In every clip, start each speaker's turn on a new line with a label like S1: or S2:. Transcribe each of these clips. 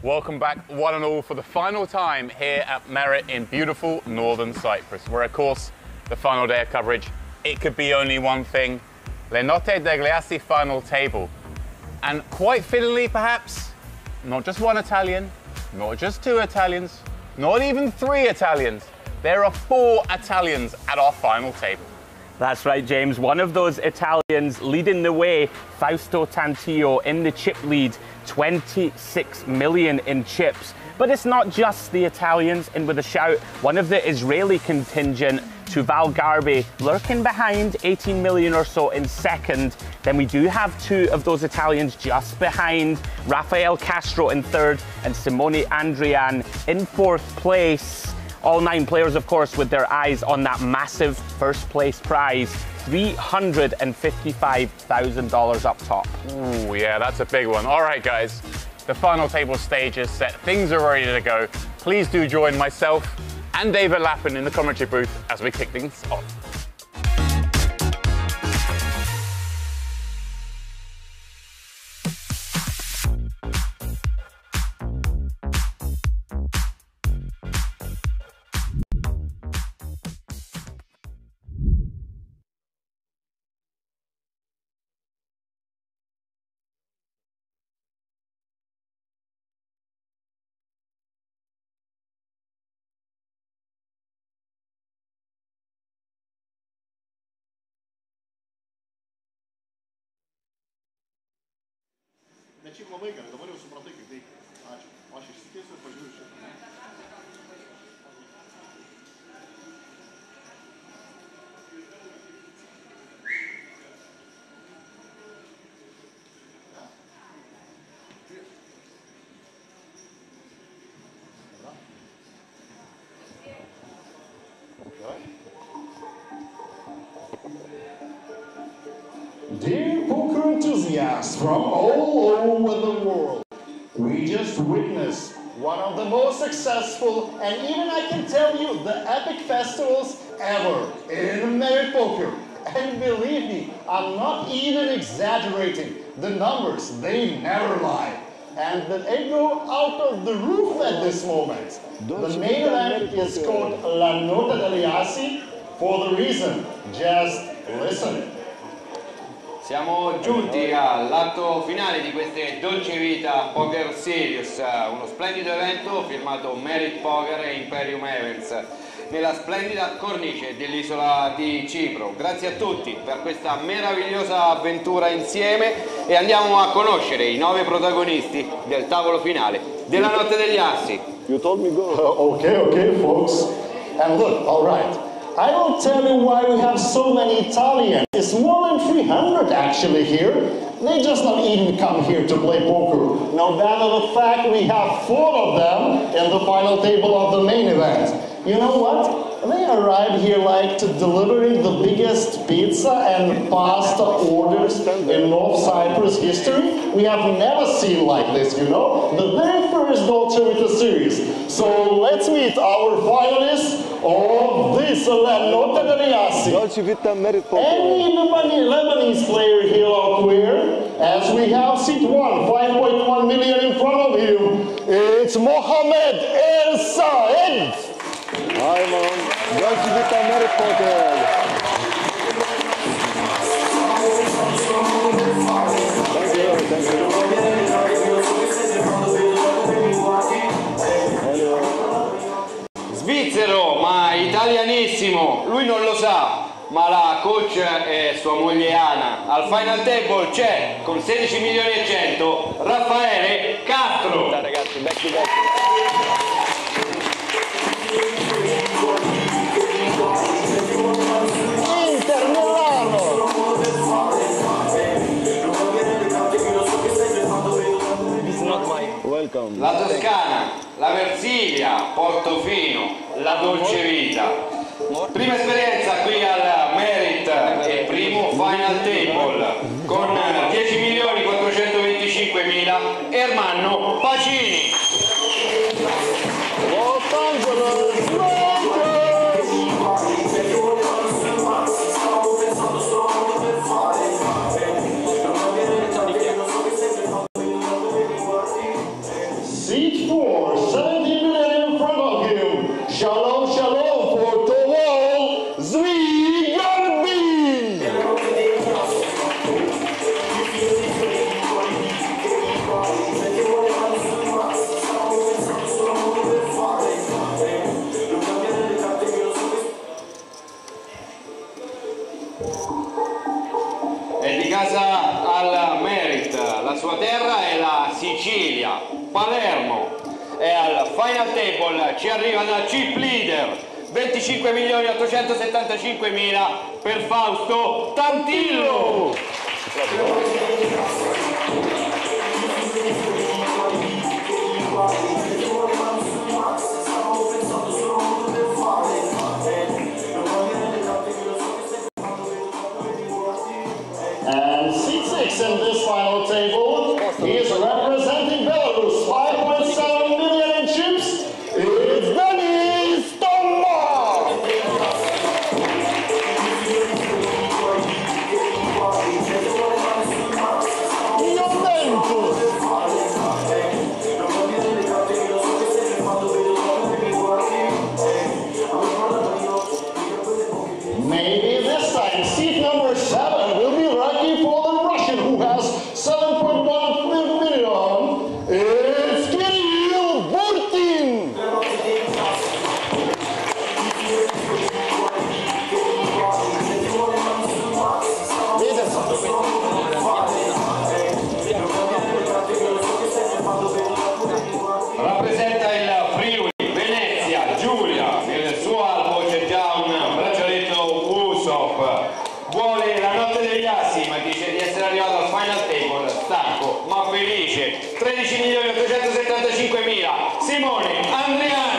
S1: Welcome back, one and all, for the final time here at Merit in beautiful northern Cyprus, where, of course, the final day of coverage, it could be only one thing: Le Notte Degli Assi final table. And quite fittingly, perhaps, not just one Italian, not just two Italians, not even three Italians. There are 4 Italians at our final table.
S2: That's right, James. One of those Italians leading the way, Fausto Tantillo, in the chip lead, 26 million in chips. But it's not just the Italians in with a shout. One of the Israeli contingent, Tuval Garbi, lurking behind, 18 million or so in second. Then we do have 2 of those Italians just behind, Rafael Castro in third and Simone Andrian in 4th place. All 9 players, of course, with their eyes on that massive first place prize, $355,000 up top.
S1: Ooh, yeah, that's a big one. All right, guys, the final table stage is set. Things are ready to go. Please do join myself and David Lappin in the commentary booth as we kick things off.
S3: Чего выиграли? Говорю, супротивник, ты ваши стесы поживешь.
S4: Dear poker enthusiasts from all over the world, we just witnessed one of the most successful and even, I can tell you, the epic festivals ever in Merit Poker. And believe me, I'm not even exaggerating. The numbers, they never lie. And they go out of the roof at this moment. The main event is called La Notte Degli Assi for the reason, just listen.
S5: Siamo giunti all'atto finale di queste Dolce Vita Poker Series, uno splendido evento firmato Merit Poker e Imperium Events nella splendida cornice dell'isola di Cipro. Grazie a tutti per questa meravigliosa avventura insieme e andiamo a conoscere i 9 protagonisti del tavolo finale della Notte degli Assi.
S4: You told me go. Okay, folks. And look, all right. I will tell you why we have so many Italians. It's more than 300 actually here. They just not even come here to play poker. No matter the fact we have 4 of them in the final table of the main event. You know what? They arrived here like to delivering the biggest pizza and pasta orders in North Cyprus history. We have never seen like this, you know? The very first Dolce Vita series. So let's meet our finalists of this La Notte Degli Assi.
S6: Dolce Vita Merit Poker.
S4: Any Lebanese player here out there, as we have seat 1, 5.1 million in front of him. It's Mohamed El Saed.
S6: Hi, Mom. Dolce Vita Merit Poker. Thank you.
S5: Svizzero, ma italianissimo, lui non lo sa, ma la coach è sua moglie Ana. Al final table c'è, con 16 milioni e 100, Raffaele Castro.
S6: Ciao ragazzi, back to back.
S4: Inter Milano.
S6: Welcome.
S5: La Toscana, la Versilia, Portofino, la Dolce Vita. Prima esperienza qui al Merit e primo final table con 10.425.000 Ermanno Pacini.
S4: Los Angeles Lakers. Seat
S5: passa al Merit, la sua terra è la Sicilia, Palermo, e al Final Table ci arriva da Chip Leader, 25.875.000 per Fausto Tantillo.
S4: And seat 6 in this final table, he is representing Belarus, 5.7 million in chips. It's Denis Tomov! Maybe this time, seat number 7 will be lucky for the Russian, who has 7.1 million. It's Kirill Burtin!
S5: Rappresenta il Friuli, Venezia, Giulia, nel suo albo c'è già un braccialetto Usopp, vuole la Notte degli Assi, ma dice di essere arrivato al Final Table, stanco ma felice, 13.875.000, Simone Andrian.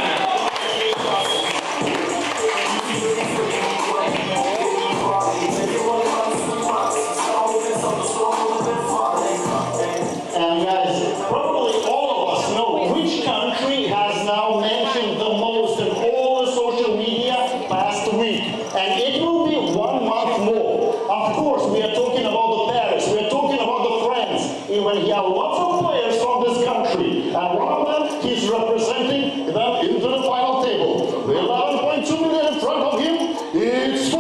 S4: And guys, probably all of us know which country has now mentioned the most in all the social media past week. And it will be 1 month more. Of course, we are talking about the Paris, we are talking about the France. Even he has lots of players from this country. And one of them, he's representing them into the final table. With 11.2 million in front of him, it's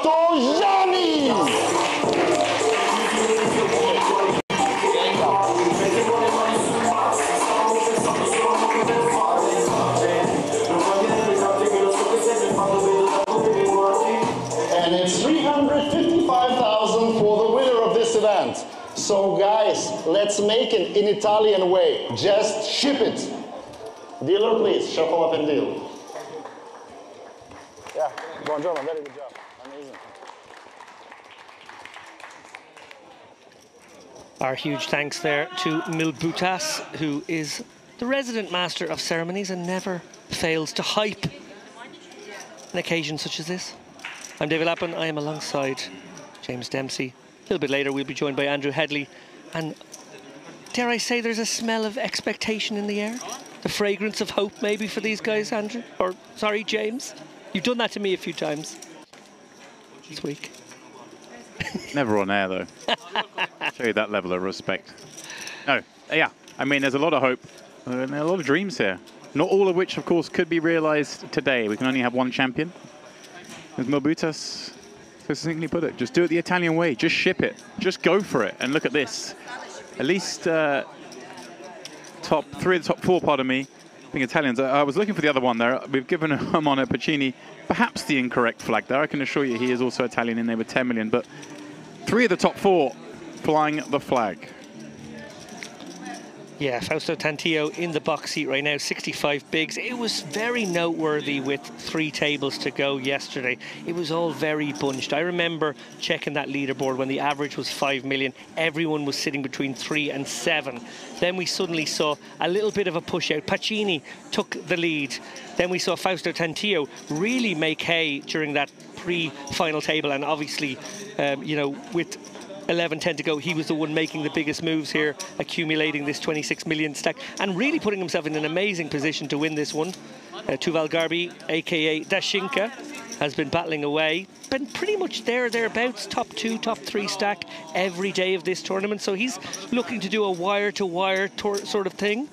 S4: Tojani! And it's 355,000 for the winner of this event. So guys, let's make it in Italian way. Just ship it. Dealer, please, shuffle up and deal. Yeah, buongiorno, very good job. Amazing.
S7: Our huge thanks there to Milbutas, who is the resident master of ceremonies and never fails to hype an occasion such as this. I'm David Lappin. I am alongside James Dempsey. A little bit later, we'll be joined by Andrew Headley. And dare I say there's a smell of expectation in the air? The fragrance of hope, maybe, for these guys, Andrew? Or, sorry, James? You've done that to me a few times this week.
S1: Never on air, though. Show you that level of respect. No, yeah. I mean, there's a lot of hope and a lot of dreams here. Not all of which, of course, could be realized today. We can only have one champion. As Milbutas so succinctly put it, just do it the Italian way. Just ship it. Just go for it. And look at this. At least top 3 of the top 4, pardon me, being Italians. I was looking for the other one there. We've given Armando Pacini perhaps the incorrect flag there. I can assure you he is also Italian in there with 10 million. But 3 of the top 4 flying the flag.
S7: Yeah, Fausto Tantillo in the box seat right now, 65 bigs. It was very noteworthy with 3 tables to go yesterday. It was all very bunched. I remember checking that leaderboard when the average was 5 million. Everyone was sitting between 3 and 7. Then we suddenly saw a little bit of a push out. Pacini took the lead. Then we saw Fausto Tantillo really make hay during that pre-final table. And obviously, you know, with 11-10 to go, he was the one making the biggest moves here, accumulating this 26 million stack and really putting himself in an amazing position to win this one. Tuval Garbi, aka Dashinka, has been battling away, been pretty much thereabouts, top 2, top 3 stack every day of this tournament, so he's looking to do a wire-to-wire sort of thing.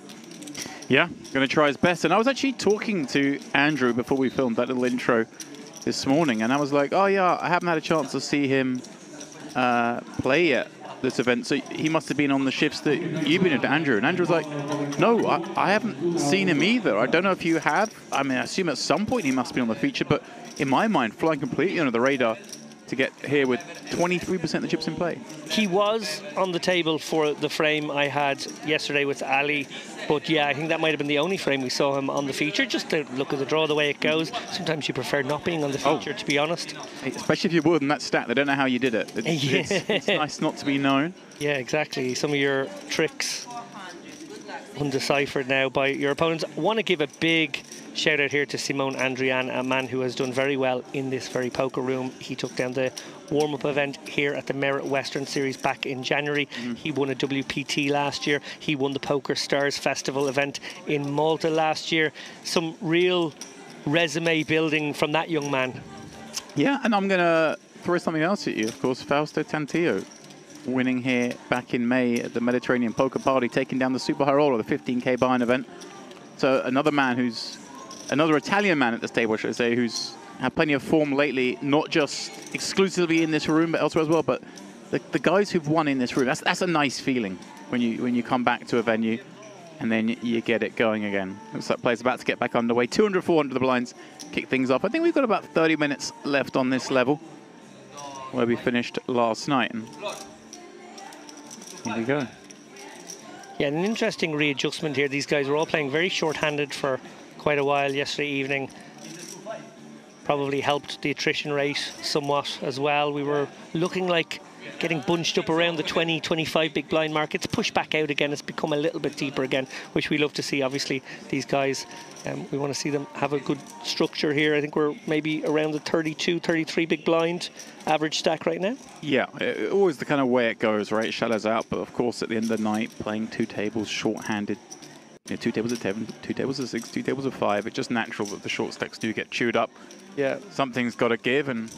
S1: Yeah, going to try his best. And I was actually talking to Andrew before we filmed that little intro this morning, and I was like, oh yeah, I haven't had a chance to see him play at this event, so he must have been on the shifts that you've been at, Andrew. And Andrew was like, no, I haven't seen him either. I don't know if you have. I mean, I assume at some point he must be on the feature, but in my mind, flying completely under the radar to
S8: to get here with 23% of the chips in play.
S7: He was on the table for the frame I had yesterday with Ali, but yeah, I think that might have been the only frame we saw him on the feature, just to look at the draw, the way it goes. Sometimes you prefer not being on the feature, to be honest.
S8: Especially if you would, and that stat, they don't know how you did it. It's nice not to be known.
S7: Yeah, exactly. Some of your tricks undeciphered now by your opponents. I want to give a big shout out here to Simone Andrian, a man who has done very well in this very poker room. He took down the warm-up event here at the Merit Western Series back in January. He won a WPT last year. He won the Poker Stars Festival event in Malta last year. Some real resume building from that young man.
S8: Yeah, and I'm going to throw something else at you. Of course, Fausto Tantillo winning here back in May at the Mediterranean Poker Party, taking down the Super High Roller, the 15K buy-in event. So another man who's, another Italian man at this table, should I say, who's had plenty of form lately, not just exclusively in this room, but elsewhere as well. But the guys who've won in this room, that's a nice feeling when you come back to a venue and then you get it going again. Looks like players about to get back underway. 204 under the blinds, kick things off. I think we've got about 30 minutes left on this level, where we finished last night. And here we go.
S7: Yeah, an interesting readjustment here. These guys were all playing very short-handed for quite a while yesterday evening. Probably helped the attrition rate somewhat as well. We were looking like getting bunched up around the 20, 25 big blind mark. It's pushed back out again. It's become a little bit deeper again, which we love to see. Obviously, these guys, we want to see them have a good structure here. I think we're maybe around the 32, 33 big blind average stack right now.
S8: Yeah, always the kind of way it goes, right? Shallows out, but of course at the end of the night, playing two tables short-handed. You know, 2 tables of 7, 2 tables of 6, 2 tables of 5. It's just natural that the short stacks do get chewed up.
S7: Yeah.
S8: Something's got to give, and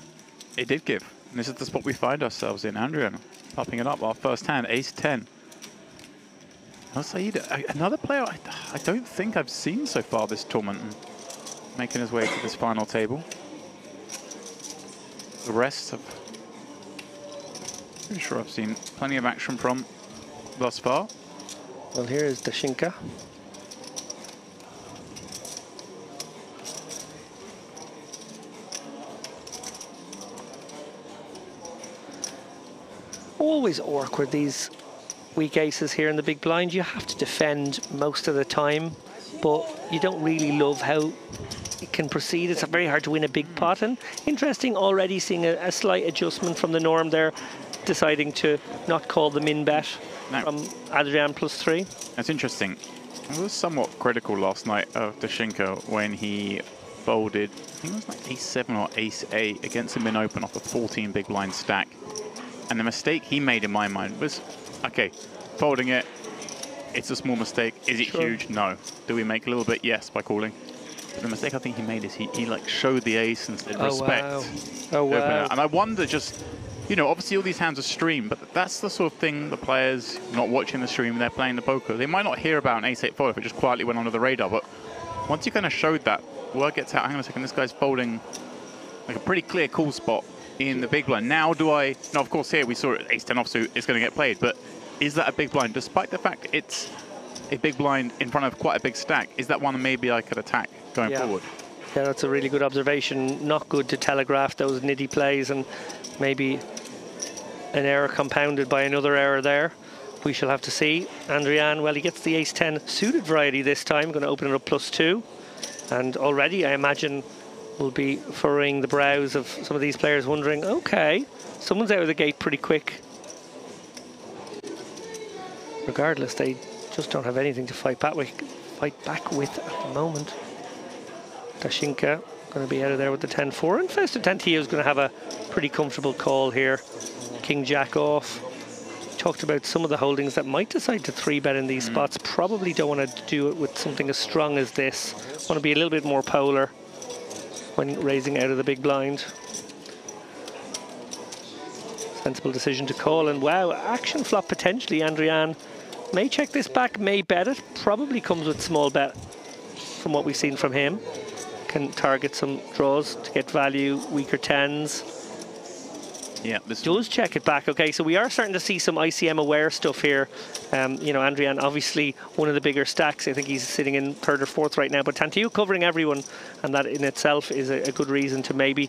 S8: it did give. And this is the spot we find ourselves in. Andrian popping it up. Our first hand, ace-10. Al-Said, another player I don't think I've seen so far this tournament, making his way to this final table. The rest, I'm pretty sure I've seen plenty of action from thus far.
S7: Well, here is Dashinka. Always awkward, these weak aces here in the big blind. You have to defend most of the time, but you don't really love how it can proceed. It's very hard to win a big pot, and interesting already seeing a slight adjustment from the norm there, deciding to not call the min bet from Adrian +3.
S8: That's interesting. I was somewhat critical last night of Dashinka when he folded, I think it was like ace-7 or ace-8 against the min open off a 14 big blind stack. And the mistake he made in my mind was, okay, folding it, it's a small mistake. Is it huge? No. Do we make a little bit? Yes, by calling. But the mistake I think he made is he like showed the ace and said respect.
S7: Wow. Oh, wow.
S8: And I wonder just, you know, obviously all these hands are streamed, but that's the sort of thing the players not watching the stream, they're playing the poker. They might not hear about an ace-8 fold if it just quietly went under the radar, but once you kind of showed that, word gets out, hang on a second, this guy's folding like a pretty clear call spot in the big blind. Now of course here we saw it, ace-10 offsuit is going to get played, but is that a big blind? Despite the fact it's a big blind in front of quite a big stack, is that one maybe I could attack going forward?
S7: Yeah, that's a really good observation. Not good to telegraph those nitty plays, and maybe an error compounded by another error there. We shall have to see. Andrian, well, he gets the ace-10 suited variety this time, going to open it up +2. And already, I imagine, will be furrowing the brows of some of these players, wondering, okay, someone's out of the gate pretty quick. Regardless, they just don't have anything to fight back with at the moment. Dashinka going to be out of there with the 10-4, and Fausto Tantillo is going to have a pretty comfortable call here. King Jack off. Talked about some of the holdings that might decide to 3-bet in these spots. Probably don't want to do it with something as strong as this. Want to be a little bit more polar when raising out of the big blind. Sensible decision to call, and wow, action flop potentially. Andrian may check this back, may bet it. Probably comes with small bet from what we've seen from him. Can target some draws to get value, weaker 10s.
S8: Yeah, this
S7: does check it back. Okay, so we are starting to see some ICM aware stuff here. You know, Andrian, obviously one of the bigger stacks. I think he's sitting in 3rd or 4th right now. But Tantiu covering everyone, and that in itself is a good reason to maybe,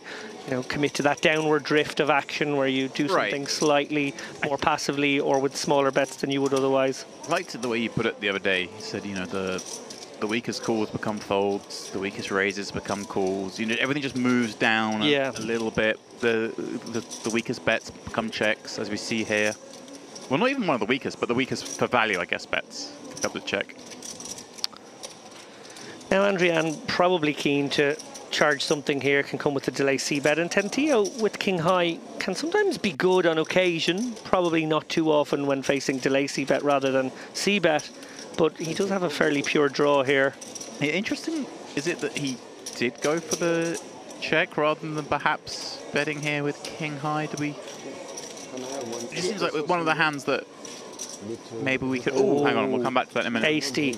S7: you know, commit to that downward drift of action where you do something slightly more passively or with smaller bets than you would otherwise.
S8: I liked it the way you put it the other day. You said, you know, the weakest calls become folds, the weakest raises become calls. You know, everything just moves down a little bit. The weakest bets become checks, as we see here. Well, not even one of the weakest, but the weakest for value, I guess, bets. Pick up the check.
S7: Now, Andrian probably keen to charge something here, can come with the delay c-bet, and Tantiu with king high can sometimes be good on occasion, probably not too often when facing delay c-bet rather than c-bet. But he does have a fairly pure draw here.
S8: Yeah, interesting, is it that he did go for the check rather than perhaps betting here with king high? Do we? It seems like with one of the hands that maybe we could. Oh, hang on, we'll come back to that in a minute.
S7: Hasty.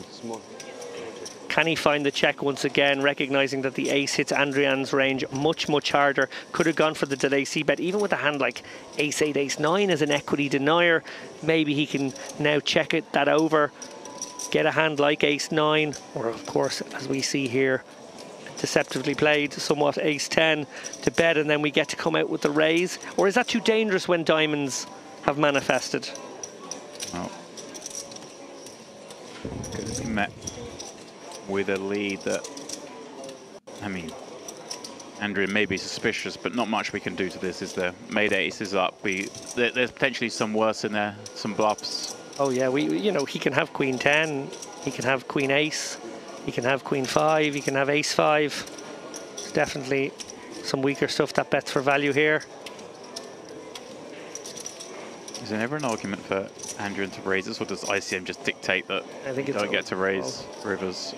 S7: Can he find the check once again, recognizing that the ace hits Andrian's range much, much harder? Could have gone for the delay c-bet, even with a hand like ace-8, ace-9 as an equity denier. Maybe he can now check that over. Get a hand like ace-9, or of course, as we see here, deceptively played, somewhat ace-10 to bet, and then we get to come out with the raise. Or is that too dangerous when diamonds have manifested?
S8: Oh. Could be met with a lead that, I mean, Andrian may be suspicious, but not much we can do to this, is there? Made aces up. There's potentially some worse in there, some bluffs.
S7: Oh yeah, you know, he can have queen 10, he can have queen ace, he can have queen 5, he can have ace 5. There's definitely some weaker stuff that bets for value here.
S8: Is there ever an argument for Andrian to raise this, or does ICM just dictate that you don't get to raise rivers?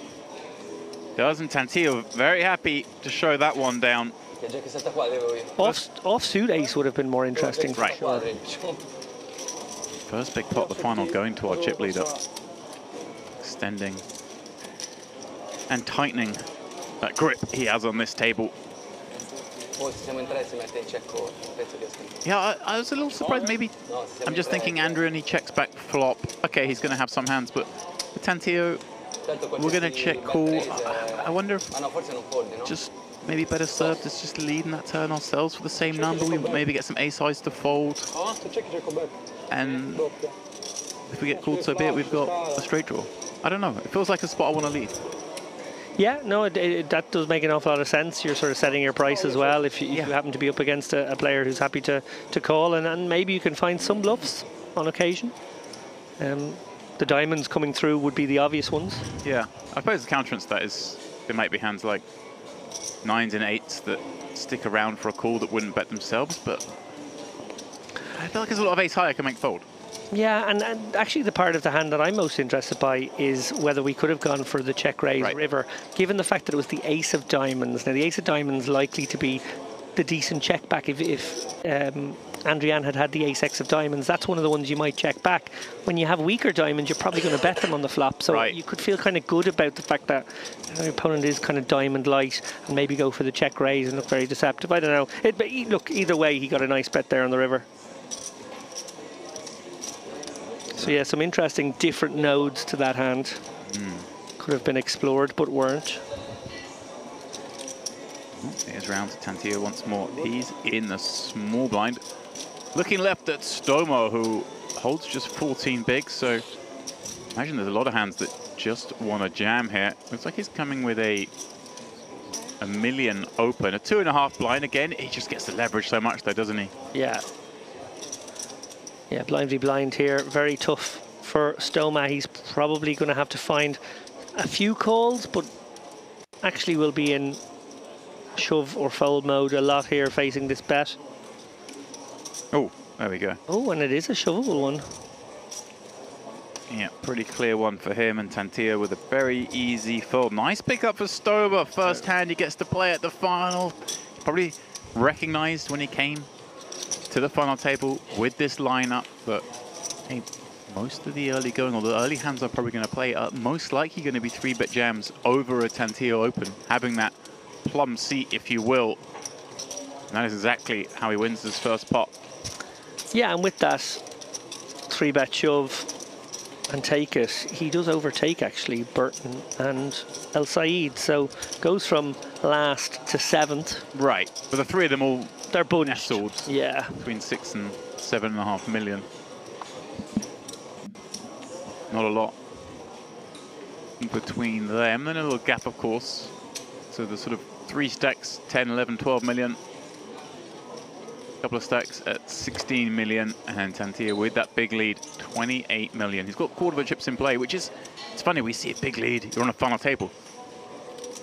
S8: Doesn't Tantiu very happy to show that one down.
S7: Offsuit ace would have been more interesting.
S8: Right.
S7: Sure.
S8: First big pot of the final going to our chip leader. Extending and tightening that grip he has on this table. Yeah, I was a little surprised. Maybe I'm just thinking Andrian, he checks back flop. Okay, he's going to have some hands, but with Tantiu, we're going to check call. I wonder if just maybe better served is just leading that turn ourselves for the same number. We maybe get some ace highs to fold. And if we get called so be it, we've got a straight draw. I don't know. It feels like a spot I want to lead.
S7: Yeah, no, that does make an awful lot of sense. You're sort of setting your price as well if you happen to be up against a player who's happy to call, and maybe you can find some bluffs on occasion. The diamonds coming through would be the obvious ones. Yeah,
S8: I suppose the counterance to that is there might be hands like 9s and 8s that stick around for a call that wouldn't bet themselves, but I feel like there's a lot of ace high I can make fold.
S7: Yeah, and actually the part of the hand that I'm most interested by is whether we could have gone for the check raise river, given the fact that it was the ace of diamonds. Now the ace of diamonds likely to be the decent check back if Andrian had the ace-x of diamonds. That's one of the ones you might check back. When you have weaker diamonds, you're probably going to bet them on the flop. So you could feel kind of good about the fact that your opponent is kind of diamond light and maybe go for the check raise and look very deceptive. I don't know. But look, either way, he got a nice bet there on the river. So yeah, some interesting different nodes to that hand. Could have been explored, but weren't.
S8: Here's round to Tantiu once more. He's in the small blind. Looking left at Stomo, who holds just 14 bigs, so imagine there's a lot of hands that just want to jam here. Looks like he's coming with a million open. A 2.5 blind again. He just gets the leverage so much though, doesn't he?
S7: Yeah. Yeah, blind v blind here. Very tough for Stoma. He's probably going to have to find a few calls, but actually will be in shove or fold mode a lot here facing this bet.
S8: Oh, there we go.
S7: Oh, and it is a shoveable one.
S8: Yeah, pretty clear one for him, and Tantiu with a very easy fold. Nice pickup for Stoba. First hand he gets to play at the final. Probably recognized when he came to the final table with this lineup, but hey, most of the early going, or the early hands are probably going to play most likely going to be 3-bet jams over a Tantiu open, having that plum seat, if you will. And that is exactly how he wins his first pot.
S7: Yeah, and with that 3-bet shove and take it, he does overtake actually Burton and El Said, so goes from last to 7th.
S8: Right, but the three of them all
S7: they're bunched.
S8: nestled.
S7: Yeah,
S8: between 6 and 7.5 million. Not a lot between them. Then a little gap, of course. So the sort of 3 stacks, 10, 11, 12 million. A couple of stacks at 16 million, and Tantia with that big lead, 28 million. He's got a quarter of the chips in play, which is, it's funny, we see a big lead, you're on a final table.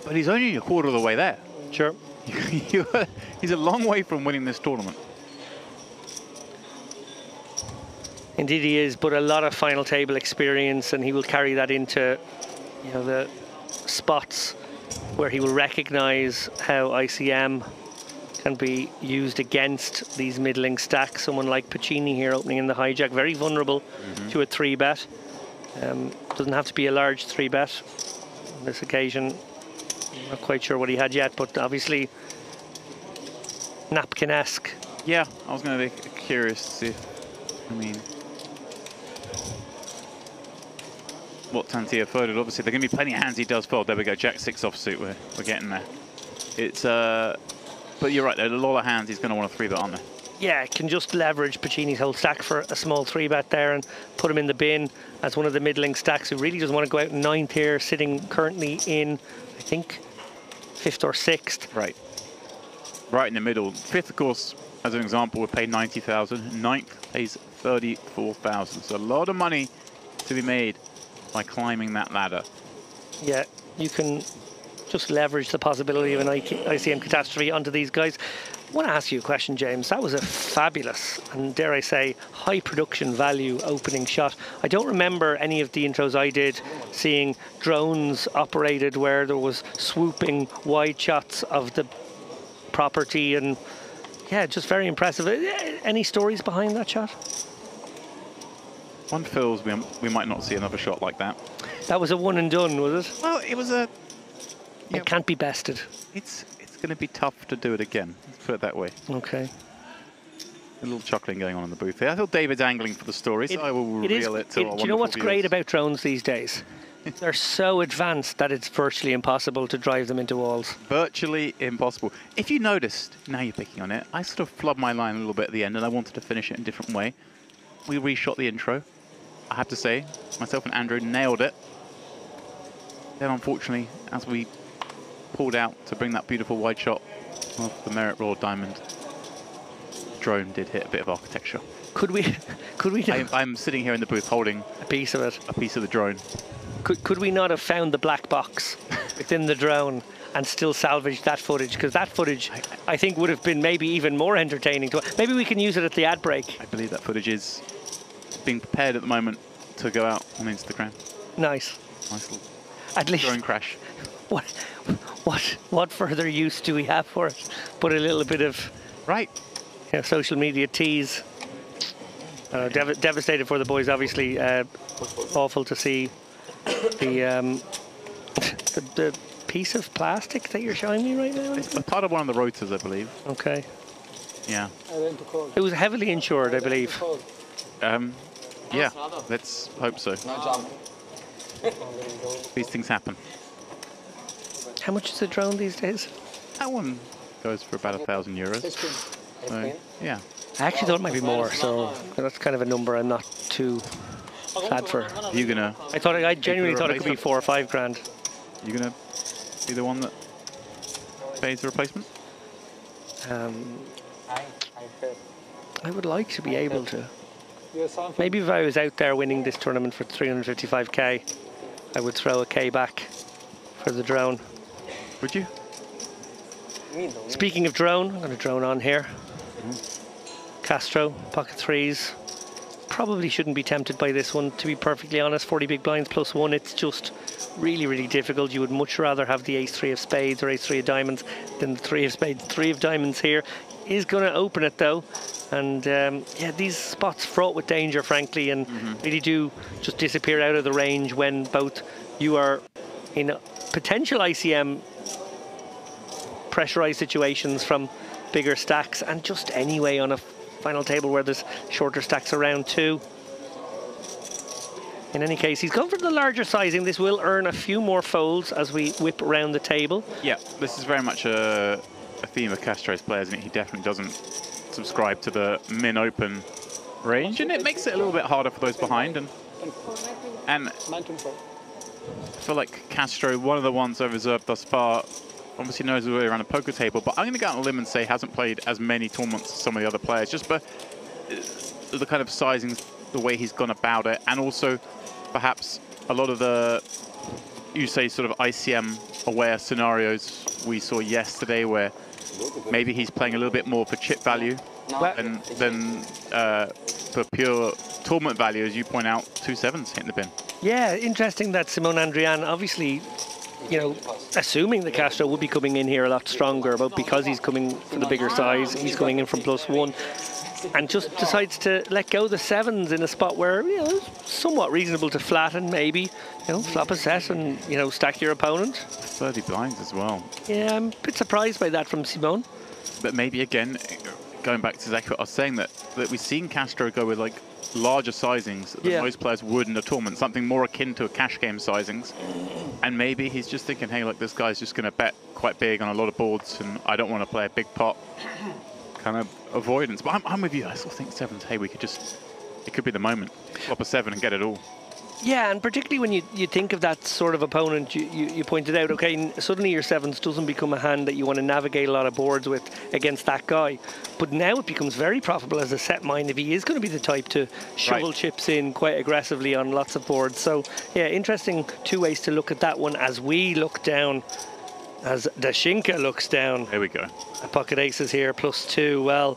S8: But he's only a quarter of the way there.
S7: sure.
S8: He's a long way from winning this tournament.
S7: Indeed he is, but a lot of final table experience, and he will carry that into, you know, the spots where he will recognise how ICM can be used against these middling stacks. Someone like Pacini here opening in the hijack, very vulnerable to a 3-bet. Doesn't have to be a large 3-bet on this occasion. I'm not quite sure what he had yet, but obviously napkin-esque.
S8: Yeah, I was going to be curious to see if, I mean, what Tantia folded. Obviously, there are going to be plenty of hands he does fold. There we go, Jack-6 offsuit, we're getting there. It's, but you're right, there are a lot of hands he's going to want a 3-bet, aren't there?
S7: Yeah, can just leverage Pacini's whole stack for a small 3-bet there and put him in the bin as one of the middling stacks who really doesn't want to go out in 9th here, sitting currently in, I think, 5th or 6th.
S8: Right. Right in the middle. 5th, of course, as an example, would pay 90,000. 9th pays 34,000. So a lot of money to be made by climbing that ladder.
S7: Yeah, you can just leverage the possibility of an ICM catastrophe onto these guys. I want to ask you a question, James. That was a fabulous and, dare I say, high production value opening shot. I don't remember any of the intros I did seeing drones operated where there was swooping wide shots of the property, and yeah, just very impressive. Any stories behind that shot?
S8: One feels we might not see another shot like that.
S7: That was a one and done, was it?
S8: Well, it was a...
S7: It can't be bested.
S8: It's going to be tough to do it again. Let's put it that way.
S7: Okay.
S8: A little chuckling going on in the booth here. I thought David's angling for the story, so I will reveal it to our
S7: Do you know what's
S8: wonderful
S7: great
S8: viewers.
S7: about drones these days? They're so advanced that it's virtually impossible to drive them into walls.
S8: Virtually impossible. If you noticed, now you're picking on it, I sort of flubbed my line a little bit at the end and I wanted to finish it in a different way. We reshot the intro. I have to say, myself and Andrew nailed it. Then unfortunately, as we pulled out to bring that beautiful wide shot of the Merit Raw Diamond, drone did hit a bit of architecture.
S7: Could we
S8: I'm sitting here in the booth holding
S7: a piece of it.
S8: A piece of the drone.
S7: Could we not have found the black box within the drone and still salvaged that footage? Because that footage, I think, would have been maybe even more entertaining. Maybe we can use it at the ad break.
S8: I believe that footage is being prepared at the moment to go out on Instagram.
S7: Nice.
S8: Nice little
S7: at least
S8: drone crash.
S7: What further use do we have for it? Put a little bit of social media tease. Devastated for the boys, obviously. Awful to see the piece of plastic that you're showing me right now.
S8: It's a part of one of the rotors, I believe.
S7: Okay.
S8: Yeah.
S7: It was heavily insured, I believe.
S8: Yeah, let's hope so. These things happen.
S7: How much is a drone these days?
S8: That one goes for about €1,000. So, yeah.
S7: I actually thought it might be more, so that's kind of a number I'm not too sad for.
S8: Are you gonna?
S7: I genuinely thought it could be 4 or 5 grand.
S8: You gonna be the one that pays the replacement?
S7: I would like to be able to. Maybe if I was out there winning this tournament for 355k, I would throw a K back for the drone.
S8: Would you?
S7: Speaking of drone, I'm going to drone on here. Castro, pocket threes. Probably shouldn't be tempted by this one, to be perfectly honest. 40 big blinds +1. It's just really, really difficult. You would much rather have the ace-3 of spades or ace-3 of diamonds than the 3 of spades. 3 of diamonds here is going to open it though. And yeah, these spots fraught with danger, frankly, and really do just disappear out of the range when both you are in potential ICM pressurized situations from bigger stacks, and just anyway on a final table where there's shorter stacks around too. In any case, he's gone for the larger sizing. This will earn a few more folds as we whip around the table.
S8: Yeah, this is very much a theme of Castro's players, and he definitely doesn't subscribe to the min open range, and it makes it a little bit harder for those behind. And I feel like Castro, one of the ones I've observed thus far, obviously knows his way around a poker table, but I'm going to go out on a limb and say hasn't played as many tournaments as some of the other players, just by the kind of sizings, the way he's gone about it, and also perhaps a lot of the, you say, sort of ICM-aware scenarios we saw yesterday, where maybe he's playing a little bit more for chip value than for pure tournament value, as you point out, 2 7s hitting the bin.
S7: Yeah, interesting that Simone Andrian, obviously, you know, assuming that Castro would be coming in here a lot stronger, but because he's coming for the bigger size, he's coming in from +1, and just decides to let go the 7s in a spot where, you know, it's somewhat reasonable to flatten, maybe, you know, flop a set and, you know, stack your opponent.
S8: 30 blinds as well.
S7: Yeah, I'm a bit surprised by that from Simone.
S8: But maybe, again, going back to exactly what I was saying, that we've seen Castro go with, like, larger sizings that most players would in a tournament, something more akin to a cash game sizings. And maybe he's just thinking, hey, look, this guy's just going to bet quite big on a lot of boards, and I don't want to play a big pot. Kind of avoidance. But I'm with you. I still think 7s, hey, we could just, it could be the moment. Flop a 7 and get it all.
S7: Yeah, and particularly when you think of that sort of opponent, you pointed out, okay, suddenly your 7s doesn't become a hand that you want to navigate a lot of boards with against that guy. But now it becomes very profitable as a set mind if he is going to be the type to shovel chips in quite aggressively on lots of boards. So, yeah, interesting 2 ways to look at that one as we look down, as Dashinka looks down.
S8: There we go.
S7: At pocket aces here, +2. Well,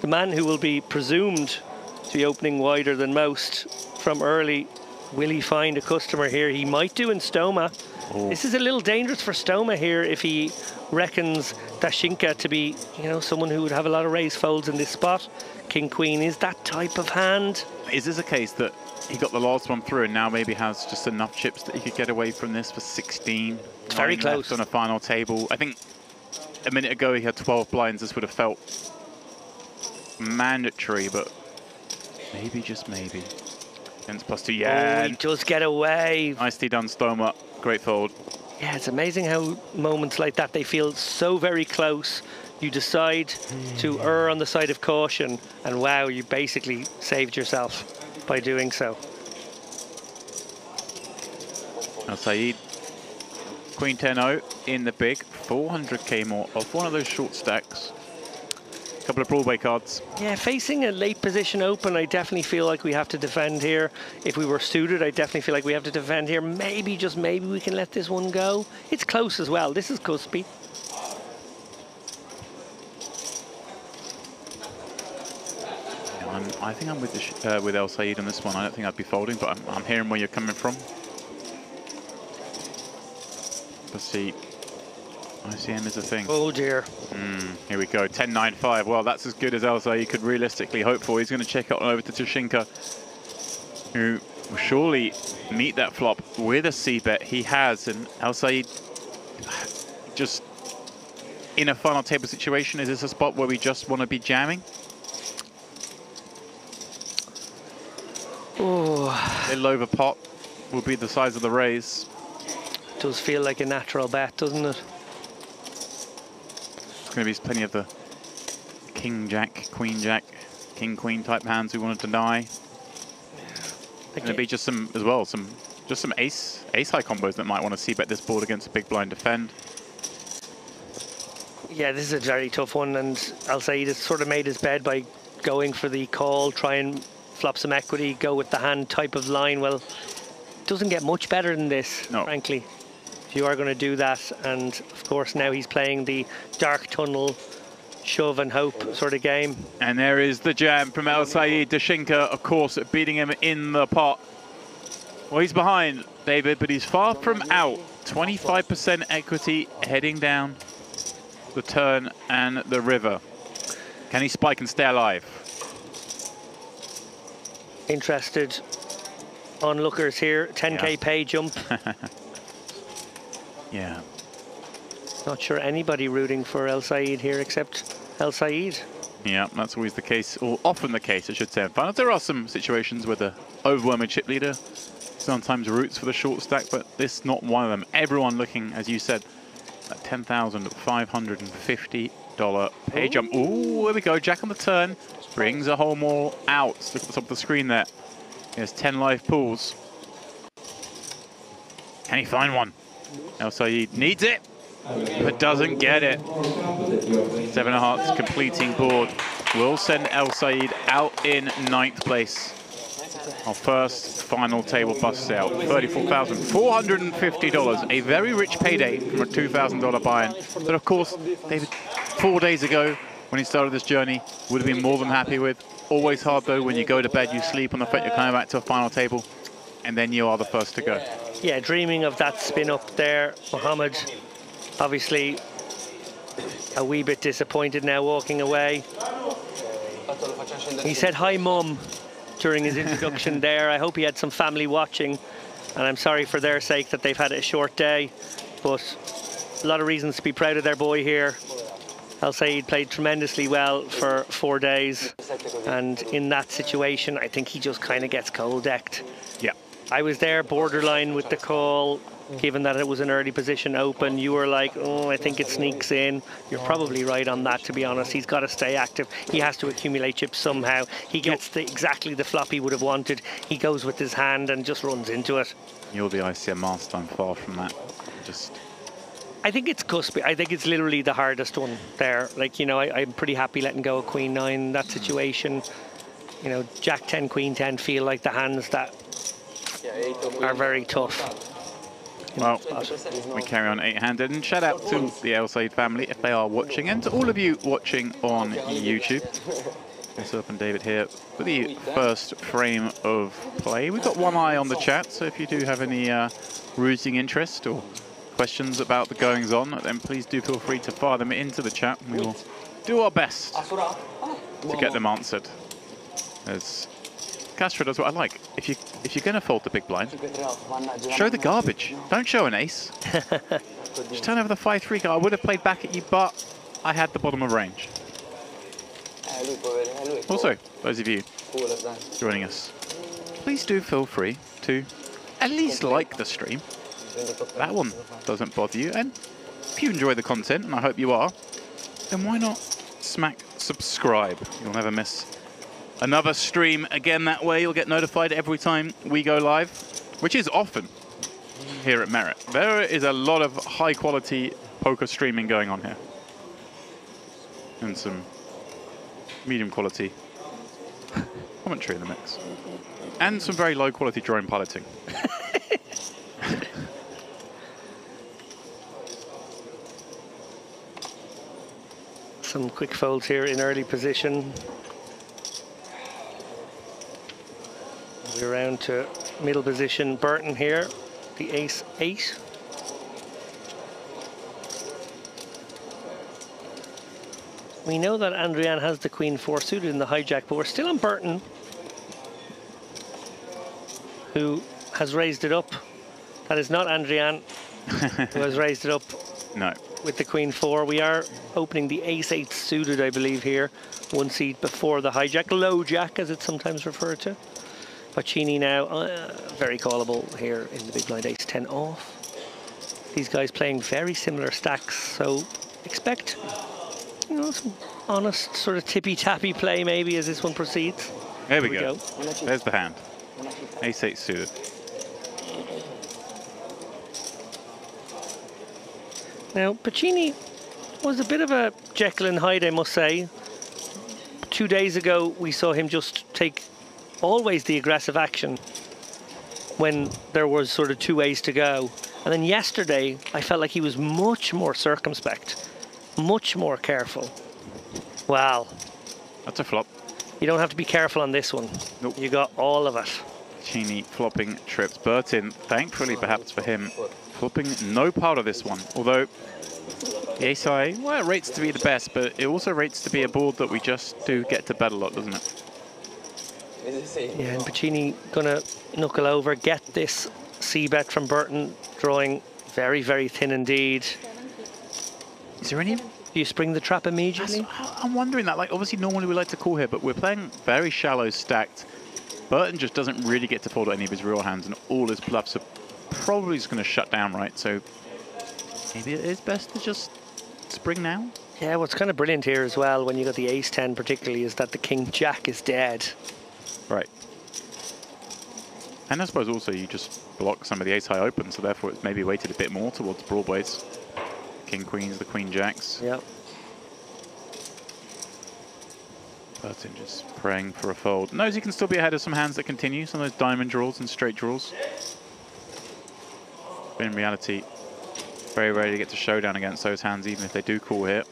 S7: the man who will be presumed to be opening wider than most from early, will he find a customer here? He might do in Stoma. Oh. This is a little dangerous for Stoma here if he reckons Dashinka to be, you know, someone who would have a lot of raise folds in this spot. King Queen is that type of hand.
S8: Is this a case that he got the last one through and now maybe has just enough chips that he could get away from this for 16?
S7: It's very close.
S8: On a final table. I think a minute ago he had 12 blinds. This would have felt mandatory, but maybe, just maybe. Against +2, yeah.
S7: Oh, he does get away.
S8: Nicely done, Stoma. Great fold.
S7: Yeah, it's amazing how moments like that, they feel so very close. You decide to err on the side of caution, and wow, you basically saved yourself by doing so.
S8: Al Said, Queen 10-0 in the big, 400k more off one of those short stacks. Couple of Broadway cards. Yeah,
S7: facing a late position open, I definitely feel like we have to defend here. If we were suited, I definitely feel like we have to defend here. Maybe, just maybe, we can let this one go. It's close as well. This is cuspy.
S8: I think I'm with El Said on this one. I don't think I'd be folding, but I'm hearing where you're coming from. Let's see. ICM is a thing.
S7: Oh dear.
S8: Here we go, 10-9-5. Well, that's as good as El Said could realistically hope for. He's going to check out over to Dashinka, who will surely meet that flop with a C-bet. He has, and El Said just in a final table situation. Is this a spot where we just want to be jamming?
S7: Oh.
S8: A little over pot will be the size of the raise.
S7: Does feel like a natural bet, doesn't it?
S8: Going to be plenty of the King Jack, Queen Jack, King Queen type hands we want to deny. Okay. Going to be just some as well, some ace high combos that might want to c-bet this board against a big blind defend.
S7: Yeah, this is a very tough one, and Al Said has sort of made his bed by going for the call, try and flop some equity, go with the hand type of line. Well, it doesn't get much better than this, frankly. You are going to do that, and of course now he's playing the dark tunnel, shove and hope sort of game.
S8: And there is the jam from El Said. Dashinka, of course, beating him in the pot. Well, he's behind, David, but he's far from out. 25% equity heading down the turn and the river. Can he spike and stay alive?
S7: Interested onlookers here, 10k pay jump.
S8: Yeah.
S7: Not sure anybody rooting for El Said here except El Said.
S8: Yeah, that's always the case, or often the case, I should say, in finals. There are some situations where the overwhelming chip leader sometimes roots for the short stack, but this is not one of them. Everyone looking, as you said, at $10,550 pay jump. Ooh, there we go. Jack on the turn. Brings a whole more out. Look at the top of the screen there. There's 10 live pools. Can he find one? El Said needs it, but doesn't get it. Seven of Hearts completing board will send El Said out in 9th place. Our first final table bust out, $34,450. A very rich payday from a $2,000 buy-in. But of course, David, 4 days ago, when he started this journey, would have been more than happy with. Always hard though, when you go to bed, you sleep on the fact you're coming back to a final table, and then you are the first to go.
S7: Yeah, dreaming of that spin up there. Mohammed, obviously, a wee bit disappointed now walking away. He said, "Hi, Mum," during his introduction there. I hope he had some family watching, and I'm sorry for their sake that they've had a short day, but a lot of reasons to be proud of their boy here. El Said played tremendously well for 4 days, and in that situation, I think he just kind of gets cold-decked.
S8: Yeah.
S7: I was there borderline with the call, given that it was an early position open. You were like, oh, I think it sneaks in. You're probably right on that, to be honest. He's got to stay active. He has to accumulate chips somehow. He gets exactly the flop he would have wanted. He goes with his hand and just runs into it.
S8: You're the ICM master. I'm far from that.
S7: I think it's cuspy. I think it's literally the hardest one there. Like, you know, I'm pretty happy letting go of Queen 9 in that situation. You know, Jack 10, Queen 10 feel like the hands that are very tough.
S8: Well, we carry on 8-handed, and shout out to the El Said family if they are watching, and to all of you watching on YouTube. Myself and David here for the first frame of play. We've got one eye on the chat, so if you do have any rooting interest or questions about the goings on, then please do feel free to fire them into the chat, and we will do our best to get them answered. As Castro does what I like. If you're going to fold the big blind, show the garbage. Don't show an ace. Just turn over the 5-3 card. I would have played back at you, but I had the bottom of range. Also, those of you joining us, please do feel free to at least like the stream. That one doesn't bother you. And if you enjoy the content, and I hope you are, then why not smack subscribe? You'll never miss another stream again that way. You'll get notified every time we go live, which is often here at Merit. There is a lot of high quality poker streaming going on here. And some medium quality commentary in the mix. And some very low quality drone piloting.
S7: Some quick folds here in early position. We're around to middle position. Burton here, the ace-8. We know that Andrian has the queen 4 suited in the hijack, but we're still on Burton, who has raised it up. That is not Andrian, who has raised it up.
S8: No.
S7: With the queen 4. We are opening the ace-8 suited, I believe, here. One seat before the hijack, low jack, as it's sometimes referred to. Pacini now, very callable here in the big blind, ace-10 off. These guys playing very similar stacks, so expect, you know, some honest sort of tippy-tappy play maybe as this one proceeds.
S8: There we go. There's the hand. Ace-8 suited.
S7: Now, Pacini was a bit of a Jekyll and Hyde, I must say. 2 days ago, we saw him just take always the aggressive action when there was sort of 2 ways to go. And then yesterday, I felt like he was much more circumspect, much more careful. Wow.
S8: That's a flop.
S7: You don't have to be careful on this one.
S8: Nope.
S7: You got all of it.
S8: Pacini flopping trips. Burton, thankfully perhaps for him, flopping no part of this one. Although the ace-high, well, it rates to be the best, but it also rates to be a board that we just do get to bet a lot, doesn't it?
S7: Yeah, and Pacini gonna knuckle over, get this c-bet from Burton, drawing very, very thin indeed.
S8: Is there any
S7: Do you spring the trap immediately?
S8: I'm wondering that. Like, obviously, normally we like to call here, but we're playing very shallow stacked. Burton just doesn't really get to fold any of his real hands, and all his bluffs are probably just going to shut down, right? So maybe it is best to just spring now.
S7: Yeah, what's kind of brilliant here as well, when you got the ace-10 particularly, is that the king-jack is dead.
S8: Right. And I suppose also you just block some of the ace-high open, so therefore it's maybe weighted a bit more towards broadways. King-queens, the queen-jacks.
S7: Yep.
S8: Burton just praying for a fold. Knows he can still be ahead of some hands that continue, some of those diamond draws and straight draws. But in reality, very rarely to get to showdown against those hands, even if they do call here.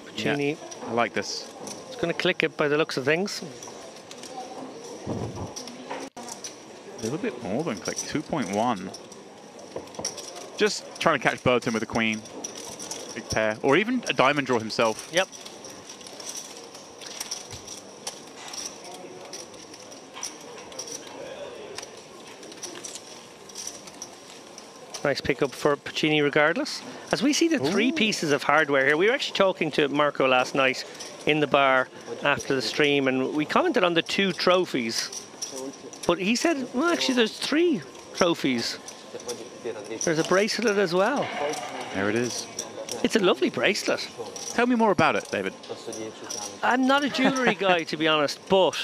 S7: Puccini.
S8: Yeah, I like this.
S7: It's going to click it by the looks of things.
S8: A little bit more than click, 2.1. Just trying to catch Burton with a queen. Big pair. Or even a diamond draw himself.
S7: Yep. Nice pickup for Puccini regardless. As we see the three pieces of hardware here, we were actually talking to Marco last night in the bar after the stream, and we commented on the 2 trophies. But he said, well, actually, there's 3 trophies. There's a bracelet as well.
S8: There it is.
S7: It's a lovely bracelet.
S8: Tell me more about it, David.
S7: I'm not a jewellery guy, to be honest, but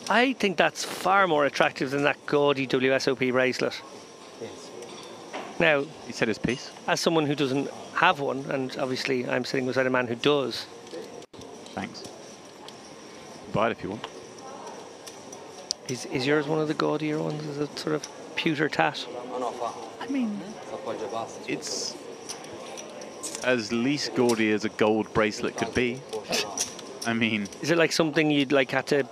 S7: I think that's far more attractive than that gaudy WSOP bracelet. Now,
S8: he said his piece.
S7: As someone who doesn't have one, and obviously I'm sitting beside a man who does.
S8: Thanks. Buy it if you want.
S7: Is yours one of the gaudier ones? Is it sort of pewter tat?
S8: I mean, it's as least gaudy as a gold bracelet could be. I mean...
S7: Is it like something you'd like have to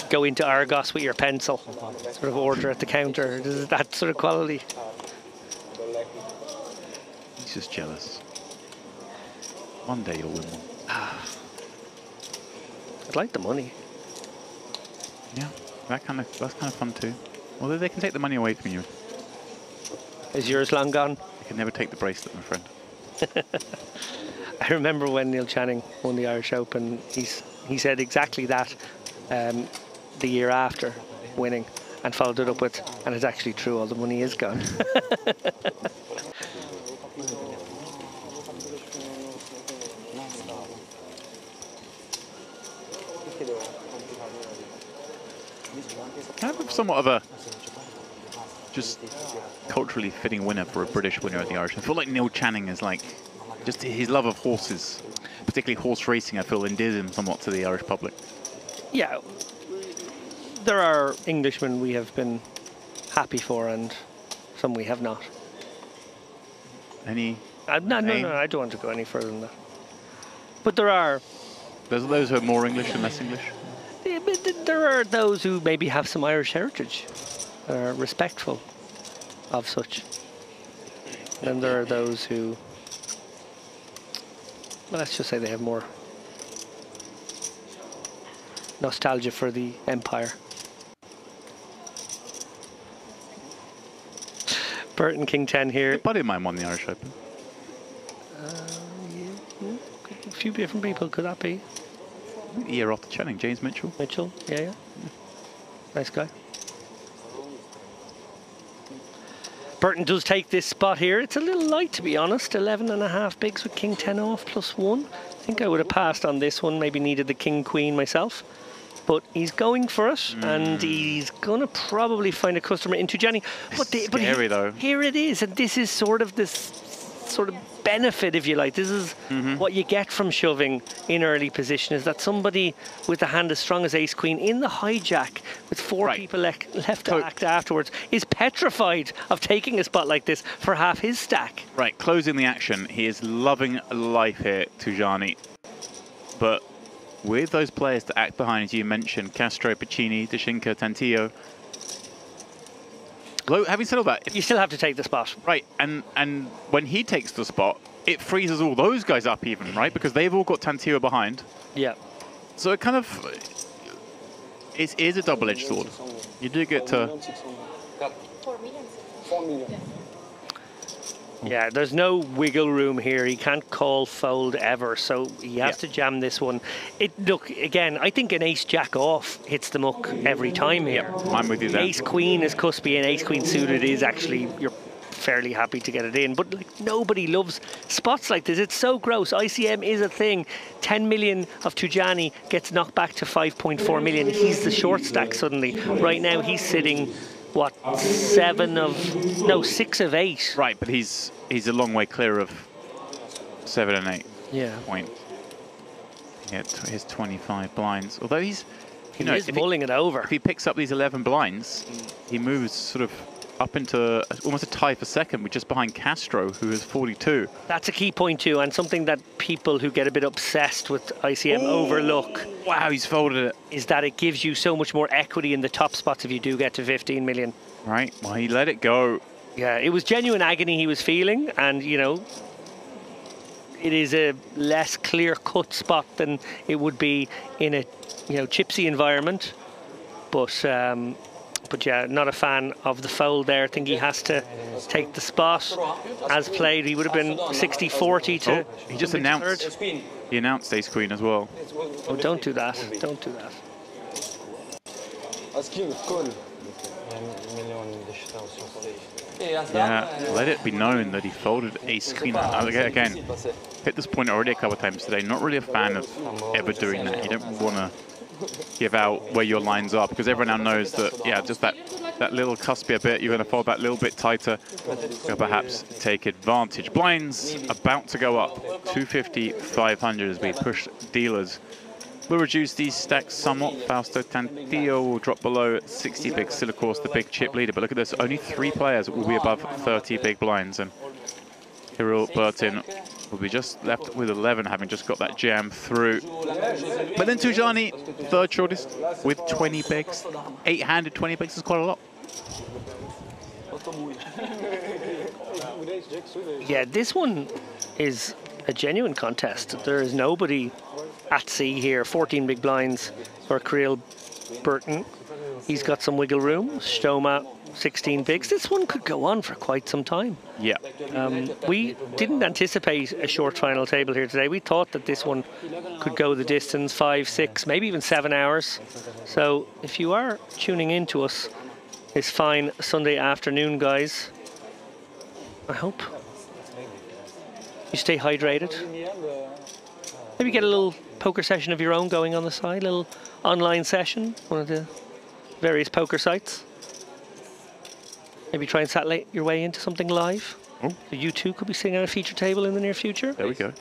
S7: go into Argos with your pencil? Sort of order at the counter? Is it that sort of quality?
S8: He's just jealous. One day you'll win one.
S7: I'd like the money.
S8: Yeah, that's kind of fun too. Although they can take the money away from you.
S7: Is yours long gone?
S8: They can never take the bracelet, my friend.
S7: I remember when Neil Channing won the Irish Open, he said exactly that the year after winning, and followed it up with, and it's actually true, all the money is gone.
S8: Kind of somewhat of a just culturally fitting winner for a British winner at the Irish. I feel like Neil Channing is like, just his love of horses, particularly horse racing, I feel endears him somewhat to the Irish public.
S7: Yeah, there are Englishmen we have been happy for and some we have not.
S8: Any?
S7: No, I don't want to go any further than that. But there are...
S8: There's those who are more English and less English?
S7: Yeah, but there are those who maybe have some Irish heritage, are respectful of such. And there are those who, well, let's just say they have more nostalgia for the empire. Burton King 10 here.
S8: A buddy of mine won the Irish Open.
S7: Yeah, a few different people, could that be?
S8: The year after Channing, James Mitchell.
S7: Mitchell, yeah. Nice guy. Burton does take this spot here. It's a little light, to be honest. 11.5 bigs with King 10 off +1. I think I would have passed on this one. Maybe needed the King Queen myself. But he's going for it, and he's going to probably find a customer into Jenny. But
S8: scary, though.
S7: Here it is, and this is sort of this sort of benefit, if you like. This is what you get from shoving in early position, is that somebody with a hand as strong as ace queen in the hijack with 4 people left to act afterwards is petrified of taking a spot like this for half his stack.
S8: Right, closing the action. He is loving life here, Tujani. But with those players to act behind, as you mentioned, Castro, Puccini, Dashinka, Tantillo. Having said all that,
S7: you still have to take the spot.
S8: Right, and when he takes the spot, it freezes all those guys up even, right? Because they've all got Tantillo behind.
S7: Yeah.
S8: So it kind of, it is a double-edged sword. You do get to...
S7: Yeah, there's no wiggle room here. He can't call fold ever, so he has to jam this one. Look, again, I think an ace-jack off hits the muck every time here.
S8: I'm with you there.
S7: Ace-queen is cuspy, and ace-queen suited is actually, you're fairly happy to get it in. But like, nobody loves spots like this. It's so gross. ICM is a thing. 10 million of Tujani gets knocked back to 5.4 million. He's the short stack suddenly. Right now, he's sitting... what, 6 of 8.
S8: Right, but he's a long way clear of 7 and 8.
S7: Yeah.
S8: Point. Yeah, his 25 blinds. Although he's,
S7: he's mulling it over.
S8: If he picks up these 11 blinds, he moves sort of up into almost a tie for second, with just behind Castro, who has 42.
S7: That's a key point too, and something that people who get a bit obsessed with ICM overlook.
S8: Wow, he's folded it.
S7: Is that it gives you so much more equity in the top spots if you do get to 15 million.
S8: Right, well, he let it go.
S7: Yeah, it was genuine agony he was feeling, and it is a less clear-cut spot than it would be in a chipsy environment, but yeah, not a fan of the fold there. I think he has to take the spot. As played, he would have been 60-40 to...
S8: he just announced. He announced ace queen as well.
S7: Oh, don't do that. Don't do that.
S8: Yeah, let it be known that he folded ace queen. Again, hit this point already a couple of times today. Not really a fan of ever doing that. You don't want to give out where your lines are, because everyone now knows that, yeah, just that little cuspy bit, you're going to fold that little bit tighter, or perhaps take advantage. Blinds about to go up, 250, 500 as we push dealers. We'll reduce these stacks somewhat. Fausto Tantillo will drop below 60 bigs, still of course the big chip leader, but look at this, only 3 players will be above 30 big blinds, and Kirill Burtin will be just left with 11, having just got that jam through. But then Tujani, third shortest, with 20 bigs. 8-handed 20 bigs is quite a lot.
S7: Yeah, this one is a genuine contest. There is nobody at sea here. 14 big blinds for Kirill Burtin. He's got some wiggle room. Stoma, 16 bigs. This one could go on for quite some time.
S8: Yeah.
S7: We didn't anticipate a short final table here today. We thought that this one could go the distance, 5, 6, maybe even 7 hours. So if you are tuning in to us this fine Sunday afternoon, guys, I hope you stay hydrated. Maybe get a little poker session of your own going on the side, a little online session, one of the various poker sites. Maybe try and satellite your way into something live.
S8: Oh.
S7: So you too could be sitting at a feature table in the near future.
S8: There we go.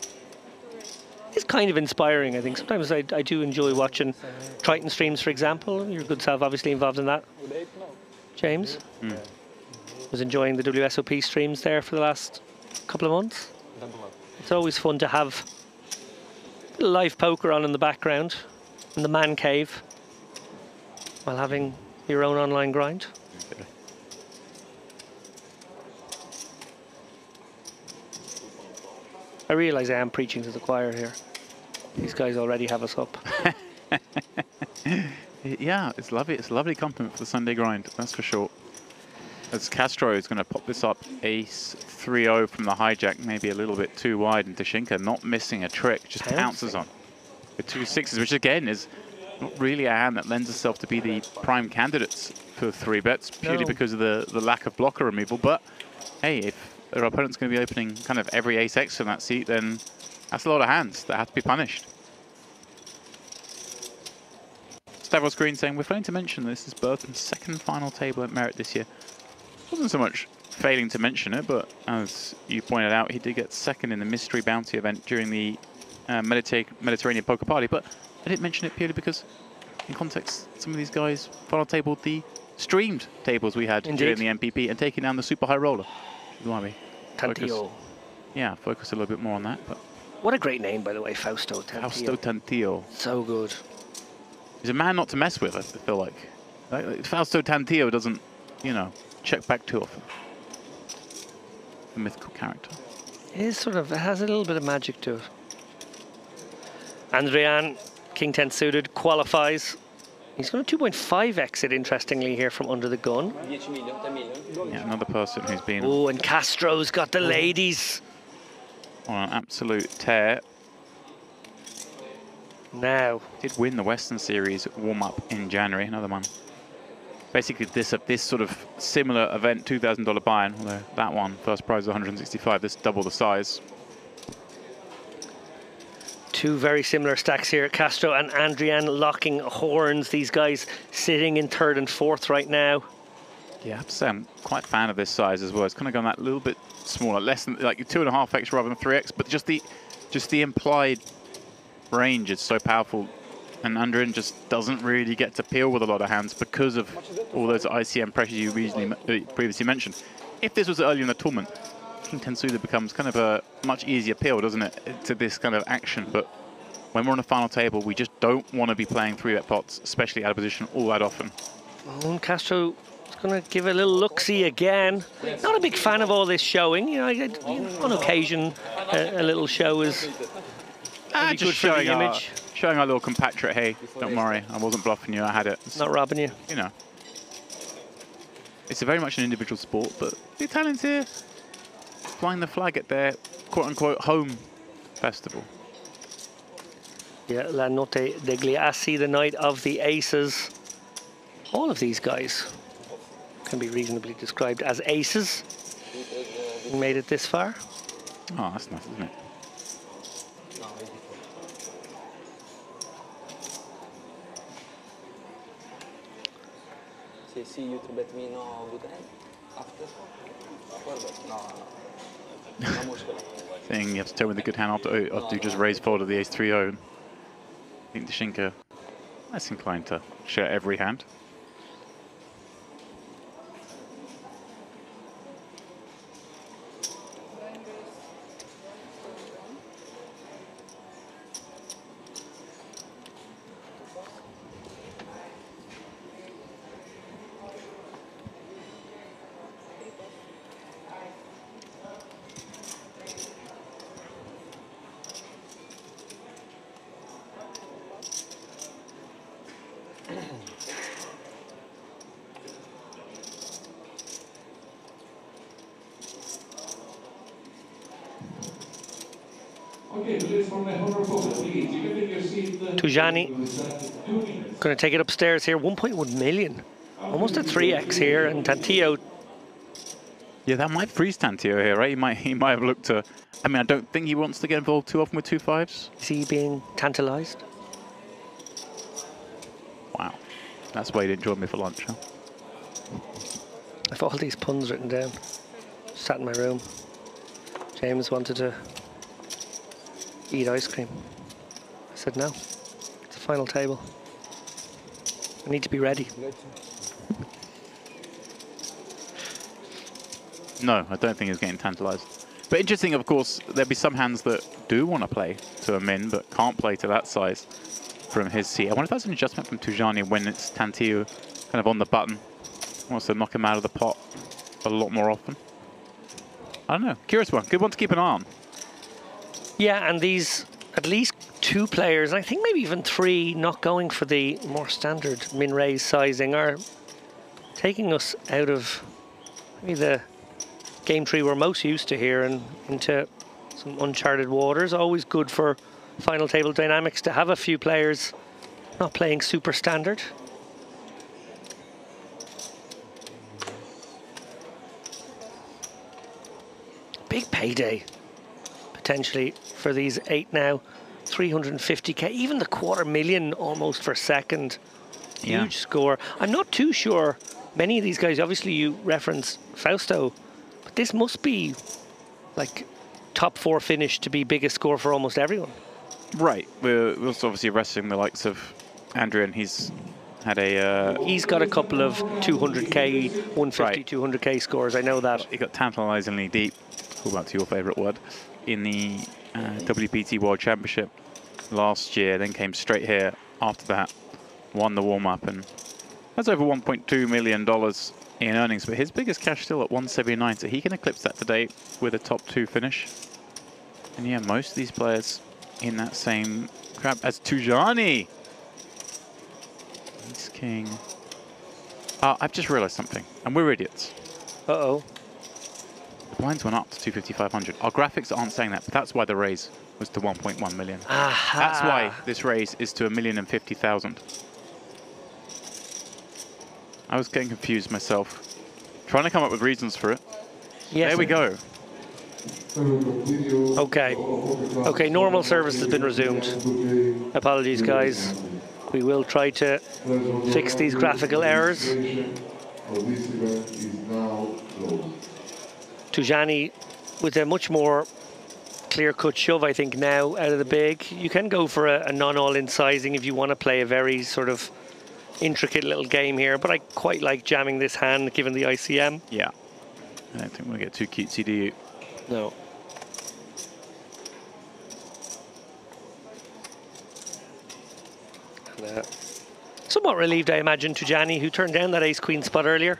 S7: It's kind of inspiring, I think. Sometimes I do enjoy watching Triton streams, for example. Your good self obviously involved in that. James? Was enjoying the WSOP streams there for the last couple of months. It's always fun to have live poker on in the background, in the man cave, while having your own online grind.
S8: Okay.
S7: I realise I am preaching to the choir here. These guys already have us up.
S8: Yeah, it's lovely. It's a lovely compliment for the Sunday grind, that's for sure. As Castro is going to pop this up, ace 3-0 from the hijack, maybe a little bit too wide, and Dashinka not missing a trick, just pounces on with 2 6s, which again is not really a hand that lends itself to be the prime candidates for 3 bets, purely because of the lack of blocker removal. But hey, if their opponent's going to be opening kind of every ace X in that seat, then that's a lot of hands that have to be punished. Stavros Green saying, we're failing to mention this is Burton's second final table at Merit this year. Wasn't so much failing to mention it, but as you pointed out, he did get second in the mystery bounty event during the Mediterranean poker party. But I didn't mention it purely because, in context, some of these guys final tabled the streamed tables we had during the MPP and taking down the super high roller. Why we focus a little bit more on that. But
S7: what a great name, by the way, Fausto Tantillo.
S8: Fausto Tantillo.
S7: So good.
S8: He's a man not to mess with, I feel like. Fausto Tantillo doesn't, check back too often. A mythical character.
S7: It is sort of, it has a little bit of magic to it. Andrian, King 10 suited, qualifies. He's going to 2.5 exit, interestingly, here from under the gun.
S8: Yeah, another person who's been
S7: Oh, and Castro's got the ladies.
S8: on an absolute tear.
S7: Now.
S8: Did win the Western Series warm-up in January, another one. Basically, this sort of similar event, $2,000 buy-in, although that one, first prize is 165, this double the size.
S7: Two very similar stacks here. Castro and Adrian locking horns. These guys sitting in third and fourth right now.
S8: Yeah, I have to say I'm quite a fan of this size as well. It's kind of gone that little bit smaller, less than like 2.5x rather than 3x, but just the implied range is so powerful. And Adrian just doesn't really get to peel with a lot of hands because of all those ICM pressures you previously mentioned. If this was early in the tournament, King Tensuda becomes kind of a much easier peel, doesn't it, to this kind of action. But when we're on the final table, we just don't want to be playing 3-bet pots, especially out of position, all that often.
S7: Oh, Castro is going to give a little look-see again. Not a big fan of all this showing. You know, on occasion, a little show is
S8: just
S7: good for the image.
S8: Showing our little compatriot, hey, don't worry, I wasn't bluffing you, I had it.
S7: Not robbing you.
S8: You know. It's very much an individual sport, but the Italians here flying the flag at their quote-unquote home festival.
S7: Yeah, La Notte Degli Assi, the night of the aces. All of these guys can be reasonably described as aces. We made it this far.
S8: Oh, that's nice, isn't it?
S6: See you to bet me no good hand after.
S8: Thing you have to tell me the good hand after you just raise fold of the ace 3-0. I think the Shinka less inclined to share every hand.
S7: Tujani going to take it upstairs here. 1.1 million. Almost a 3x here. And Tantillo.
S8: Yeah, that might freeze Tantillo here, right? He might have looked to... I mean, I don't think he wants to get involved too often with 2-5s.
S7: Is he being tantalized?
S8: Wow. That's why he didn't join me for lunch, huh?
S7: I've all these puns written down. Sat in my room. James wanted to eat ice cream. I said no. It's a final table. I need to be ready.
S8: No, I don't think he's getting tantalized. But interesting, of course, there'd be some hands that do want to play to a min, but can't play to that size from his seat. I wonder if that's an adjustment from Tujani when it's Tantillo kind of on the button. Wants to knock him out of the pot a lot more often. I don't know. Curious one. Good one to keep an eye on.
S7: Yeah, and these, at least 2 players, and I think maybe even 3, not going for the more standard min-raise sizing, are taking us out of maybe the game tree we're most used to here and into some uncharted waters. Always good for final table dynamics to have a few players not playing super standard. Big payday potentially for these 8 now. 350k, even the 250,000 almost for second. Huge score. I'm not too sure. Many of these guys, obviously you reference Fausto, but this must be like top 4 finish to be biggest score for almost everyone.
S8: Right. We're also obviously resting the likes of Andrew, and he's had a...
S7: he's got a couple of 200k, 150,
S8: right.
S7: 200k scores, I know that.
S8: He got tantalizingly deep, call back to your favourite word, in the WPT World Championship last year, then came straight here after that, won the warm-up, and that's over $1.2 million in earnings, but his biggest cash still at 179, so he can eclipse that today with a top 2 finish. And yeah, most of these players in that same crap as Tujani. He's king. I've just realized something, and we're idiots.
S7: Uh-oh.
S8: The blinds went up to 250,500. Our graphics aren't saying that, but that's why the raise was to 1.1 million.
S7: Aha.
S8: That's why this raise is to 1,050,000. I was getting confused myself, trying to come up with reasons for it.
S7: Yes.
S8: There we go.
S7: Okay. Okay, normal service has been resumed. Apologies, guys. We will try to fix these graphical errors. Tujani with a much more clear-cut shove, I think, now out of the big. You can go for a non-all-in sizing if you want to play a very sort of intricate little game here, but I quite like jamming this hand given the ICM.
S8: Yeah. I don't think we'll get too cutesy, do you?
S7: No. Somewhat relieved, I imagine, Tujani, who turned down that ace-queen spot earlier.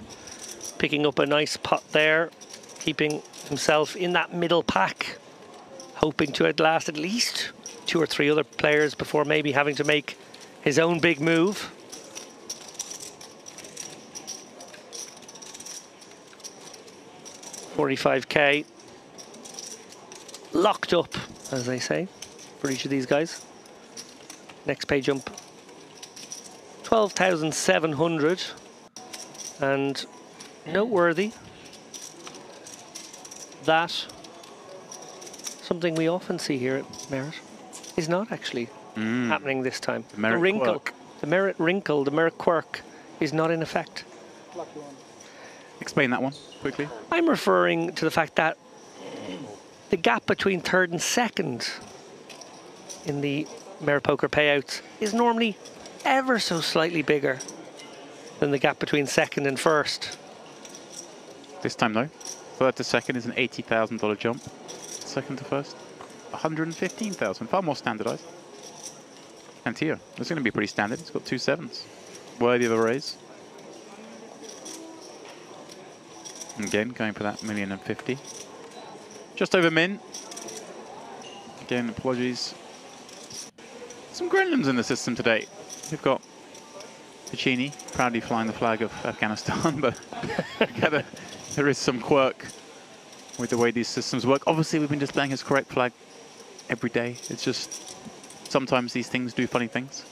S7: Picking up a nice pot there, keeping himself in that middle pack, hoping to outlast at least 2 or 3 other players before maybe having to make his own big move. $45K locked up, as they say, for each of these guys. Next pay jump, 12,700, and noteworthy that something we often see here at Merit is not actually happening this time.
S8: The Merit
S7: wrinkle,
S8: quirk.
S7: the Merit wrinkle, the Merit quirk is not in effect.
S8: Explain that one quickly.
S7: I'm referring to the fact that the gap between third and second in the Merit Poker payouts is normally ever so slightly bigger than the gap between second and first.
S8: This time, though, third to second is an $80,000 jump. Second to first, 115,000. Far more standardized. And here, it's going to be pretty standard. It's got 2 7s. Worthy of a raise. Again, going for that 1,050,000. Just over min. Again, apologies. Some gremlins in the system today. We've got Piccini proudly flying the flag of Afghanistan, but there is some quirk with the way these systems work. Obviously, we've been displaying his correct flag every day. It's just sometimes these things do funny things.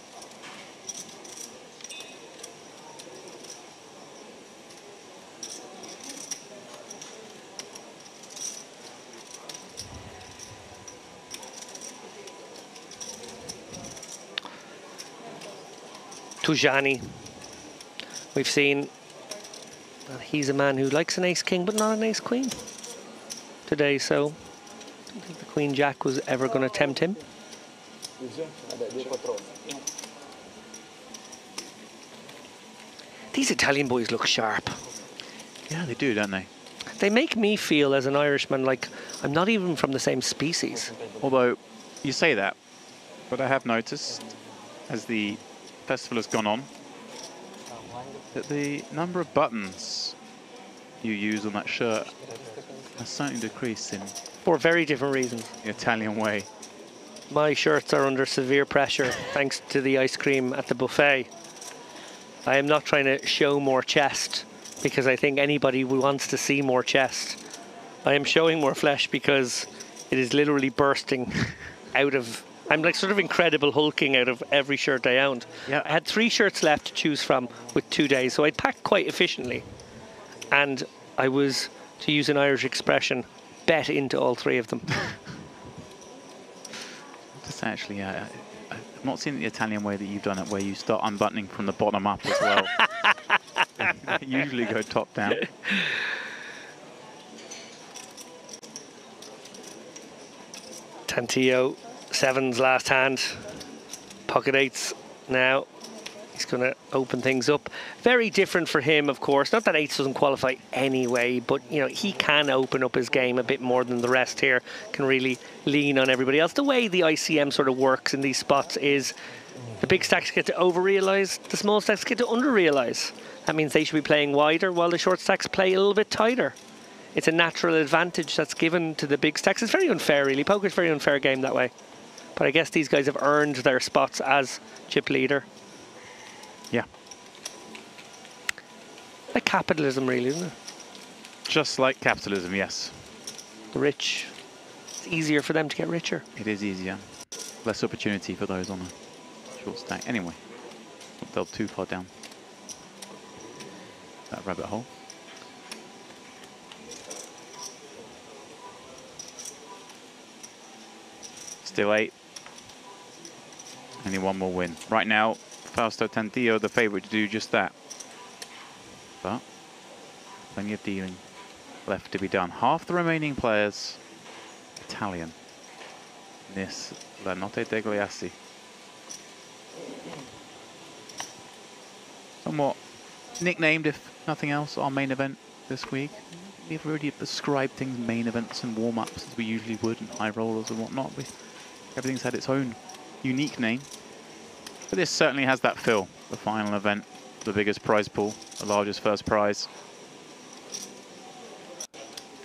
S7: Tujani, we've seen that he's a man who likes an ace-king but not an ace-queen today, so I don't think the queen-jack was ever going to tempt him. These Italian boys look sharp.
S8: Yeah, they do, don't they?
S7: They make me feel, as an Irishman, like I'm not even from the same species.
S8: Although, you say that, but I have noticed, as the festival has gone on, that the number of buttons you use on that shirt has certainly decreased in
S7: For very different reasons.
S8: the Italian way.
S7: My shirts are under severe pressure thanks to the ice cream at the buffet. I am not trying to show more chest because I think anybody who wants to see more chest. I am showing more flesh because it is literally bursting out of... I'm like sort of Incredible hulking out of every shirt I owned.
S8: Yeah.
S7: I had 3 shirts left to choose from with 2 days, so I packed quite efficiently. And I was, to use an Irish expression, bet into all 3 of them.
S8: Just actually, I've not seen the Italian way that you've done it, where you start unbuttoning from the bottom up as well. They usually go top down.
S7: Tantillo, 7s last hand, pocket 8s now. He's going to open things up. Very different for him, of course. Not that 8s doesn't qualify anyway, but you know he can open up his game a bit more than the rest here. Can really lean on everybody else. The way the ICM sort of works in these spots is the big stacks get to over-realize, the small stacks get to under-realize. That means they should be playing wider while the short stacks play a little bit tighter. It's a natural advantage that's given to the big stacks. It's very unfair, really. Poker's a very unfair game that way. But I guess these guys have earned their spots as chip leader.
S8: Yeah.
S7: Like capitalism, really, isn't it?
S8: Just like capitalism, yes.
S7: The rich, it's easier for them to get richer.
S8: It is easier. Less opportunity for those on a short stack. Anyway, not delve too far down that rabbit hole. Still 8. Only one more win. Right now, Fausto Tantillo, the favourite to do just that. But plenty of dealing left to be done. Half the remaining players Italian. This La Notte Degli Assi. Somewhat nicknamed, if nothing else, our main event this week. We've already described things, main events and warm-ups, as we usually would, and high rollers and whatnot. Everything's had its own unique name. But this certainly has that feel. The final event, the biggest prize pool, the largest first prize.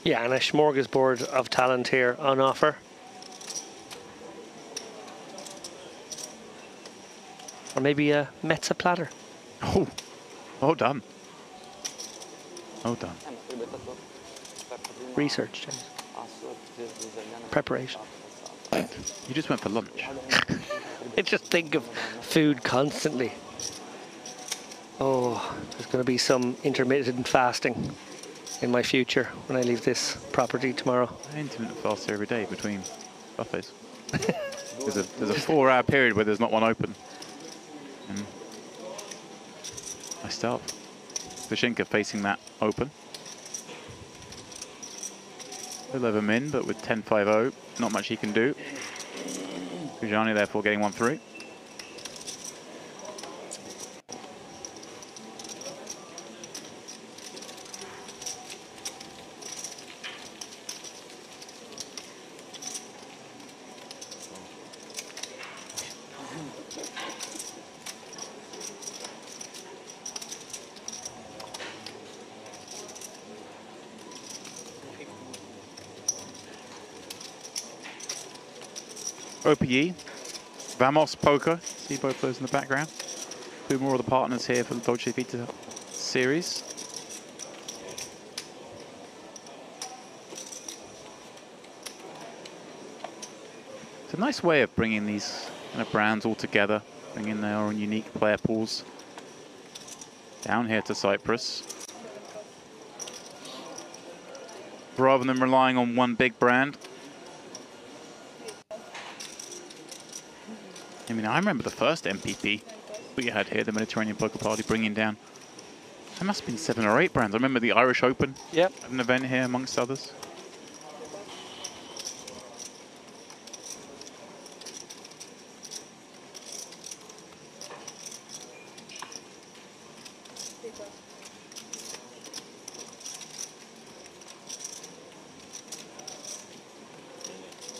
S7: Yeah, and a smorgasbord of talent here on offer. Or maybe a Mezza platter.
S8: Oh, well done. Well done.
S7: Research, James. Preparation.
S8: You just went for lunch.
S7: I just think of food constantly. Oh, there's going to be some intermittent fasting in my future when I leave this property tomorrow.
S8: I intermittent fast every day between buffets. There's a 4-hour period where there's not one open. And I start. Dashinka facing that open. He'll have him in, but with 10-5-0, not much he can do. Kujani therefore getting 1-3. OPE, Vamos Poker, see both those in the background. Two more of the partners here for the Dolce Vita series. It's a nice way of bringing these kind of brands all together, bringing their own unique player pools down here to Cyprus. Rather than relying on one big brand. I mean, I remember the first MPP we had here, the Mediterranean Poker Party, bringing down, there must have been 7 or 8 brands. I remember the Irish Open,
S7: yep,
S8: an event here amongst others.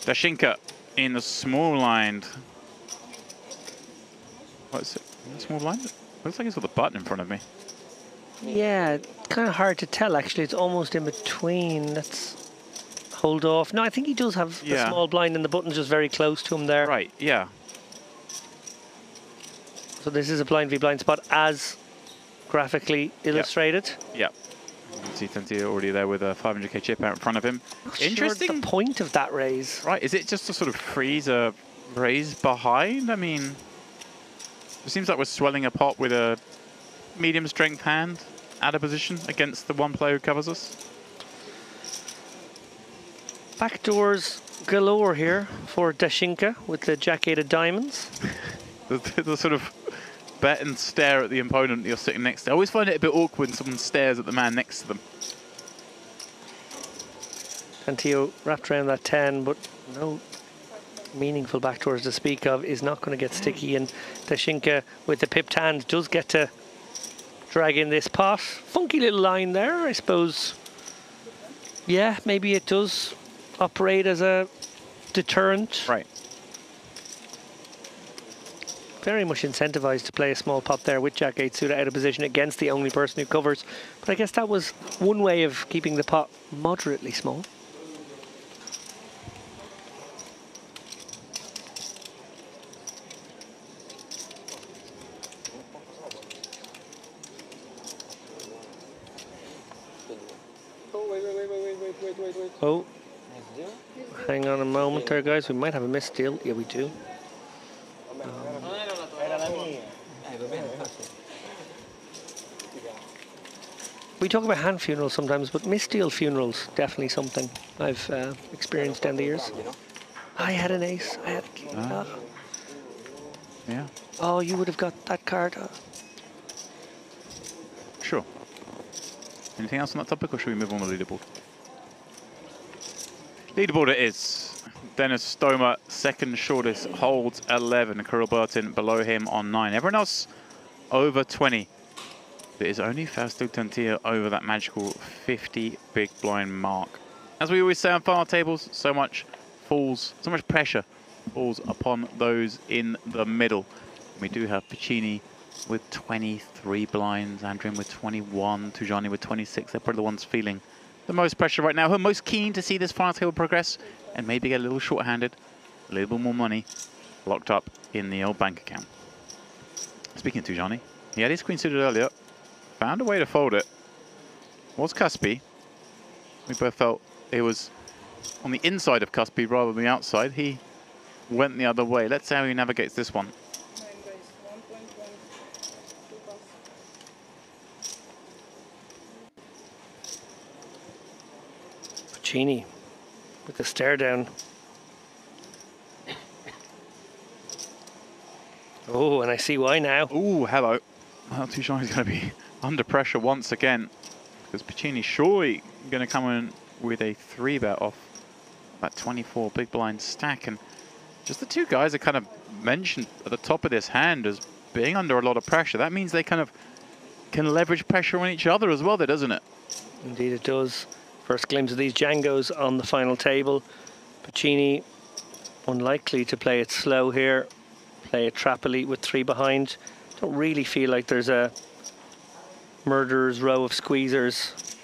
S8: Dashinka in the small blind. What is it? Small blind? Looks like it's got the button in front of me.
S7: Yeah, kind of hard to tell actually. It's almost in between. Let's hold off. No, I think he does have the small blind and the button's just very close to him there.
S8: Right, yeah.
S7: So this is a blind v blind spot as graphically illustrated.
S8: Yep. You can see Tantillo already there with a 500k chip out in front of him. Interesting.
S7: Sure the point of that raise.
S8: Right, is it just to sort of freeze a raise behind? I mean, it seems like we're swelling a pot with a medium strength hand out of position against the one player who covers us.
S7: Backdoors galore here for Dashinka with the Jack-8 of diamonds.
S8: the sort of bet and stare at the opponent you're sitting next to. I always find it a bit awkward when someone stares at the man next to them.
S7: Tantillo wrapped around that 10, but no meaningful backdoors to speak of, is not going to get sticky, and Dashinka with the pipped hand does get to drag in this pot. Funky little line there, I suppose. Yeah, maybe it does operate as a deterrent.
S8: Right.
S7: Very much incentivized to play a small pot there with Jack-8 suited out of position against the only person who covers. But I guess that was one way of keeping the pot moderately small. Oh, hang on a moment there, guys. We might have a missed deal. Yeah, we do. We talk about hand funerals sometimes, but missed deal funerals, definitely something I've experienced down the years. I had an ace. I had a king.
S8: Yeah.
S7: Oh, you would have got that card.
S8: Sure. Anything else on that topic, or should we move on to the leaderboard? Leaderboard it is. Dennis Stomer, second shortest, holds 11. Kirill Burton below him on 9. Everyone else over 20. It is only Fausto Tantillo over that magical 50 big blind mark. As we always say on final tables, so much pressure falls upon those in the middle. We do have Piccini with 23 blinds, Andrin with 21, Tujani with 26. They're probably the ones feeling the most pressure right now, who are most keen to see this final table progress and maybe get a little short-handed, a little bit more money locked up in the old bank account. Speaking of Tujani, he had his queen suited earlier, found a way to fold it. Was Cuspy. We both felt it was on the inside of Cuspy rather than the outside. He went the other way. Let's see how he navigates this one.
S7: Puccini with the stare down. Oh, and I see why now.
S8: Oh, hello. Well, Tujani's going to be under pressure once again, because Piccini's surely going to come in with a 3-bet off that 24 big blind stack. And just the two guys are kind of mentioned at the top of this hand as being under a lot of pressure. That means they kind of can leverage pressure on each other as well, there, doesn't it?
S7: Indeed it does. First glimpse of these Django's on the final table. Puccini unlikely to play it slow here. Play a trap elite with 3 behind. Don't really feel like there's a murderer's row of squeezers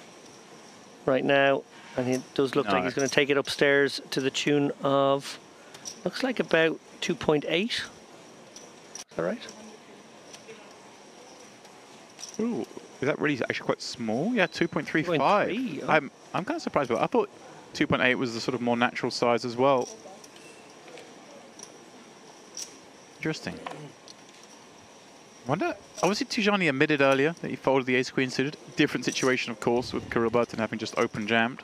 S7: right now. And it does look like he's going to take it upstairs to the tune of, looks like about 2.8. Is that right?
S8: Ooh, is that really actually quite small? Yeah, 2.35.
S7: 2.3, oh.
S8: I'm kind of surprised, but I thought 2.8 was the sort of more natural size as well. Interesting. Wonder, obviously Tujani admitted earlier that he folded the ace-queen suited. Different situation, of course, with Kirill Burton having just open jammed.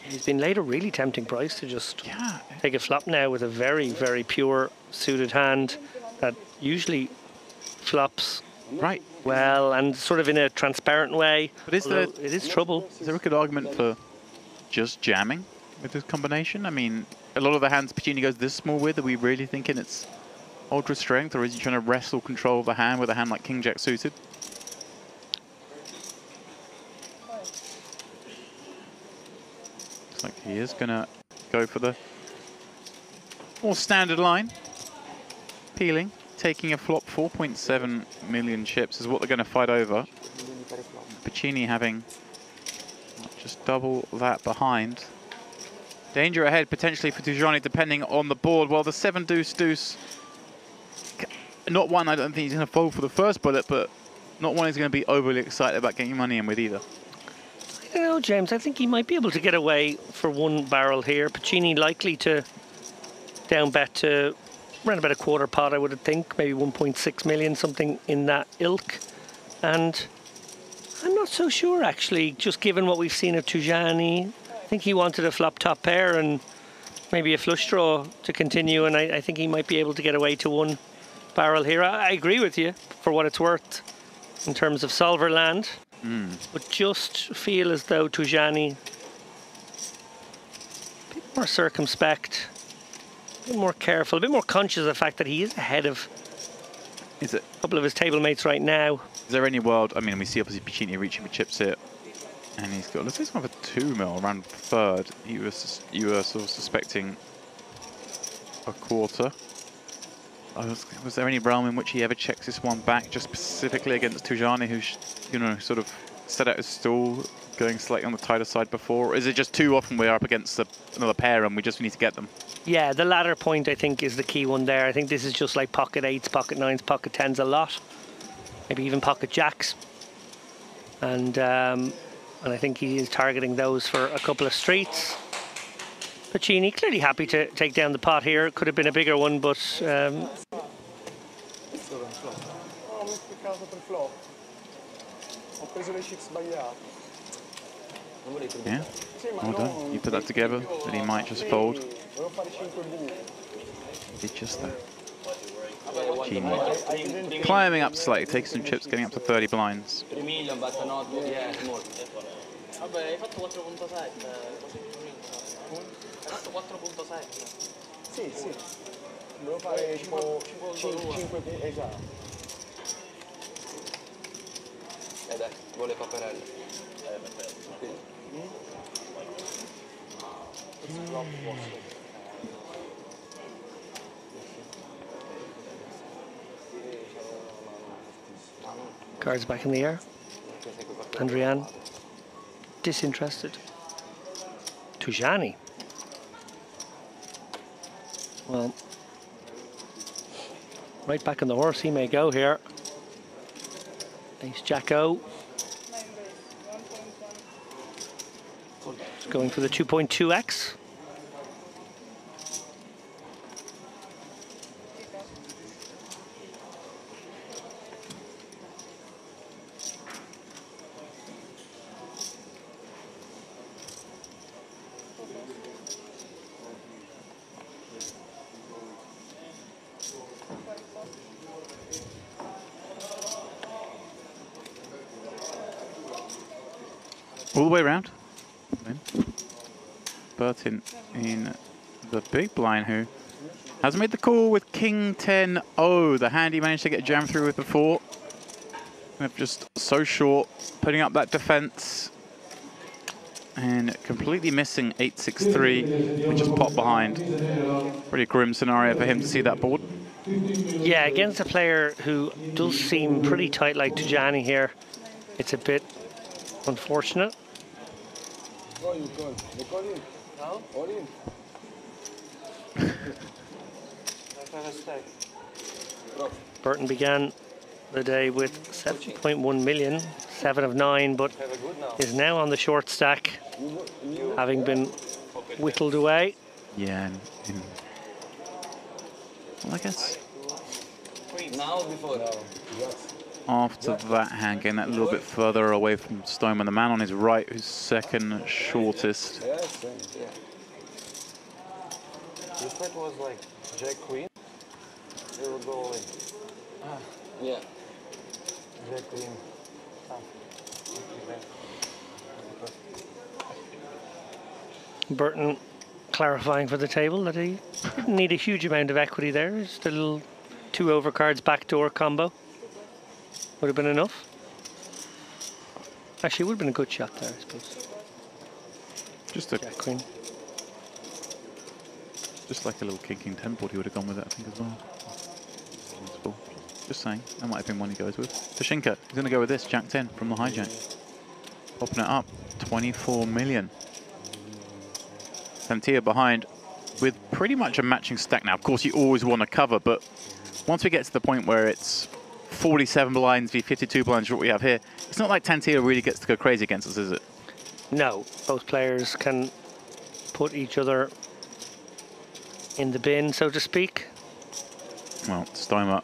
S7: He's been laid a really tempting price to just take a flop now with a very, very pure suited hand that usually flops
S8: right
S7: well and sort of in a transparent way. But
S8: is there,
S7: it is trouble.
S8: Is there a good argument for just jamming with this combination? I mean, a lot of the hands Piccini goes this small with, are we really thinking it's ultra strength, or is he trying to wrestle control of the hand with a hand like King Jack suited? Looks like he is going to go for the more standard line. Peeling, taking a flop. 4.7 million chips is what they're going to fight over. Piccini having just double that behind. Danger ahead potentially for Tujani depending on the board. Well, the 7 deuce deuce, not one I don't think he's going to fold for the first bullet, but not one he's going to be overly excited about getting money in with either.
S7: I don't know, James. I think he might be able to get away for 1 barrel here. Piccini likely to down bet to around about a quarter pot, I would think, maybe 1.6 million, something in that ilk. And I'm not so sure, actually, just given what we've seen of Tujani. I think he wanted a flop top pair and maybe a flush draw to continue, and I think he might be able to get away to 1 barrel here. I agree with you for what it's worth in terms of solver land, but just feel as though Tujani a bit more circumspect, a bit more careful, a bit more conscious of the fact that he is ahead of a couple of his table mates right now.
S8: Is there any world, I mean, we see obviously Piccini reaching with chips here, and he's got, let's say he's gone for 2 mil around third. You were sort of suspecting a quarter. Was there any realm in which he ever checks this one back, just specifically against Tujani, who's, you know, sort of set out his stall, going slightly on the tighter side before? Or is it just too often we're up against another pair and we just need to get them?
S7: Yeah, the latter point, I think, is the key one there. I think this is just like pocket 8s, pocket 9s, pocket 10s a lot. Maybe even pocket jacks. And I And I think he is targeting those for a couple of streets. Pacini clearly happy to take down the pot here. Could have been a bigger one, but
S6: Yeah,
S8: well done. You put that together, that he might just fold. He did just that. Genie. Climbing up slightly, taking some chips, getting up to 30 blinds.
S6: Sì, sì. Devo fare tipo 5 esatto. Dai, vuole paperelle.
S7: Cards back in the air. Andrian disinterested. Tujani. Well, right back on the horse he may go here. Ace Jack-O. He's going for the 2.2x.
S8: All the way around. Burton in the big blind, who has made the call with King 10-0, the hand he managed to get jammed through with before. Just so short, putting up that defense and completely missing 8-6-3, and just pop behind. Pretty grim scenario for him to see that board.
S7: Yeah, against a player who does seem pretty tight like Tujani here, it's a bit unfortunate. Burton began the day with 7.1 million, 7 of 9, but is now on the short stack, having been whittled away.
S8: Yeah, well, I guess after that hand, getting that little bit further away from Stoneman, the man on his right, who's second shortest.
S6: If it was like Jack Queen, it would go away. Yeah. Jack Queen.
S7: Burton clarifying for the table that he didn't need a huge amount of equity there. Just a little 2 overcards backdoor combo would have been enough. Actually, it would have been a good shot there, I suppose.
S8: Just a
S7: Jack Queen.
S8: Just like a little King 10 board, he would have gone with it, I think, as well. Just saying, that might have been one he goes with. Tashinka, he's going to go with this, Jack 10 from the hijack. Popping it up, 24 million. Santia behind with pretty much a matching stack now. Of course, you always want to cover, but once we get to the point where it's 47 blinds v 52 blinds, what we have here, it's not like Tantia really gets to go crazy against us, is it?
S7: No, both players can put each other in the bin, so to speak.
S8: Well, Stomer.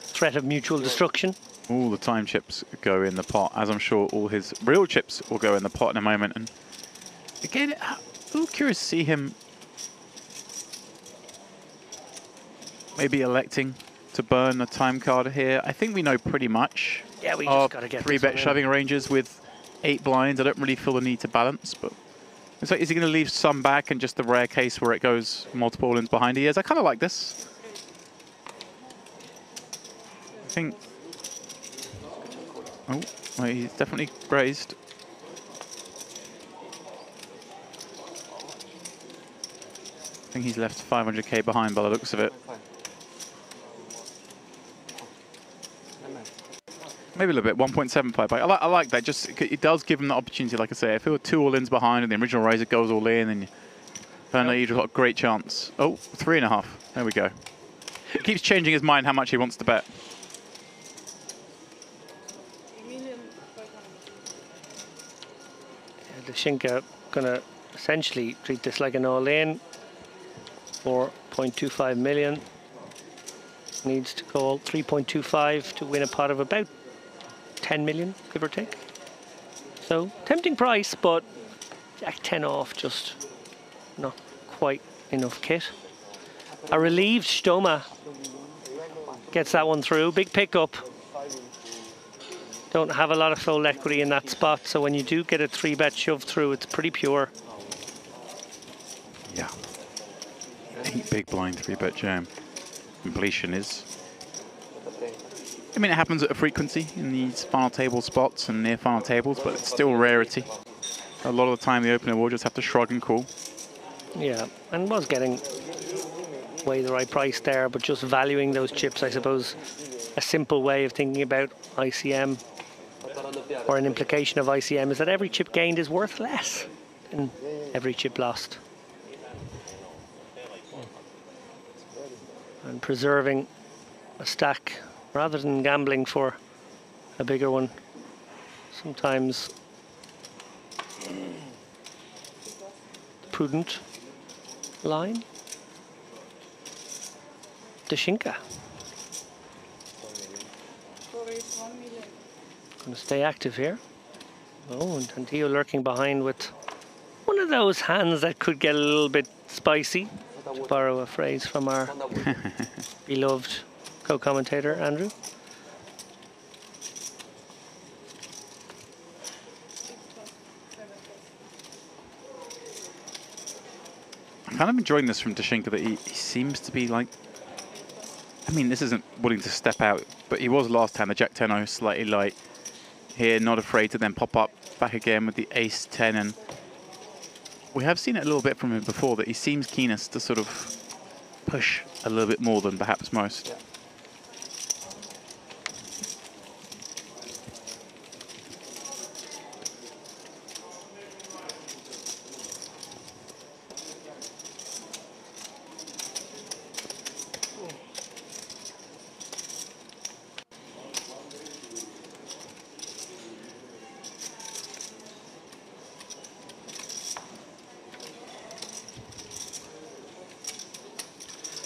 S7: Threat of mutual destruction.
S8: All the time chips go in the pot, as I'm sure all his real chips will go in the pot in a moment. And again, a little curious to see him maybe electing to burn a time card here. I think we know pretty much.
S7: Yeah, we just got to get
S8: 3-bet shoving ranges with 8 blinds. I don't really feel the need to balance, but it's like, is he going to leave some back and just the rare case where it goes multiple ins behind he is? I kind of like this. I think. Oh, well, he's definitely raised. I think he's left 500k behind by the looks of it. Maybe a little bit, 1.75 back. I like that. Just it does give him the opportunity, like I say. If it were 2 all-ins behind and the original raiser goes all in, and you've got a great chance. Oh, 3.5. There we go. He keeps changing his mind how much he wants to bet.
S7: Dashinka gonna essentially treat this like an all-in. 4.25 million. Needs to call 3.25 to win a pot of about 10 million, give or take. So tempting price, but Jack 10 off, just not quite enough kit. A relieved Stoma gets that one through. Big pickup. Don't have a lot of fold equity in that spot, so when you do get a 3-bet shoved through, it's pretty pure.
S8: Yeah. 8 big blind 3-bet jam. Completion is. I mean, it happens at a frequency in these final table spots and near final tables, but it's still rarity. A lot of the time, the opener will just have to shrug and call.
S7: Yeah, and was getting way the right price there, but just valuing those chips, I suppose, a simple way of thinking about ICM, or an implication of ICM, is that every chip gained is worth less than every chip lost. And preserving a stack rather than gambling for a bigger one. Sometimes prudent line. Dashinka. Going to stay active here. Oh, and Tantillo lurking behind with one of those hands that could get a little bit spicy, to borrow a phrase from our beloved co-commentator, Andrew.
S8: I'm kind of enjoying this from Dashinka, that he seems to be like, I mean, this isn't willing to step out, but he was last time, the Jack 10-0, slightly light. Here, not afraid to then pop up back again with the Ace 10, and we have seen it a little bit from him before, that he seems keenest to sort of push a little bit more than perhaps most.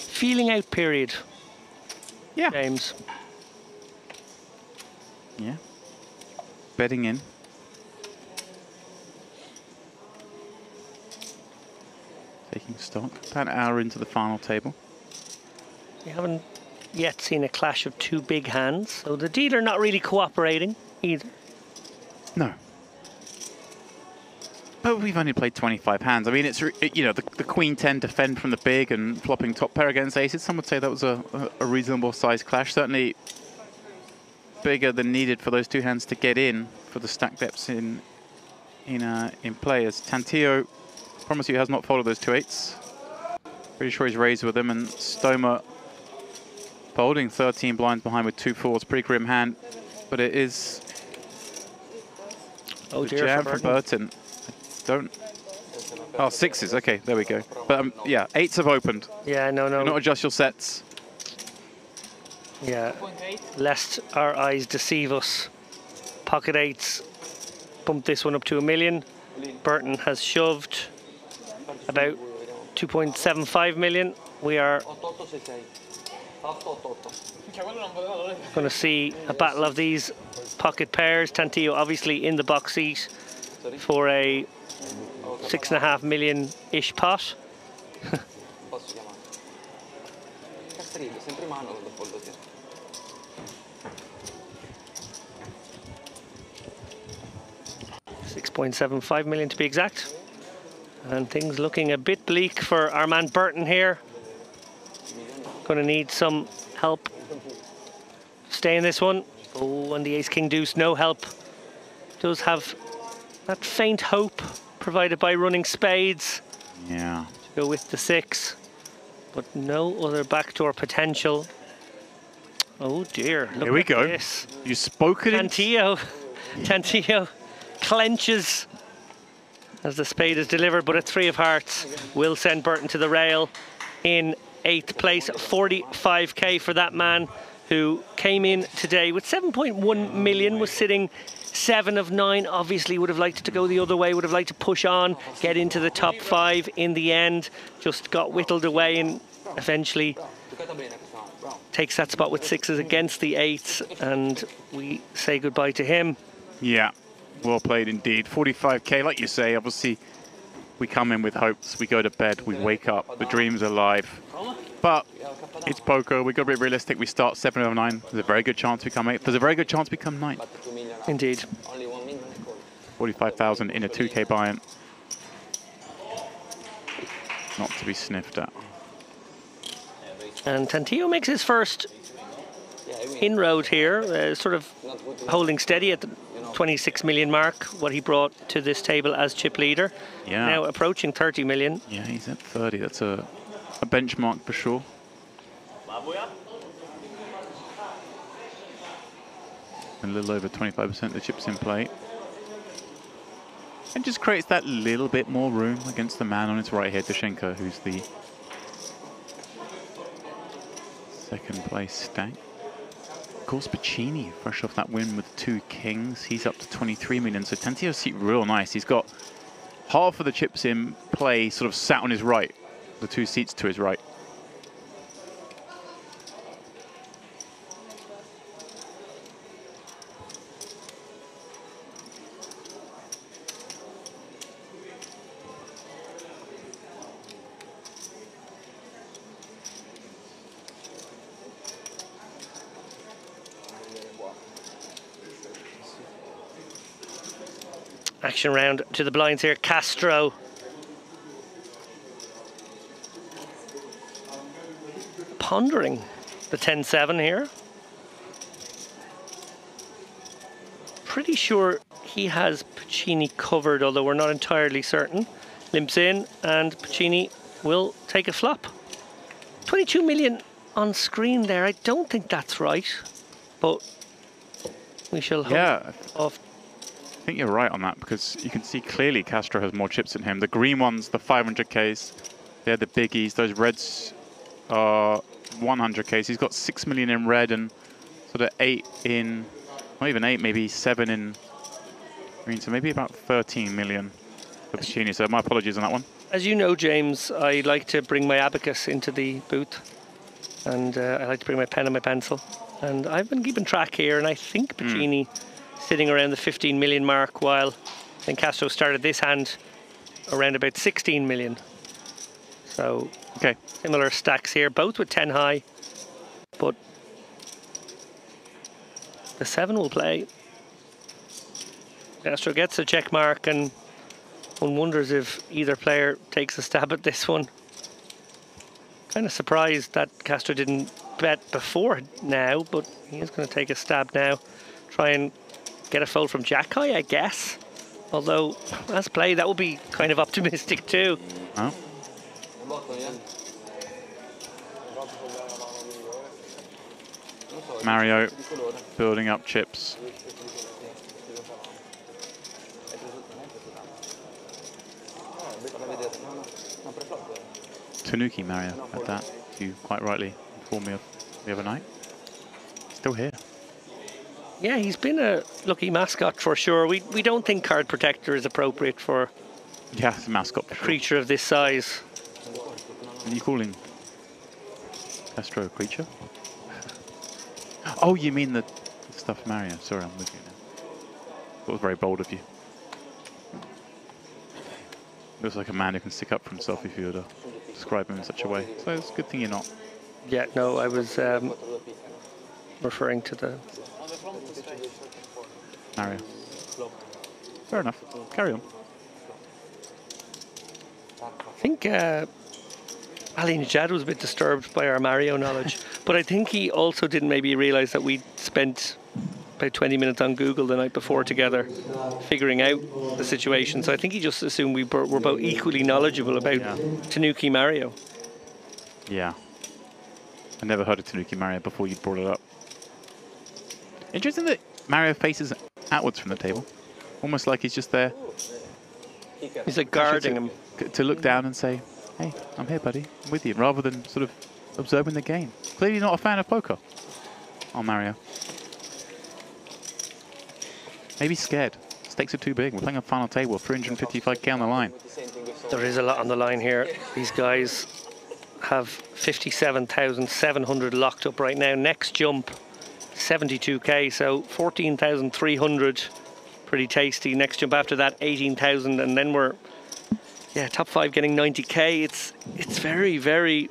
S7: Feeling out period.
S8: Yeah.
S7: James.
S8: Yeah. Betting in. Taking stock. About an hour into the final table.
S7: We haven't yet seen a clash of two big hands, so the dealer not really cooperating either.
S8: No. But we've only played 25 hands. I mean, it's, you know, the Queen 10 defend from the big and flopping top pair against aces. Some would say that was a reasonable size clash. Certainly bigger than needed for those two hands to get in for the stack depths in play. As Tantillo, promise you, has not followed those 2-8s. Pretty sure he's raised with them, and Stoma folding 13 blinds behind with 2-4s. Pretty grim hand, but it is
S7: oh
S8: the
S7: dear,
S8: jam for Burton. Don't. Oh, 6s. Okay, there we go. But yeah, 8s have opened.
S7: Yeah, no.
S8: Do not adjust your sets.
S7: Yeah, lest our eyes deceive us. Pocket 8s bump this one up to 1 million. Burton has shoved about 2.75 million. We are going to see a battle of these pocket pairs. Tantillo obviously in the box seat for a 6.5 million-ish pot. $6.75 million to be exact. And things looking a bit bleak for our man Burton here. Going to need some help. Stay in this one. Oh, and the Ace-King Deuce, no help. Does have that faint hope provided by running spades.
S8: Yeah.
S7: To go with the 6. But no other backdoor potential. Oh dear. Look
S8: Here we
S7: at
S8: go.
S7: This.
S8: You spoke it in.
S7: Tantillo clenches as the spade is delivered, but a 3 of hearts will send Burton to the rail in 8th place. 45k for that man who came in today with 7.1 million, was sitting 7 of 9 obviously would have liked to go the other way, would have liked to push on, get into the top 5 in the end. Just got whittled away and eventually takes that spot with 6s against the 8s, and we say goodbye to him.
S8: Yeah, well played indeed. 45k, like you say, obviously we come in with hopes, we go to bed, we wake up, the dream's alive. But it's poker, we've got to be realistic. We start 7 of 9, there's a very good chance we come 8th, there's a very good chance we come 9th.
S7: Indeed.
S8: 45,000 in a 2k buy-in. Not to be sniffed at.
S7: And Tantillo makes his first inroad here, sort of holding steady at the 26 million mark, what he brought to this table as chip leader.
S8: Yeah.
S7: Now approaching 30 million.
S8: Yeah, he's at 30. That's a benchmark for sure. A little over 25% of the chips in play. And just creates that little bit more room against the man on his right here, Dushenko, who's the second place stack. Of course, Pacini, fresh off that win with 2 kings. He's up to 23 million. So Tantillo's seat real nice. He's got half of the chips in play sort of sat on his right, the 2 seats to his right.
S7: Action round to the blinds here. Castro. Pondering the 10-7 here. Pretty sure he has Pacini covered, although we're not entirely certain. Limps in, and Pacini will take a flop. 22 million on screen there. I don't think that's right, but we shall hope off.
S8: I think you're right on that, because you can see clearly Castro has more chips than him. The green ones, the 500Ks, they're the biggies. Those reds are 100Ks. He's got 6 million in red and sort of 8 in, not even 8, maybe 7 in green. So maybe about 13 million for Pacini. So my apologies on that one.
S7: As you know, James, I like to bring my abacus into the booth, and I like to bring my pen and my pencil. And I've been keeping track here, and I think Pacini sitting around the 15 million mark, while I think Castro started this hand around about 16 million. So similar stacks here, both with 10 high, but the 7 will play. Castro gets a check mark, and one wonders if either player takes a stab at this one. Kind of surprised that Castro didn't bet before now, but he is going to take a stab now. Try and get a fold from Jack High, I guess. Although, as play, that would be kind of optimistic too.
S8: Oh. Mario building up chips. Tanuki Mario at that, you quite rightly informed me of the other night. Still here.
S7: Yeah, he's been a lucky mascot for sure. We don't think Card Protector is appropriate for
S8: it's a mascot
S7: a creature of this size.
S8: Are you calling Castro a creature? Oh, you mean the stuff Mario. Sorry, I'm with you now. That was very bold of you. Looks like a man who can stick up for himself if you were to describe him in such a way. So it's a good thing you're not.
S7: Yeah, no, I was referring to the
S8: Mario. Fair enough. Carry on.
S7: I think Ali Najad was a bit disturbed by our Mario knowledge, but I think he also didn't maybe realise that we'd spent about 20 minutes on Google the night before together figuring out the situation. So I think he just assumed we were both equally knowledgeable about Tanuki Mario.
S8: Yeah. I never heard of Tanuki Mario before you brought it up. Interesting that Mario faces outwards from the table. Almost like he's just there.
S7: He's like guarding him.
S8: To look down and say, hey, I'm here, buddy. I'm with you. Rather than sort of observing the game. Clearly not a fan of poker. Oh, Mario. maybe scared. Stakes are too big. We're playing a final table, 355k on the line.
S7: There is a lot on the line here. These guys have 57,700 locked up right now. Next jump, 72k, so 14,300. Pretty tasty. Next jump after that, 18,000, and then we're, yeah, top 5 getting 90k. It's very, very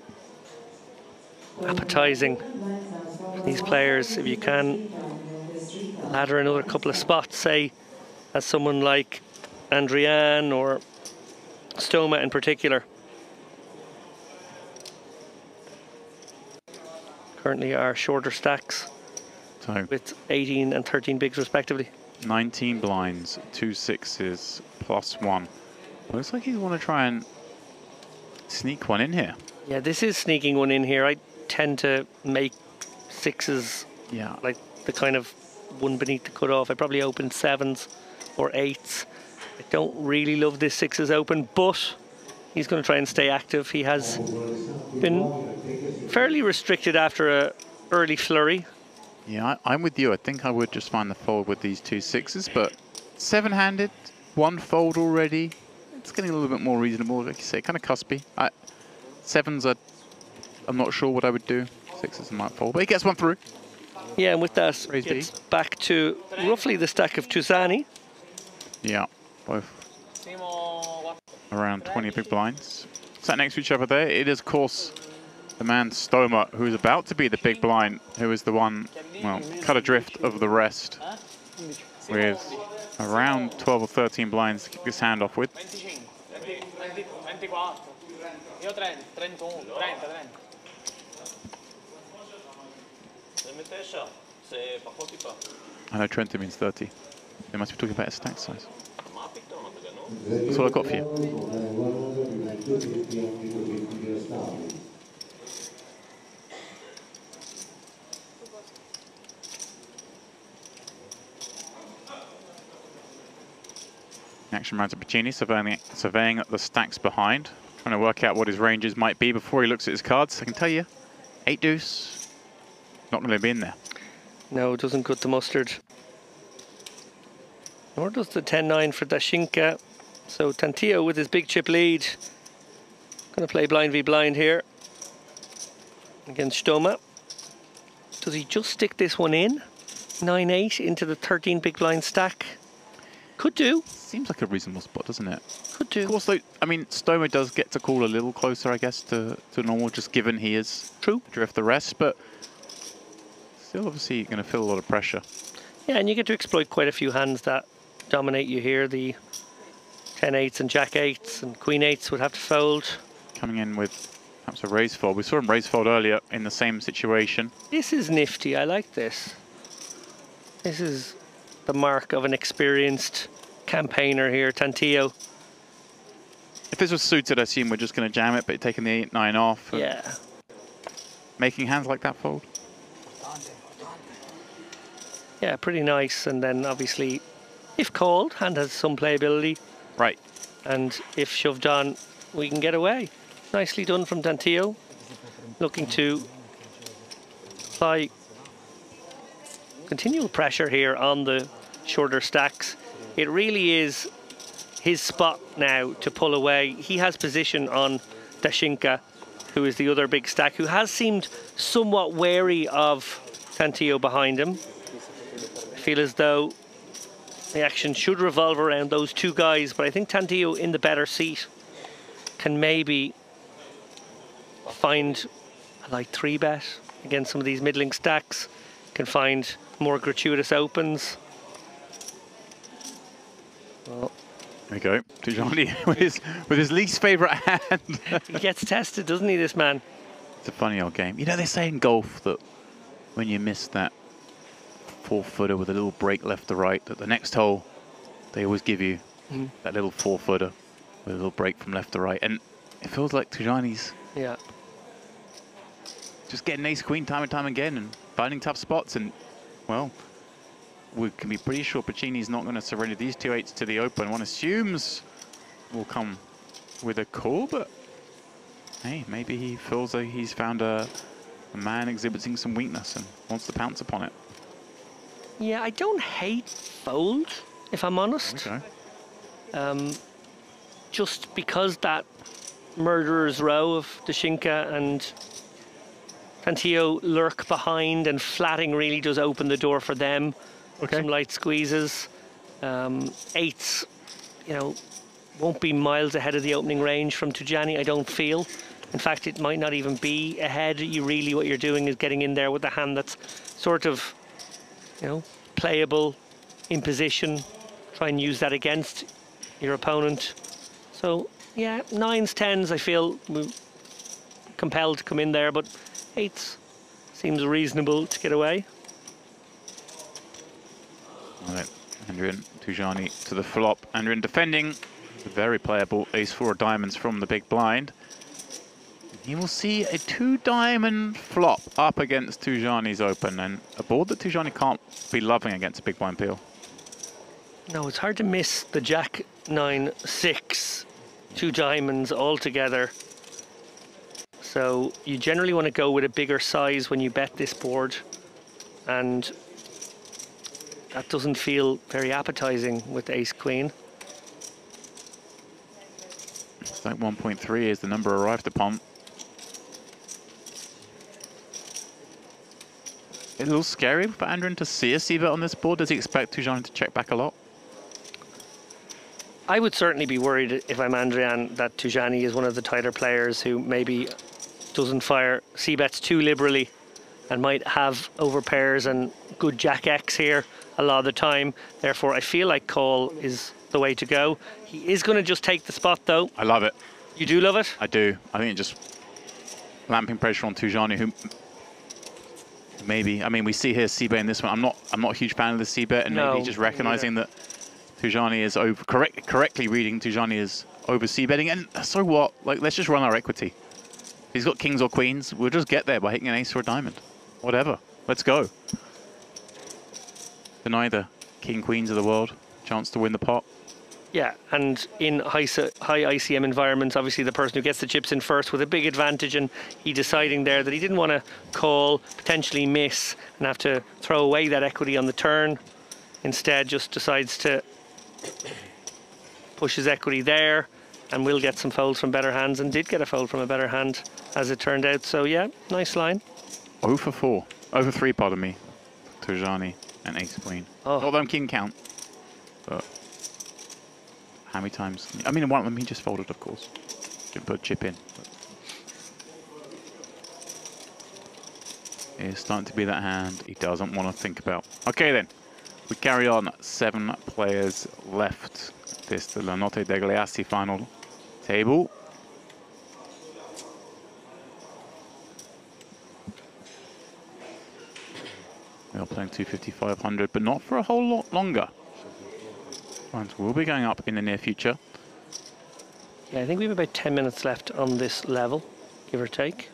S7: appetizing. These players, if you can ladder another couple of spots, say as someone like Andrian or Stoma in particular. Currently our shorter stacks,
S8: So
S7: with 18 and 13 bigs respectively.
S8: 19 blinds, 2 6s, +1. Looks like he's want to try and sneak one in here.
S7: Yeah, this is sneaking one in here. I tend to make 6s,
S8: Yeah.
S7: like the kind of one beneath the cutoff. I probably open 7s or 8s. I don't really love this 6s open, but he's going to try and stay active. He has been fairly restricted after a early flurry.
S8: Yeah, I'm with you. I think I would just find the fold with these 2 6s, but 7-handed, 1 fold already. It's getting a little bit more reasonable, like you say, kind of cuspy. 7s are, I'm not sure what I would do. 6s might fold, but he gets one through.
S7: Yeah, and with that,
S8: Raise
S7: it's
S8: B.
S7: back to roughly the stack of Tusani.
S8: Yeah, both around 20 big blinds. Sat next to each other there. It is, of course, the man Stoma, who's about to be the big blind, who is the one, well, cut adrift of the rest, with around 12 or 13 blinds to kick his hand off with. I know Trento means 30. They must be talking about his stack size. That's all I've got for you. Action round to Pacini, surveying the stacks behind, trying to work out what his ranges might be before he looks at his cards. I can tell you, 8 deuce, not going to be in there.
S7: No, it doesn't cut the mustard. Nor does the 10-9 for Dashinka. So Tantillo with his big chip lead. Going to play blind v blind here against Stoma. Does he just stick this one in? 9-8 into the 13 big blind stack. Could do.
S8: Seems like a reasonable spot, doesn't it?
S7: Could do.
S8: Of course, though, I mean, Stoma does get to call a little closer, I guess, to normal, just given he is
S7: true
S8: drift the rest, but still obviously going to feel a lot of pressure.
S7: Yeah, and you get to exploit quite a few hands that dominate you here. The 10-8s and Jack-8s and Queen-8s would have to fold.
S8: Coming in with perhaps a raise fold. We saw him raise fold earlier in the same situation.
S7: This is nifty. I like this. This is the mark of an experienced campaigner here, Tantillo.
S8: If this was suited, I assume we're just going to jam it, but taking the 8-9 off.
S7: Yeah.
S8: Making hands like that fold.
S7: Yeah, pretty nice. And then obviously, if called, hand has some playability.
S8: Right.
S7: And if shoved on, we can get away. Nicely done from Tantillo. Looking to apply continual pressure here on the shorter stacks. It really is his spot now to pull away. He has position on Dashinka, who is the other big stack, who has seemed somewhat wary of Tantillo behind him. I feel as though the action should revolve around those two guys, but I think Tantillo in the better seat can maybe find a light 3-bet against some of these middling stacks, can find more gratuitous opens. Well,
S8: there we go. Tujani with his least favourite hand.
S7: He gets tested, doesn't he, this man?
S8: It's a funny old game. You know, they say in golf that when you miss that 4-footer with a little break left to right, that the next hole, they always give you that little 4-footer with a little break from left to right. And it feels like Tujani's just getting ace-queen time and time again and finding tough spots. And, well, we can be pretty sure Pacini's not going to surrender these 2 8s to the open. One assumes will come with a call, but hey, maybe he feels like he's found a man exhibiting some weakness and wants to pounce upon it.
S7: Yeah, I don't hate fold, if I'm honest.
S8: Okay.
S7: Just because that murderer's row of Dashinka and Tantillo lurk behind, and flatting really does open the door for them.
S8: Okay.
S7: Some light squeezes. Eights, you know, won't be miles ahead of the opening range from Tujani, I don't feel. In fact, it might not even be ahead. What you're doing is getting in there with a hand that's sort of, you know, playable, in position. Try and use that against your opponent. So, yeah, 9s, 10s, I feel compelled to come in there, but 8s seems reasonable to get away.
S8: All right, Andrian Tujani to the flop. Andrian defending the very playable ace-4 of diamonds from the big blind. He will see a 2-diamond flop up against Tujani's open, and a board that Tujani can't be loving against a big blind peel.
S7: No, it's hard to miss the Jack 9, 6, 2 diamonds altogether. So you generally want to go with a bigger size when you bet this board, and that doesn't feel very appetizing with ace queen.
S8: It's like 1.3 is the number arrived upon. A little scary for Andrian to see a c-bet on this board. Does he expect Tujani to check back a lot?
S7: I would certainly be worried if I'm Andrian that Tujani is one of the tighter players who maybe doesn't fire c-bets too liberally and might have overpairs and good Jack X here a lot of the time. Therefore, I feel like call is the way to go. He is going to just take the spot, though.
S8: I love it.
S7: You do love it?
S8: I do. I think it just lamping pressure on Tujani, who maybe, I mean, we see here c-bet in this one. I'm not a huge fan of the c-bet, and maybe just recognizing that Tujani is correctly reading Tujani is over c-betting, and so what? Like, let's just run our equity. If he's got kings or queens, we'll just get there by hitting an ace or a diamond. Whatever. Let's go. Deny the king queens of the world chance to win the pot.
S7: Yeah, and in high ICM environments, obviously the person who gets the chips in first with a big advantage, and he deciding there that he didn't want to call, potentially miss, and have to throw away that equity on the turn. Instead, just decides to push his equity there, and will get some folds from better hands, and did get a fold from a better hand, as it turned out. So yeah, nice line.
S8: 0 for 4. 0 for 3, pardon me. Tujani and ace queen.
S7: Oh.
S8: Not that I'm keen count, but how many times? I mean, one of them he just folded, of course. Didn't put a chip in. It's starting to be that hand he doesn't want to think about. Okay then, we carry on. 7 players left. This the La Notte Degli Assi final table. We are playing 250-500, but not for a whole lot longer. Lines will be going up in the near future.
S7: Yeah, I think we have about 10 minutes left on this level, give or take.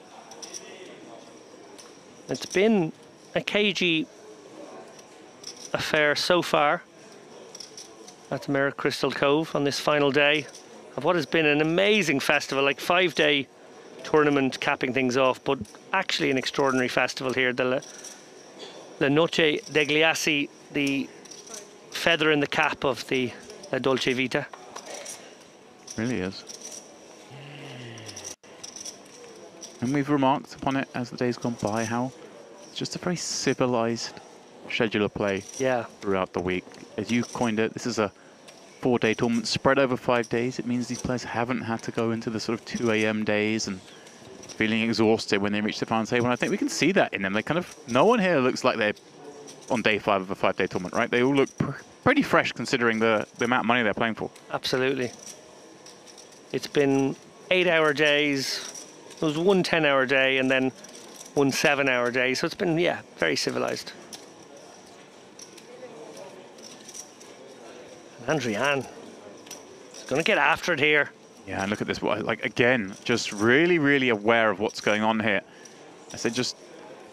S7: It's been a cagey affair so far at the Merritt Crystal Cove on this final day of what has been an amazing festival, like 5-day tournament capping things off, but actually an extraordinary festival here. The Notte Degli Assi, the feather in the cap of the Dolce Vita.
S8: Really is. And we've remarked upon it as the days gone by, how it's just a very civilized schedule of play throughout the week. As you coined it, this is a 4-day tournament spread over 5 days. It means these players haven't had to go into the sort of 2 a.m. days and feeling exhausted when they reach the final table. And I think we can see that in them. They kind of, no one here looks like they're on day 5 of a 5-day tournament, right? They all look pretty fresh considering the amount of money they're playing for.
S7: Absolutely. It's been 8-hour days. There was one 10-hour day and then one 7-hour day. So it's been, yeah, very civilized. Andrian is going to get after it here.
S8: Yeah, and look at this. Like, again, just really, really aware of what's going on here. I said, just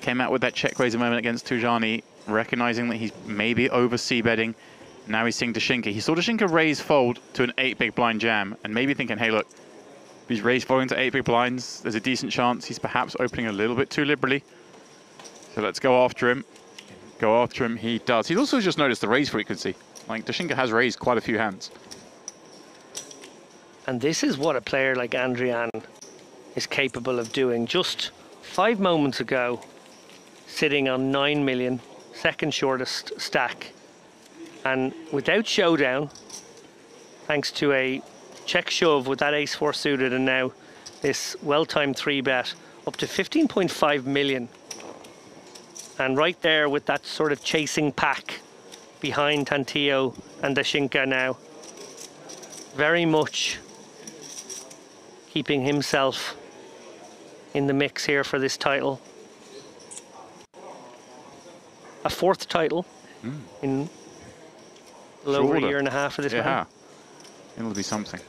S8: came out with that check raise a moment against Tujani, recognizing that he's maybe over c-betting. Now he's seeing Dashinka. He saw Dashinka raise fold to an 8 big blind jam, and maybe thinking, hey, look, if he's raised folding to 8 big blinds, there's a decent chance he's perhaps opening a little bit too liberally. So let's go after him. go after him. He does. He's also just noticed the raise frequency. Like, Dashinka has raised quite a few hands.
S7: And this is what a player like Andrian is capable of doing. Just 5 moments ago, sitting on 9 million, second shortest stack. And without showdown, thanks to a check shove with that ace-4 suited, and now this well-timed 3-bet, up to 15.5 million. And right there with that sort of chasing pack behind Tantillo and Dashinka now, very much keeping himself in the mix here for this title. A 4th title in a little over a year and a half for this man.
S8: Yeah, it'll be something.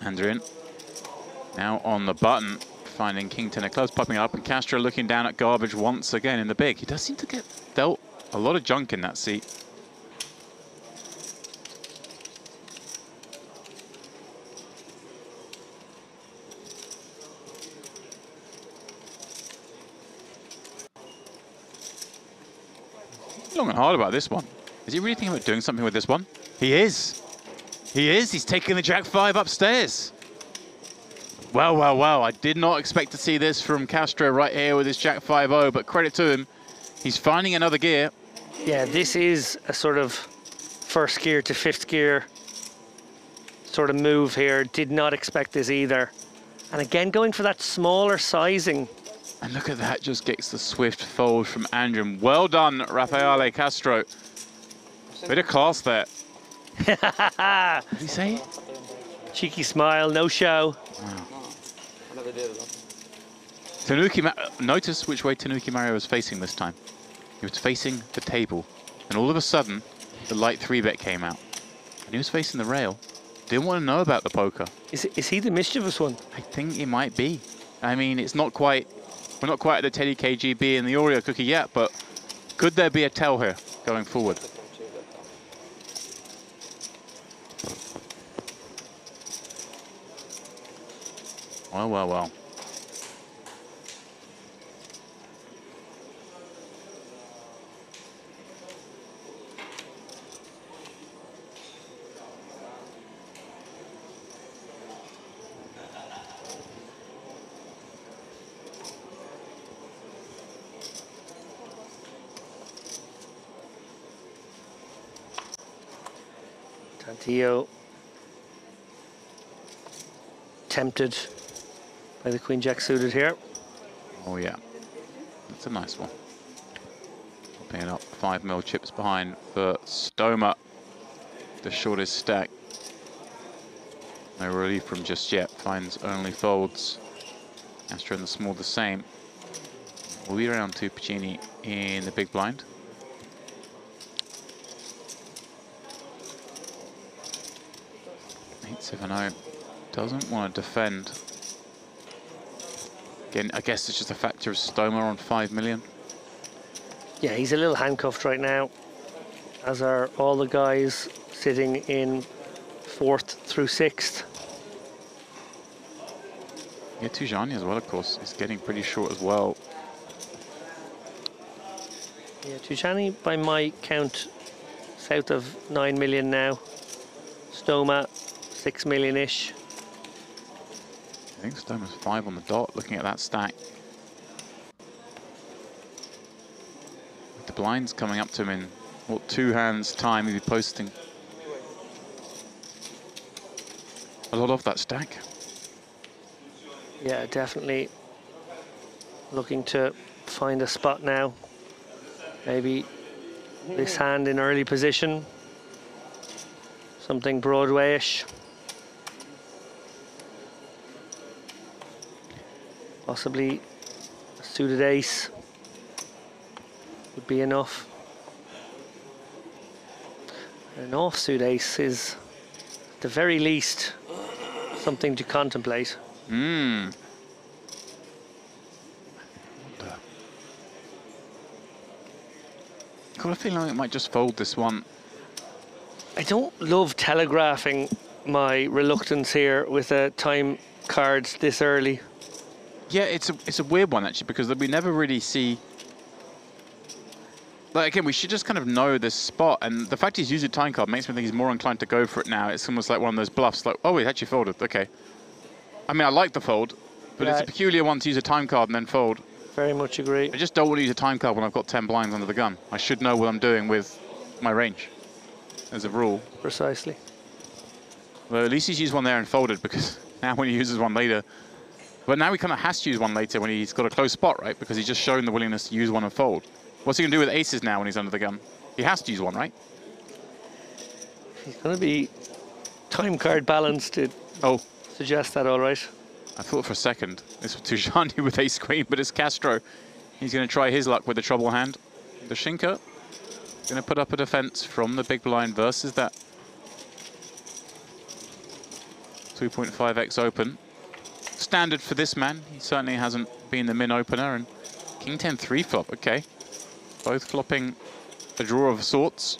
S8: Andrian now on the button, finding King 10 of clubs, popping up, and Castro looking down at garbage once again in the big. He does seem to get dealt a lot of junk in that seat. Long and hard about this one. Is he really thinking about doing something with this one? He is. He is. He's taking the Jack-5 upstairs. Well, well, well. I did not expect to see this from Castro right here with his Jack-5-0, but credit to him. He's finding another gear.
S7: Yeah, this is a sort of 1st gear to 5th gear sort of move here. Did not expect this either. And again, going for that smaller sizing.
S8: And look at that, just gets the swift fold from Andrian. Well done, Raffaele Castro. Bit of class there. Did he say it?
S7: Cheeky smile, no show.
S8: Wow. Tanuki, notice which way Tanuki Mario was facing this time. He was facing the table. And all of a sudden, the light 3-bet came out. And he was facing the rail. Didn't want to know about the poker.
S7: Is he the mischievous one?
S8: I think it might be. I mean, it's not quite... We're not quite at the Teddy KGB and the Oreo cookie yet, but could there be a tell here going forward? Well, well, well.
S7: Tantillo tempted by the Queen Jack suited here.
S8: Oh yeah, that's a nice one. Popping it up 5 mil chips behind for Stoma, the shortest stack. No relief from just yet, finds only folds. Astro in the small the same. We'll be around 2 Puccini in the big blind. $8-7-0, doesn't want to defend. Again, I guess it's just a factor of Stoma on 5 million.
S7: Yeah, he's a little handcuffed right now, as are all the guys sitting in 4th through 6th.
S8: Yeah, Tujani as well, of course, is getting pretty short as well.
S7: Yeah, Tujani, by my count, south of 9 million now. Stoma, 6 million-ish.
S8: I think Stoma's 5 on the dot, looking at that stack. With the blinds coming up to him in, what, 2 hands time, he'll be posting a lot of that stack.
S7: Yeah, definitely looking to find a spot now. Maybe this hand in early position. Something Broadway-ish. Possibly a suited ace would be enough. An offsuit ace is At the very least, something to contemplate.
S8: Hmm. Got a feeling like it might just fold this one.
S7: I don't love telegraphing my reluctance here with a time card this early.
S8: Yeah, it's a weird one actually, because we never really see. Like again, we should just kind of know this spot, and the fact he's used a time card makes me think he's more inclined to go for it now. It's almost like one of those bluffs, like, oh, he actually folded. Okay. I mean, I like the fold, but
S7: Yeah.
S8: it's a peculiar one to use a time card and then fold.
S7: Very much agree.
S8: I just don't want to use a time card when I've got 10 blinds under the gun. I should know what I'm doing with my range, as a rule.
S7: Precisely.
S8: Well, at least he's used one there and folded, because now when he uses one later, but now he kind of has to use one later when he's got a close spot, right? Because he's just shown the willingness to use one and fold. What's he going to do with aces now when he's under the gun? He has to use one, right?
S7: He's going to be time card balanced to suggest that, all right.
S8: I thought for a second this was Tujani with ace queen, but it's Castro. He's going to try his luck with the trouble hand. The Shinka going to put up a defense from the big blind versus that 2.5x open. Standard for this man. He certainly hasn't been the min opener. And King 10 3 flop. Okay, both flopping a draw of sorts.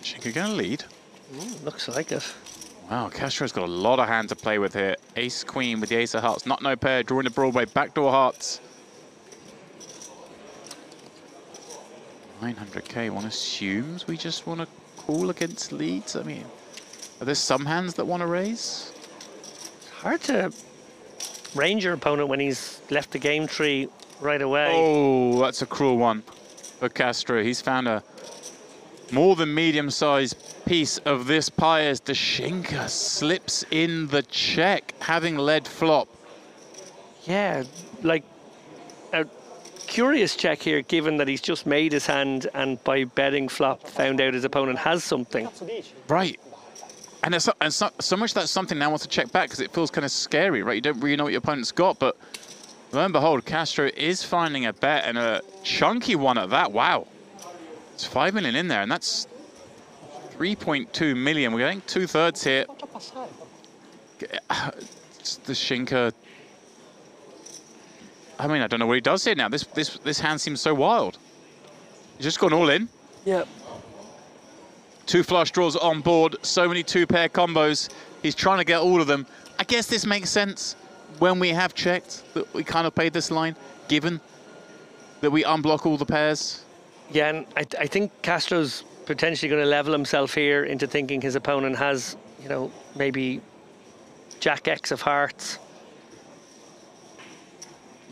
S8: Shinka going to lead.
S7: Looks like it.
S8: Wow, Castro's got a lot of hand to play with here. Ace queen with the ace of hearts. Not no pair. Drawing the Broadway. Backdoor hearts. 900k. One assumes we just want to call against leads. I mean, are there some hands that want to raise?
S7: Hard to range your opponent when he's left the game tree right away.
S8: Oh, that's a cruel one for Castro. He's found a more than medium-sized piece of this pie as the Shinka slips in the check, having led flop.
S7: Yeah, like a curious check here, given that he's just made his hand and by betting flop found out his opponent has something.
S8: Right. And it's not so much that something now wants to check back because it feels kind of scary, right? You don't really know what your opponent's got, but lo and behold, Castro is finding a bet, and a chunky one at that. Wow. It's 5 million in there, and that's 3.2 million. We're getting 2/3 here. It's the Shinka. I mean, I don't know what he does here now. This hand seems so wild. He's just gone all in.
S7: Yep.
S8: 2 flush draws on board. So many 2-pair combos. He's trying to get all of them. I guess this makes sense when we have checked that we kind of played this line, given that we unblock all the pairs.
S7: Yeah, and I think Castro's potentially going to level himself here into thinking his opponent has, you know, maybe Jack X of hearts.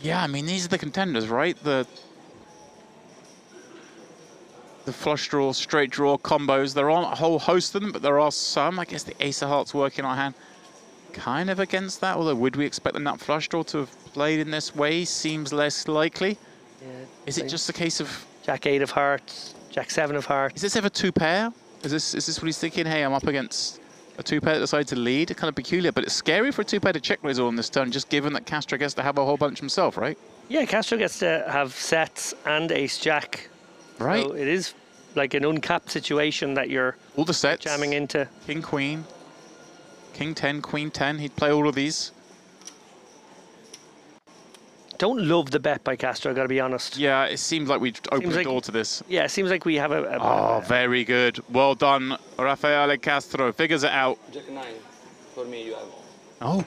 S8: Yeah, I mean, these are the contenders, right? The flush draw, straight draw combos. There aren't a whole host of them, but there are some. I guess the ace of hearts working our hand kind of against that, although would we expect the nut flush draw to have played in this way? Seems less likely.
S7: Yeah,
S8: Is it just a case of
S7: Jack 8 of hearts, Jack 7 of hearts?
S8: Is this ever 2-pair? Is this what he's thinking? Hey, I'm up against a 2-pair that decides to lead. Kind of peculiar, but it's scary for a 2-pair to check raise all on this turn, just given that Castro gets to have a whole bunch himself, right?
S7: Yeah, Castro gets to have sets and ace jack.
S8: Right.
S7: So it is like an uncapped situation that you're
S8: all the sets
S7: jamming into.
S8: King, queen, King 10, Queen 10. He'd play all of these.
S7: Don't love the bet by Castro, got to be honest.
S8: Yeah, it seems like we've opened the door to this.
S7: Yeah, it seems like we have a
S8: oh, very good. Well done, Rafael Castro. Figures it out.
S5: Jack 9. For me, you have.
S8: Oh,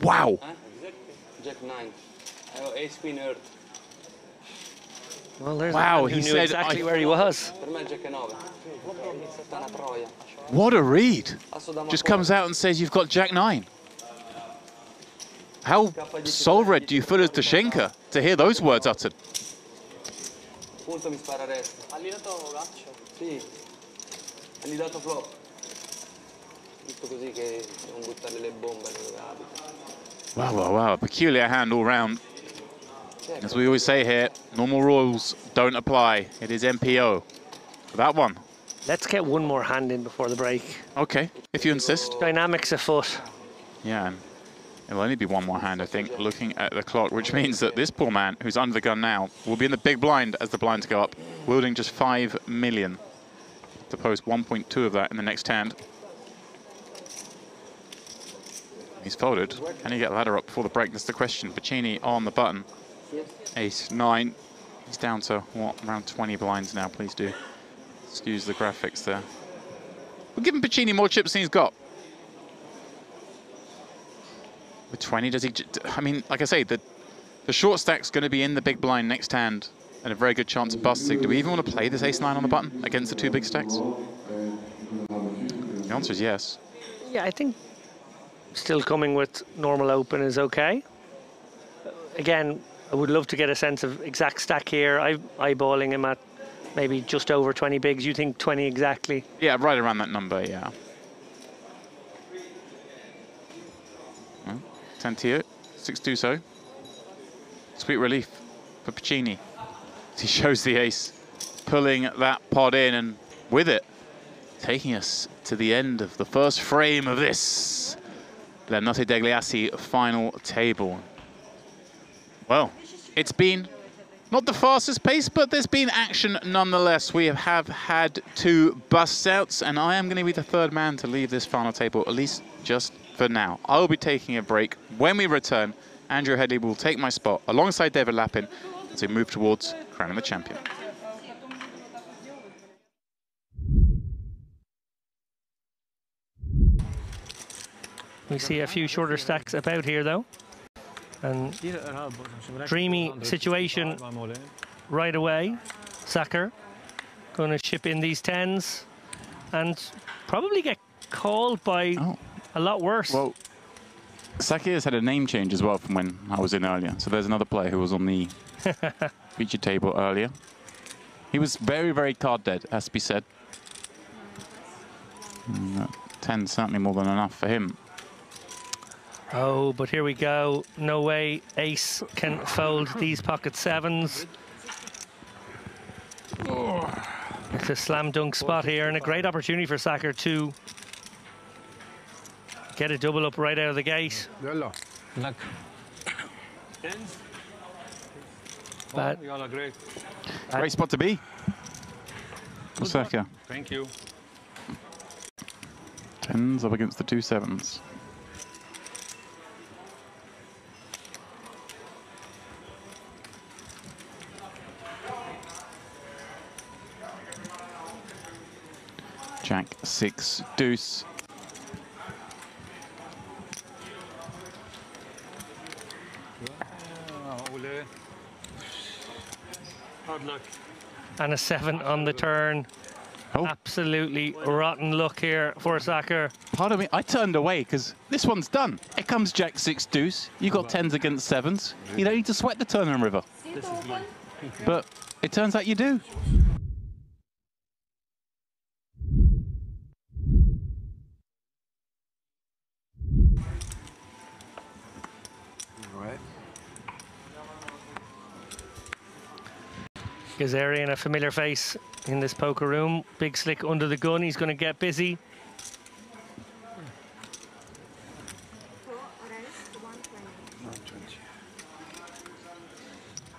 S8: wow.
S5: Huh? Jack 9. I have ace queen earth.
S7: Well, there's
S8: wow,
S7: he knew
S8: said
S7: exactly where he was.
S5: Per me Jack 9. Sta una troia.
S8: What a read. Just comes out and says you've got Jack 9. How soul-red do you feel as the Shinka to hear those words uttered?
S5: Punto mi spara resta. Ha dato gaccio? Sì. Ha dato flop. Giusto così che non buttare le bombe dove abita.
S8: Wow, wow, wow. Peculiar hand all round. As we always say here, normal rules don't apply. It is MPO for that one.
S7: Let's get one more hand in before the break.
S8: Okay, if you insist.
S7: Dynamics afoot.
S8: Yeah, and It'll only be one more hand, I think, looking at the clock, which means that this poor man, who's under the gun now, will be in the big blind as the blinds go up, wielding just 5 million. To post 1.2 of that in the next hand. He's folded. Can he get the ladder up before the break? That's the question. Pacini on the button. Ace 9. He's down to, what, around 20 blinds now. Please do excuse the graphics there. We're giving Pacini more chips than he's got. With 20, does he... I mean, like I say, the short stack's going to be in the big blind next hand and a very good chance of busting. Do we even want to play this ace 9 on the button against the 2 big stacks? The answer is yes.
S7: Yeah, I think still coming with normal open is okay. Again, I would love to get a sense of exact stack here. I'm eyeballing him at maybe just over 20 bigs. You think 20 exactly?
S8: Yeah, right around that number, yeah. Well, Tantio, 6-2 so. Sweet relief for Pacini. He shows the ace, pulling that pot in, and with it, taking us to the end of the first frame of this the Notte Degli Assi final table. Well, it's been not the fastest pace, but there's been action nonetheless. We have had 2 busts outs, and I am going to be the 3rd man to leave this final table, at least just for now. I'll be taking a break. When we return, Andrew Headley will take my spot alongside David Lappin as we move towards crowning the champion.
S7: We see a few shorter stacks about here, though. And dreamy situation right away. Sacker going to ship in these 10s and probably get called by a lot worse.
S8: Well, Saki has had a name change as well from when I was in earlier. So there's another player who was on the feature table earlier. He was very, very card dead, has to be said. 10 certainly more than enough for him.
S7: Oh, but here we go. No way ace can fold these pocket 7s. It's a slam dunk spot here and a great opportunity for Sacker to get a double up right out of the gate. But
S8: great spot to be. Sacker.
S6: Thank you.
S8: 10s up against the 2 7s. Jack 6 deuce.
S6: Hard luck.
S7: And a 7 on the turn.
S8: Oh.
S7: Absolutely rotten luck here for Sacker.
S8: Pardon me, I turned away because this one's done. It comes Jack 6 deuce. You got 10s against 7s. You don't need to sweat the turn and river. But it turns out you do.
S7: Gazarian, a familiar face in this poker room. Big Slick under the gun. He's going to get busy.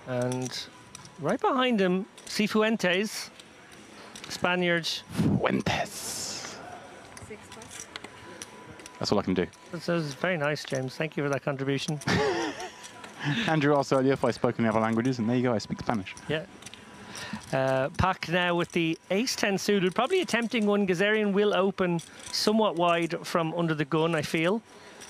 S7: And right behind him, Cifuentes, Spaniard.
S8: Fuentes. That's all I can do.
S7: That was very nice, James. Thank you for that contribution.
S8: Andrew asked earlier if I spoke any other languages, and there you go, I speak Spanish.
S7: Yeah. Pack now with the ace-10 suited, probably attempting one. Gazarian will open somewhat wide from under the gun, I feel.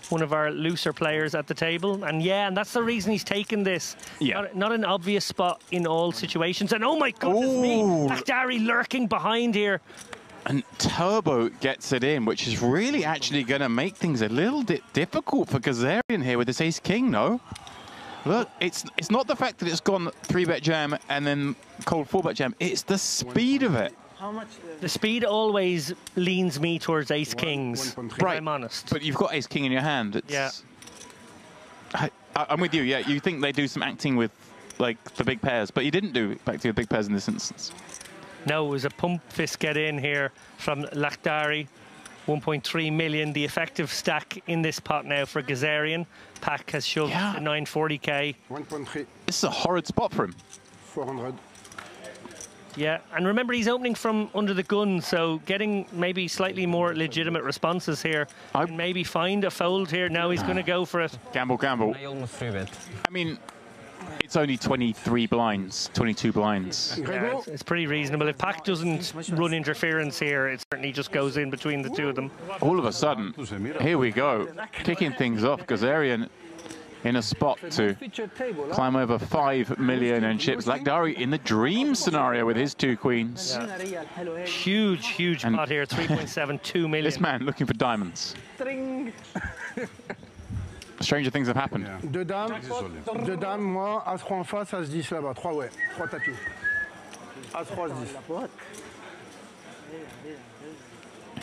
S7: One of our looser players at the table. And yeah, and that's the reason he's taken this.
S8: Yeah.
S7: Not an obvious spot in all situations. And oh my goodness me, Akhdari lurking behind here.
S8: And Turbo gets it in, which is really actually going to make things a little bit difficult for Gazarian here with this ace-king, no? Look, it's not the fact that it's gone 3-bet jam and then cold 4-bet jam. It's the speed of it.
S7: How much? The speed always leans me towards ace-kings, if I'm honest.
S8: But you've got ace-king in your hand.
S7: Yeah.
S8: I'm with you, yeah. You think they do some acting with, like, the big pairs, but you didn't do acting with big pairs in this instance.
S7: No, it was a pump fist get in here from Lakhdari. 1.3 million. The effective stack in this pot now for Gazarian. Pack has shoved
S8: Yeah.
S7: the 940k.
S3: 1.3,
S8: This is a horrid spot for him.
S3: 400.
S7: Yeah, and remember he's opening from under the gun, so getting maybe slightly more legitimate responses here. And maybe find a fold here. Now he's going to go for it.
S8: Gamble, gamble.
S6: I almost 3-bet.
S8: I mean, it's only 23 blinds, 22 blinds.
S7: Yeah, it's pretty reasonable. If Pack doesn't run interference here, it certainly just goes in between the two of them.
S8: All of a sudden, here we go, kicking things off. Gazarian in a spot to climb over 5 million in chips. Lakhdari in the dream scenario with his 2 queens.
S7: Yeah. Huge pot here, 3.72 million.
S8: This man looking for diamonds. Stranger things have happened.
S3: Deux dames, moi, As-3 en face, As-10 là-bas. 3, ouais. 3 tapis. As-3, As-10.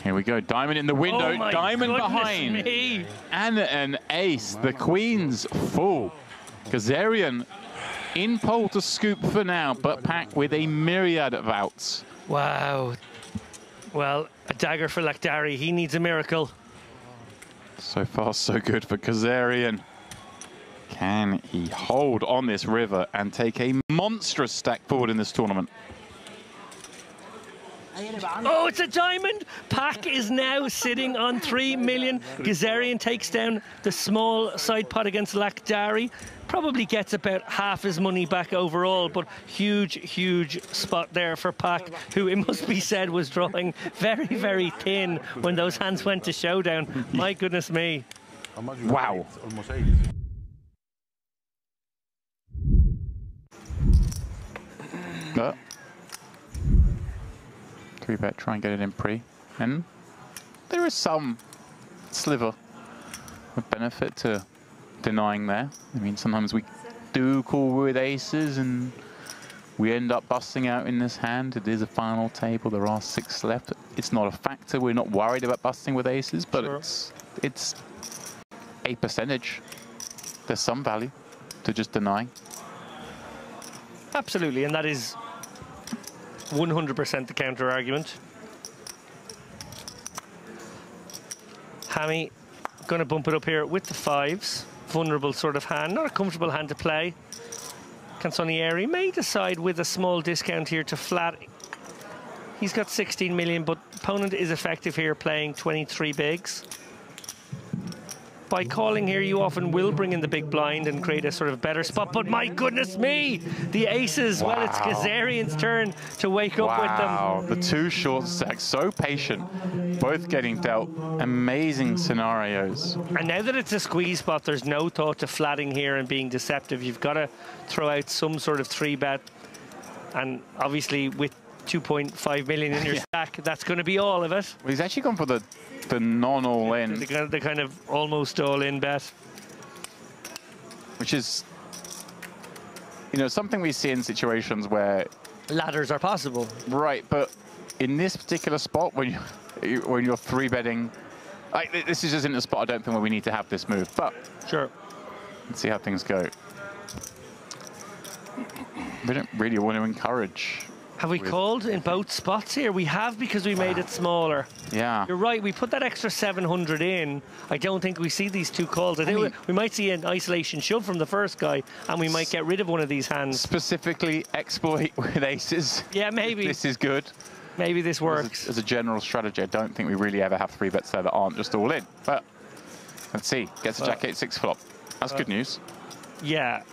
S8: Here we go, diamond in the window,
S7: Oh my
S8: diamond
S7: goodness
S8: behind.
S7: me.
S8: And an ace, the queen's full. Gazarian in pole to scoop for now, but Pack with a myriad of outs.
S7: Wow. Well, a dagger for Lakhdari. He needs a miracle.
S8: So far, so good for Gazarian. Can he hold on this river and take a monstrous stack forward in this tournament?
S7: Oh, it's a diamond! Pack is now sitting on 3 million. Gazarian takes down the small side pot against Lakhdari. Probably gets about half his money back overall, but huge spot there for Pack, who it must be said was drawing very thin when those hands went to showdown. My goodness me.
S8: Wow.
S3: Almost 8.
S8: But 3-bet, try and get it in pre. And there is some sliver of benefit to denying there. I mean, sometimes we do call with aces and we end up busting out in this hand. It is a final table. There are 6 left. It's not a factor. We're not worried about busting with aces, but
S7: Sure.
S8: it's a percentage. There's some value to just denying.
S7: Absolutely, and that is 100% the counter argument. Hammy going to bump it up here with the 5s. Vulnerable sort of hand, not a comfortable hand to play. Canzonieri may decide with a small discount here to flat. He's got 16 million, but opponent is effective here playing 23 bigs. By calling here, you often will bring in the big blind and create a sort of better spot. But my goodness me, the aces. Wow. Well, it's Gazarian's turn to wake up with them.
S8: Wow, the 2 short stacks, so patient. Both getting dealt amazing scenarios.
S7: And now that it's a squeeze spot, there's no thought to flatting here and being deceptive. You've got to throw out some sort of 3-bet. And obviously with 2.5 million in your stack, that's going to be all of it.
S8: Well, he's actually gone for the non-all-in.
S7: The kind of almost all-in bet.
S8: Which is, you know, something we see in situations where...
S7: Ladders are possible.
S8: Right, but in this particular spot, when you're 3-betting... Like, this is just in a spot I don't think where we need to have this move, but...
S7: Sure.
S8: Let's see how things go. We don't really want to encourage...
S7: Have we called in both spots here? We have, because we made it smaller.
S8: Yeah.
S7: You're right, we put that extra 700 in. I don't think we see these 2 calls. I think we might see an isolation shove from the first guy, and we might get rid of one of these hands.
S8: Specifically exploit with aces.
S7: Yeah, maybe.
S8: This is good.
S7: Maybe this works.
S8: As a general strategy, I don't think we really ever have 3-bets there that aren't just all in. But let's see. Gets a Jack 8-6 flop. That's good news.
S7: Yeah.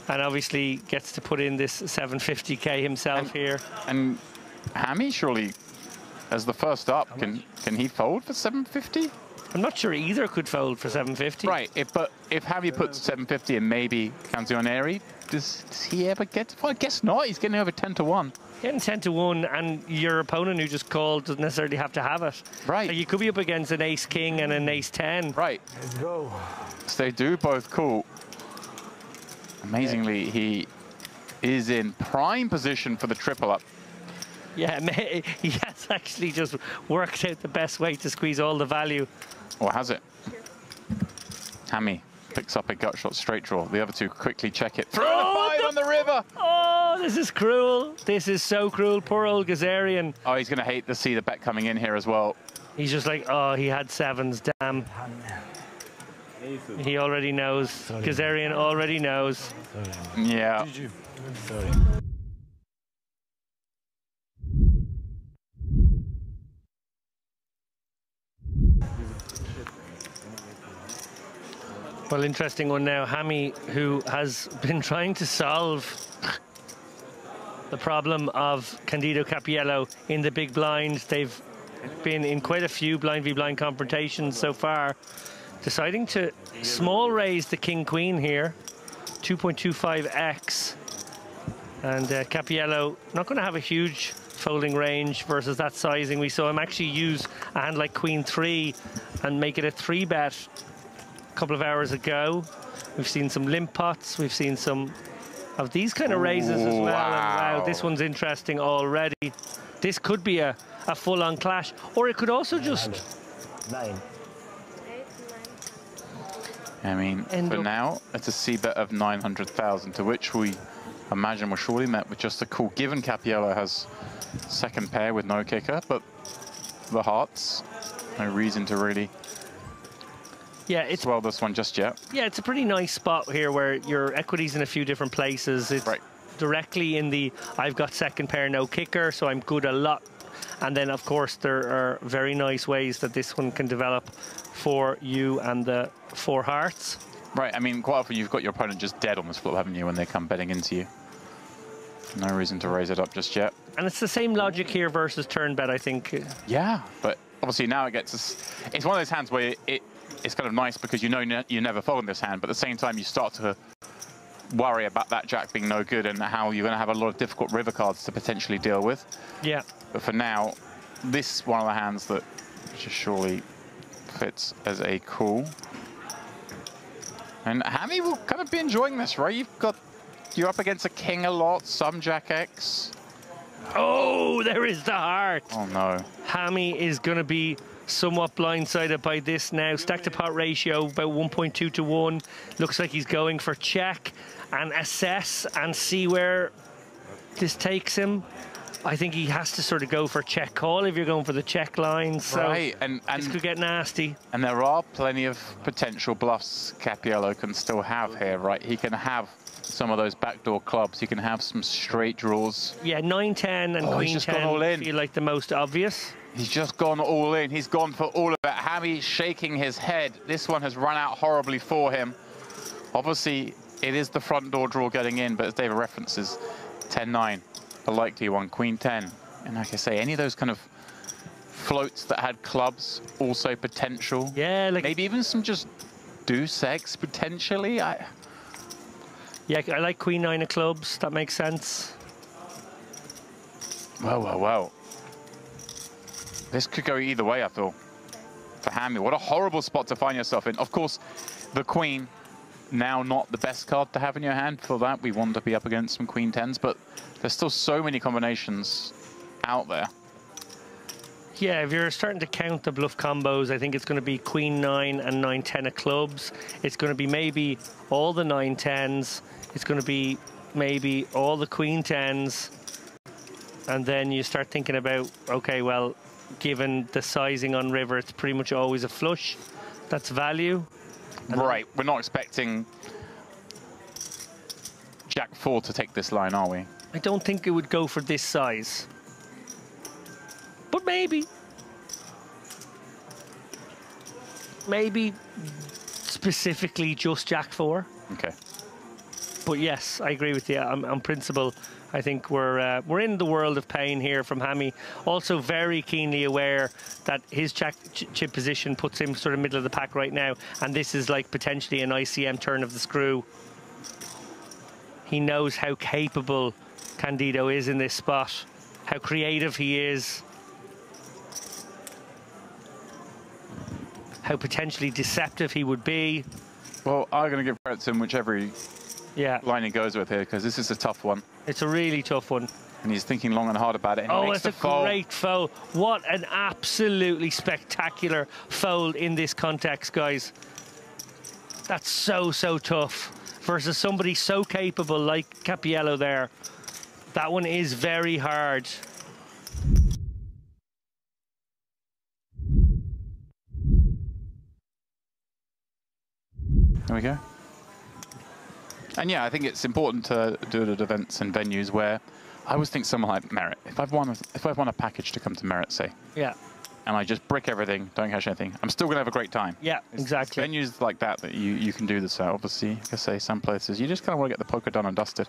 S7: And obviously gets to put in this 750k himself here.
S8: And Hammy, surely, as the first up, can he fold for 750?
S7: I'm not sure either could fold for 750.
S8: Right, but if Hammy puts 750 and maybe Canzonieri, does he ever get? Well, I guess not. He's getting over 10 to 1.
S7: Getting 10 to 1, and your opponent who just called doesn't necessarily have to have it.
S8: Right.
S7: So you could be up against an ace-king and an ace-10.
S8: Right.
S3: Let's go.
S8: So they do both call. Amazingly, he is in prime position for the triple up.
S7: Yeah, he has actually just worked out the best way to squeeze all the value.
S8: Or has it? Hammy picks up a gut shot straight draw. The other 2 quickly check it. Throw the 5 on the river!
S7: Oh, this is cruel. This is so cruel. Poor old Gazarian.
S8: Oh, he's going to hate to see the bet coming in here as well.
S7: He's just like, oh, he had sevens, damn. He already knows. Kazarian already knows.
S8: Yeah.
S7: Well, interesting one now. Hammy, who has been trying to solve the problem of Candido Cappiello in the big blind. They've been in quite a few blind v blind confrontations so far. Deciding to small raise the king queen here, 2.25x. And Cappiello not going to have a huge folding range versus that sizing. We saw him actually use a hand like queen 3 and make it a 3-bet a couple of hours ago. We've seen some limp pots. We've seen some of these kind of raises as well.
S1: Wow.
S7: And wow, this one's interesting already. This could be a full-on clash, or it could also just...
S6: 9.
S8: I mean, for now, it's a C-bet of 900,000, to which we imagine we're surely met with just a call, given Cappiello has second pair with no kicker, but the hearts, no reason to really swell this one just yet.
S7: Yeah, it's a pretty nice spot here where your equity's in a few different places. It's directly in the, I've got second pair, no kicker, so I'm good a lot. And then, of course, there are very nice ways that this one can develop for you and the 4 hearts.
S8: Right, I mean, quite often you've got your opponent just dead on this flop, haven't you, when they come betting into you. No reason to raise it up just yet.
S7: And it's the same logic here versus turn bet, I think.
S8: Yeah, but obviously now it gets us... It's one of those hands where it's kind of nice because you know you never fold in this hand, but at the same time you start to worry about that jack being no good and how you're going to have a lot of difficult river cards to potentially deal with.
S7: Yeah.
S8: But for now, this is one of the hands that just surely fits as a call. And Hammy will kind of be enjoying this, right? You're up against a king a lot, some jack X.
S7: Oh, there is the heart.
S8: Oh no.
S7: Hammy is going to be somewhat blindsided by this now. Stack to pot ratio about 1.2 to 1. Looks like he's going for check and assess and see where this takes him. I think he has to sort of go for check call if you're going for the check line. So
S8: right, and
S7: this could get nasty.
S8: And there are plenty of potential bluffs Cappiello can still have here, right? He can have some of those backdoor clubs. He can have some straight draws.
S7: Yeah, 9-10 and Queen 10 feel like the most obvious.
S8: He's just gone all in. He's gone for all of it. Hammy shaking his head. This one has run out horribly for him. Obviously, it is the front door draw getting in, but as David references, 10-9, the likely one, Queen 10. And like I say, any of those kind of floats that had clubs, also potential.
S7: Yeah, like
S8: maybe even some just deuce X potentially.
S7: Yeah, I like Queen 9 of clubs. That makes sense.
S8: Well. This could go either way, I feel, for Hammy. What a horrible spot to find yourself in. Of course, the Queen, now not the best card to have in your hand. For that, we want to be up against some Queen 10s, but there's still so many combinations out there.
S7: Yeah, if you're starting to count the bluff combos, I think it's going to be Queen 9 and 9-10 of clubs. It's going to be maybe all the 9-10s. It's going to be maybe all the Queen 10s. And then you start thinking about, okay, well, given the sizing on river, it's pretty much always a flush. That's value.
S8: Right, we're not expecting Jack 4 to take this line, are we?
S7: I don't think it would go for this size. But maybe. Maybe specifically just Jack 4.
S8: Okay.
S7: But yes, I agree with you. On principle, I think we're in the world of pain here from Hammy. Also very keenly aware that his chip position puts him sort of middle of the pack right now, and this is like potentially an ICM turn of the screw. He knows how capable Candido is in this spot, how creative he is, how potentially deceptive he would be.
S8: Well, I'm going to give credit to him whichever line he goes with here, because this is a tough one.
S7: It's a really tough one.
S8: And he's thinking long and hard about it. And
S7: oh, it's a great fold. What an absolutely spectacular fold in this context, guys. That's so, so tough. Versus somebody so capable like Cappiello there. That one is very hard.
S8: There we go. And yeah, I think it's important to do it at events and venues where I always think someone like Merit. If I've won a package to come to Merit, say,
S7: yeah,
S8: and I just brick everything, don't cash anything, I'm still gonna have a great time.
S7: Yeah, exactly.
S8: It's venues like that you can do this at. Obviously, like I say, some places you just kind of want to get the poker done and dusted.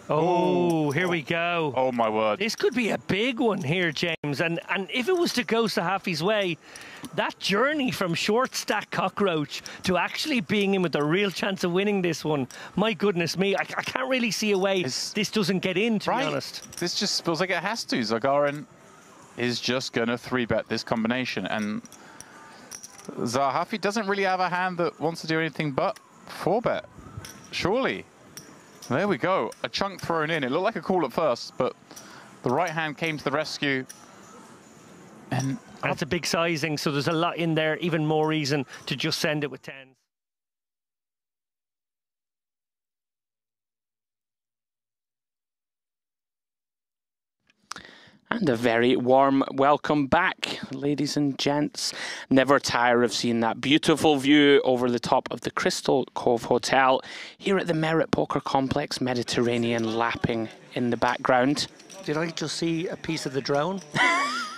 S7: Oh, here we go.
S8: Oh my word.
S7: This could be a big one here, James. And if it was to go Sahafi's way, that journey from short stack cockroach to actually being in with a real chance of winning this one, my goodness me, I can't really see a way this doesn't get in, to be honest.
S8: This just feels like it has to. Zagarin is just going to 3-bet this combination. And Sahafi doesn't really have a hand that wants to do anything but 4-bet. Surely. There we go, a chunk thrown in. It looked like a call at first, but the right hand came to the rescue. And
S7: that's a big sizing, so there's a lot in there, even more reason to just send it with 10s.
S2: And a very warm welcome back, ladies and gents. Never tire of seeing that beautiful view over the top of the Crystal Cove Hotel here at the Merit Poker Complex, Mediterranean lapping in the background.
S7: Did I just see a piece of the drone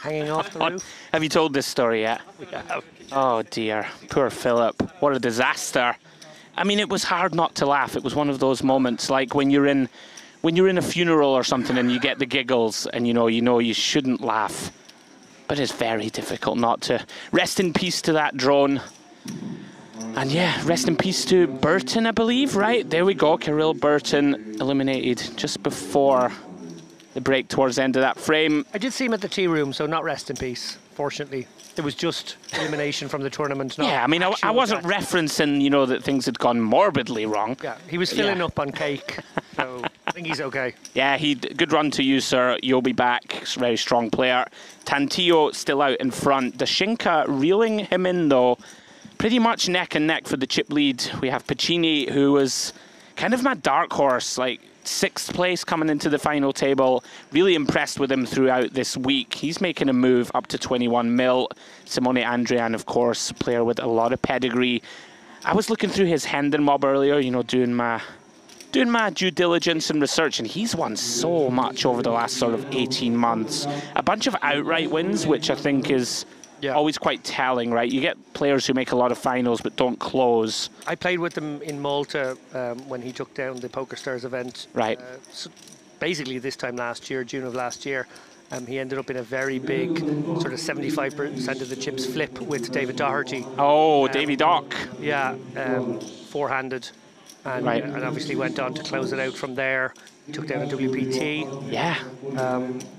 S7: hanging off the roof?
S2: Have you told this story yet?
S7: We have.
S2: Oh dear, poor Philip. What a disaster. I mean, it was hard not to laugh. It was one of those moments like when you're in a funeral or something and you get the giggles and you know you shouldn't laugh. But it's very difficult not to. Rest in peace to that drone. And yeah, rest in peace to Burton, I believe, right? There we go, Kirill Burton eliminated just before the break towards the end of that frame.
S7: I did see him at the tea room, so not rest in peace, fortunately. It was just elimination from the tournament.
S2: Yeah, I mean, I wasn't referencing, that things had gone morbidly wrong.
S7: Yeah, he was filling up on cake, so I think he's okay.
S2: Yeah, good run to you, sir. You'll be back. He's a very strong player. Tantillo still out in front. Dashinka reeling him in, though. Pretty much neck and neck for the chip lead. We have Pacini, who was kind of my dark horse, like 6th place coming into the final table. Really impressed with him throughout this week. He's making a move up to 21 mil. Simone Andrian, of course, player with a lot of pedigree. I was looking through his Hendon mob earlier, doing my due diligence and research, and he's won so much over the last sort of 18 months. A bunch of outright wins, which I think is always quite telling, right? You get players who make a lot of finals but don't close.
S7: I played with him in Malta when he took down the Poker Stars event.
S2: Right.
S7: So basically this time last year, June of last year. He ended up in a very big, sort of 75% of the chips flip with David Doherty.
S2: Oh, Davy Doc.
S7: Yeah, four-handed. And, and obviously went on to close it out from there. He took down a WPT.
S2: Yeah.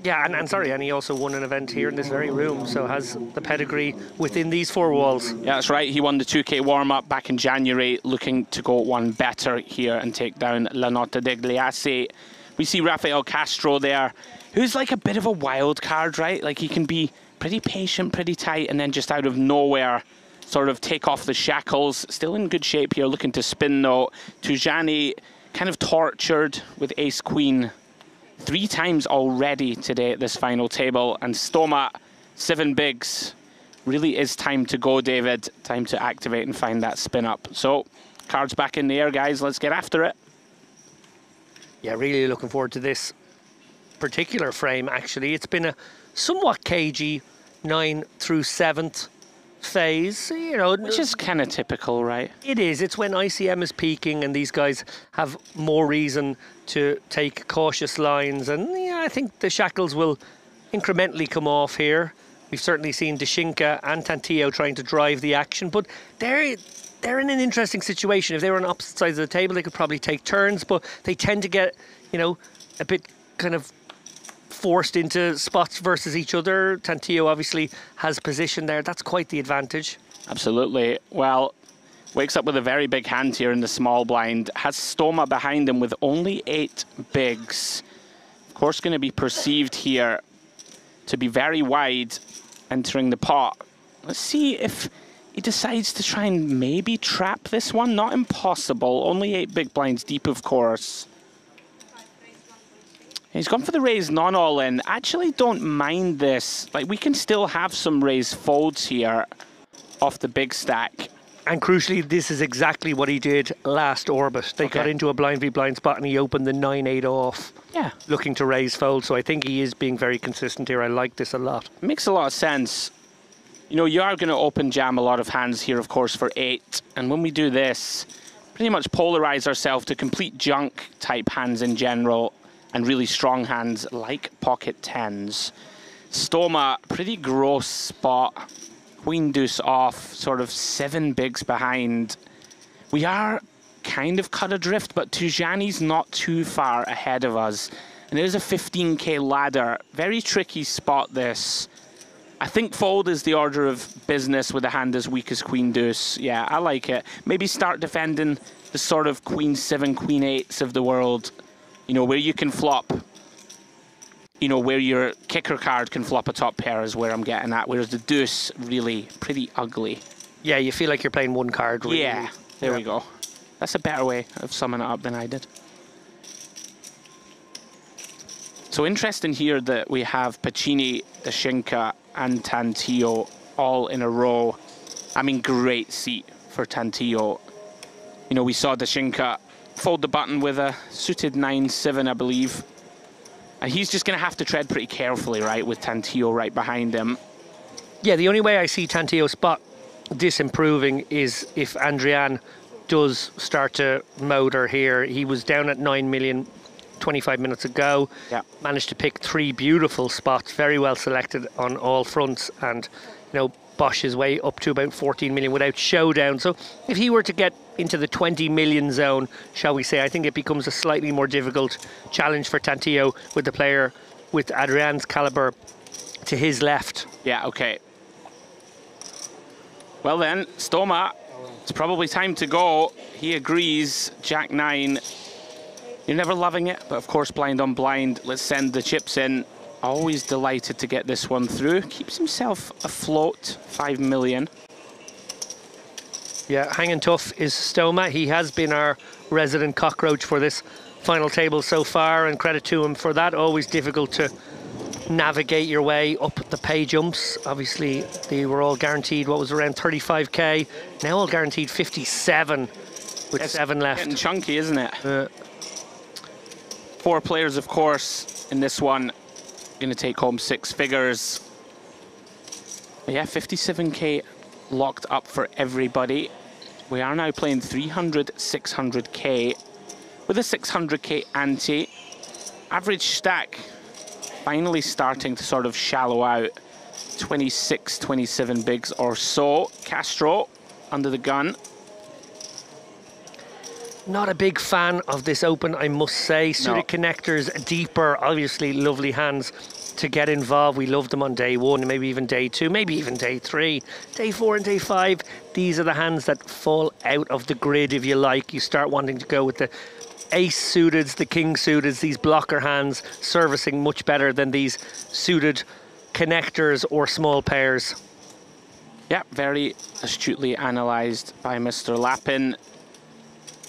S7: And he also won an event here in this very room, so has the pedigree within these four walls.
S2: Yeah, that's right. He won the 2K warm-up back in January, looking to go one better here and take down La Notte Degli Assi. We see Rafael Castro there, who's like a bit of a wild card, right? Like he can be pretty patient, pretty tight, and then just out of nowhere sort of take off the shackles. Still in good shape here, looking to spin though. Tujani kind of tortured with ace-queen 3 times already today at this final table. And Stoma, 7 bigs. Really is time to go, David. Time to activate and find that spin up. So, cards back in the air, guys. Let's get after it.
S7: Yeah, really looking forward to this particular frame, actually. It's been a somewhat cagey 9th through 7th phase,
S2: which is kind of typical, right?
S7: It is. It's when ICM is peaking and these guys have more reason to take cautious lines, and I think the shackles will incrementally come off here. We've certainly seen Dashinka and Tantillo trying to drive the action, but they're in an interesting situation. If they were on opposite sides of the table, they could probably take turns, but they tend to get a bit kind of forced into spots versus each other. Tantillo obviously has position there. That's quite the advantage.
S2: Absolutely. Well, wakes up with a very big hand here in the small blind. Has Stoma behind him with only 8 bigs. Of course, going to be perceived here to be very wide entering the pot. Let's see if he decides to try and maybe trap this one. Not impossible. Only 8 big blinds deep, of course. He's gone for the raise non-all-in. Actually don't mind this. Like, we can still have some raise folds here off the big stack.
S7: And crucially, this is exactly what he did last orbit. They got into a blind v blind spot and he opened the 9-8 off.
S2: Yeah.
S7: Looking to raise fold. So I think he is being very consistent here. I like this a lot.
S2: Makes a lot of sense. You know, you are going to open jam a lot of hands here, of course, for 8. And when we do this, pretty much polarize ourselves to complete junk type hands in general and really strong hands like pocket 10s. Stoma, pretty gross spot. Queen deuce off, sort of 7 bigs behind. We are kind of cut adrift, but Tujani's not too far ahead of us. And there's a 15k ladder. Very tricky spot, this. I think fold is the order of business with a hand as weak as queen deuce. Yeah, I like it. Maybe start defending the sort of queen 7, queen 8s of the world. You know, where you can flop. You know, where your kicker card can flop a top pair is where I'm getting at. Whereas the deuce, really pretty ugly.
S7: Yeah, you feel like you're playing one card. Really.
S2: Yeah, there we go. That's a better way of summing it up than I did. So interesting here that we have Pacini, Dashinka, and Tantillo all in a row. I mean, great seat for Tantillo. You know, we saw Dashinka fold the button with a suited 9-7, I believe. And he's just going to have to tread pretty carefully, right, with Tantillo right behind him.
S7: Yeah, the only way I see Tantillo spot this improving is if Andrian does start to motor here. He was down at 9 million 25 minutes ago.
S2: Yeah.
S7: Managed to pick 3 beautiful spots, very well selected on all fronts, and you know, Bosch his way up to about 14 million without showdown. So if he were to get into the 20 million zone, shall we say, I think it becomes a slightly more difficult challenge for Tantillo with the player with Adrian's caliber to his left.
S2: Yeah, okay. Well then, Stoma, it's probably time to go. He agrees, Jack 9. You're never loving it, but of course blind on blind. Let's send the chips in. Always delighted to get this one through. Keeps himself afloat, 5 million.
S7: Yeah, hanging tough is Stoma. He has been our resident cockroach for this final table so far, and credit to him for that. Always difficult to navigate your way up the pay jumps. Obviously, they were all guaranteed what was around 35k. Now all guaranteed 57 with 7 left.
S2: Getting chunky, isn't it? 4 players, of course, in this one. Going to take home 6 figures. Yeah, 57k locked up for everybody. We are now playing 300, 600k with a 600k ante. Average stack finally starting to sort of shallow out. 26, 27 bigs or so. Castro under the gun.
S7: Not a big fan of this open, I must say. Suited connectors, deeper, obviously lovely hands to get involved. We loved them on day 1, maybe even day 2, maybe even day 3. Day 4 and day 5, these are the hands that fall out of the grid, if you like. You start wanting to go with the ace suiteds, the king suiteds, these blocker hands, servicing much better than these suited connectors or small pairs.
S2: Yeah, very astutely analysed by Mr. Lappin.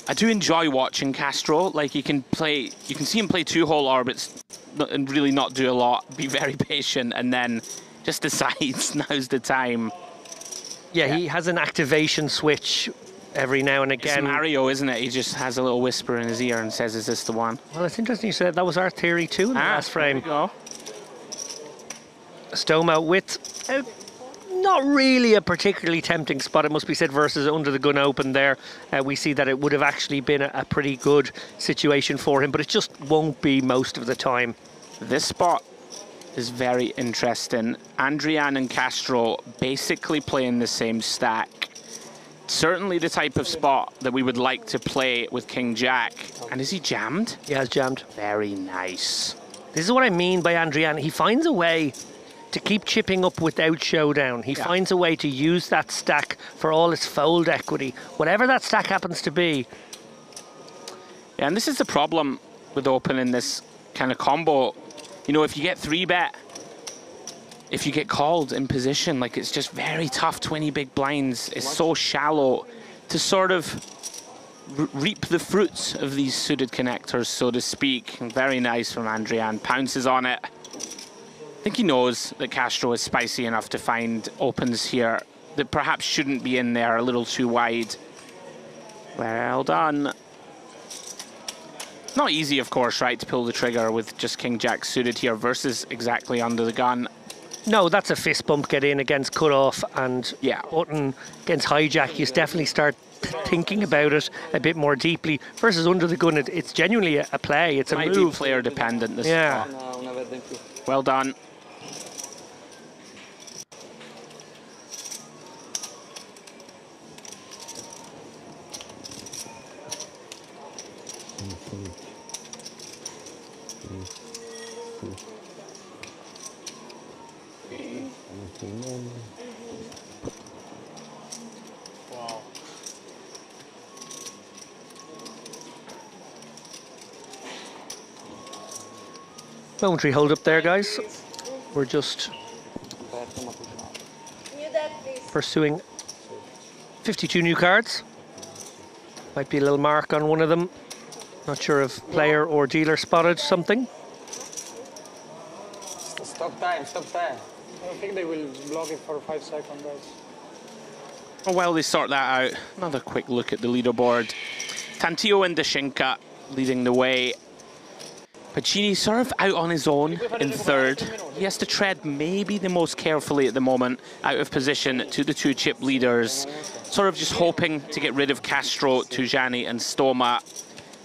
S2: I do enjoy watching Castro. Like, you can see him play 2-hole orbits and really not do a lot, be very patient, and then just decides now's the time.
S7: Yeah, he has an activation switch every now and again.
S2: It's Mario, isn't it? He just has a little whisper in his ear and says, is this the one?
S7: Well, it's interesting you said that was our theory too in the last frame.
S2: There we go.
S7: Stoma with not really a particularly tempting spot, it must be said, versus under the gun open there. We see that it would have actually been a pretty good situation for him, but it just won't be most of the time.
S2: This spot is very interesting. Andrian and Castro basically playing the same stack. Certainly the type of spot that we would like to play with King Jack. And is he jammed?
S7: He has jammed.
S2: Very nice.
S7: This is what I mean by Andrian. He finds a way to keep chipping up without showdown. He finds a way to use that stack for all its fold equity, whatever that stack happens to be.
S2: Yeah, and this is the problem with opening this kind of combo. You know, if you get 3-bet, if you get called in position, like, it's just very tough. 20 big blinds is so shallow to sort of reap the fruits of these suited connectors, so to speak. Very nice from Andrian. Pounces on it. I think he knows that Castro is spicy enough to find opens here. that perhaps shouldn't be in there, a little too wide. Well done. Not easy, of course, right, to pull the trigger with just King-Jack suited here versus exactly under the gun.
S7: No, that's a fist bump get in against cut-off, and
S2: yeah,
S7: button against hijack, you definitely start thinking about it a bit more deeply. Versus under the gun, it's genuinely a play, it's a move.
S2: Might be player dependent, this
S7: yeah.
S2: spot. Well done.
S6: Wow.
S7: Momentary hold up there, guys. We're just pursuing 52 new cards. Might be a little mark on one of them. Not sure if player or dealer spotted something.
S6: Stop time, stop time. I don't think they will block it for 5 seconds, guys.
S2: Oh, while they sort that out, another quick look at the leaderboard. Tantillo and Dashinka leading the way. Pacini sort of out on his own in third. He has to tread maybe the most carefully at the moment, out of position to the 2 chip leaders. Sort of just hoping to get rid of Castro, Tujani and Stoma.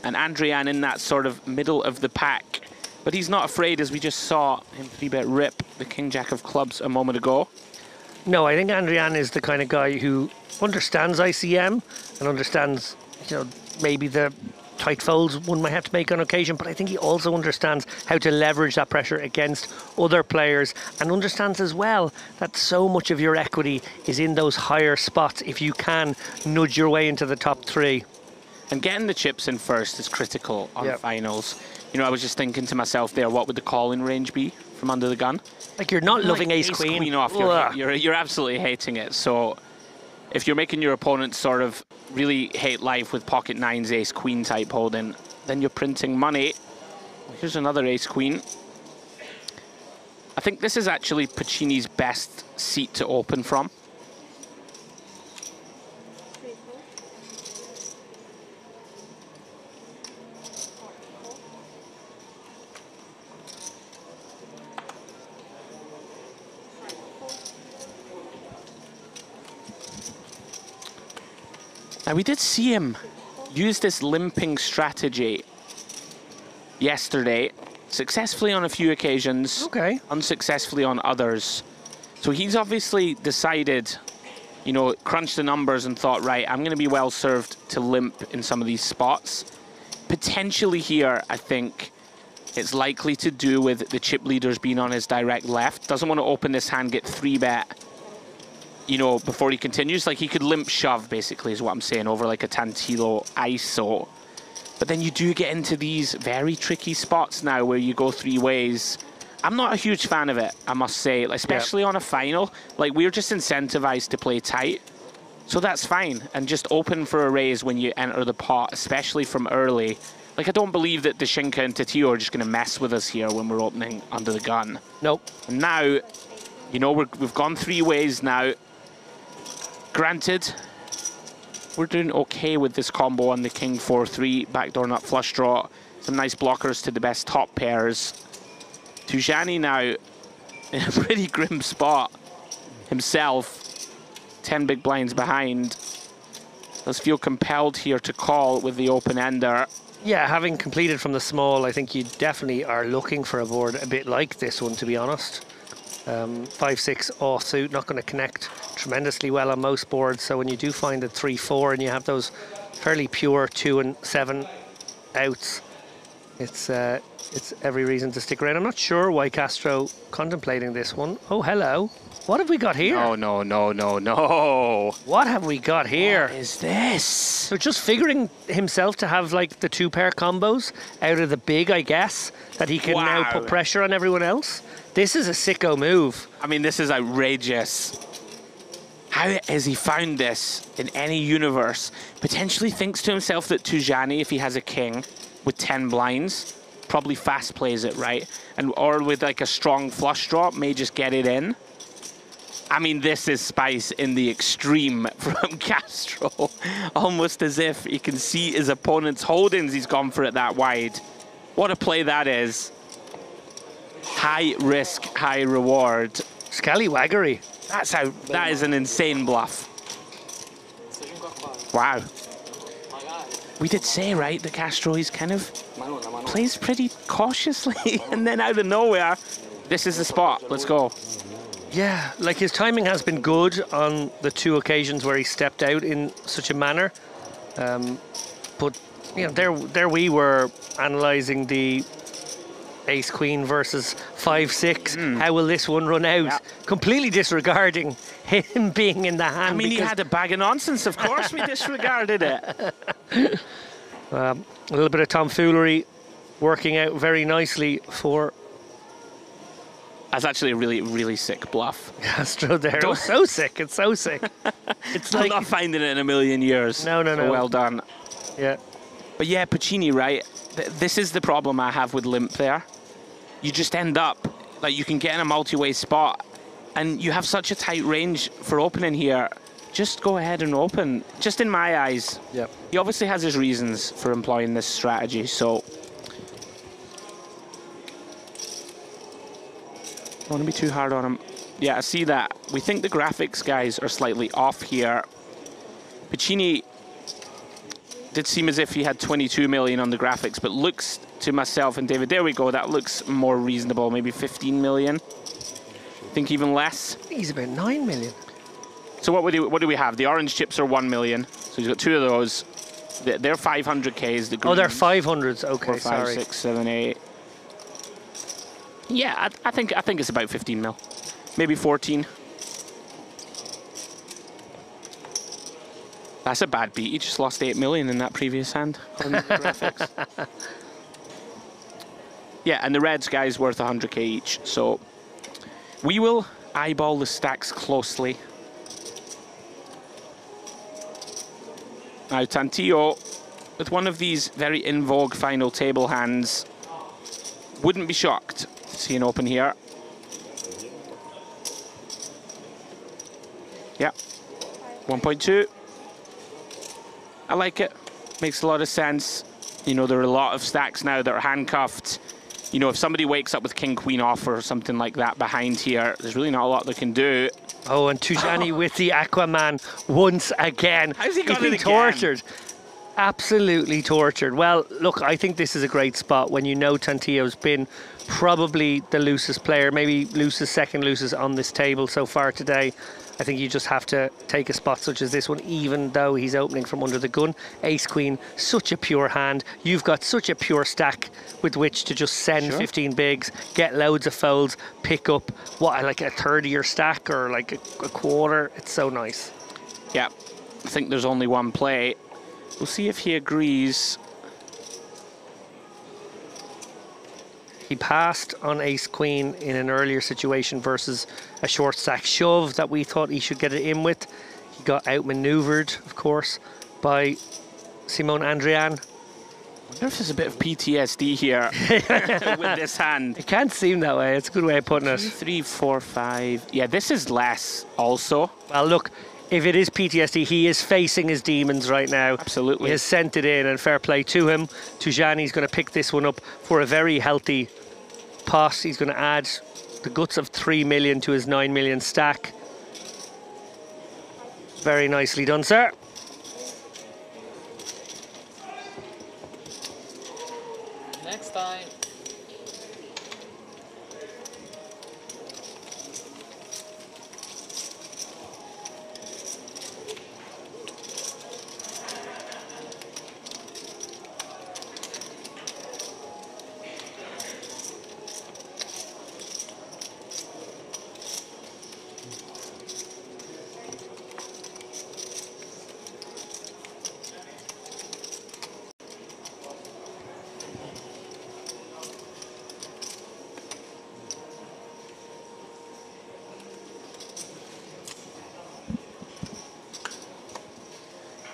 S2: And Andrian in that sort of middle of the pack. But he's not afraid, as we just saw him 3-bet rip the King-Jack of clubs a moment ago.
S7: No, I think Andrian is the kind of guy who understands ICM and understands, you know, maybe the tight folds one might have to make on occasion, but I think he also understands how to leverage that pressure against other players, and understands as well that so much of your equity is in those higher spots if you can nudge your way into the top 3.
S2: And getting the chips in first is critical on finals. You know, I was just thinking to myself there, what would the call-in range be from under the gun?
S7: Like, you're not loving
S2: like
S7: ace-queen.
S2: Off, you're absolutely hating it. So if you're making your opponent sort of really hate life with pocket 9s, ace-queen type holding, then you're printing money. Here's another ace-queen. I think this is actually Pacini's best seat to open from. Now, we did see him use this limping strategy yesterday, successfully on a few occasions, unsuccessfully on others. So he's obviously decided, you know, crunched the numbers and thought, right, I'm going to be well served to limp in some of these spots. Potentially here, I think it's likely to do with the chip leaders being on his direct left. Doesn't want to open this hand, get 3-bet, you know, before he continues. Like, he could limp shove, basically, is what I'm saying, over like a Tantillo ISO. But then you do get into these very tricky spots now where you go 3 ways. I'm not a huge fan of it, I must say, especially on a final. Like, we're just incentivized to play tight. So that's fine. And just open for a raise when you enter the pot, especially from early. Like, I don't believe that Dashinka and Tantillo are just going to mess with us here when we're opening under the gun.
S7: Nope.
S2: And now, you know, we've gone 3 ways now. Granted, we're doing okay with this combo on the King 4-3, backdoor nut flush draw. Some nice blockers to the best top pairs. Tujani now in a pretty grim spot himself. 10 big blinds behind. Does feel compelled here to call with the open ender.
S7: Yeah, having completed from the small, I think you definitely are looking for a board a bit like this one, to be honest. 5-6 offsuit, not going to connect tremendously well on most boards. So when you do find a 3-4 and you have those fairly pure 2 and 7 outs, it's every reason to stick around. I'm not sure why Castro contemplating this one. Oh, hello. What have we got here?
S2: No, no, no, no, no.
S7: What have we got here?
S2: What is this?
S7: So just figuring himself to have like the 2-pair combos out of the big, I guess, that he can now put pressure on everyone else. This is a sicko move.
S2: I mean, this is outrageous. How has he found this in any universe? Potentially thinks to himself that Tujani, if he has a king with 10 blinds, probably fast plays it, right? And or with like a strong flush draw, may just get it in. I mean, this is spice in the extreme from Castro. Almost as if he can see his opponent's holdings. He's gone for it that wide. What a play that is. High risk, high reward.
S7: Scallywaggery.
S2: That is an insane bluff. Wow. We did say, right, that Castro is kind of plays pretty cautiously, and then out of nowhere, this is the spot. Let's go.
S7: Yeah, like his timing has been good on the 2 occasions where he stepped out in such a manner. But you know, there we were analysing the ace queen versus 5-6. How will this one run out? Yeah. Completely disregarding him being in the hand.
S2: I mean, he had a bag of nonsense. Of course, we disregarded it.
S7: A little bit of tomfoolery working out very nicely for.
S2: That's actually a really, really sick bluff.
S7: Castro there. It's so sick. It's so sick. It's
S2: I'm
S7: like
S2: not finding it in a million years.
S7: No.
S2: Well done.
S7: Yeah.
S2: But yeah, Puccini, right? This is the problem I have with limp there. You just end up, like, you can get in a multi-way spot, and you have such a tight range for opening here. Just go ahead and open, just in my eyes.
S7: Yep.
S2: He obviously has his reasons for employing this strategy, so don't want to be too hard on him. Yeah, I see that. We think the graphics guys are slightly off here. Puccini did seem as if he had 22 million on the graphics, but looks to myself and David, there we go, that looks more reasonable, maybe 15 million. Think even less.
S7: He's about 9 million.
S2: So what do we have? The orange chips are 1 million. So he's got 2 of those. They're 500Ks. The
S7: oh, they're 500s. Okay,
S2: 4, 5, 6, 7, 8. Yeah, I think it's about 15 mil, maybe 14. That's a bad beat. He just lost 8 million in that previous hand on the graphics. Yeah, and the reds guy's worth 100K each. So we will eyeball the stacks closely. Now Tantillo, with one of these very in vogue final table hands, wouldn't be shocked to see an open here. Yeah, 1.2. I like it. Makes a lot of sense. You know, there are a lot of stacks now that are handcuffed. You know, if somebody wakes up with king queen off or something like that behind here, there's really not a lot they can do.
S7: Oh, and Tujani with the Aquaman once again.
S2: How's he got it again?
S7: Tortured. Absolutely tortured. Well, look, I think this is a great spot when you know Tantillo's been probably the loosest player, maybe second loosest on this table so far today. I think you just have to take a spot such as this one, even though he's opening from under the gun. Ace Queen, such a pure hand. You've got such a pure stack with which to just send 15 bigs, get loads of folds, pick up, what, like a third of your stack or like a quarter. It's so nice.
S2: Yeah, I think there's only one play. We'll see if he agrees.
S7: He passed on Ace Queen in an earlier situation versus a short stack shove that we thought he should get it in with. He got outmaneuvered, of course, by Simone Andrian.
S2: I wonder if there's a bit of PTSD here with this hand.
S7: It can't seem that way. It's a good way of putting it.
S2: 3, 4, 5. Yeah, this is less also.
S7: Well, look, if it is PTSD, he is facing his demons right now.
S2: Absolutely.
S7: He has sent it in, and fair play to him. Tujani's going to pick this one up for a very healthy pot. He's going to add the guts of 3 million to his 9 million stack. Very nicely done, sir.
S6: Next time.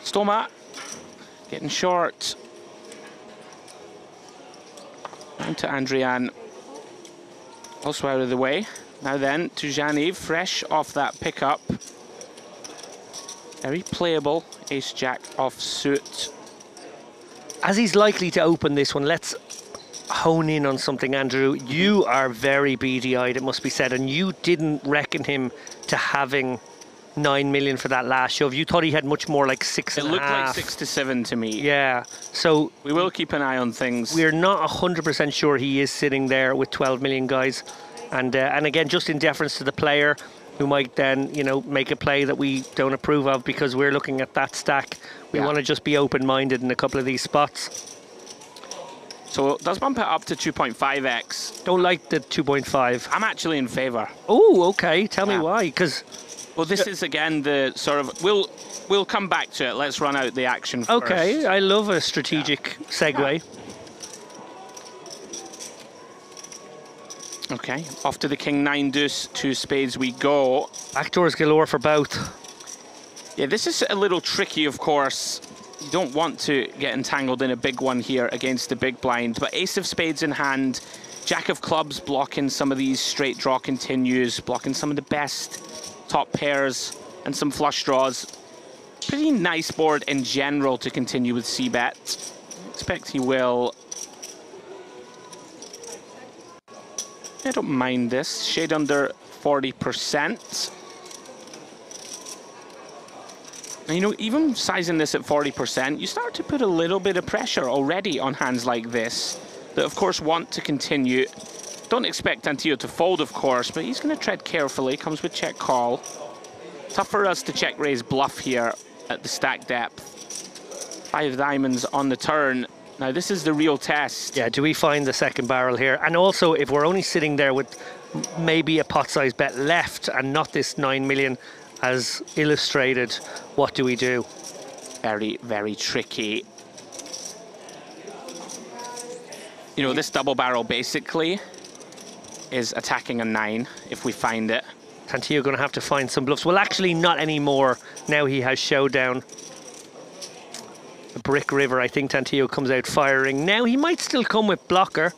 S2: Stoma getting short. Down to Andrian. Also out of the way. Now then, to Jean-Yves, fresh off that pickup. Very playable, ace-jack offsuit.
S7: As he's likely to open this one, let's hone in on something, Andrew. You are very beady-eyed, it must be said, and you didn't reckon him to having 9 million for that last shove. You thought he had much more, like 6.5.
S2: It looked like 6 to 7 to me.
S7: Yeah, so
S2: we will keep an eye on things.
S7: We're not 100% sure he is sitting there with 12 million guys, and again, just in deference to the player, who might then, you know, make a play that we don't approve of because we're looking at that stack. We want to just be open-minded in a couple of these spots.
S2: So does bump it up to 2.5x.
S7: Don't like the 2.5.
S2: I'm actually in favour.
S7: Oh, okay. Tell me why. Because
S2: well, this is again the sort of we'll come back to it. Let's run out the action first.
S7: Okay, I love a strategic segue.
S2: Yeah. Okay, off to the king nine deuce, 2 spades we go.
S7: Backdoors galore for both.
S2: Yeah, this is a little tricky, of course. You don't want to get entangled in a big one here against the big blind, but ace of spades in hand, jack of clubs blocking some of these straight draw continues, blocking some of the best top pairs and some flush draws. Pretty nice board in general to continue with c-bet. Expect he will. I don't mind this. Shade under 40%. And, you know, even sizing this at 40%, you start to put a little bit of pressure already on hands like this that, of course, want to continue. Don't expect Tantillo to fold, of course, but he's going to tread carefully. Comes with check call. Tough for us to check raise bluff here at the stack depth. 5 diamonds on the turn. Now, this is the real test.
S7: Yeah, do we find the second barrel here? And also, if we're only sitting there with maybe a pot-sized bet left and not this 9 million as illustrated, what do we do?
S2: Very, very tricky. You know, this double barrel basically is attacking a 9 if we find it.
S7: Tantillo going to have to find some bluffs. Well, actually, not anymore. Now he has showdown. The brick river, I think Tantillo comes out firing. Now he might still come with blocker.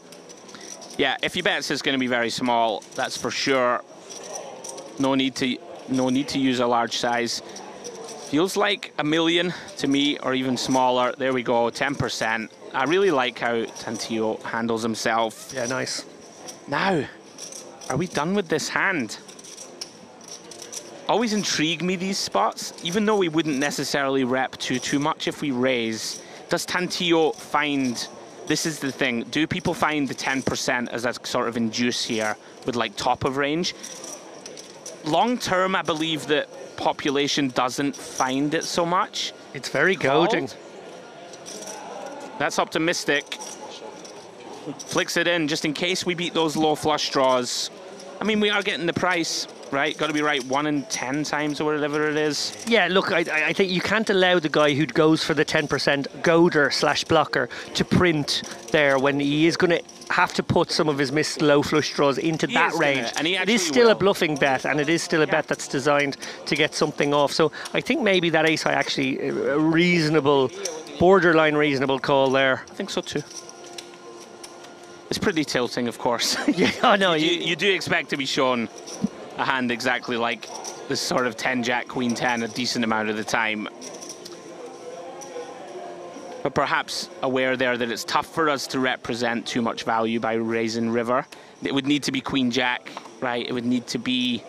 S2: Yeah, if he bets, it's going to be very small. That's for sure. No need to use a large size. Feels like $1 million to me, or even smaller. There we go, 10%. I really like how Tantillo handles himself.
S7: Yeah, nice.
S2: Now, are we done with this hand? Always intrigue me, these spots, even though we wouldn't necessarily rep too much if we raise. Does Tantillo find, this is the thing, do people find the 10% as a sort of induce here with like top of range? Long term, I believe that population doesn't find it so much.
S7: It's very goading.
S2: That's optimistic. Flicks it in just in case we beat those low flush draws. I mean, we are getting the price, right? Got to be right 1 in 10 times or whatever it is.
S7: Yeah, look, I think you can't allow the guy who goes for the 10% goader / blocker to print there when he is going to have to put some of his missed low flush draws into that range.
S2: And
S7: it is still a bluffing bet, and it is still a bet that's designed to get something off. So I think maybe that ace high actually a reasonable, borderline reasonable call there.
S2: I think so too. It's pretty tilting, of course.
S7: Yeah, I know.
S2: You do expect to be shown a hand exactly like this sort of 10 jack queen 10 a decent amount of the time, but perhaps aware there that it's tough for us to represent too much value by raising river. It would need to be queen jack, right? It would need to be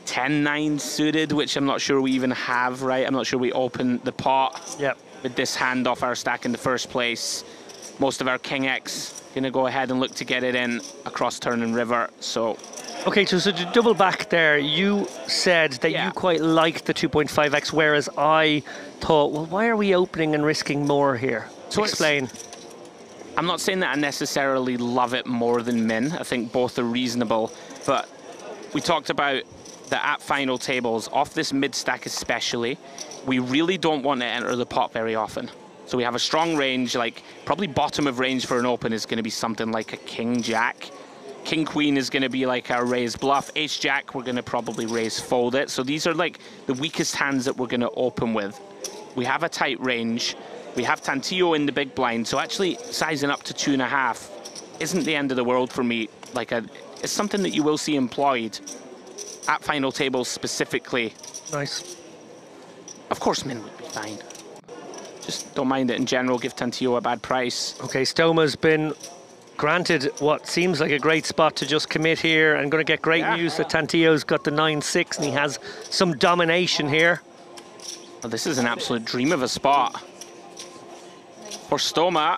S2: 10-9 suited, which I'm not sure we even have, right? I'm not sure we open the pot with this hand off our stack in the first place. Most of our king X gonna go ahead and look to get it in across turn and river. So
S7: okay, so to double back there, you said that you quite liked the 2.5x, whereas I thought, well, why are we opening and risking more here? So explain.
S2: I'm not saying that I necessarily love it more than min. I think both are reasonable, but we talked about the at final tables, off this mid stack especially, we really don't want to enter the pot very often. So we have a strong range, like probably bottom of range for an open is going to be something like a king jack. King queen is going to be like our raise bluff. Ace jack, we're going to probably raise fold it. So these are like the weakest hands that we're going to open with. We have a tight range. We have Tantillo in the big blind. So actually sizing up to 2.5 isn't the end of the world for me. Like is something that you will see employed at final tables specifically.
S7: Nice.
S2: Of course, min would be fine. Just don't mind it in general, give Tantillo a bad price.
S7: Okay, Stoma's been granted what seems like a great spot to just commit here, and going to get great news that Tantillo's got the 9-6 and he has some domination here.
S2: Well, this is an absolute dream of a spot for Stoma.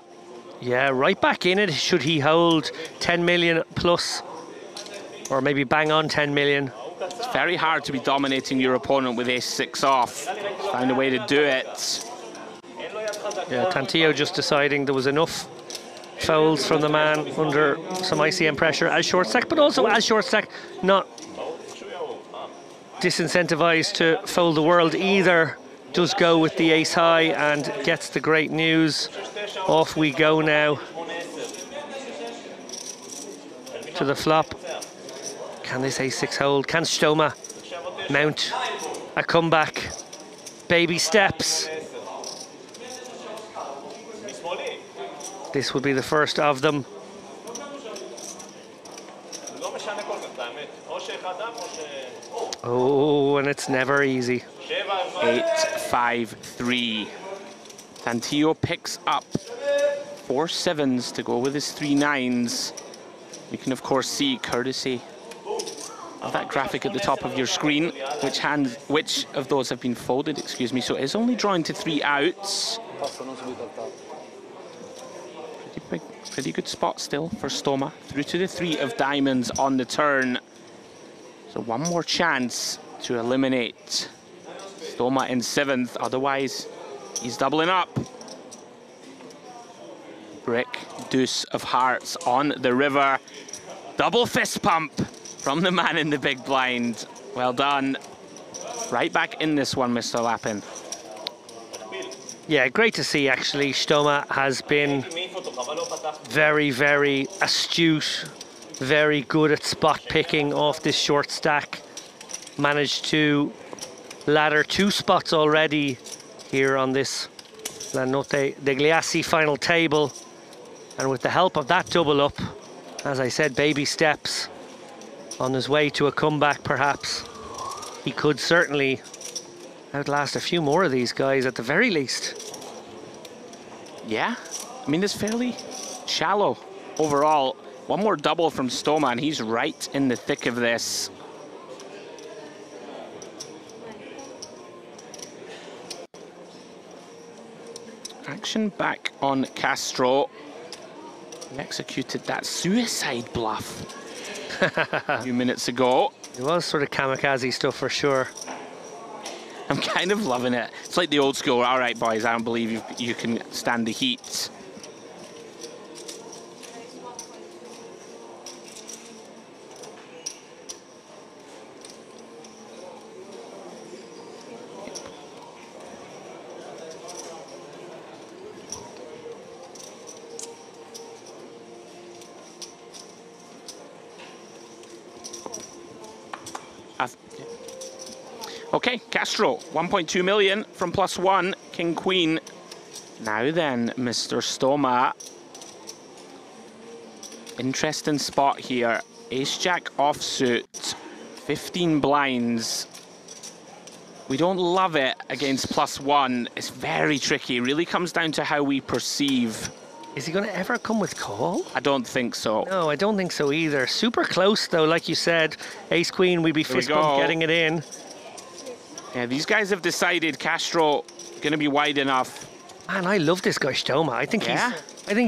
S7: Yeah, right back in it. Should he hold 10 million plus, or maybe bang on 10 million?
S2: It's very hard to be dominating your opponent with ace-6 off. Find a way to do it.
S7: Yeah, Tantillo just deciding there was enough folds from the man under some ICM pressure as short stack, but also as short stack, not disincentivized to fold the world either. Does go with the ace high and gets the great news. Off we go now to the flop. Can this ace-6 hold? Can Stoma mount a comeback? Baby steps. This would be the first of them. Oh, and it's never easy.
S2: 8-5-3. Tantillo picks up 4 7s to go with his 3 9s. You can of course see, courtesy of that graphic at the top of your screen, which of those have been folded, excuse me. So it is only drawing to 3 outs. Pretty good spot still for Stoma. Through to the 3 of diamonds on the turn. So one more chance to eliminate Stoma in 7th, otherwise he's doubling up. Brick, deuce of hearts on the river. Double fist pump from the man in the big blind. Well done. Right back in this one, Mr. Lappin.
S7: Yeah, great to see actually. Stoma has been very, very astute, very good at spot picking off this short stack. Managed to ladder 2 spots already here on this La Notte Degli Assi final table. And with the help of that double up, as I said, baby steps on his way to a comeback perhaps. He could certainly outlast a few more of these guys at the very least.
S2: Yeah, I mean, it's fairly shallow overall. One more double from Stoma and he's right in the thick of this. Action back on Castro. He executed that suicide bluff a few minutes ago.
S7: It was sort of kamikaze stuff for sure.
S2: I'm kind of loving it. It's like the old school, all right, boys, I don't believe you can stand the heat. Okay, Castro, 1.2 million from +1, King Queen. Now then, Mr. Stoma. Interesting spot here. Ace-Jack offsuit, 15 blinds. We don't love it against +1. It's very tricky. It really comes down to how we perceive.
S7: Is he going to ever come with call?
S2: I don't think so.
S7: No, I don't think so either. Super close though, like you said. Ace-Queen, we'd be fist bump getting it in.
S2: Yeah, these guys have decided Castro going to be wide enough.
S7: Man, I love this guy Stoma. I think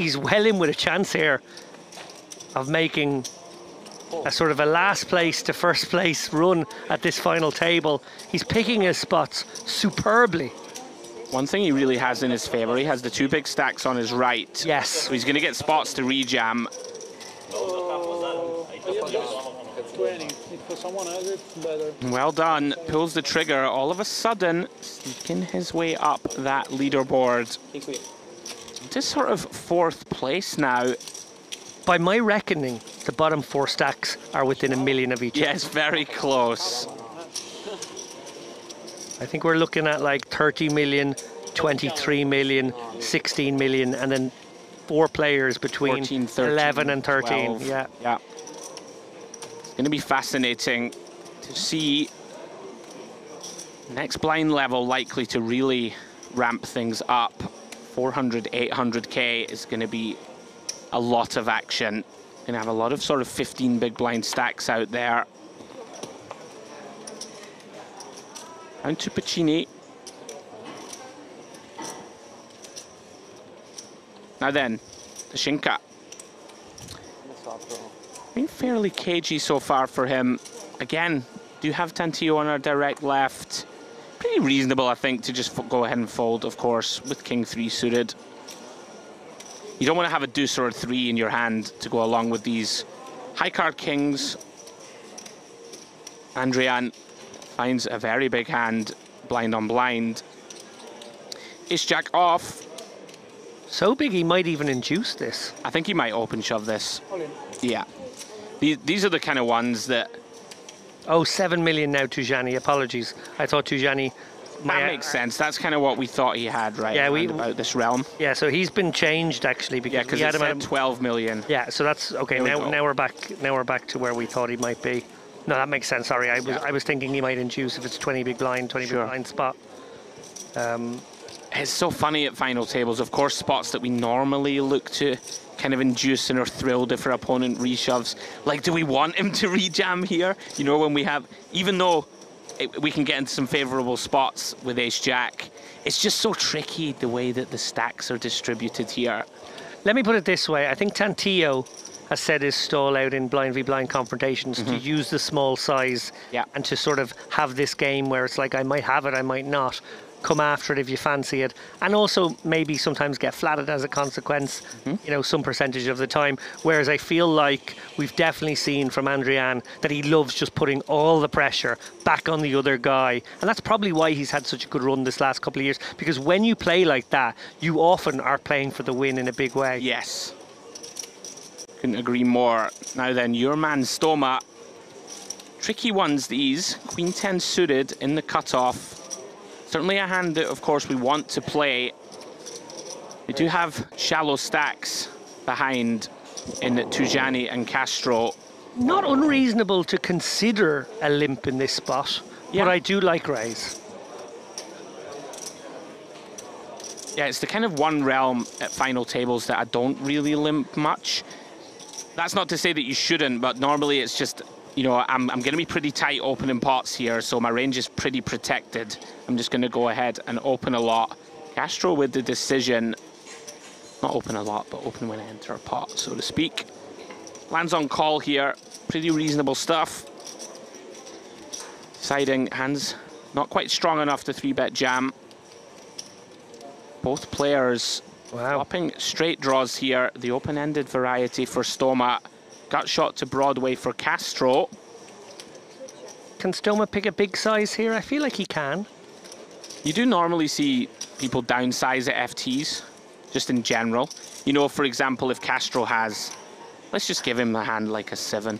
S7: he's well in with a chance here of making a sort of a last place to first place run at this final table. He's picking his spots superbly.
S2: One thing he really has in his favor, he has the 2 big stacks on his right.
S7: Yes.
S2: So he's going to get spots to rejam.
S6: For someone else, it's better.
S2: Well done. Pulls the trigger. All of a sudden, sneaking his way up that leaderboard. Just sort of 4th place now.
S7: By my reckoning, the bottom 4 stacks are within 1 million of each.
S2: Yes, very close.
S7: I think we're looking at like 30 million, 23 million, 16 million, and then 4 players between
S2: 14, 13,
S7: 11 and 13.
S2: 12.
S7: Yeah.
S2: It's going to be fascinating to see next blind level likely to really ramp things up. 400, 800k is going to be a lot of action. Going to have a lot of sort of 15 big blind stacks out there. And to Pacini. Now then, the Shinka. Been fairly cagey so far for him. Again, do have Tantillo on our direct left. Pretty reasonable, I think, to just go ahead and fold, of course, with King 3 suited. You don't want to have a deuce or a 3 in your hand to go along with these high card kings. Andrian finds a very big hand, blind on blind. Ace Jack off.
S7: So big he might even induce this.
S2: I think he might open shove this. Yeah. These are the kind of ones that...
S7: Oh, 7 million now, Tujani. Apologies. I thought Tujani...
S2: That makes sense. That's kind of what we thought he had, right?
S7: Yeah,
S2: about this realm.
S7: Yeah, so he's been changed actually because
S2: yeah, because it said 12 million.
S7: Yeah, so that's okay. Now we're back. Now we're back to where we thought he might be. No, that makes sense. Sorry, I was thinking he might induce if it's 20 big blind, 20 big blind spot.
S2: It's so funny at final tables. Of course, spots that we normally look to kind of induce and are thrilled if our opponent reshoves. Like, do we want him to rejam here? You know, when we have, even though we can get into some favorable spots with Ace Jack, it's just so tricky the way that the stacks are distributed here.
S7: Let me put it this way. I think Tantillo has set his stall out in blind v blind confrontations to use the small size and to sort of have this game where it's like, I might have it, I might not. Come after it if you fancy it, and also maybe sometimes get flatted as a consequence, you know, some percentage of the time. Whereas I feel like we've definitely seen from Andrian that he loves just putting all the pressure back on the other guy, and that's probably why he's had such a good run this last couple of years, because when you play like that, you often are playing for the win in a big way.
S2: Yes. Couldn't agree more. Now then, your man Stoma. Tricky ones these. Queen 10 suited in the cutoff. Certainly a hand that, of course, we want to play. We do have shallow stacks behind in Tujani and Castro.
S7: Not unreasonable to consider a limp in this spot, but I do like raise.
S2: Yeah, it's the kind of one realm at final tables that I don't really limp much. That's not to say that you shouldn't, but normally it's just, you know, I'm going to be pretty tight opening pots here, so my range is pretty protected. I'm just going to go ahead and open a lot. Castro with the decision. Not open a lot, but open when I enter a pot, so to speak. Lands on call here. Pretty reasonable stuff. Deciding hands not quite strong enough to 3-bet jam. Both players flopping straight draws here. The open-ended variety for Stoma. Gut shot to Broadway for Castro.
S7: Can Stoma pick a big size here? I feel like he can.
S2: You do normally see people downsize at FTs, just in general. You know, for example, if Castro has, let's just give him a hand like a 7.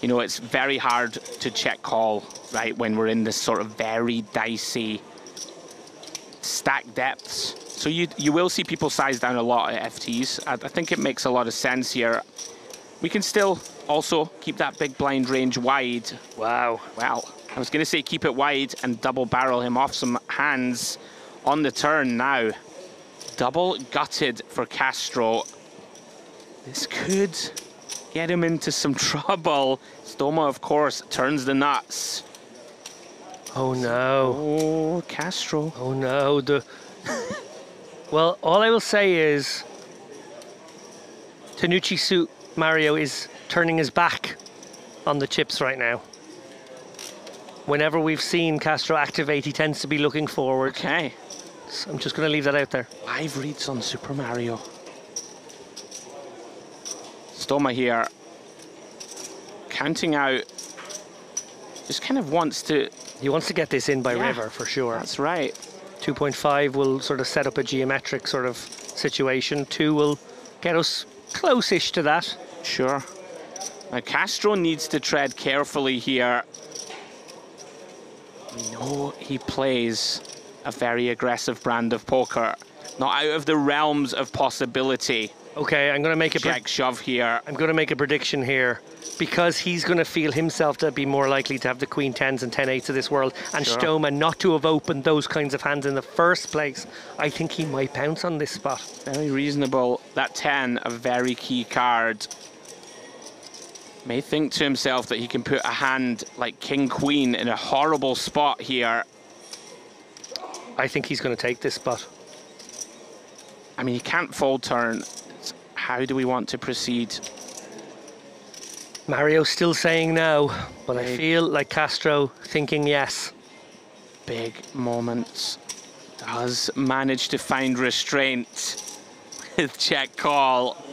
S2: You know, it's very hard to check call, right, when we're in this sort of very dicey stack depths. So you will see people size down a lot at FTs. I think it makes a lot of sense here. We can still also keep that big blind range wide.
S7: Wow.
S2: Well, I was going to say keep it wide and double barrel him off some hands on the turn now. Double gutted for Castro. This could get him into some trouble. Stoma, of course, turns the nuts.
S7: Oh, no.
S2: Oh, Castro.
S7: Oh, no. Well, all I will say is Tanucci suit Mario is turning his back on the chips right now. Whenever we've seen Castro activate, he tends to be looking forward.
S2: Okay.
S7: So I'm just going to leave that out there.
S2: Live reads on Super Mario. Stoma here, counting out, just kind of wants to...
S7: He wants to get this in by river, for sure.
S2: That's right.
S7: 2.5 will sort of set up a geometric sort of situation. 2 will get us close-ish to that.
S2: Sure. Now Castro needs to tread carefully here. We know he plays a very aggressive brand of poker. not out of the realms of possibility.
S7: Okay, I'm going to make a
S2: Check shove here.
S7: I'm going to make a prediction here, because he's going to feel himself to be more likely to have the queen tens and 10-8s of this world, and
S2: Sure.
S7: Stoma not to have opened those kinds of hands in the first place. I think he might pounce on this spot.
S2: Very reasonable. That 10, a very key card. May think to himself that he can put a hand like king queen in a horrible spot here.
S7: I think he's going to take this spot.
S2: I mean, he can't fold turn. How do we want to proceed?
S7: Mario's still saying no, but I feel like Castro thinking yes.
S2: Big moments. Does manage to find restraint with check call.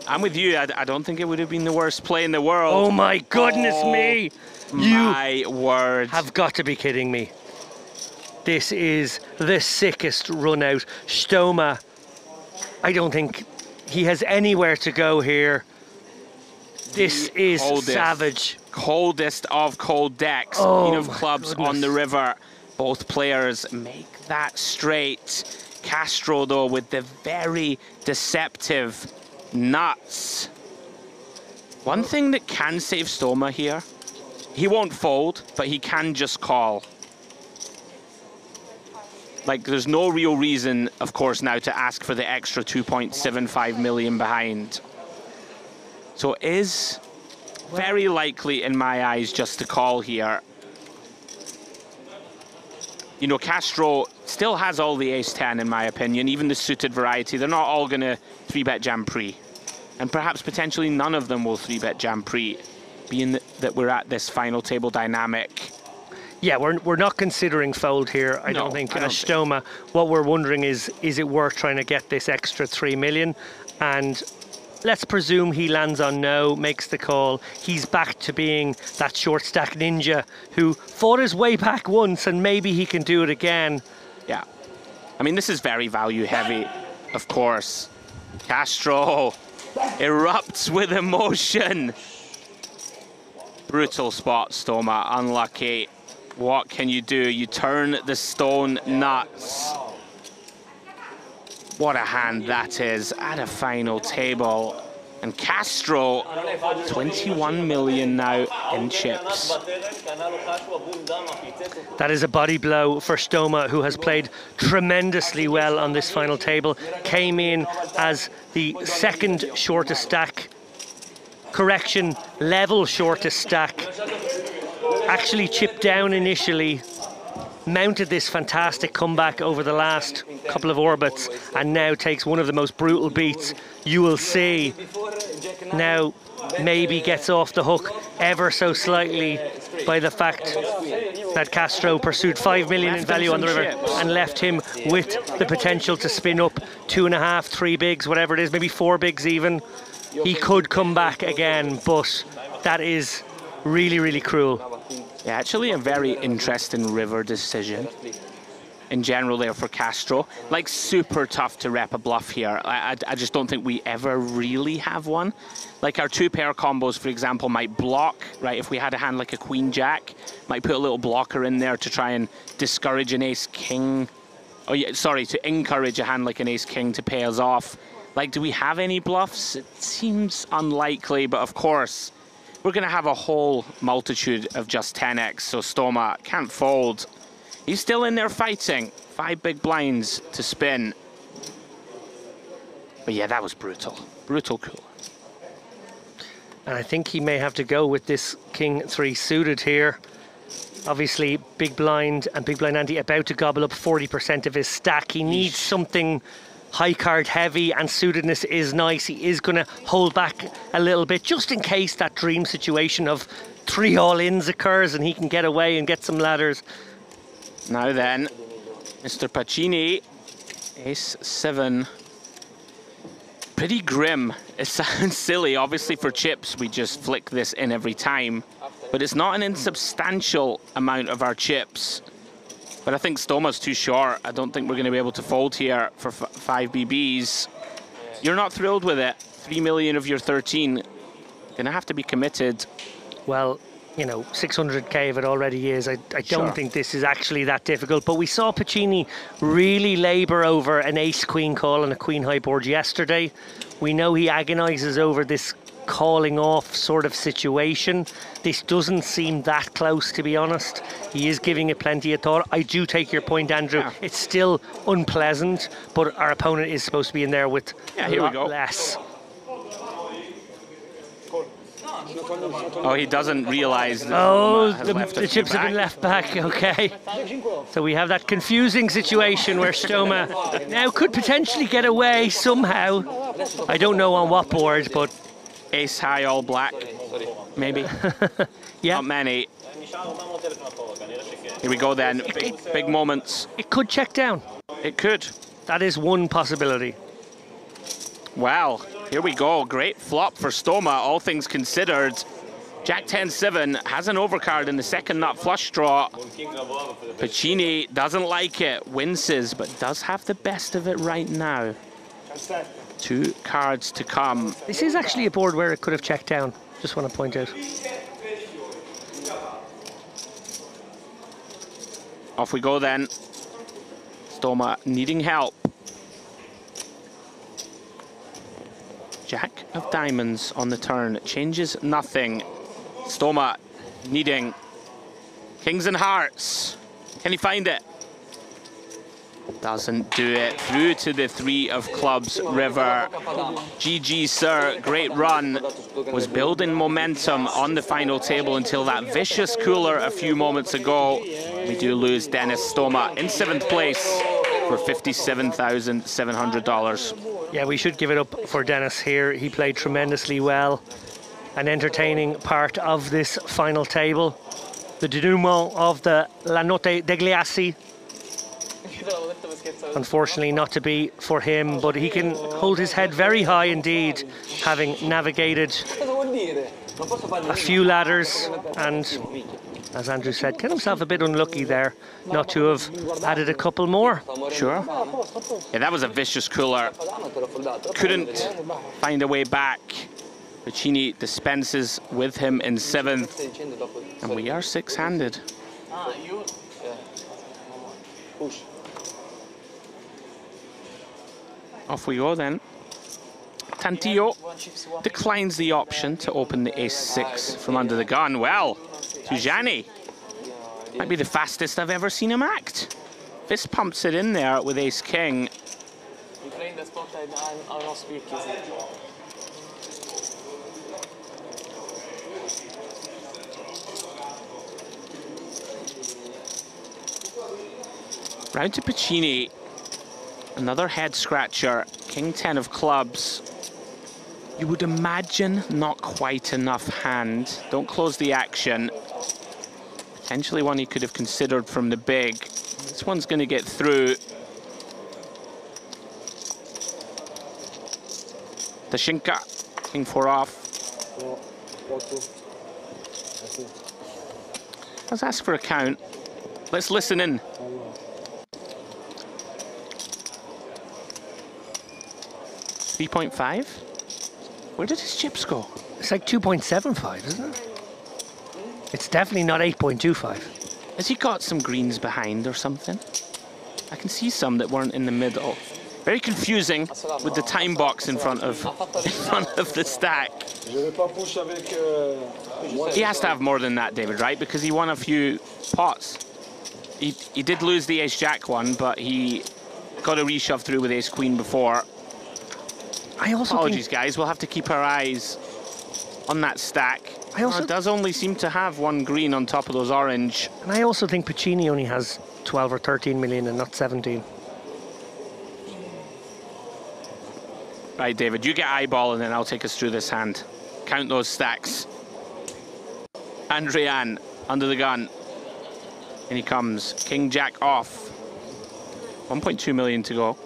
S2: I'm with you. I don't think it would have been the worst play in the world.
S7: Oh my goodness me!
S2: My word.
S7: Have got to be kidding me. This is the sickest run out. Stoma, I don't think he has anywhere to go here. This is savage.
S2: Coldest of cold decks.
S7: Oh,
S2: Queen of clubs
S7: goodness.
S2: on the river. Both players make that straight. Castro, though, with the very deceptive nuts. One thing that can save Stoma here, he won't fold, but he can just call. Like, there's no real reason, of course, now to ask for the extra 2.75 million behind. So it is very likely, in my eyes, just to call here. You know, Castro still has all the ace-10, in my opinion, even the suited variety. They're not all going to 3-bet jam pre. And perhaps potentially none of them will 3-bet jam pre, being that we're at this final table dynamic.
S7: Yeah, we're not considering fold here, I don't think. Stoma, what we're wondering is it worth trying to get this extra 3 million? And let's presume he lands on no, makes the call. He's back to being that short stack ninja who fought his way back once, and maybe he can do it again.
S2: Yeah. I mean, this is very value heavy, of course. Castro erupts with emotion. Brutal spot, Stoma, unlucky. What can you do? You turn the stone nuts. What a hand that is at a final table. And Castro, 21 million now in chips.
S7: That is a body blow for Stoma, who has played tremendously well on this final table. Came in as the second shortest stack. Correction, level shortest stack. Actually chipped down initially, mounted this fantastic comeback over the last couple of orbits, and now takes one of the most brutal beats you will see. Now maybe gets off the hook ever so slightly by the fact that Castro pursued 5 million in value on the river and left him with the potential to spin up 2.5, 3 bigs, whatever it is, maybe 4 bigs even. He could come back again, but that is really, really cruel.
S2: Yeah, actually a very interesting river decision in general there for Castro. Like, super tough to rep a bluff here. I just don't think we ever really have one. Like, our 2-pair combos, for example, might block, right? If we had a hand like a queen-jack, might put a little blocker in there to try and discourage an ace-king. Oh yeah, sorry, to encourage a hand like an ace-king to pay us off. Like, do we have any bluffs? It seems unlikely, but of course, we're going to have a whole multitude of just 10x, so Stoma can't fold. He's still in there fighting. 5 big blinds to spin. But yeah, that was brutal. Brutal cool.
S7: And I think he may have to go with this King 3 suited here. Obviously, big blind and big blind ante about to gobble up 40% of his stack. He needs something high card heavy, and suitedness is nice. He is going to hold back a little bit just in case that dream situation of 3 all-ins occurs and he can get away and get some ladders.
S2: Now then, Mr. Pacini, ace-7. Pretty grim. It sounds silly. Obviously for chips, we just flick this in every time. But it's not an insubstantial amount of our chips. But I think Stoma's too short. I don't think we're going to be able to fold here for 5 BBs. You're not thrilled with it. 3 million of your 13. Gonna have to be committed.
S7: Well, you know, 600k of it already is. I don't
S2: Sure.
S7: think this is actually that difficult. But we saw Pacini really labour over an ace-queen call and a queen-high board yesterday. We know he agonises over this calling off sort of situation. This doesn't seem that close, to be honest. He is giving it plenty of thought. I do take your point, Andrew.
S2: Yeah.
S7: It's still unpleasant, but our opponent is supposed to be in there with
S2: Yeah,
S7: a
S2: here we
S7: lot
S2: go.
S7: less.
S2: Oh, he doesn't realise that
S7: Oh,
S2: Stoma has left a
S7: the
S2: few
S7: chips have been
S2: back.
S7: left back, okay. So we have that confusing situation where Stoma now could potentially get away somehow. I don't know on what board, but
S2: Ace high, all black, maybe.
S7: yeah,
S2: Not many. Here we go then. Big moments.
S7: it could check down.
S2: It could.
S7: That is one possibility.
S2: Wow. Here we go. Great flop for Stoma, all things considered. Jack 10-7 has an overcard in the second nut flush draw. Pacini doesn't like it, winces, but does have the best of it right now. 2 cards to come.
S7: This is actually a board where it could have checked down. Just want to point out.
S2: Off we go then. Stoma needing help. Jack of diamonds on the turn, changes nothing. Stoma needing kings and hearts. Can he find it? Doesn't do it. Through to the 3 of clubs river. GG, sir. Great run. Was building momentum on the final table until that vicious cooler a few moments ago. We do lose Dennis Stoma in 7th place for $57,700.
S7: Yeah, we should give it up for Dennis here. He played tremendously well. An entertaining part of this final table. The denouement of the La Notte Degli Assi. Unfortunately not to be for him, but he can hold his head very high indeed, having navigated a few ladders and, as Andrew said, get himself a bit unlucky there not to have added a couple more.
S2: Sure. Yeah, that was a vicious cooler. Couldn't find a way back. Pacini dispenses with him in 7th. And we are 6-handed. Off we go then. Tantillo declines the option to open the ace-6 from under the gun. Well, Tujani might be the fastest I've ever seen him act. Fist pumps it in there with ace-king. Round to Pacini. Another head scratcher, king 10 of clubs. You would imagine not quite enough hand. Don't close the action. Potentially one he could have considered from the big. This one's going to get through. Tashinka, king 4 off. Let's ask for a count. Let's listen in. 3.5? Where did his chips go?
S7: It's like 2.75, isn't it? It's definitely not 8.25.
S2: Has he got some greens behind or something? I can see some that weren't in the middle. Very confusing with the time box in front of the stack. He has to have more than that, David, right? Because he won a few pots. He did lose the ace-jack one, but he got a reshove through with ace-queen before. Apologies, guys. We'll have to keep our eyes on that stack. It does only seem to have one green on top of those orange.
S7: And I also think Pacini only has 12 or 13 million and not 17.
S2: Right, David, you get eyeball and then I'll take us through this hand. Count those stacks. Andrian under the gun. And he comes. King Jack off. 1.2 million to go.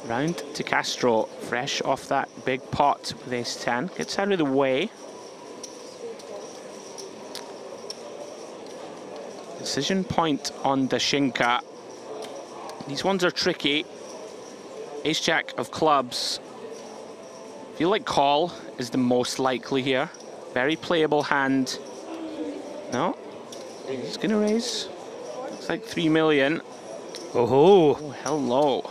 S2: Round to Castro, fresh off that big pot with ace-10. Gets out of the way. Decision point on Dashinka. These ones are tricky. Ace-jack of clubs. I feel like call is the most likely here. Very playable hand. No, he's gonna raise. Looks like 3 million.
S7: Oh,
S2: hello.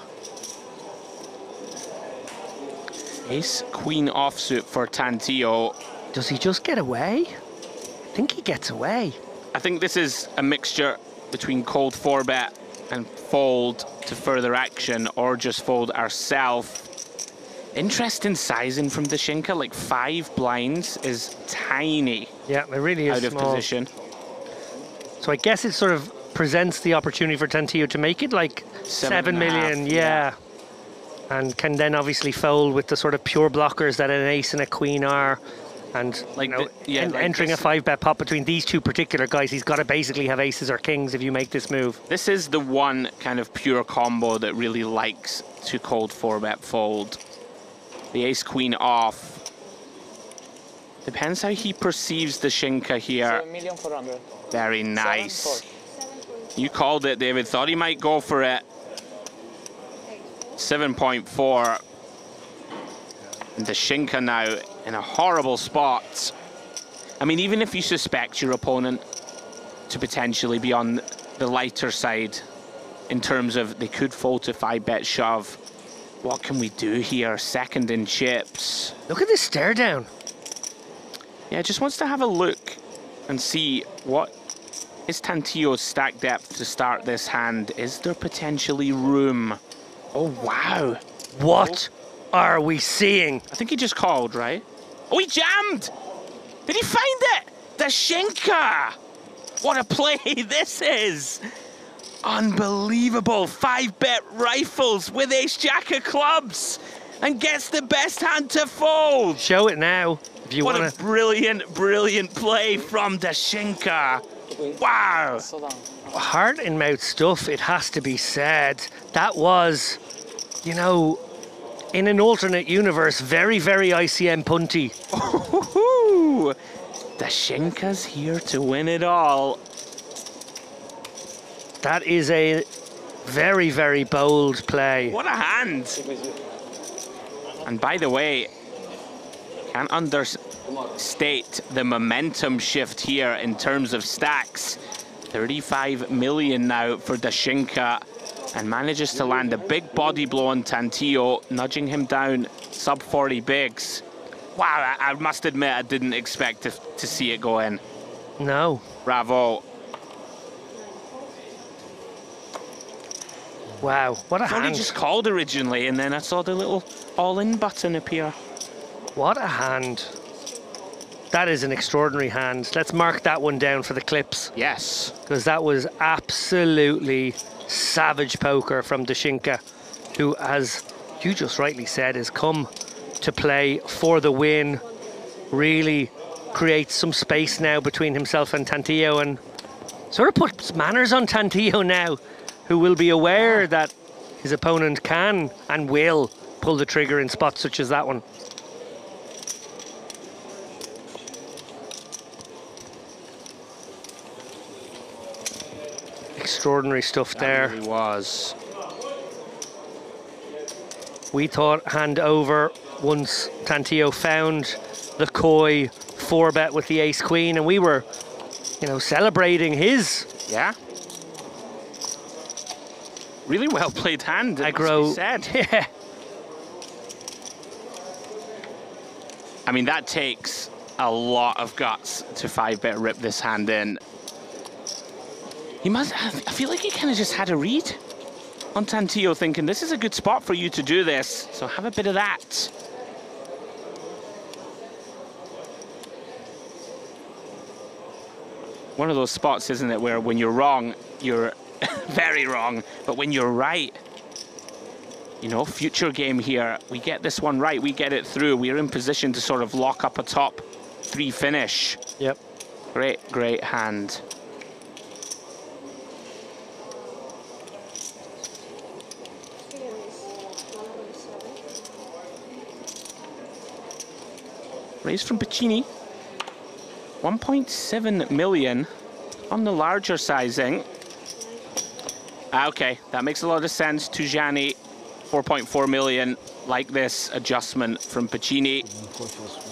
S2: Ace Queen offsuit for Tantillo.
S7: Does he just get away? I think he gets away.
S2: I think this is a mixture between cold 4-bet and fold to further action, or just fold ourselves. Interesting sizing from Dashinka, like 5 blinds is tiny.
S7: Yeah, it really is
S2: out of
S7: small.
S2: position.
S7: So I guess it sort of presents the opportunity for Tantillo to make it like 7 million, yeah. And can then obviously fold with the sort of pure blockers that an ace and a queen are. And like, entering a 5-bet pot between these two particular guys, he's got to basically have aces or kings if you make this move.
S2: This is the one kind of pure combo that really likes to cold 4-bet fold. The ace queen off. Depends how he perceives the Shinka here.
S6: 7,400,000.
S2: Very nice. You called it, David. Thought he might go for it. 7.4. And the Shinka now in a horrible spot. I mean, even if you suspect your opponent to potentially be on the lighter side in terms of they could fold to 5-bet shove, what can we do here? Second in chips.
S7: Look at this stare down.
S2: Yeah, just wants to have a look and see what is Tantillo's stack depth to start this hand. Is there potentially room? Oh, wow.
S7: What are we seeing?
S2: I think he just called, right? Oh, he jammed! Did he find it? The Shinka! What a play this is! Unbelievable. 5-bet rifles with ace-jack of clubs and gets the best hand to fold.
S7: Show it now. If you
S2: what
S7: wanna...
S2: a brilliant, brilliant play from Dashinka. Wow.
S7: Heart in mouth stuff, it has to be said. That was, you know, in an alternate universe, very, very ICM punty.
S2: Oh, Dashinka's here to win it all.
S7: That is a very, very bold play.
S2: What a hand. And by the way, can't understate the momentum shift here in terms of stacks. 35 million now for Dashinka, and manages to land a big body blow on Tantillo, nudging him down sub 40 bigs. Wow, I must admit I didn't expect to see it go in.
S7: No.
S2: Bravo.
S7: Wow, what a hand.
S2: I just called originally, and then I saw the little all-in button appear.
S7: What a hand. That is an extraordinary hand. Let's mark that one down for the clips.
S2: Yes.
S7: Because that was absolutely savage poker from Dashinka, who, as you just rightly said, has come to play for the win. Really creates some space now between himself and Tantillo, and sort of puts manners on Tantillo now, who will be aware that his opponent can and will pull the trigger in spots such as that one. Extraordinary stuff there.
S2: That really was.
S7: We thought hand over once Tantillo found the coy 4-bet with the ace queen, and we were, you know, celebrating his.
S2: Yeah. Really well played hand,
S7: aggro.
S2: Said.
S7: Yeah.
S2: I mean, that takes a lot of guts to 5-bet rip this hand in. He must. I feel like he kind of just had a read on Tantillo, thinking this is a good spot for you to do this. So have a bit of that. One of those spots, isn't it, where when you're wrong, you're very wrong, but when you're right, you know, future game here, we get this one right, we get it through, we're in position to sort of lock up a top 3 finish.
S7: Yep.
S2: Great, great hand. Raise from Pacini. 1.7 million on the larger sizing. Okay, that makes a lot of sense. Tujani, 4.4 million. Like this adjustment from Pacini.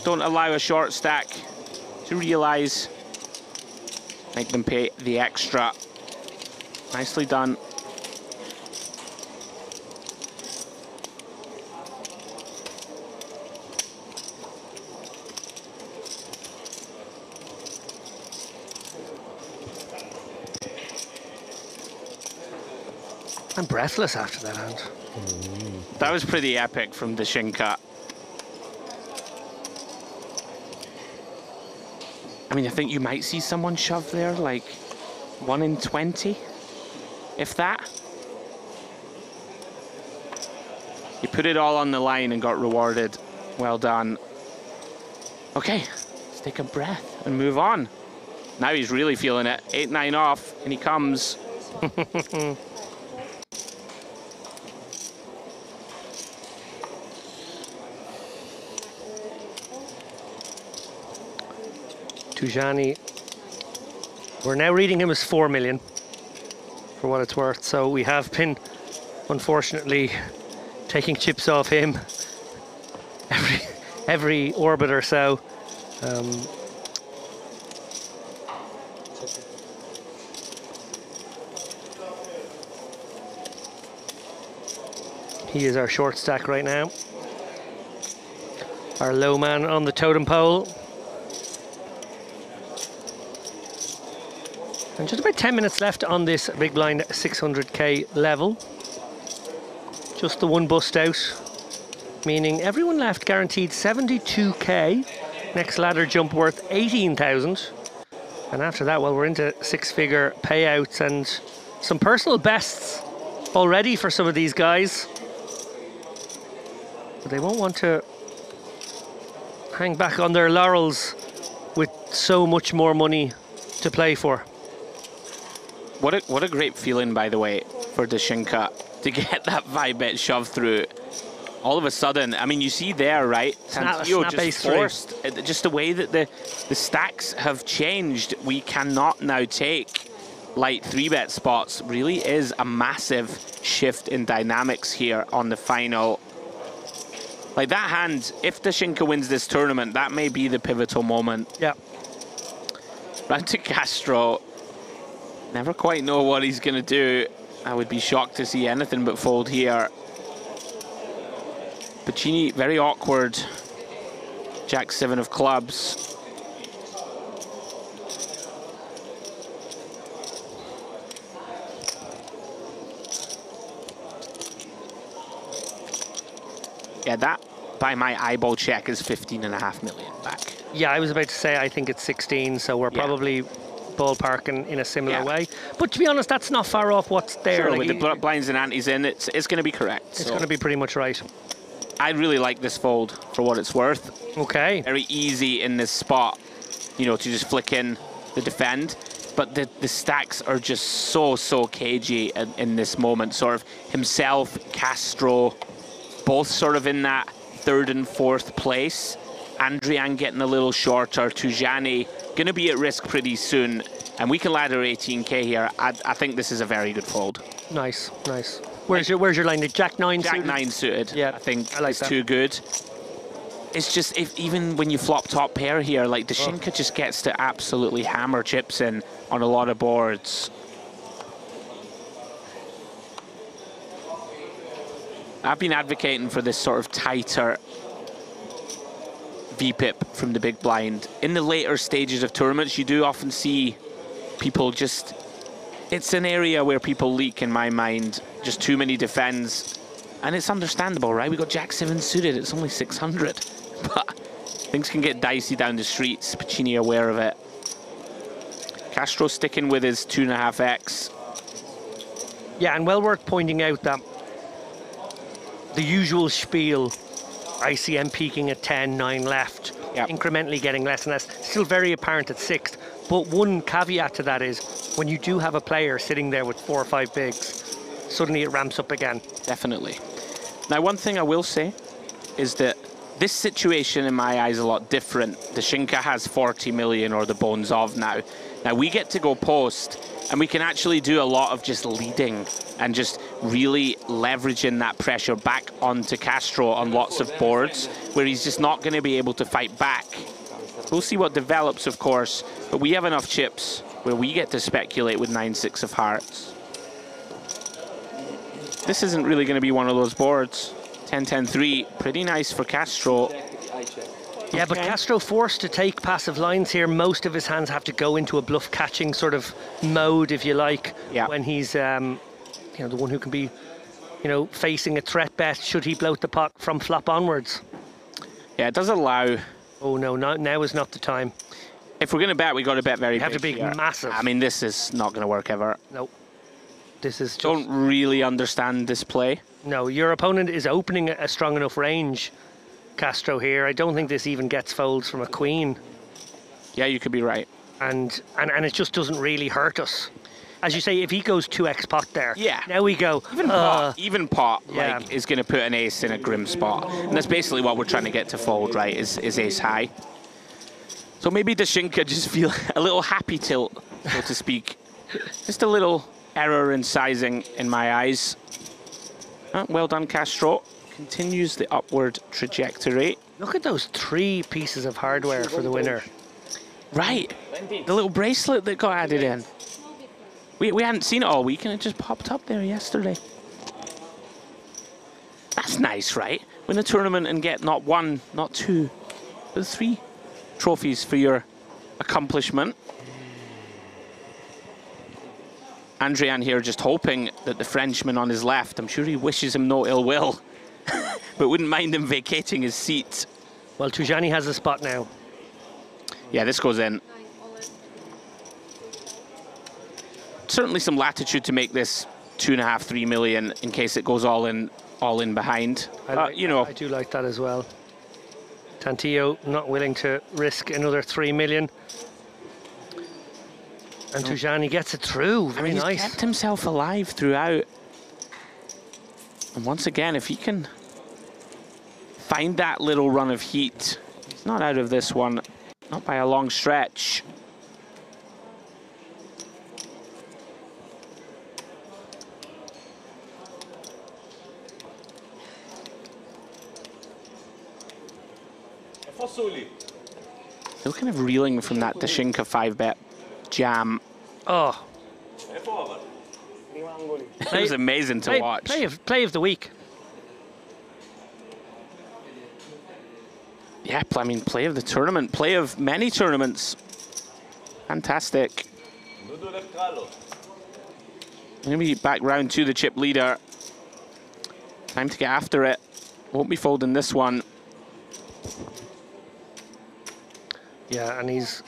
S2: Don't allow a short stack to realize. Make them pay the extra. Nicely done.
S7: I'm breathless after that hand.
S2: That was pretty epic from Dashinka. I mean, I think you might see someone shove there, like 1 in 20, if that. You put it all on the line and got rewarded. Well done. Okay, let's take a breath and move on. Now he's really feeling it. 8-9 off, and he comes.
S7: Tujani, we're now reading him as 4 million, for what it's worth. So we have been, unfortunately, taking chips off him every orbit or so. He is our short stack right now. Our low man on the totem pole. And just about 10 minutes left on this big blind 600k level. Just the one bust out, meaning everyone left guaranteed 72k. Next ladder jump worth 18,000. And after that, well, we're into 6-figure payouts and some personal bests already for some of these guys. But they won't want to hang back on their laurels with so much more money to play for.
S2: What a great feeling, by the way, for Dashinka to get that 5-bet shove through. All of a sudden, I mean, you see there, right? Tantillo just forced, just the way that the stacks have changed. We cannot now take light 3-bet spots. Really is a massive shift in dynamics here on the final. Like that hand, if Dashinka wins this tournament, that may be the pivotal moment.
S7: Yeah.
S2: Round to Castro. Never quite know what he's going to do. I would be shocked to see anything but fold here. Puccini, very awkward. Jack-7 of clubs. Yeah, that, by my eyeball check, is 15.5 million back.
S7: Yeah, I was about to say, I think it's 16, so we're probably ballparking in a similar way. But to be honest, that's not far off what's there.
S2: Sure,
S7: like
S2: with the blinds and antes in, it's going to be correct.
S7: It's going to be pretty much right.
S2: I really like this fold for what it's worth.
S7: Okay.
S2: Very easy in this spot, you know, to just flick in the defend. But the stacks are just so cagey in this moment. Sort of himself, Castro, both sort of in that 3rd and 4th place. Andrian getting a little shorter. Tujani going to be at risk pretty soon. And we can ladder 18k here. I think this is a very good fold.
S7: Nice, nice. Where's your line? The Jack-9 suited?
S2: Jack-9 suited,
S7: yeah,
S2: I think
S7: I like
S2: is
S7: that.
S2: too good. It's just, even when you flop top pair here, like Dashinka just gets to absolutely hammer chips in on a lot of boards. I've been advocating for this sort of tighter VPIP from the big blind. In the later stages of tournaments, you do often see people just... It's an area where people leak, in my mind. Just too many defends. And it's understandable, right? We got Jack-7 suited. It's only 600. But things can get dicey down the streets. Puccini aware of it. Castro sticking with his 2.5x.
S7: Yeah, and well worth pointing out that the usual spiel, ICM peaking at 10, 9 left, incrementally getting less and less, still very apparent at 6th. But one caveat to that is, when you do have a player sitting there with 4 or 5 bigs, suddenly it ramps up again.
S2: Definitely. Now, one thing I will say is that this situation, in my eyes, is a lot different. Dashinka has 40 million or the bones of now. Now, we get to go post, and we can actually do a lot of just leading and just really leveraging that pressure back onto Castro on lots of boards, where he's just not going to be able to fight back. We'll see what develops, of course, but we have enough chips where we get to speculate with 9-6 of hearts. This isn't really going to be one of those boards. 10-10-3, pretty nice for Castro.
S7: Yeah, but Castro forced to take passive lines here. Most of his hands have to go into a bluff catching sort of mode, if you like, when he's you know, the one who can be, you know, facing a threat bet should he bloat the pot from flop onwards.
S2: Yeah, it does allow.
S7: Oh no, now is not the time.
S2: If we're going to bet, we got to bet very big.
S7: Have to be
S2: here.
S7: massive.
S2: I mean, this is not going to work ever.
S7: Nope. This is just...
S2: Don't really understand this play.
S7: No, your opponent is opening a strong enough range, Castro, here. I don't think this even gets folds from a queen.
S2: Yeah, you could be right.
S7: And it just doesn't really hurt us. As you say, if he goes 2x pot there, now we go...
S2: Even pot like, is going to put an ace in a grim spot. And that's basically what we're trying to get to fold, right, is ace high. So maybe Dashinka just feel a little happy tilt, so to speak. Just a little error in sizing in my eyes. Well done, Castro. Continues the upward trajectory.
S7: Look at those 3 pieces of hardware for the winner.
S2: Right. The little bracelet that got added in. We hadn't seen it all week and it just popped up there yesterday. That's nice, right? Win a tournament and get not 1, not 2, but 3 trophies for your accomplishment. Andrian here just hoping that the Frenchman on his left, I'm sure he wishes him no ill will, but wouldn't mind him vacating his seat.
S7: Well, Tujani has a spot now.
S2: Yeah, this goes in. Certainly some latitude to make this 2.5, 3 million in case it goes all in behind. You know,
S7: I do like that as well. Tantillo not willing to risk another 3 million. And Tujani gets it through. Very nice.
S2: He's kept himself alive throughout. And once again, if he can find that little run of heat, he's not out of this one, not by a long stretch. Still kind of reeling from that Dashinka 5-bet jam.
S7: Oh.
S2: It was amazing to watch.
S7: Play of the week.
S2: Yeah, I mean, play of the tournament, play of many tournaments. Fantastic. Going to be back round to the chip leader. Time to get after it. Won't be folding this one.
S7: Yeah, and he's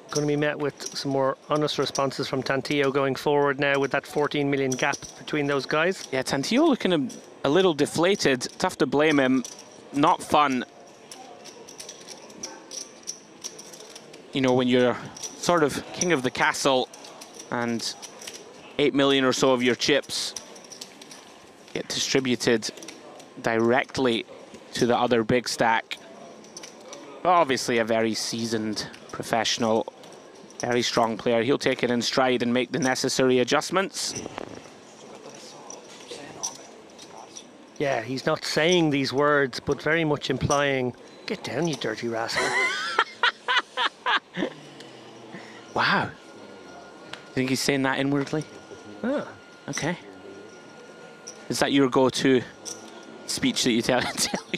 S7: going to be met with some more honest responses from Tantillo going forward now with that 14 million gap between those guys.
S2: Yeah, Tantillo looking a little deflated. Tough to blame him. Not fun. You know, when you're sort of king of the castle and 8 million or so of your chips get distributed directly to the other big stack. Obviously a very seasoned professional, very strong player. He'll take it in stride and make the necessary adjustments.
S7: Yeah, he's not saying these words, but very much implying, get down, you dirty rascal.
S2: Wow. You think he's saying that inwardly?
S7: Ah.
S2: Okay. Is that your go-to speech that you tell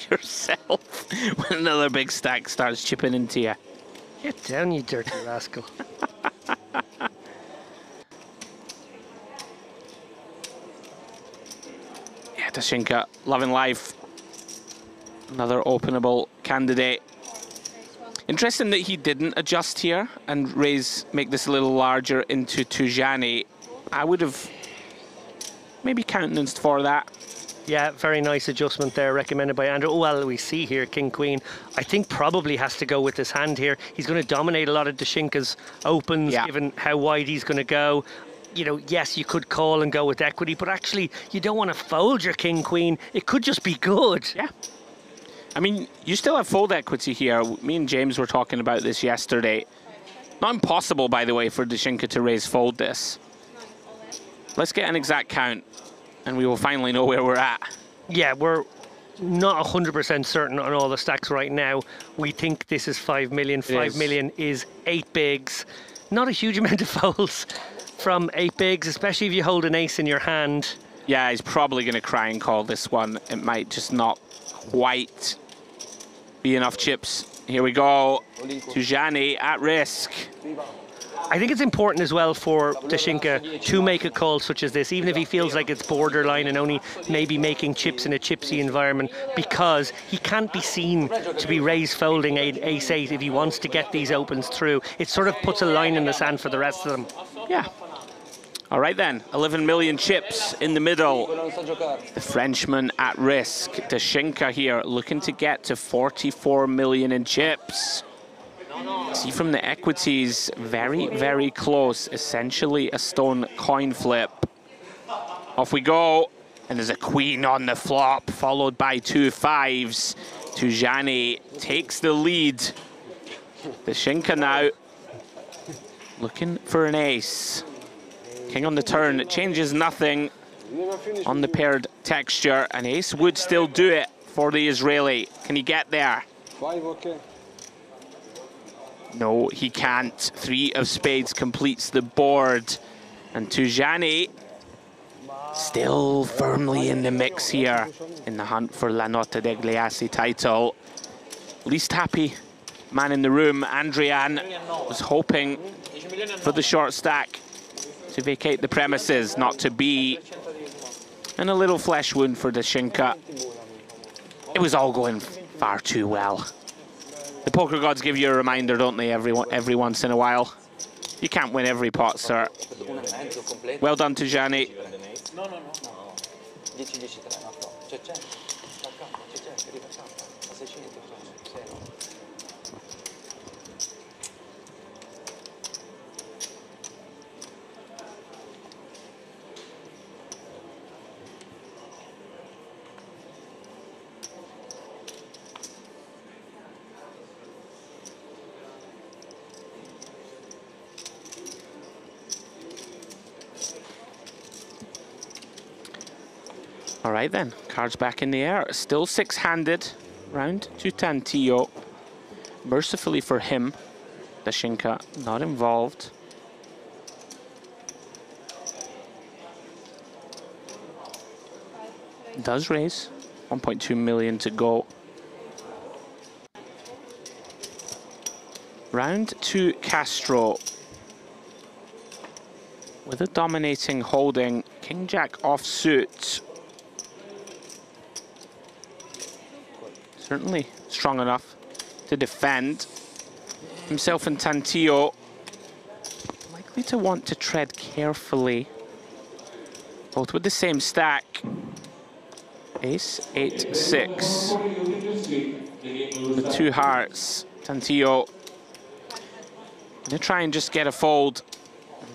S2: yourself when another big stack starts chipping into you?
S7: Get down, you dirty rascal.
S2: Yeah, Dashinka, loving life. Another openable candidate. Interesting that he didn't adjust here and make this a little larger into Tujani. I would have maybe countenanced for that.
S7: Yeah, very nice adjustment there, recommended by Andrew. Well, we see here King Queen. I think probably has to go with his hand here. He's going to dominate a lot of Dashinka's opens, given how wide he's going to go. You know, yes, you could call and go with equity, but actually, you don't want to fold your King Queen. It could just be good.
S2: Yeah. I mean, you still have fold equity here. Me and James were talking about this yesterday. Not impossible, by the way, for Dashinka to raise fold this. Let's get an exact count, and we will finally know where we're at.
S7: Yeah, we're not 100% certain on all the stacks right now. We think this is 5 million. 5 million is 8 bigs. Not a huge amount of folds from 8 bigs, especially if you hold an ace in your hand.
S2: Yeah, he's probably going to cry and call this one. It might just not quite be enough chips. Here we go. Tujani at risk.
S7: I think it's important as well for Dashinka to make a call such as this, even if he feels like it's borderline and only maybe making chips in a chipsy environment, because he can't be seen to be raise folding ace-8 if he wants to get these opens through. It sort of puts a line in the sand for the rest of them.
S2: Yeah. All right then, 11 million chips in the middle. The Frenchman at risk. Dashinka here looking to get to 44 million in chips. See from the equities, very, very close. Essentially a stone coin flip. Off we go. And there's a queen on the flop, followed by 2 5s. Tujani takes the lead. Dashinka now looking for an ace. King on the turn, it changes nothing on the paired texture. An ace would still do it for the Israeli. Can he get there?
S6: 5, okay.
S2: No, he can't. 3 of spades completes the board. And Tujani still firmly in the mix here in the hunt for La Notte Degli Assi title. Least happy man in the room, Andrian, was hoping for the short stack to vacate the premises, not to be. And a little flesh wound for Dashinka. It was all going far too well. The poker gods give you a reminder, don't they, every once in a while? You can't win every pot, sir. Well done, Tujani. All right then, cards back in the air. Still 6-handed, round to Tantillo. Mercifully for him, Dashinka not involved. Does raise, 1.2 million to go. Round to Castro. With a dominating holding, King-Jack offsuit. Certainly strong enough to defend. Himself and Tantillo likely to want to tread carefully. Both with the same stack. Ace, 8, 6. The 2 hearts. Tantillo gonna try and just get a fold.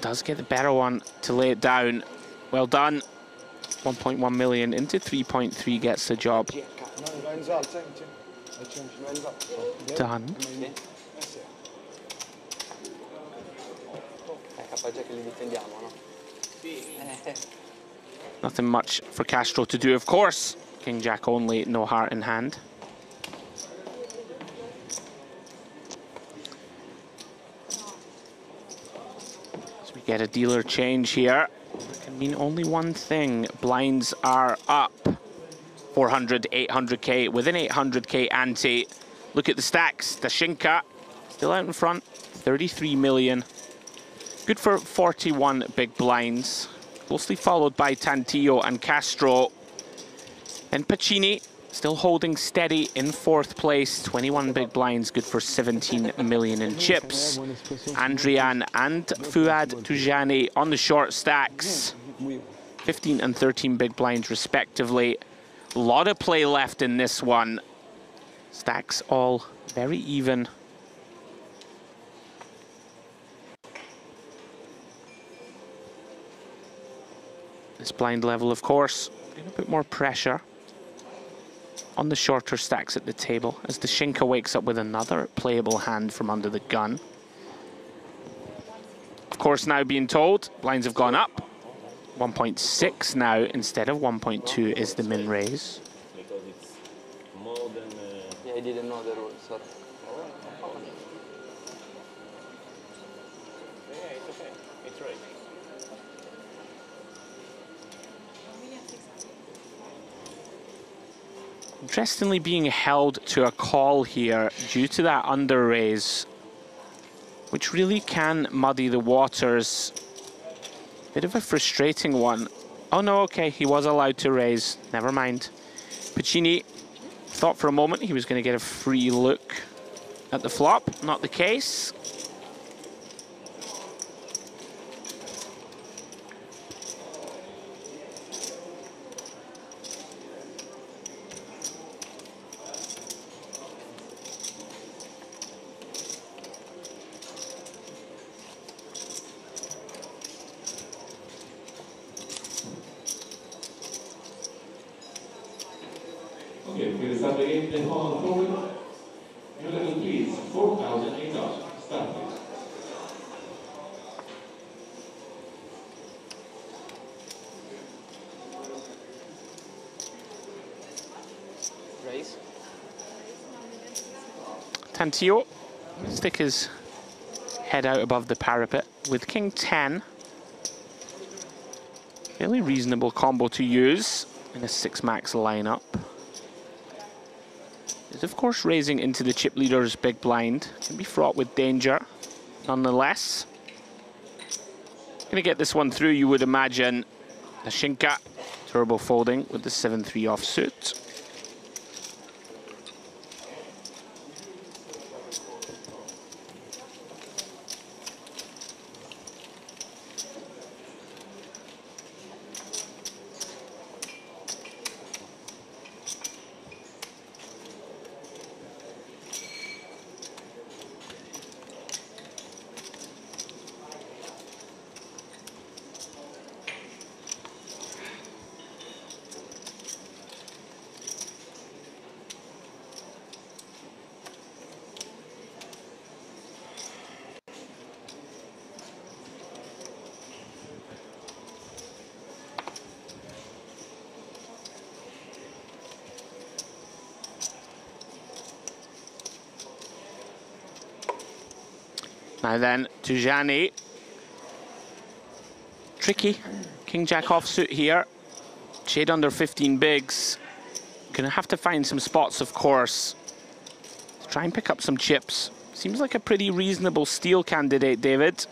S2: Does get the better one to lay it down. Well done. 1.1 million into 3.3 gets the job done. Nothing much for Castro to do, of course. King-Jack only, no heart in hand. So we get a dealer change here. It can mean only one thing. Blinds are up. 400, 800k with an 800k ante. Look at the stacks. Dashinka still out in front, 33 million. Good for 41 big blinds. Closely followed by Tantillo and Castro. And Pacini still holding steady in 4th place, 21 big blinds, good for 17 million in chips. Andrian and Fuad Tujani on the short stacks, 15 and 13 big blinds respectively. A lot of play left in this one. Stacks all very even. This blind level, of course, a bit more pressure on the shorter stacks at the table as Dashinka wakes up with another playable hand from under the gun. Of course, now being told, blinds have gone up. 1.6 now instead of 1.2 is the min raise.
S6: I didn't know the rules, sorry.
S2: Yeah, it's okay. It's right. Interestingly, being held to a call here due to that under raise, which really can muddy the waters. Bit of a frustrating one. Oh no, okay, he was allowed to raise. Never mind. Puccini thought for a moment he was going to get a free look at the flop. Not the case.
S9: Okay, we're going to start the game. Then on forward. Your level, please. 4,000, 8,000. Start, please.
S6: Raise.
S2: Tantillo stick his head out above the parapet with King 10. Fairly reasonable combo to use in a 6 max lineup. Is of course raising into the chip leader's big blind. Can be fraught with danger nonetheless. Gonna get this one through, you would imagine. The Shinka turbo folding with the 7-3 offsuit. Now then, Tujani. Tricky. King Jack offsuit here. Shade under 15 bigs. Gonna have to find some spots, of course. Try and pick up some chips. Seems like a pretty reasonable steal candidate, David.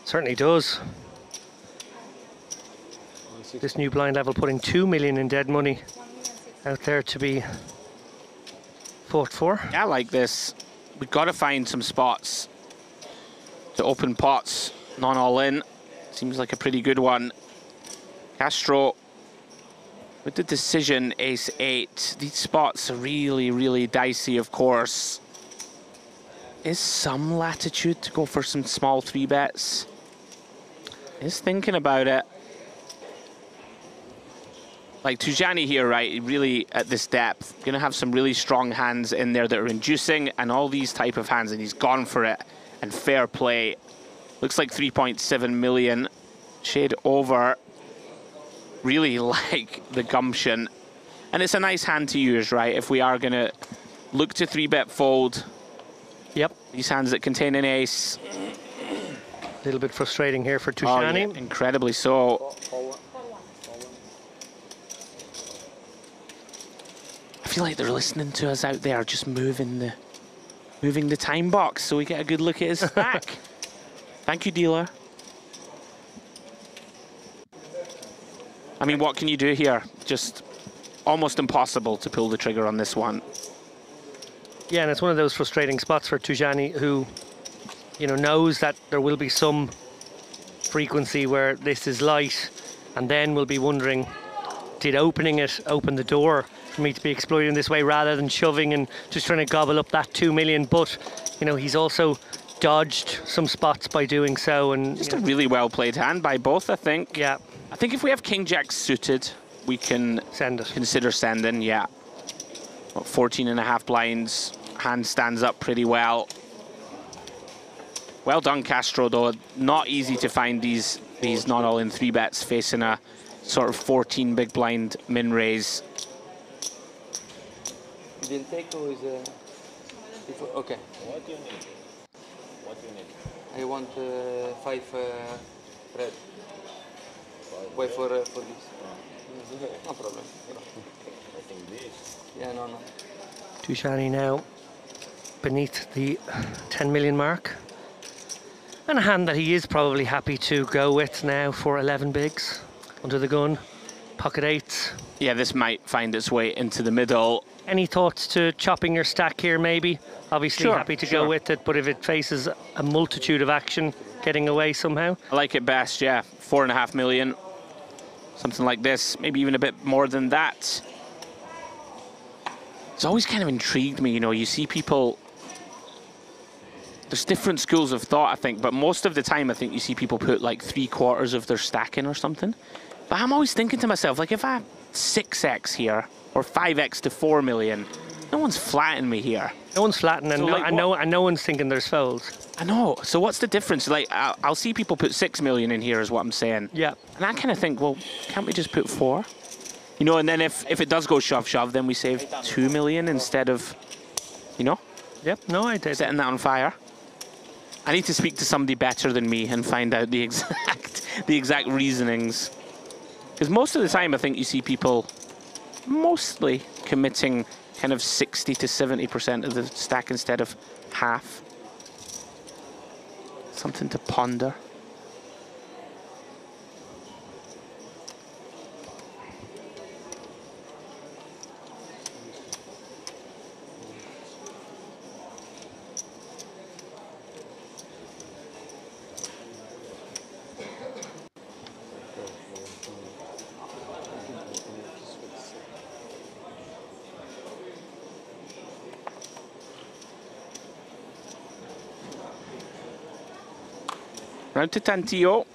S7: Certainly does. This new blind level putting 2 million in dead money out there to be fought for.
S2: Yeah, I like this. We've got to find some spots to open pots, non all in. Seems like a pretty good one. Castro with the decision, ace 8. These spots are really, really dicey, of course. Is some latitude to go for some small 3-bets. Is thinking about it. Like Tujani here, right, really at this depth, gonna have some really strong hands in there that are inducing and all these type of hands, and he's gone for it. And fair play. Looks like 3.7 million. Shade over. Really like the gumption. And it's a nice hand to use, right? If we are going to look to 3-bet fold.
S7: Yep.
S2: These hands that contain an ace.
S7: A little bit frustrating here for Tujani.
S2: Oh, yeah, incredibly so. I feel like they're listening to us out there, just moving the time box so we get a good look at his stack. Thank you, dealer. I mean, what can you do here? Just almost impossible to pull the trigger on this one.
S7: Yeah, and it's one of those frustrating spots for Tujani, who, you know, knows that there will be some frequency where this is light, and then will be wondering, did opening it open the door for me to be exploiting this way rather than shoving and just trying to gobble up that 2 million? But, you know, he's also dodged some spots by doing so. And
S2: just a really well played hand by both, I think.
S7: Yeah.
S2: I think if we have King Jack suited, we can
S7: send it.
S2: Consider sending, yeah. What, 14.5 blinds. Hand stands up pretty well. Well done, Castro, though. Not easy to find these not all in 3-bets facing a sort of 14 big blind min raise.
S6: You didn't take or is okay.
S9: What do you need? What do you need?
S6: I want 5 red. Wait for this. No problem.
S9: I think this.
S6: Yeah, no.
S7: Dujani now beneath the 10 million mark. And a hand that he is probably happy to go with now for 11 bigs. Under the gun, pocket 8.
S2: Yeah, this might find its way into the middle.
S7: Any thoughts to chopping your stack here, maybe? Obviously happy to go with it, but if it faces a multitude of action getting away somehow.
S2: I like it best, yeah. 4.5 million. Something like this, maybe even a bit more than that. It's always kind of intrigued me, you know, you see people... There's different schools of thought, I think, but most of the time I think you see people put like 3/4 of their stack in or something. But I'm always thinking to myself, like if I 6x here, or 5x to 4 million, no one's flattening me here.
S7: No one's flattening, and,
S2: So,
S7: and no one's thinking there's folds.
S2: I know, so what's the difference? Like, I'll see people put 6 million in here is what I'm saying.
S7: Yeah.
S2: And I kind of think, well, can't we just put 4? You know, and then if it does go shove, then we save 2 million instead of, you know?
S7: Yep, no, I did.
S2: Setting that on fire. I need to speak to somebody better than me and find out the exact reasonings. Because most of the time I think you see people mostly committing kind of 60 to 70% of the stack instead of half. Something to ponder. Round to Tantillo.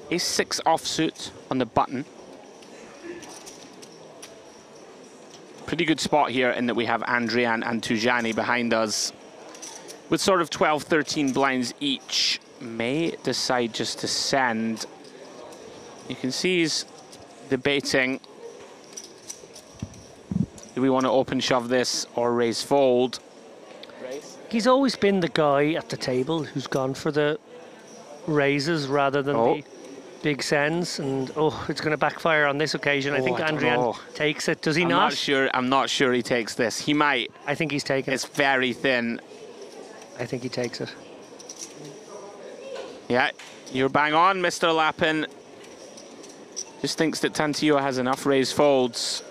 S2: Ace-6 offsuit on the button. Pretty good spot here in that we have Andrian and Tujani behind us. With sort of 12, 13 blinds each. May decide just to send. You can see he's debating. Do we want to open shove this or raise fold?
S7: He's always been the guy at the table who's gone for the raises rather than the big sends, and it's going to backfire on this occasion. I think Andrian takes it. Does he not?
S2: I'm not sure he takes this. He might.
S7: I think he's taking it.
S2: It's very thin.
S7: I think he takes it.
S2: Yeah, you're bang on, Mr. Lappin. Just thinks that Tantillo has enough raise folds.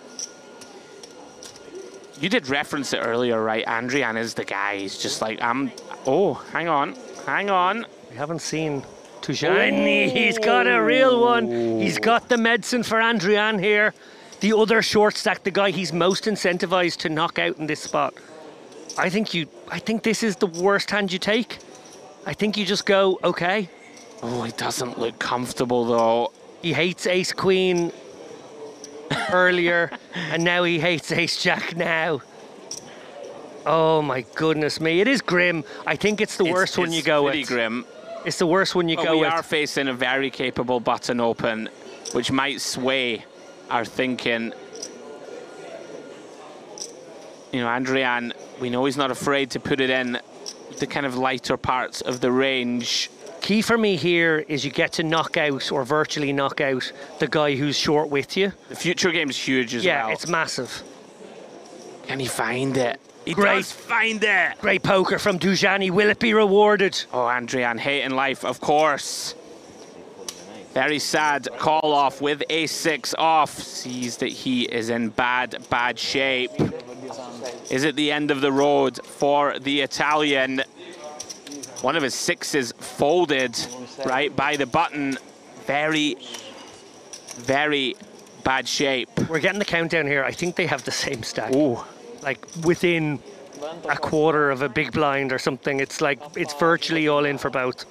S2: You did reference it earlier, right? Andrian is the guy. He's just like, oh, hang on.
S7: We haven't seen Tujani. He's got a real one. He's got the medicine for Andrian here. The other short stack, the guy he's most incentivized to knock out in this spot. I think this is the worst hand you take. I think you just go, okay.
S2: Oh, he doesn't look comfortable though.
S7: He hates ace queen earlier, and now he hates ace jack now. Oh my goodness me, it is grim. I think it's the worst one you go with.
S2: It's pretty grim.
S7: It's the worst one you go with.
S2: We are facing a very capable button open, which might sway our thinking. You know, Andrian, we know he's not afraid to put it in the kind of lighter parts of the range.
S7: Key for me here is you get to knock out or virtually knock out the guy who's short with you.
S2: The future game's huge as well.
S7: Yeah, it's massive.
S2: Can he find it? He does find it.
S7: Great poker from Dujani. Will it be rewarded?
S2: Oh, Andrian, hating life, of course. Very sad call off with ace-6 off. Sees that he is in bad shape. Is it the end of the road for the Italian? One of his sixes folded, right, by the button. Very, very bad shape.
S7: We're getting the countdown here. I think they have the same stack.
S2: Ooh.
S7: Like within a quarter of a big blind or something. It's like, it's virtually all in for both.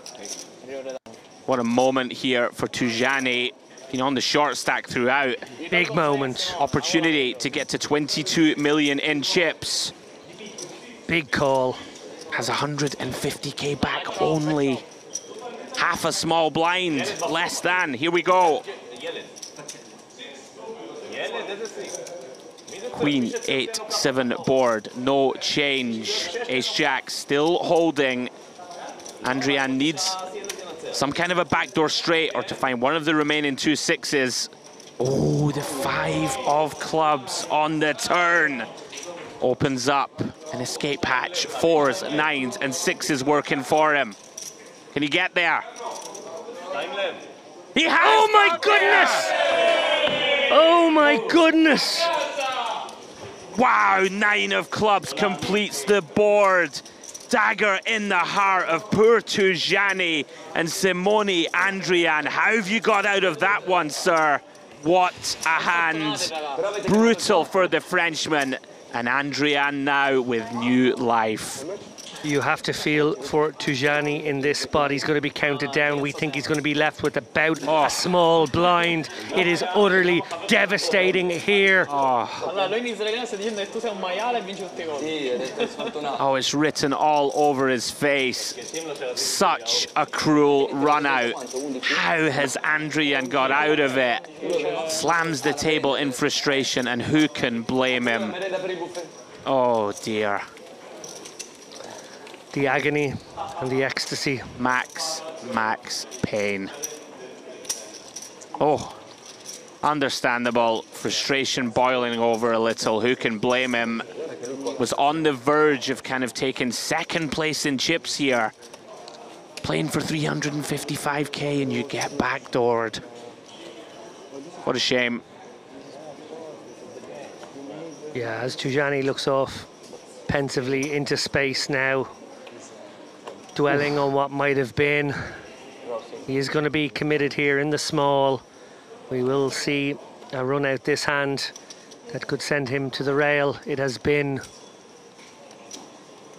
S2: What a moment here for Tujani. You know, on the short stack throughout.
S7: Big moment.
S2: Opportunity to get to 22 million in chips.
S7: Big call.
S2: Has 150k back only. Half a small blind, less than. Here we go. Queen 8-7 board, no change. Ace-Jack still holding. Andrian needs some kind of a backdoor straight or to find one of the remaining 2 6s. Oh, the 5 of clubs on the turn. Opens up an escape hatch. 4s, 9s, and 6s working for him. Can he get there? He has.
S7: Oh my goodness! Oh my goodness!
S2: Wow, 9 of clubs completes the board. Dagger in the heart of poor Tujani and Simone Andrian. How have you got out of that one, sir? What a hand. Brutal for the Frenchman. And Andrian now with new life.
S7: You have to feel for Tujani in this spot. He's going to be counted down. We think he's going to be left with about a small blind. It is utterly devastating here.
S2: Oh, it's written all over his face. Such a cruel run out. How has Andrian got out of it? Slams the table in frustration, and who can blame him? Oh dear.
S7: The agony and the ecstasy.
S2: Max pain. Oh, understandable. Frustration boiling over a little. Who can blame him? Was on the verge of kind of taking second place in chips here. Playing for 355k and you get backdoored. What a shame.
S7: Yeah, as Tujani looks off pensively into space now, dwelling on what might have been. He is going to be committed here in the small. We will see a run out this hand that could send him to the rail. It has been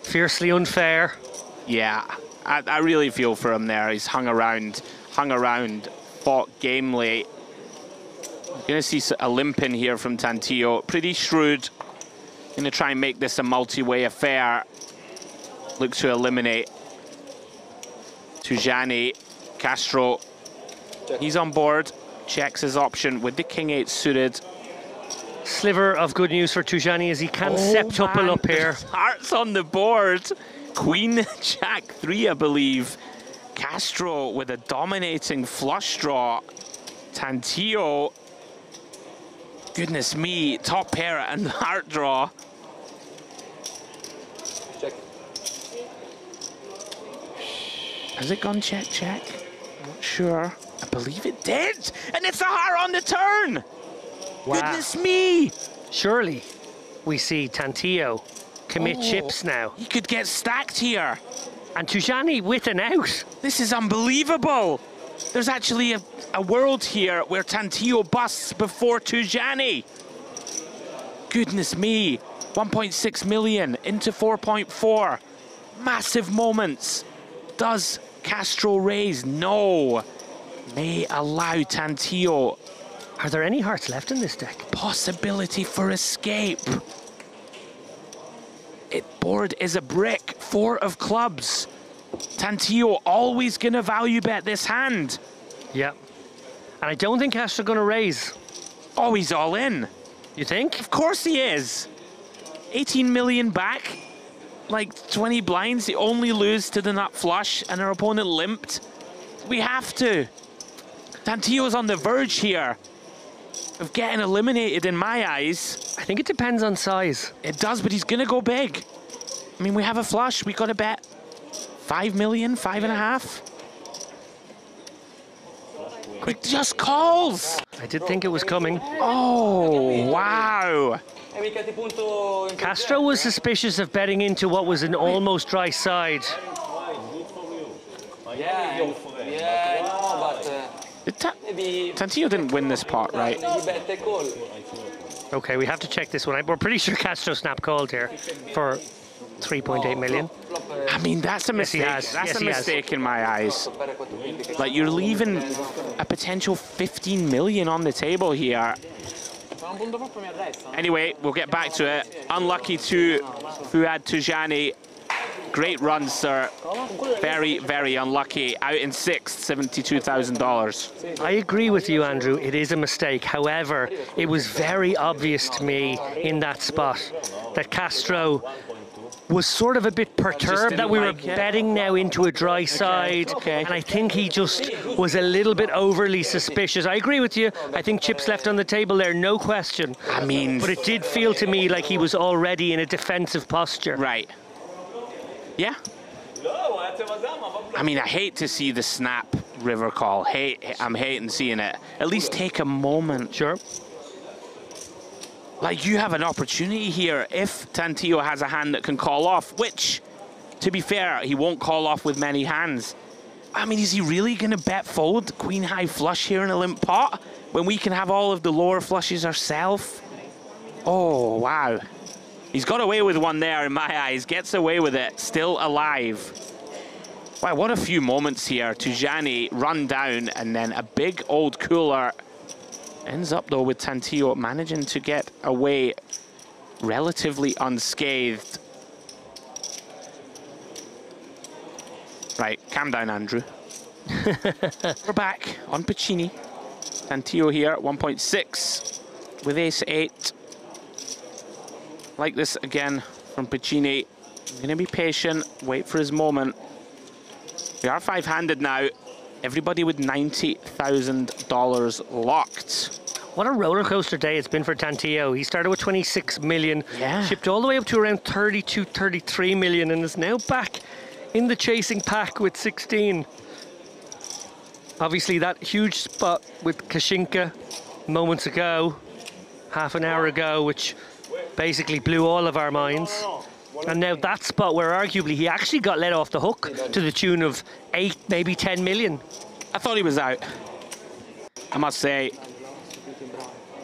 S7: fiercely unfair.
S2: Yeah, I really feel for him there. He's hung around, fought gamely. Gonna see a limp in here from Tantillo. Pretty shrewd. Gonna try and make this a multi-way affair. Look to eliminate Tujani. Castro, he's on board. Checks his option with the King-8 suited.
S7: Sliver of good news for Tujani as he can septuple up here.
S2: Hearts on the board. Queen Jack 3, I believe. Castro with a dominating flush draw. Tantillo, goodness me, top pair and the heart draw.
S6: Check.
S2: Has it gone check, check? I'm not sure. I believe it did. And it's a heart on the turn. Wow. Goodness me.
S7: Surely we see Tantillo commit chips now.
S2: He could get stacked here.
S7: And Tujani with an out.
S2: This is unbelievable. There's actually a world here where Tantillo busts before Tujani. Goodness me. 1.6 million into 4.4. Massive moments. Does Castro raise? No. May allow Tantillo.
S7: Are there any hearts left in this deck?
S2: Possibility for escape. Board is a brick. 4 of clubs. Tantillo always gonna value bet this hand.
S7: Yeah. And I don't think Castro gonna raise.
S2: Oh, he's all in.
S7: You think?
S2: Of course he is. 18 million back. Like 20 blinds. They only lose to the nut flush and our opponent limped. We have to. Tantillo's on the verge here of getting eliminated in my eyes.
S7: I think it depends on size.
S2: It does, but he's gonna go big. I mean, we have a flush. We gotta bet 5 million, 5.5. He just calls.
S7: I did think it was coming.
S2: Oh, wow.
S7: Castro was suspicious of betting into what was an almost dry side.
S2: Tantillo didn't win this pot, right?
S7: Okay, we have to check this one out. We're pretty sure Castro snap called here for 3.8 million.
S2: I mean, that's a mistake.
S7: Yes,
S2: that's a mistake in my eyes. Like, you're leaving a potential 15 million on the table here. Anyway, we'll get back to it. Unlucky to Fuad Tujani. Great run, sir. Very, very unlucky. Out in sixth, $72,000.
S7: I agree with you, Andrew. It is a mistake. However, it was very obvious to me in that spot that Castro was sort of a bit perturbed that we were betting now into a dry side. And I think he just was a little bit overly suspicious. I agree with you. I think chips left on the table there, no question.
S2: I mean...
S7: But it did feel to me like he was already in a defensive posture.
S2: Right. Yeah. I mean, I hate to see the snap river call. I'm hating seeing it. At least take a moment.
S7: Sure.
S2: Like, you have an opportunity here if Tantillo has a hand that can call off, which, to be fair, he won't call off with many hands. I mean, is he really going to bet fold queen high flush here in a limp pot when we can have all of the lower flushes ourselves? Oh, wow. He's got away with one there in my eyes, gets away with it, still alive. Wow, what a few moments here. Tujani run down and then a big old cooler. Ends up though with Tantillo managing to get away relatively unscathed. Right, calm down, Andrew. We're back on Pacini. Tantillo here, 1.6 with ace-8. Like this again from Pacini. Gonna be patient, wait for his moment. We are five-handed now. Everybody with $90,000 locked.
S7: What a roller coaster day it's been for Tantillo. He started with 26 million, shipped all the way up to around 32, 33 million, and is now back in the chasing pack with 16. Obviously that huge spot with Kashinka moments ago, half an hour ago, which basically blew all of our minds. And now that spot where arguably he actually got let off the hook to the tune of 8, maybe 10 million.
S2: I thought he was out. I must say,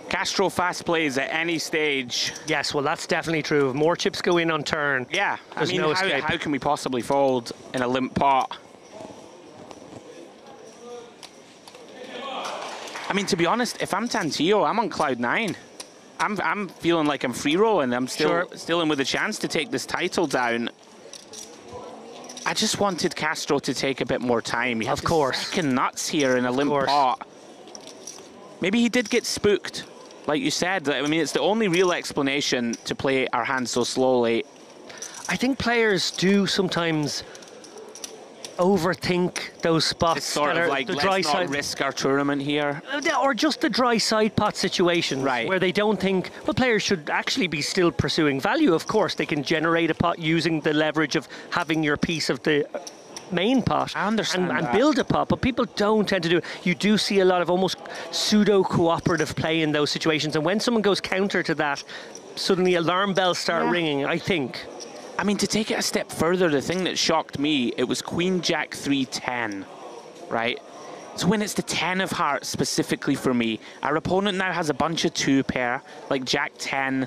S2: Castro fast plays at any stage.
S7: Yes, well, that's definitely true. If more chips go in on turn,
S2: yeah,
S7: there's no escape.
S2: How can we possibly fold in a limp pot? I mean, to be honest, if I'm Tantillo, I'm on cloud 9. I'm feeling like I'm free rolling. I'm still in with a chance to take this title down. I just wanted Castro to take a bit more time. He had second nuts here in a limp pot. Maybe he did get spooked, like you said. I mean, it's the only real explanation to play our hand so slowly.
S7: I think players do sometimes overthink those spots.
S2: It's sort of like, let's not risk our tournament here.
S7: Or just the dry side pot situation, where they don't think, well, players should actually be still pursuing value. Of course, they can generate a pot using the leverage of having your piece of the main pot.
S2: I understand
S7: and build a pot, but people don't tend to do it. You do see a lot of almost pseudo-cooperative play in those situations, and when someone goes counter to that, suddenly alarm bells start ringing, I think.
S2: I mean, to take it a step further, the thing that shocked me, it was Queen Jack 3 10, right? So when it's the 10 of hearts specifically for me, our opponent now has a bunch of 2 pair, like Jack 10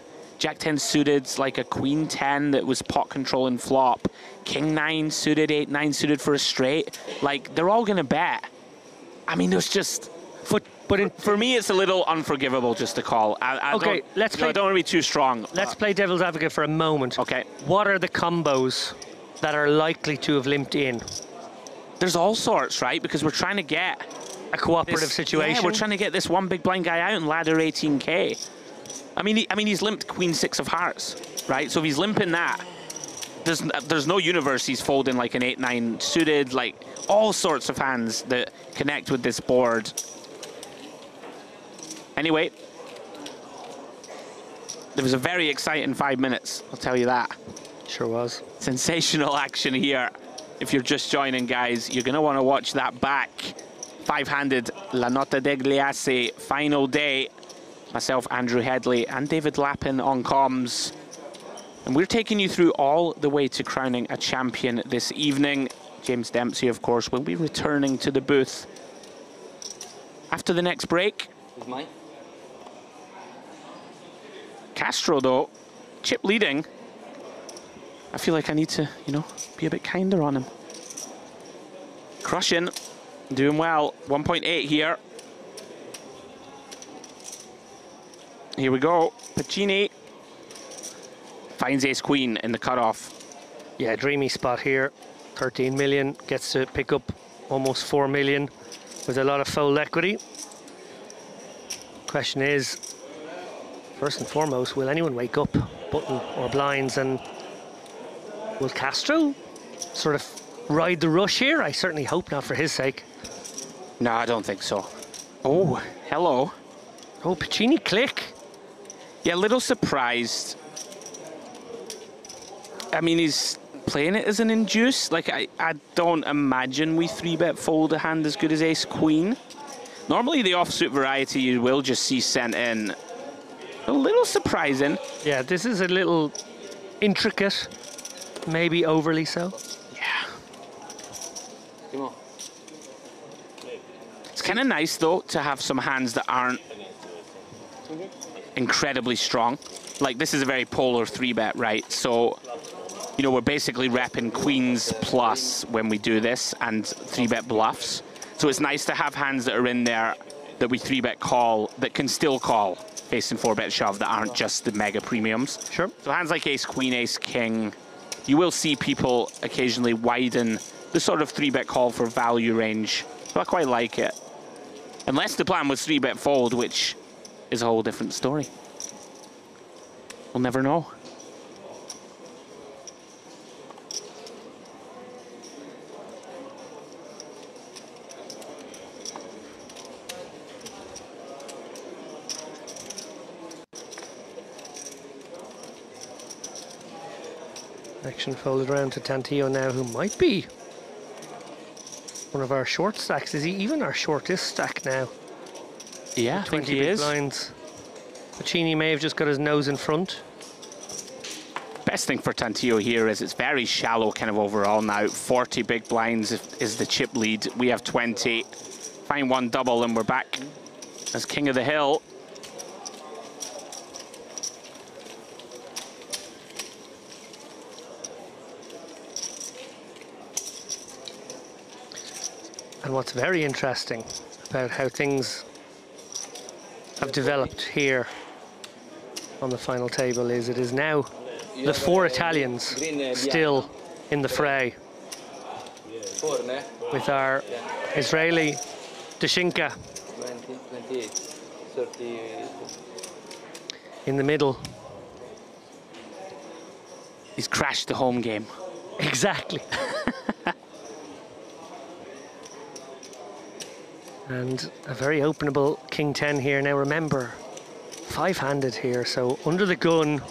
S2: suited, like a Queen 10 that was pot control and flop, King 9 suited, 8-9 suited for a straight. Like, they're all going to bet. I mean, there's just... But for me, it's a little unforgivable just to call. I don't want to be too strong.
S7: Let's play devil's advocate for a moment.
S2: Okay.
S7: What are the combos that are likely to have limped in?
S2: There's all sorts, right? Because we're trying to get
S7: a cooperative situation.
S2: Yeah, we're trying to get this one big blind guy out and ladder 18K. I mean, he's limped Queen 6 of hearts, right? So if he's limping that, there's no universe he's folding like an 8-9 suited, like all sorts of hands that connect with this board. Anyway, there was a very exciting 5 minutes, I'll tell you that.
S7: Sure was.
S2: Sensational action here. If you're just joining, guys, you're going to want to watch that back. Five-handed La Notte Degli Assi final day. Myself, Andrew Headley, and David Lappin on comms. And we're taking you through all the way to crowning a champion this evening. James Dempsey, of course, will be returning to the booth after the next break.
S5: Mine.
S2: Castro, though, chip leading. I feel like I need to, you know, be a bit kinder on him. Crushing, doing well. 1.8 here. Here we go. Pacini finds ace-queen in the cutoff.
S7: Yeah, dreamy spot here. 13 million, gets to pick up almost 4 million with a lot of fold equity. Question is, first and foremost, will anyone wake up, button or blinds, and will Castro sort of ride the rush here? I certainly hope not for his sake.
S2: No, I don't think so. Oh, hello.
S7: Oh, Piccini click.
S2: Yeah, a little surprised. I mean, he's playing it as an induce. Like, I don't imagine we 3-bet fold a hand as good as ace-queen. Normally, the offsuit variety you will just see sent in. A little surprising.
S7: Yeah, this is a little intricate, maybe overly so.
S2: Yeah. It's kind of nice, though, to have some hands that aren't incredibly strong. Like, this is a very polar 3-bet, right? So, you know, we're basically repping queens plus when we do this and 3-bet bluffs. So it's nice to have hands that are in there that we 3-bet call, that can still call facing 4-bet shove, that aren't just the mega premiums.
S7: Sure.
S2: So hands like ace-queen, ace-king, you will see people occasionally widen the sort of 3-bet call for value range. So I quite like it. Unless the plan was 3-bet fold, which is a whole different story. We'll never know.
S7: Action folded around to Tantillo now, who might be one of our short stacks. Is he even our shortest stack now?
S2: Yeah, I think he
S7: big
S2: is.
S7: blinds. Piccini may have just got his nose in front.
S2: Best thing for Tantillo here is it's very shallow kind of overall now. 40 big blinds is the chip lead. We have 20. Find one double and we're back as king of the hill.
S7: And what's very interesting about how things have developed here on the final table is it is now the 4 Italians still in the fray, with our Israeli Dashinka in the middle.
S2: He's crashed the home game.
S7: Exactly. And a very openable King 10 here. Now remember, 5-handed here, so under the gun,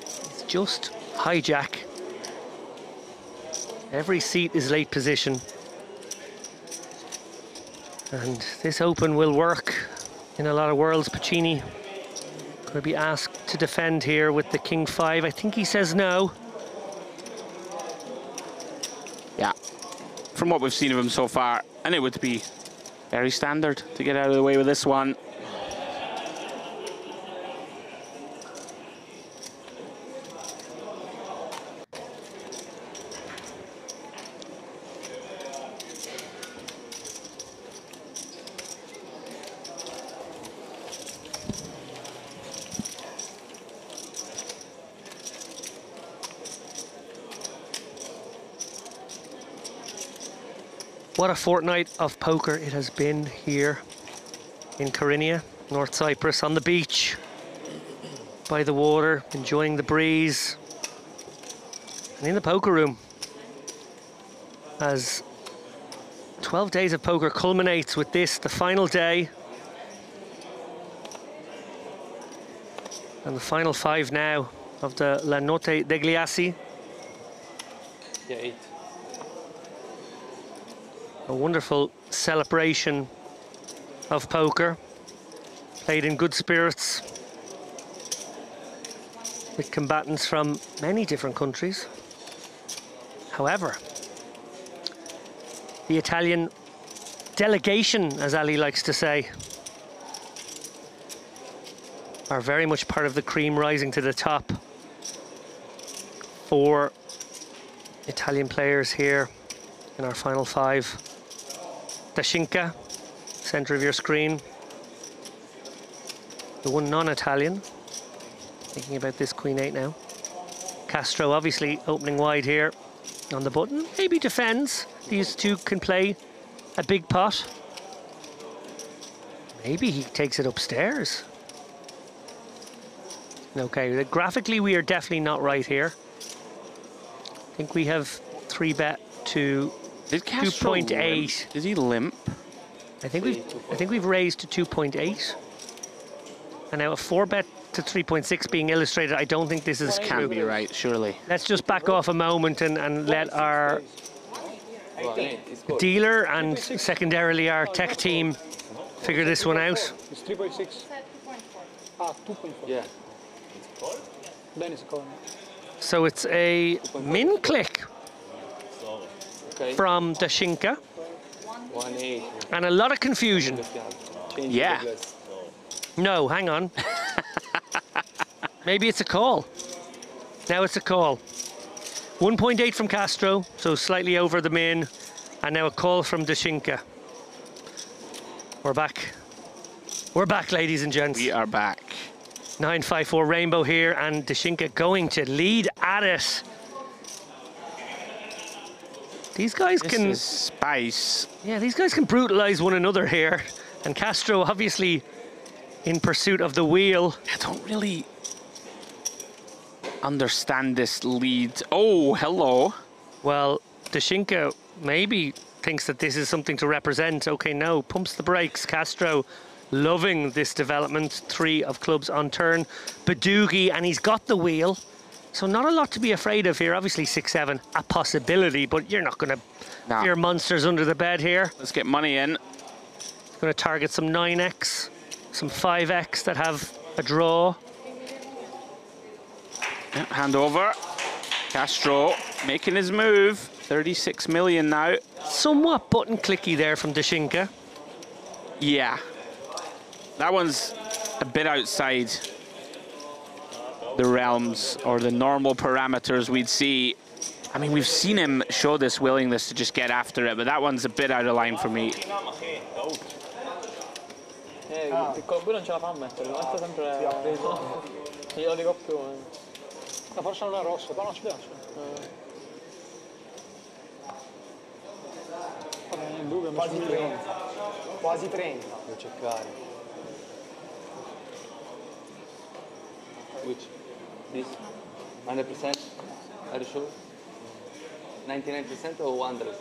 S7: it's just hijack. Every seat is late position. And this open will work in a lot of worlds. Piccini going to be asked to defend here with the King 5. I think he says no.
S2: Yeah, from what we've seen of him so far, and it would be very standard to get out of the way with this one.
S7: What a fortnight of poker it has been here in Kyrenia, North Cyprus, on the beach, by the water, enjoying the breeze, and in the poker room, as 12 days of poker culminates with this, the final day, and the final 5 now of the La Notte Degli Assi.
S6: Yeah, 8.
S7: A wonderful celebration of poker, played in good spirits, with combatants from many different countries. However, the Italian delegation, as Ali likes to say, are very much part of the cream rising to the top. 4 Italian players here in our final 5. Dashinka, center of your screen. The one non-Italian. Thinking about this Queen 8 now. Castro obviously opening wide here on the button. Maybe defends. These two can play a big pot. Maybe he takes it upstairs. Okay, graphically we are definitely not right here. I think we have 3-bet to 2.8.
S2: Is he limp?
S7: I think we've raised to 2.8. And now a 4-bet to 3.6 being illustrated. I don't think this is
S2: Can't be right, surely.
S7: Let's just back off a moment and let our dealer and secondarily our tech team figure this one out.
S3: It's 3.6. Ah, 2.4. Yeah. Then it's a call.
S7: So it's a min click from Dashinka.
S6: 1-8.
S7: And a lot of confusion.
S2: Yeah.
S7: No, hang on. Maybe it's a call. Now it's a call. 1.8 from Castro, so slightly over the min. And now a call from Dashinka. We're back. We're back, ladies and gents.
S2: We are back.
S7: 954 Rainbow here, and Dashinka going to lead at it. These guys
S2: This
S7: can...
S2: is spice.
S7: Yeah, these guys can brutalize one another here. And Castro obviously in pursuit of the wheel.
S2: I don't really understand this lead. Oh, hello.
S7: Well, Dashinka maybe thinks that this is something to represent. Okay, no, pumps the brakes. Castro loving this development. 3 of clubs on turn. Badoogie, and he's got the wheel. So not a lot to be afraid of here. Obviously 6-7, a possibility, but you're not going to fear monsters under the bed here.
S2: Let's get money in.
S7: Going to target some 9x, some 5x that have a draw.
S2: Yeah, hand over. Castro making his move. 36 million now.
S7: Somewhat button clicky there from Dashinka.
S2: Yeah. That one's a bit outside the realms or the normal parameters we'd see. I mean, we've seen him show this willingness to just get after it, but that one's a bit out of line for me.
S6: Il Cove non ce la fa a mettere, lo mette sempre appeso. Io lo dico più. No, forse non è rosso, però non ci piace. Quasi 30. Quasi 30. Devo cercare. Which? This? 100%? Are you sure? 99% or 100?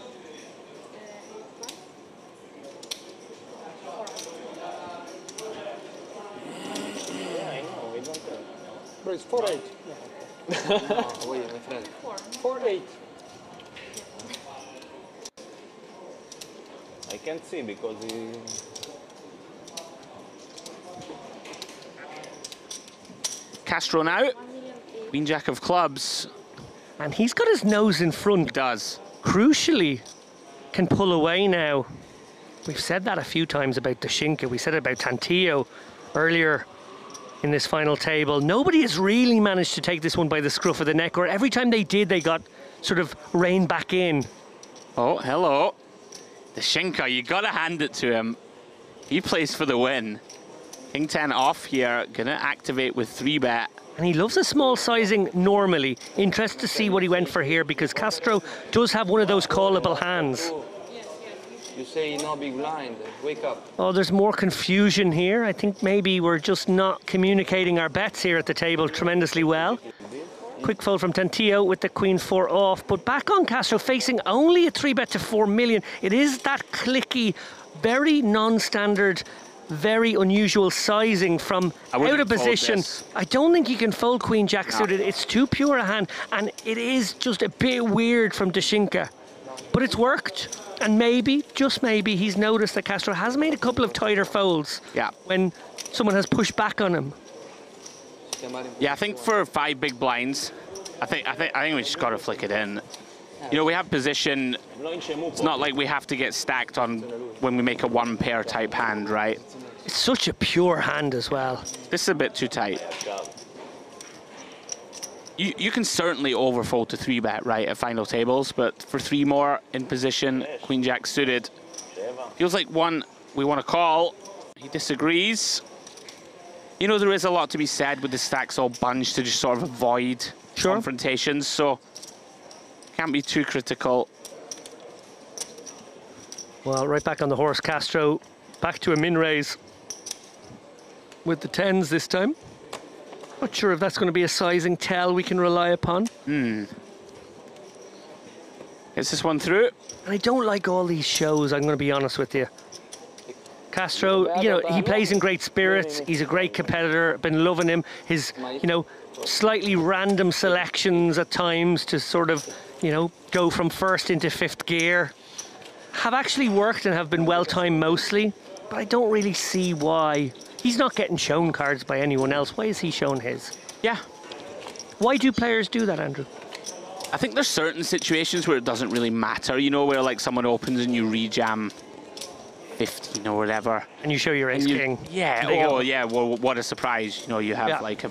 S6: Bro, it's 4-8. No, wait, my friend. 4-8. I can't see because he...
S2: Castro now. Queen Jack of clubs.
S7: And he's got his nose in front.
S2: He does.
S7: Crucially, can pull away now. We've said that a few times about Dashinka. We said it about Tantillo earlier in this final table. Nobody has really managed to take this one by the scruff of the neck, or every time they did, they got sort of reined back in.
S2: Oh, hello. Dashinka, you gotta hand it to him. He plays for the win. King 10 off here, gonna activate with 3-bet.
S7: And he loves a small sizing normally. Interested to see what he went for here, because Castro does have one of those callable hands.
S6: You say no big blind, wake up.
S7: Oh, there's more confusion here. I think maybe we're just not communicating our bets here at the table tremendously well. Quick fold from Tantillo with the Queen 4 off, but back on Castro facing only a 3-bet to 4 million. It is that clicky, very non-standard, very unusual sizing from out of position. I don't think you can fold Queen Jack suited. It's too pure a hand, and it is just a bit weird from Dashinka. But it's worked, and maybe, just maybe, he's noticed that Castro has made a couple of tighter folds when someone has pushed back on him.
S2: Yeah, I think for 5 big blinds, I think we just got to flick it in. You know, we have position. It's not like we have to get stacked on when we make a 1-pair type hand, right?
S7: It's such a pure hand as well.
S2: This is a bit too tight. You can certainly overfold to 3-bet, right, at final tables, but for 3 more in position, Queen Jack suited. Feels like one we want to call. He disagrees. You know, there is a lot to be said with the stacks all bunched to just sort of avoid confrontations, so can't be too critical.
S7: Well, right back on the horse, Castro. Back to a min raise with the 10s this time. Not sure if that's going to be a sizing tell we can rely upon.
S2: Gets this one through.
S7: And I don't like all these shows, I'm going to be honest with you. Castro, you know, he plays in great spirits. He's a great competitor. Been loving him. His, you know, slightly random selections at times to sort of, you know, go from first into fifth gear have actually worked and have been well timed mostly. But I don't really see why. He's not getting shown cards by anyone else. Why is he shown his?
S2: Yeah.
S7: Why do players do that, Andrew?
S2: I think there's certain situations where it doesn't really matter, you know, where like someone opens and you rejam 15 or whatever.
S7: And you show your ace king.
S2: Yeah, oh yeah, well, what a surprise. You know, you have like a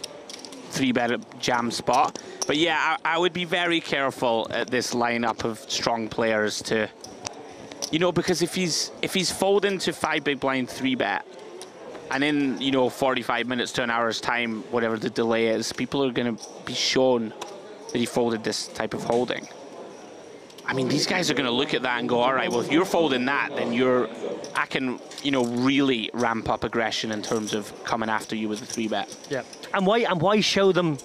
S2: 3-bet jam spot. But yeah, I would be very careful at this lineup of strong players to, you know, because if he's folding to 5 big blind 3-bet, and in, you know, 45 minutes to an hour's time, whatever the delay is, people are going to be shown that he folded this type of holding. I mean, these guys are going to look at that and go, all right, well, if you're folding that, then I can, you know, really ramp up aggression in terms of coming after you with a 3-bet.
S7: Yeah. And why show them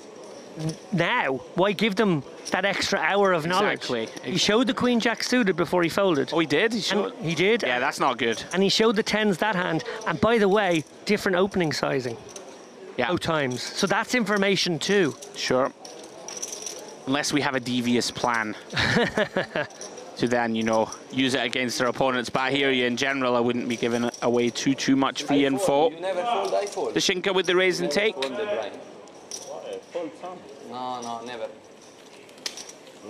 S7: now? Why give them that extra hour of knowledge?
S2: Exactly.
S7: He showed the Queen Jack suited before he folded.
S2: Oh, he did? He
S7: did.
S2: Yeah, that's not good.
S7: And he showed the 10s that hand. And by the way, different opening sizing.
S2: Yeah.
S7: Both times. So that's information too.
S2: Sure. Unless we have a devious plan to then, you know, use it against their opponents. But I hear you, in general, I wouldn't be giving away too much free info.
S5: You never fold, I fold.
S2: The Shinka with the raise and take.
S6: Fold some.
S5: No, never.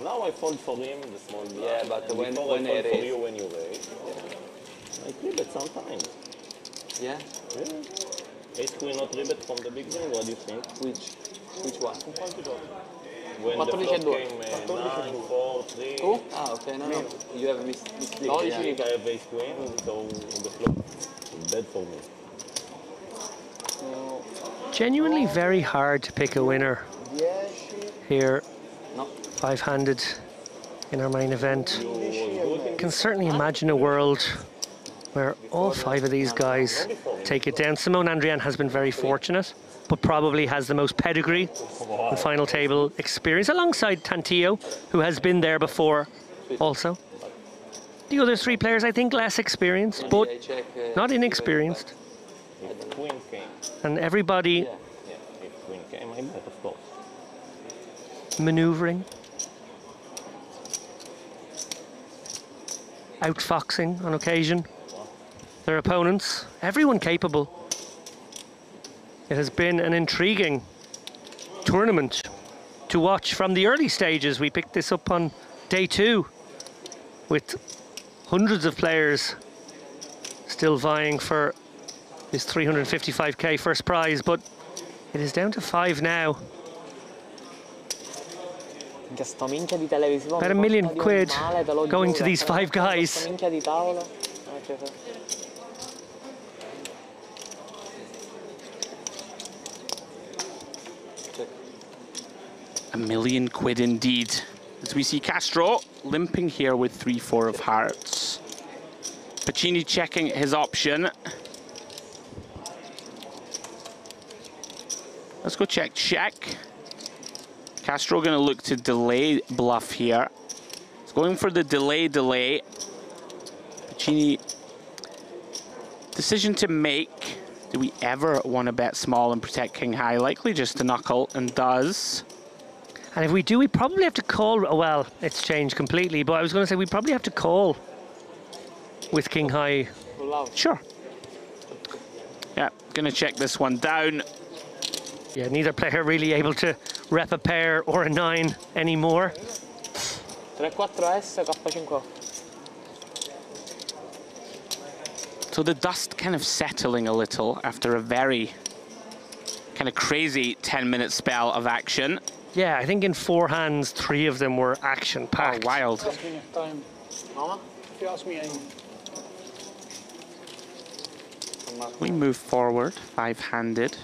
S6: Now I fold for him the small blind.
S5: Yeah, but when
S6: I fold
S5: I
S6: for
S5: raise.
S6: you when you raise. I three bet sometimes.
S5: Yeah?
S6: Yeah. Ace queen not three bet from the big blind. What do you think?
S5: Which one?
S6: When the
S5: 14
S6: flop
S5: due.
S6: came 9, 4, 3.
S5: Oh? Ah, okay, no. You have misclicked.
S6: No, you think I have ace queen, so the flop is dead for me.
S7: Genuinely very hard to pick a winner here.
S5: No.
S7: 5-handed in our main event. Can certainly imagine a world where all 5 of these guys take it down. Simone Andrian has been very fortunate, but probably has the most pedigree and final table experience, alongside Tantillo, who has been there before also. The other 3 players, I think, less experienced, but not inexperienced.
S6: If queen came.
S7: And everybody
S6: Yeah, if queen came, I bet, of course.
S7: maneuvering, outfoxing on occasion their opponents. Everyone capable. It has been an intriguing tournament to watch from the early stages. We picked this up on day 2 with hundreds of players still vying for this 355k first prize, but it is down to 5 now. About £1 million going to these 5 guys.
S2: £1 million indeed. As we see Castro limping here with 3-4 of hearts. Pacini checking his option. Let's go check. Castro going to look to delay bluff here. He's going for the delay. Pacini, decision to make. Do we ever want to bet small and protect king high? Likely just to knuckle, and does.
S7: And if we do, we probably have to call. Well, it's changed completely, but I was going to say we probably have to call with king high.
S2: Sure. Yeah, going to check this one down.
S7: Yeah, neither player really able to rep a pair or a 9 anymore.
S6: 3-4S, K5.
S2: So the dust kind of settling a little after a very kind of crazy 10-minute spell of action.
S7: Yeah, I think in 4 hands, 3 of them were action-packed.
S2: Oh, wild.
S3: If you ask me,
S2: We move forward, 5-handed.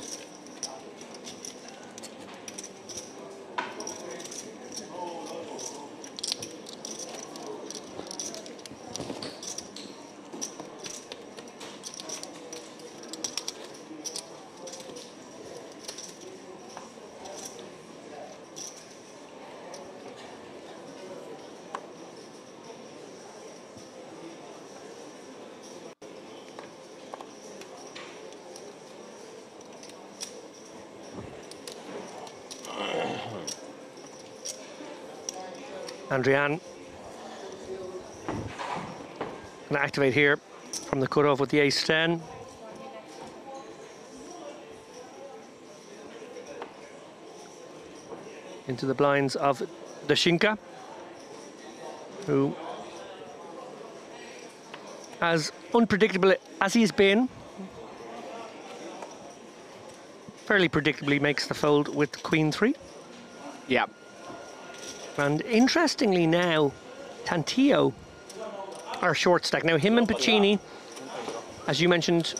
S7: Andrian gonna activate here from the cutoff with the ace-10. Into the blinds of Dashinka, who, as unpredictable as he's been, fairly predictably makes the fold with Queen 3.
S2: Yeah.
S7: And interestingly now, Tantillo are short stack. Now him and Pacini, as you mentioned,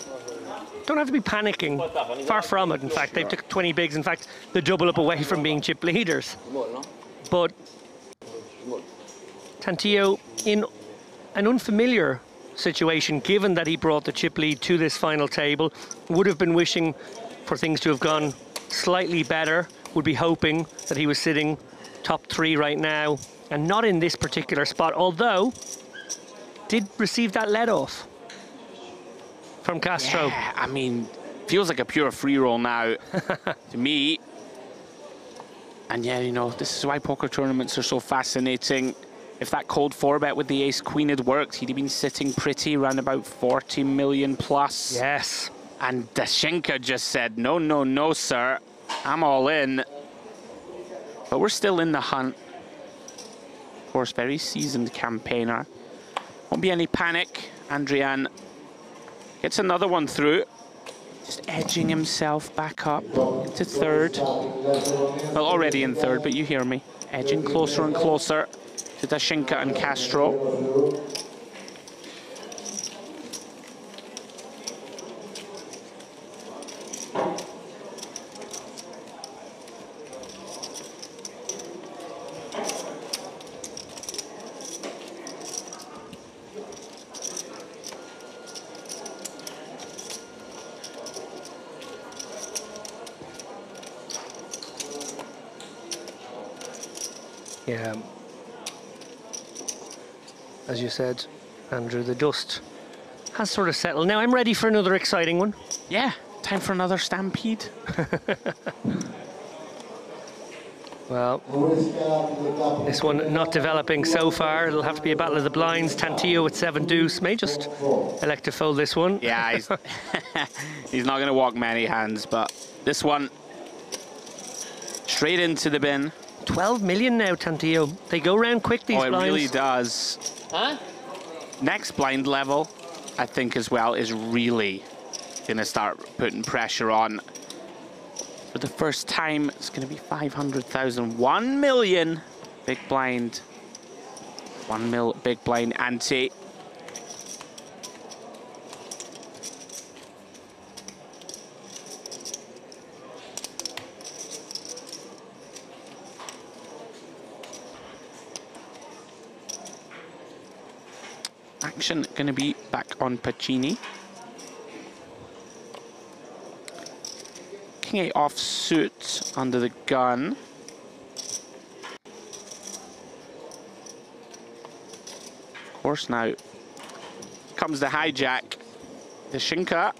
S7: don't have to be panicking. Far from it, in fact. They've took 20 bigs. In fact, the double up away from being chip leaders. But Tantillo in an unfamiliar situation, given that he brought the chip lead to this final table, would have been wishing for things to have gone slightly better, would be hoping that he was sitting top 3 right now, and not in this particular spot, although did receive that let off from Castro.
S2: Yeah, I mean, feels like a pure free roll now to me. And yeah, you know, this is why poker tournaments are so fascinating. If that cold 4-bet with the ace-queen had worked, he'd have been sitting pretty around about 40 million plus.
S7: Yes.
S2: And Dashinka just said, no, no, no, sir. I'm all in. But we're still in the hunt. Of course, very seasoned campaigner. Won't be any panic. Andrian gets another one through. Just edging himself back up into third. Well, already in third, but you hear me. Edging closer and closer to Dashinka and Castro.
S7: Yeah. As you said, Andrew, the dust has sort of settled. Now I'm ready for another exciting one.
S2: Yeah, time for another stampede.
S7: Well, this one not developing so far. It'll have to be a battle of the blinds. Tantillo with 7 deuce may just elect to fold this one.
S2: Yeah, he's, he's not going to walk many hands, but this one straight into the bin.
S7: 12 million now, Tantillo. They go round quick, these blinds.
S2: Oh, it really does.
S6: Huh?
S2: Next blind level, I think as well, is really going to start putting pressure on. For the first time, it's going to be 500,000. 1 million big blind. 1 mil big blind ante. Action going to be back on Pacini. King 8 offsuit under the gun. Of course, now comes the hijack. Dashinka,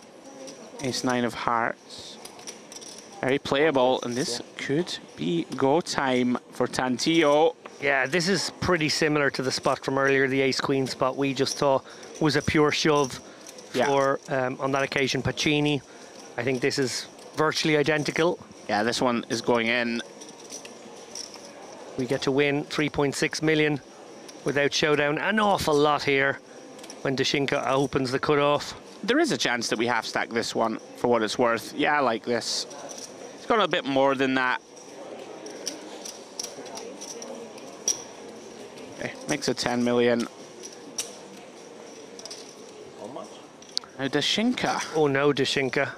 S2: ace 9 of hearts. Very playable, and this could be go time for Tantillo.
S7: Yeah, this is pretty similar to the spot from earlier, the ace-queen spot we just thought was a pure shove for, on that occasion, Pacini. I think this is virtually identical.
S2: Yeah, this one is going in.
S7: We get to win 3.6 million without showdown. An awful lot here when Dashinka opens the cutoff.
S2: There is a chance that we half-stack this one for what it's worth. Yeah, I like this. It's got a bit more than that. Okay, makes it 10 million.
S6: How much?
S2: Now Dashinka.
S7: Oh no, Dashinka.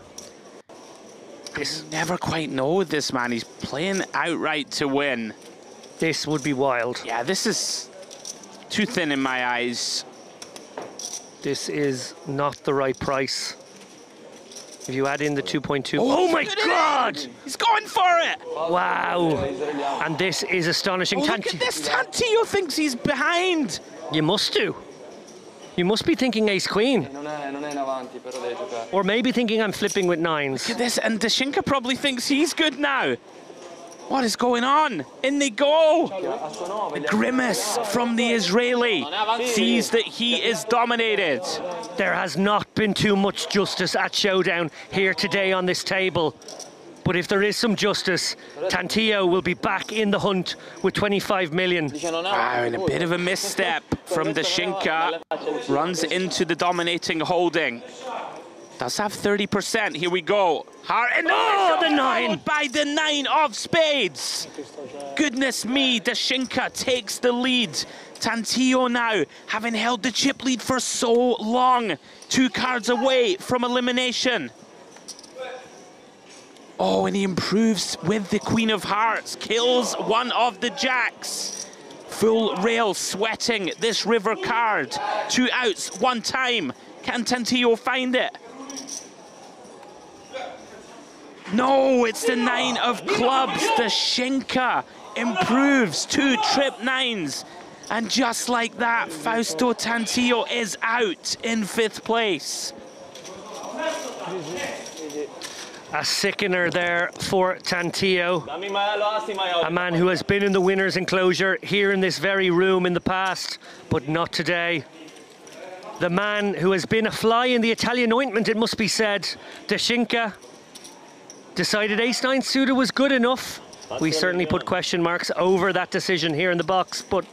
S2: This never quite know with this man. He's playing outright to win.
S7: This would be wild.
S2: Yeah, this is too thin in my eyes.
S7: This is not the right price. If you add in the 2.2.
S2: Oh
S7: my God!
S2: He's going for it!
S7: Wow. And this is astonishing.
S2: Oh, look at this. Tantillo thinks he's behind.
S7: You must do. You must be thinking ace-queen. Or maybe thinking I'm flipping with 9s.
S2: Look at this, and Dashinka probably thinks he's good now.
S8: What is going on? In they go! The grimace from the Israeli sees that he is dominated.
S7: There has not been too much justice at Showdown here today on this table. But if there is some justice, Tantillo will be back in the hunt with 25 million.
S8: And a bit of a misstep from Dashinka. Runs into the dominating holding. Does have 30%. Here we go.
S7: Oh, the 9!
S8: By the 9 of spades. Goodness me, Dashinka takes the lead. Tantillo now, having held the chip lead for so long. 2 cards away from elimination. Oh, and he improves with the Queen of Hearts. Kills one of the jacks. Full rail sweating this river card. 2 outs, 1 time. Can Tantillo find it? No, it's the 9 of clubs. Dashinka improves 2 trip 9s. And just like that, Fausto Tantillo is out in 5th place.
S7: A sickener there for Tantillo. A man who has been in the winner's enclosure here in this very room in the past, but not today. The man who has been a fly in the Italian ointment, it must be said. Dashinka decided ace-9 suited was good enough. We certainly put question marks over that decision here in the box, but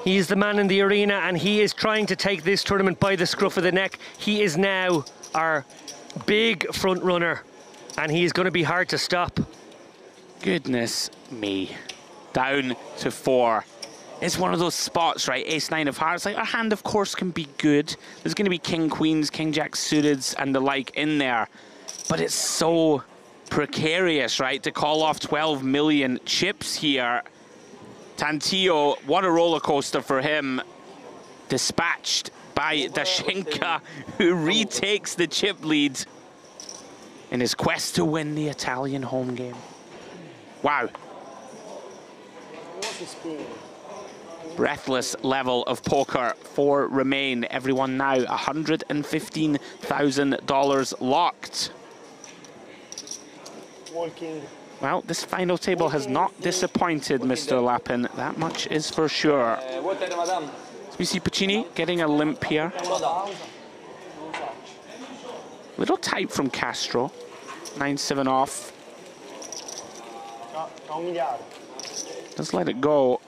S7: he is the man in the arena and he is trying to take this tournament by the scruff of the neck. He is now our big front runner and he is going to be hard to stop.
S8: Goodness me. Down to 4. It's one of those spots, right? Ace-9 of hearts. Like, our hand, of course, can be good. There's going to be king, queens, king, jack suiteds and the like in there. But it's so precarious, right? To call off 12 million chips here. Tantillo, what a roller coaster for him. Dispatched by Dashinka, who retakes the chip lead in his quest to win the Italian home game. Wow. Breathless level of poker for Remain. Everyone now $115,000 locked. Well, this final table has not disappointed Mr. Lappin. That much is for sure. We see Pacini getting a limp here. Little tight from Castro. 9-7 off. Let's let it go.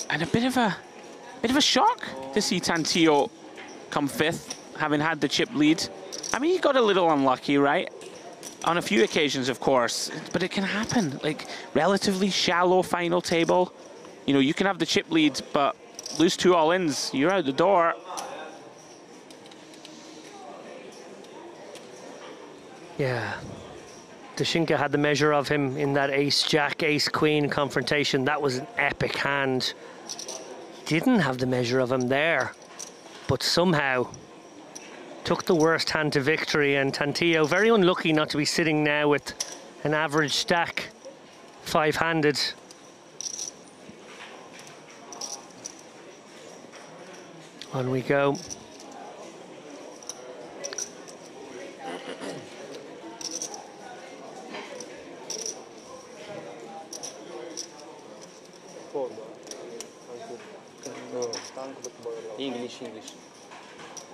S8: And a bit of a shock to see Tantillo come 5th, having had the chip lead. I mean, he got a little unlucky, right? On a few occasions, of course, but it can happen. Like, relatively shallow final table. You know, you can have the chip lead, but lose 2 all-ins, you're out the door.
S7: Yeah. Dashinka had the measure of him in that ace-jack, ace-queen confrontation. That was an epic hand. Didn't have the measure of him there, but somehow took the worst hand to victory, and Tantillo very unlucky not to be sitting now with an average stack 5-handed. On we go.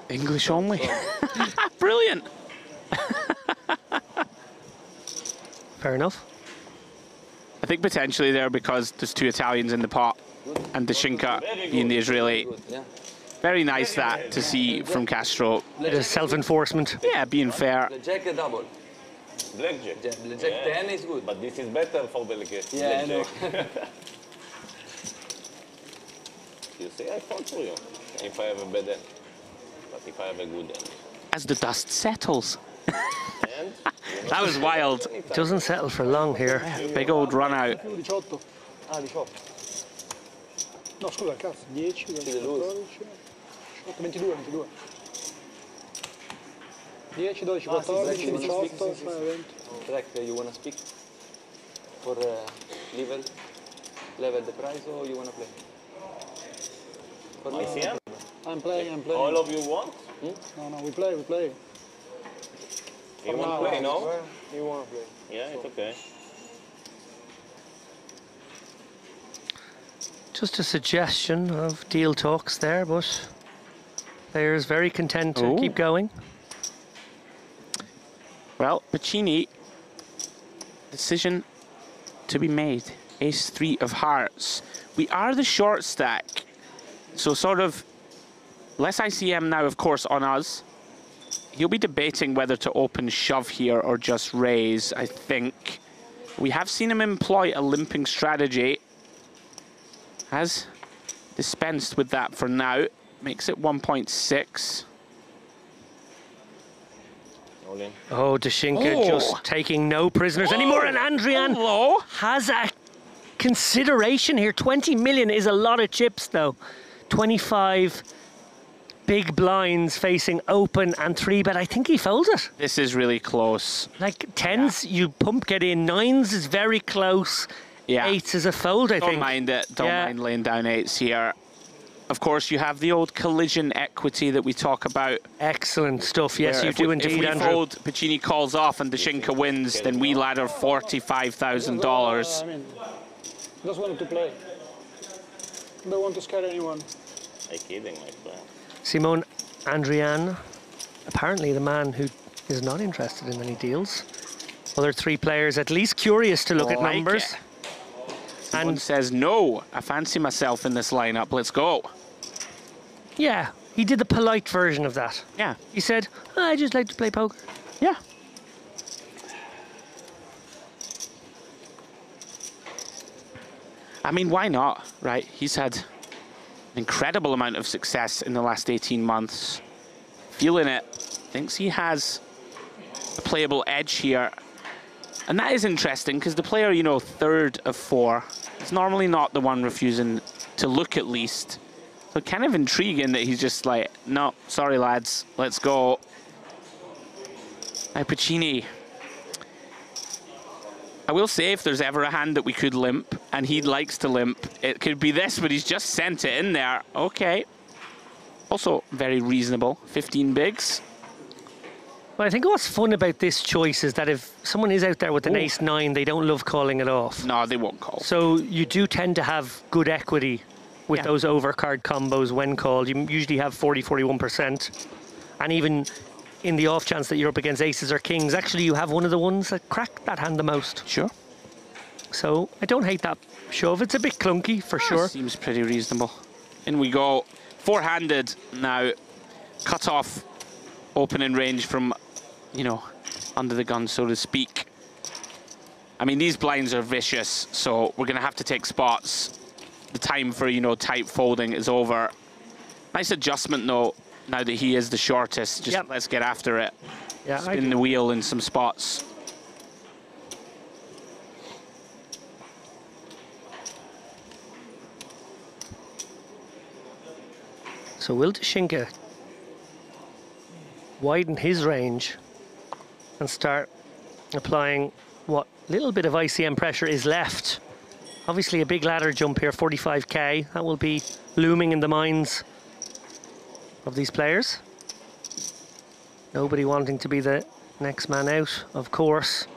S8: English only. Brilliant.
S7: Fair enough.
S8: I think potentially there because there's 2 Italians in the pot and Dashinka being the Israeli. Very nice that to see from Castro.
S7: It is self-enforcement.
S8: Yeah, being fair.
S6: Jack a double.
S10: Blackjack.
S6: Blackjack 10 is good.
S10: But this is better for blackjack.
S6: Yeah, I know.
S10: You say I fought for you. If I have a bad end. But if I have a good end.
S8: As the dust settles.
S10: And?
S8: That was wild.
S7: It doesn't settle for long here.
S8: Yeah, big old run out.
S3: 18. Ah, 18. No, scusa, cazzo, 10, 14, 18, 22, 22. 10, 12, 14, 18, 20.
S6: Track, you wanna speak? For level the price, or you wanna play? For me?
S10: ICM?
S3: I'm playing.
S10: All of you want?
S3: No, we play.
S10: You want to play, no?
S6: Well, you want to play.
S10: Yeah, it's okay.
S7: Just a suggestion of deal talks there, but players very content to keep going.
S8: Well, Piccini, decision to be made. Ace-3 of hearts. We are the short stack, so sort of less ICM now, of course, on us. He'll be debating whether to open shove here or just raise, I think. We have seen him employ a limping strategy. Has dispensed with that for now. Makes it 1.6.
S7: Oh, Dashinka just taking no prisoners anymore, and Andrian has a consideration here. 20 million is a lot of chips, though. 25 big blinds facing open and 3-bet. I think he folds it.
S8: This is really close.
S7: Like 10s, you pump, get in. 9s is very close.
S8: Yeah.
S7: 8s is a fold, I think.
S8: Don't mind it. Don't mind laying down 8s here. Of course, you have the old collision equity that we talk about.
S7: Excellent stuff. Yes, you do indeed,
S8: Andrew. If we
S7: Andrew.
S8: fold, Piccini calls off and Dashinka wins, then we ladder $45,000.
S3: I mean, just wanted to play. Don't want to scare anyone.
S10: I'm kidding, my friend.
S7: Simone Andrian, apparently the man who is not interested in any deals. Other 3 players at least curious to look at numbers.
S8: And says, no, I fancy myself in this lineup, let's go.
S7: Yeah, he did the polite version of that.
S8: Yeah.
S7: He said, I just like to play poker.
S8: Yeah. I mean, why not, right? He's had an incredible amount of success in the last 18 months. Feeling it. Thinks he has a playable edge here. And that is interesting, because the player, you know, 3rd of 4, is normally not the one refusing to look at least. So kind of intriguing that he's just like, no, sorry lads, let's go. Now Piccini. I will say, if there's ever a hand that we could limp, and he likes to limp, it could be this, but he's just sent it in there. Okay. Also very reasonable, 15 bigs.
S7: Well, I think what's fun about this choice is that if someone is out there with an ace-9, they don't love calling it off.
S8: No, they won't call.
S7: So you do tend to have good equity with those overcard combos when called. You usually have 40, 41%. And even in the off chance that you're up against aces or kings, actually you have one of the ones that crack that hand the most.
S8: Sure.
S7: So I don't hate that shove. It's a bit clunky for sure.
S8: Seems pretty reasonable. In we go. 4-handed now. Cut off opening range from, you know, under the gun, so to speak. I mean, these blinds are vicious, so we're going to have to take spots. The time for, you know, tight folding is over. Nice adjustment, though, now that he is the shortest. Just let's get after it.
S7: Yeah,
S8: spin the wheel in some spots.
S7: So will Dashinka widen his range and start applying what little bit of ICM pressure is left? Obviously a big ladder jump here, 45k. That will be looming in the minds of these players. Nobody wanting to be the next man out, of course.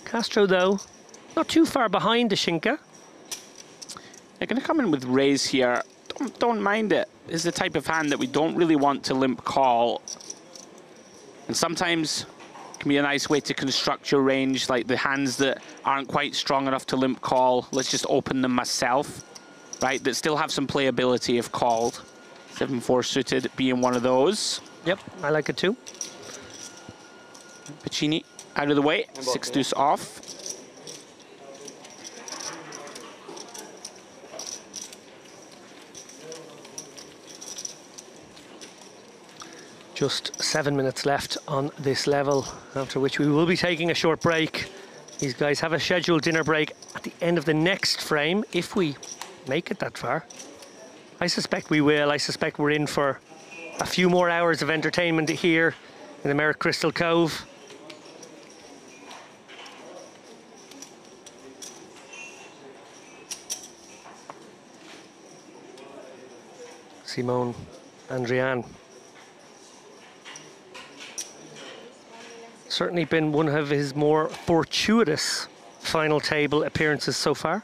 S7: Castro, though, not too far behind Dashinka.
S8: They're going to come in with raise here. Don't mind it. This is the type of hand that we don't really want to limp call. And sometimes it can be a nice way to construct your range, like the hands that aren't quite strong enough to limp call. Let's just open them myself, right? That still have some playability if called. 7-4 suited being one of those.
S7: Yep, I like it too.
S8: Piccini out of the way, 6 deuce off.
S7: Just 7 minutes left on this level, after which we will be taking a short break. These guys have a scheduled dinner break at the end of the next frame, if we make it that far. I suspect we will. I suspect we're in for a few more hours of entertainment here in the Merritt Crystal Cove. Simone Andrian. Certainly been one of his more fortuitous final table appearances so far.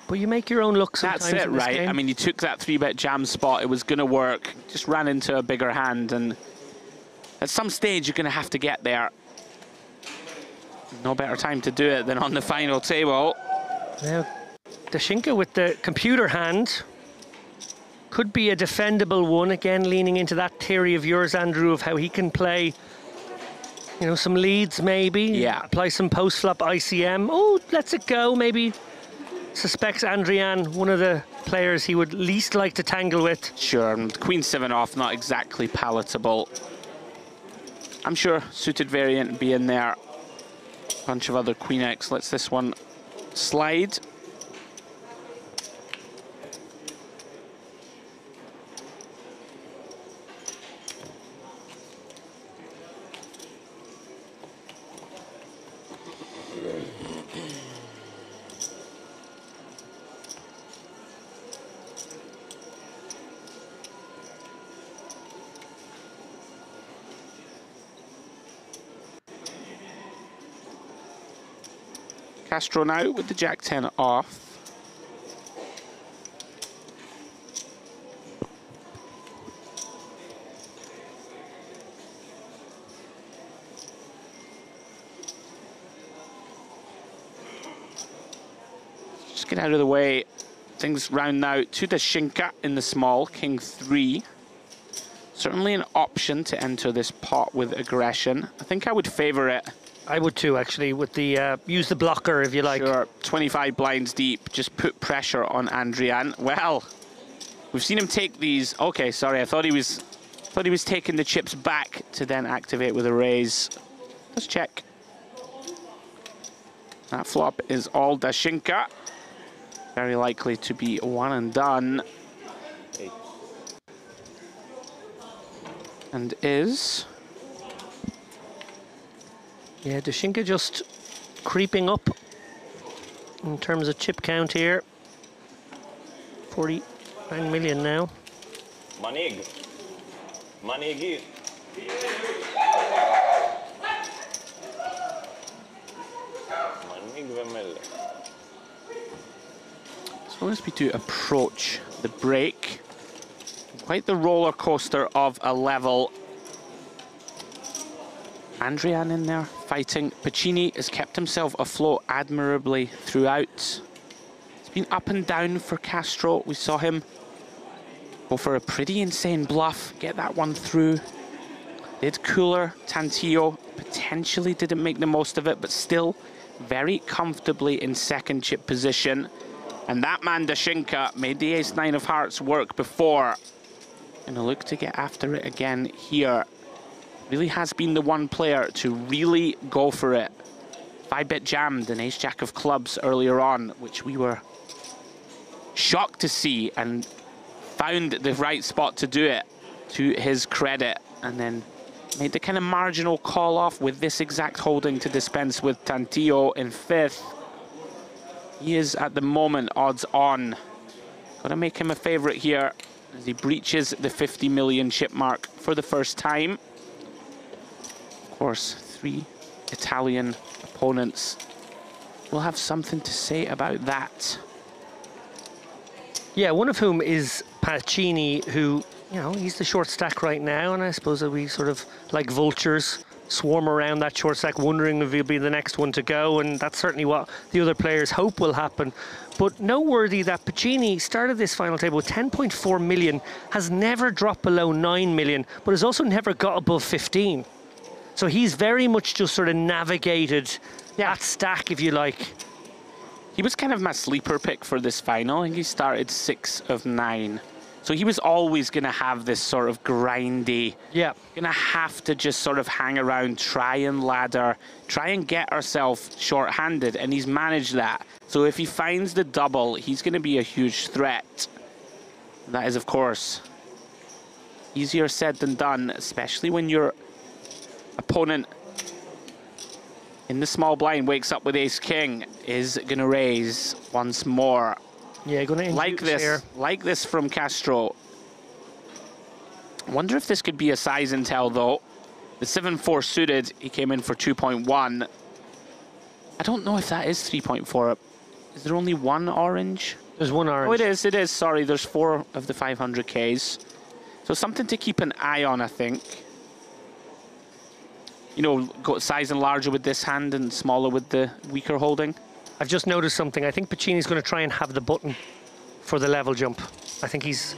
S7: But you make your own luck sometimes.
S2: That's it,
S7: in this
S2: right?
S7: game.
S2: I mean, you took that 3-bet jam spot. It was going to work. Just ran into a bigger hand. And at some stage, you're going to have to get there. No better time to do it than on the final table.
S7: Now, Dashinka with the computer hand. Could be a defendable one. Again, leaning into that theory of yours, Andrew, of how he can play, you know, some leads maybe.
S2: Yeah.
S7: Apply some post-flop ICM. Oh, lets it go. Maybe suspects Andrian, one of the players he would least like to tangle with.
S2: Sure, and Queen 7 off, not exactly palatable. I'm sure suited variant be in there. Bunch of other Queen X. Lets this one slide. Castro now with the Jack 10 off. Just get out of the way. Things round now to Dashinka in the small, King 3. Certainly an option to enter this pot with aggression. I think I would favor it.
S7: I would too, actually, with the use the blocker if you like.
S2: Sure, 25 blinds deep, just put pressure on Andrian. Well, we've seen him take these. Okay, sorry, I thought he was taking the chips back to then activate with a raise. Let's check. That flop is all Dashinka. Very likely to be one and done. And is...
S7: Yeah, Dashinka just creeping up in terms of chip count here. 49 million now.
S10: Manig. Manigi. Manig vemelle.
S2: So as we do approach the break, quite the roller coaster of a level. Andrian in there fighting. Pacini has kept himself afloat admirably throughout. It's been up and down for Castro. We saw him go for a pretty insane bluff, get that one through. Did cooler. Tantillo potentially didn't make the most of it, but still very comfortably in second chip position. And that man, Dashinka, made the ace-9 of hearts work before. And a look to get after it again here. Really has been the one player to really go for it. 5-bet jammed an ace-jack of clubs earlier on, which we were shocked to see, and found the right spot to do it, to his credit, and then made the kind of marginal call off with this exact holding to dispense with Tantillo in 5th. He is at the moment odds on. Gotta make him a favorite here as he breaches the 50 million chip mark for the first time. Of course, 3 Italian opponents will have something to say about that.
S7: Yeah, one of whom is Pacini, who, you know, he's the short stack right now, and I suppose that we sort of, like vultures, swarm around that short stack, wondering if he'll be the next one to go, and that's certainly what the other players hope will happen. But noteworthy that Pacini started this final table with 10.4 million, has never dropped below 9 million, but has also never got above 15. So he's very much just sort of navigated that stack, if you like.
S2: He was kind of my sleeper pick for this final. I think he started 6 of 9. So he was always going to have this sort of grindy, going to have to just sort of hang around, try and ladder, try and get ourselves short-handed, and he's managed that. So if he finds the double, he's going to be a huge threat. That is, of course, easier said than done, especially when your opponent in the small blind wakes up with ace-king, is going to raise once more.
S7: Yeah, going to
S2: like this from Castro.
S8: I wonder if this could be a size and tell, though. The 7-4 suited, he came in for 2.1. I don't know if that is 3.4. Is there only one orange?
S7: There's one orange.
S8: Oh, it is. Sorry, there's 4 of the 500Ks. So something to keep an eye on, I think. You know, go size and larger with this hand and smaller with the weaker holding.
S7: I've just noticed something. I think Pacini's going to try and have the button for the level jump. I think he's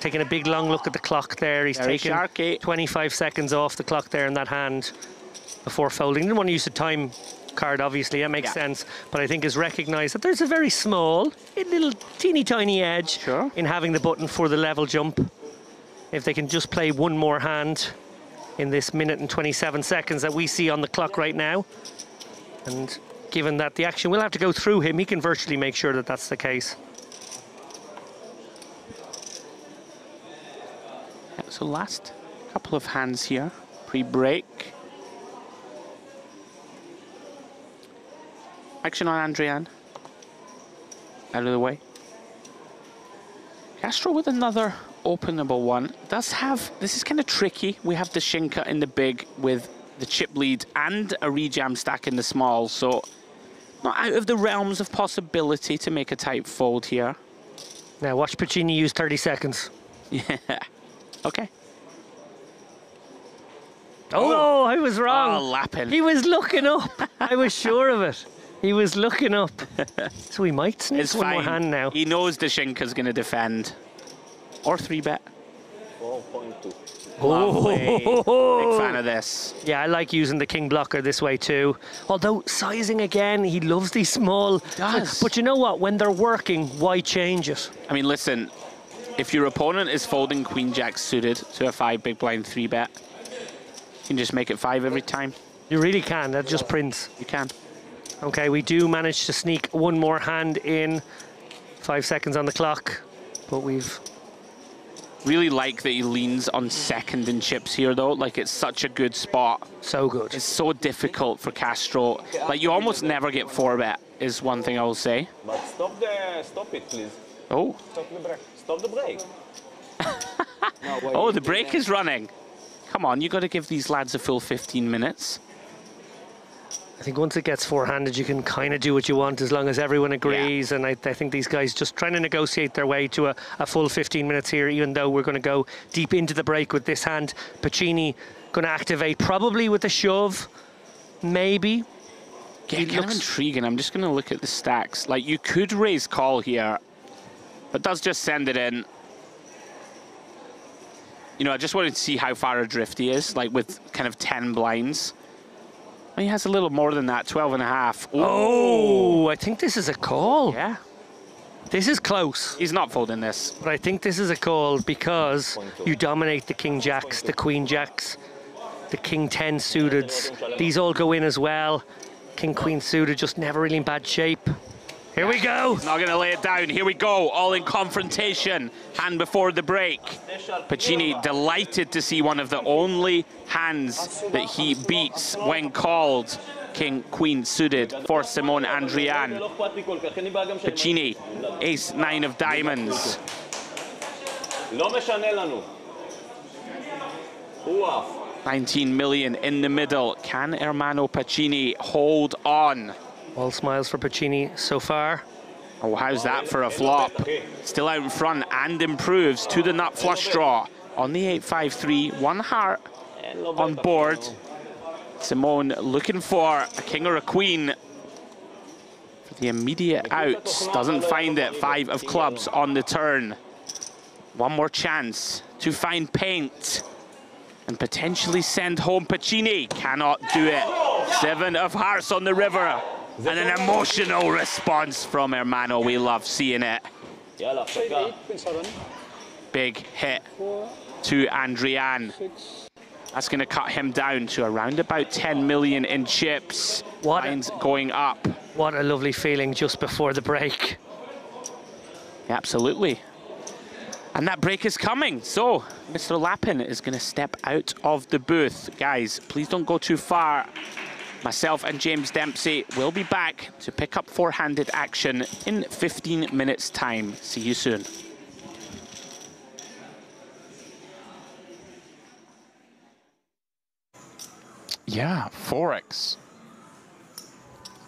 S7: taking a big long look at the clock there. He's taking 25 seconds off the clock there in that hand before folding. Didn't want to use the time card, obviously. That makes sense. But I think has recognised that there's a very small, a little teeny tiny edge in having the button for the level jump. If they can just play one more hand in this minute and 27 seconds that we see on the clock right now. And given that the action will have to go through him, he can virtually make sure that that's the case.
S8: So last couple of hands here, pre-break. Action on Andrian. Out of the way. Castro with another openable one. Does have, this is kind of tricky. We have the Shinka in the big with the chip lead and a rejam stack in the small, so not out of the realms of possibility to make a tight fold here.
S7: Now watch Pacini use 30 seconds.
S8: Yeah. Okay.
S7: Oh, I was wrong.
S8: Oh, lapping.
S7: He was looking up. I was sure of it. He was looking up. So he might sneak one more hand now.
S8: He knows the Shinka's going to defend. Or 3-bet.
S10: 4.2.
S8: Lovely. Big fan of this.
S7: Yeah, I like using the king blocker this way too. Although sizing again, he loves these small.
S8: Does.
S7: But you know what? When they're working, why change it?
S8: I mean, listen. If your opponent is folding Queen Jack suited to a 5 big blind 3-bet, you can just make it 5 every time.
S7: You really can. That just prints.
S8: You can.
S7: Okay, we do manage to sneak one more hand in. 5 seconds on the clock, but we've...
S8: Really like that he leans on second in chips here, though. Like, it's such a good spot.
S7: So good.
S8: It's so difficult for Castro. Like, you almost never get 4-bet, is one thing I will say.
S10: But stop it, please.
S8: Oh.
S10: Stop the break.
S8: Oh, the break is running. Come on, you got to give these lads a full 15 minutes.
S7: I think once it gets four-handed, you can kind of do what you want as long as everyone agrees. Yeah. And I think these guys just trying to negotiate their way to a full 15 minutes here, even though we're going to go deep into the break with this hand. Pacini going to activate probably with a shove, maybe.
S8: Yeah, kind of intriguing. I'm just going to look at the stacks. Like, you could raise call here, but does just send it in. You know, I just wanted to see how far adrift he is, like with kind of 10 blinds. He has a little more than that, 12 and a half. Ooh.
S7: Oh, I think this is a call.
S8: Yeah.
S7: This is close.
S8: He's not folding this.
S7: But I think this is a call because you dominate the king jacks, the queen jacks, the king 10 suiteds. These all go in as well. King queen suited just never really in bad shape. Here we go.
S8: He's not going to lay it down. Here we go. All in confrontation. Hand before the break. Pacini delighted to see one of the only hands that he beats when called. King, queen suited for Simone Andrian. Pacini, ace 9 of diamonds. 19 million in the middle. Can Ermanno Pacini hold on?
S7: All smiles for Pacini so far.
S8: Oh, how's that for a flop? Still out in front and improves to the nut flush draw on the 8-5-3. 1 heart on board. Simone looking for a king or a queen for the immediate out. Doesn't find it. 5 of clubs on the turn. One more chance to find paint and potentially send home Pacini. Cannot do it. 7 of hearts on the river. And an emotional response from Ermanno. We love seeing it. Big hit to Andrian. That's going to cut him down to around about 10 million in chips. Lines going up.
S7: What a lovely feeling just before the break.
S8: Yeah, absolutely. And that break is coming. So Mr. Lappin is going to step out of the booth. Guys, please don't go too far. Myself and James Dempsey will be back to pick up four-handed action in 15 minutes' time. See you soon. Yeah, 4x.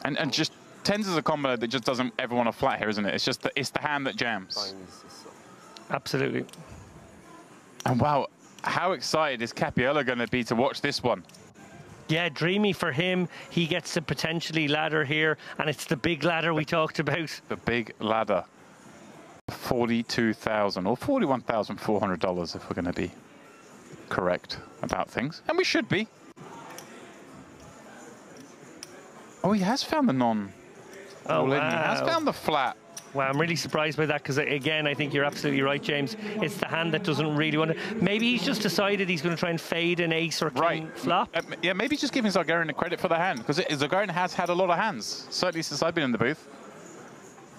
S8: And just tens is a combo that just doesn't ever want to flat here, isn't it? It's just it's the hand that jams.
S7: Absolutely.
S8: And wow, how excited is Cappiello going to be to watch this one?
S7: Yeah, dreamy for him. He gets to potentially ladder here, and it's the big ladder we talked about.
S8: The big ladder. $42,000 or $41,400 if we're going to be correct about things. And we should be. Oh, he has found the non.
S7: Oh, wow.
S8: He has found the flat.
S7: Wow, I'm really surprised by that because, again, I think you're absolutely right, James. It's the hand that doesn't really want to... Maybe he's just decided he's going to try and fade an ace or king flop.
S8: Yeah, maybe he's just giving Zargarin the credit for the hand, because Zargarin has had a lot of hands, certainly since I've been in the booth.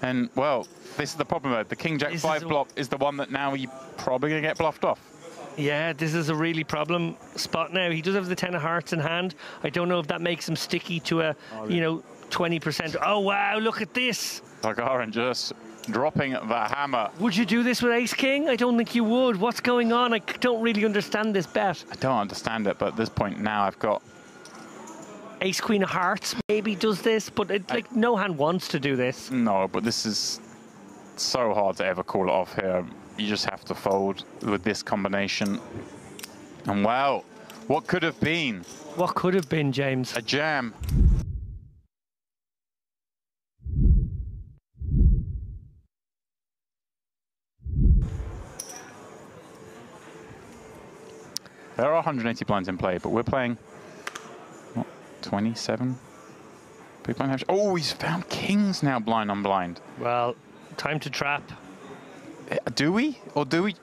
S8: And, well, this is the problem, though. The King-Jack 5 flop is the one that now you're probably going to get bluffed off.
S7: Yeah, this is a really problem spot now. He does have the 10 of hearts in hand. I don't know if that makes him sticky to a, 20%. Oh, wow, look at this.
S8: Zargarin just dropping the hammer.
S7: Would you do this with ace-king? I don't think you would. What's going on? I don't really understand this bet.
S8: I don't understand it, but at this point now I've got...
S7: Ace-queen of hearts maybe does this, but like no hand wants to do this.
S8: No, but this is so hard to ever call it off here. You just have to fold with this combination. And wow, what could have been?
S7: What could have been, James?
S8: A jam. There are 180 blinds in play, but we're playing, what, 27? Big blind have. Oh, he's found kings now, blind on blind.
S7: Well, time to trap.
S8: Do we? Or do we?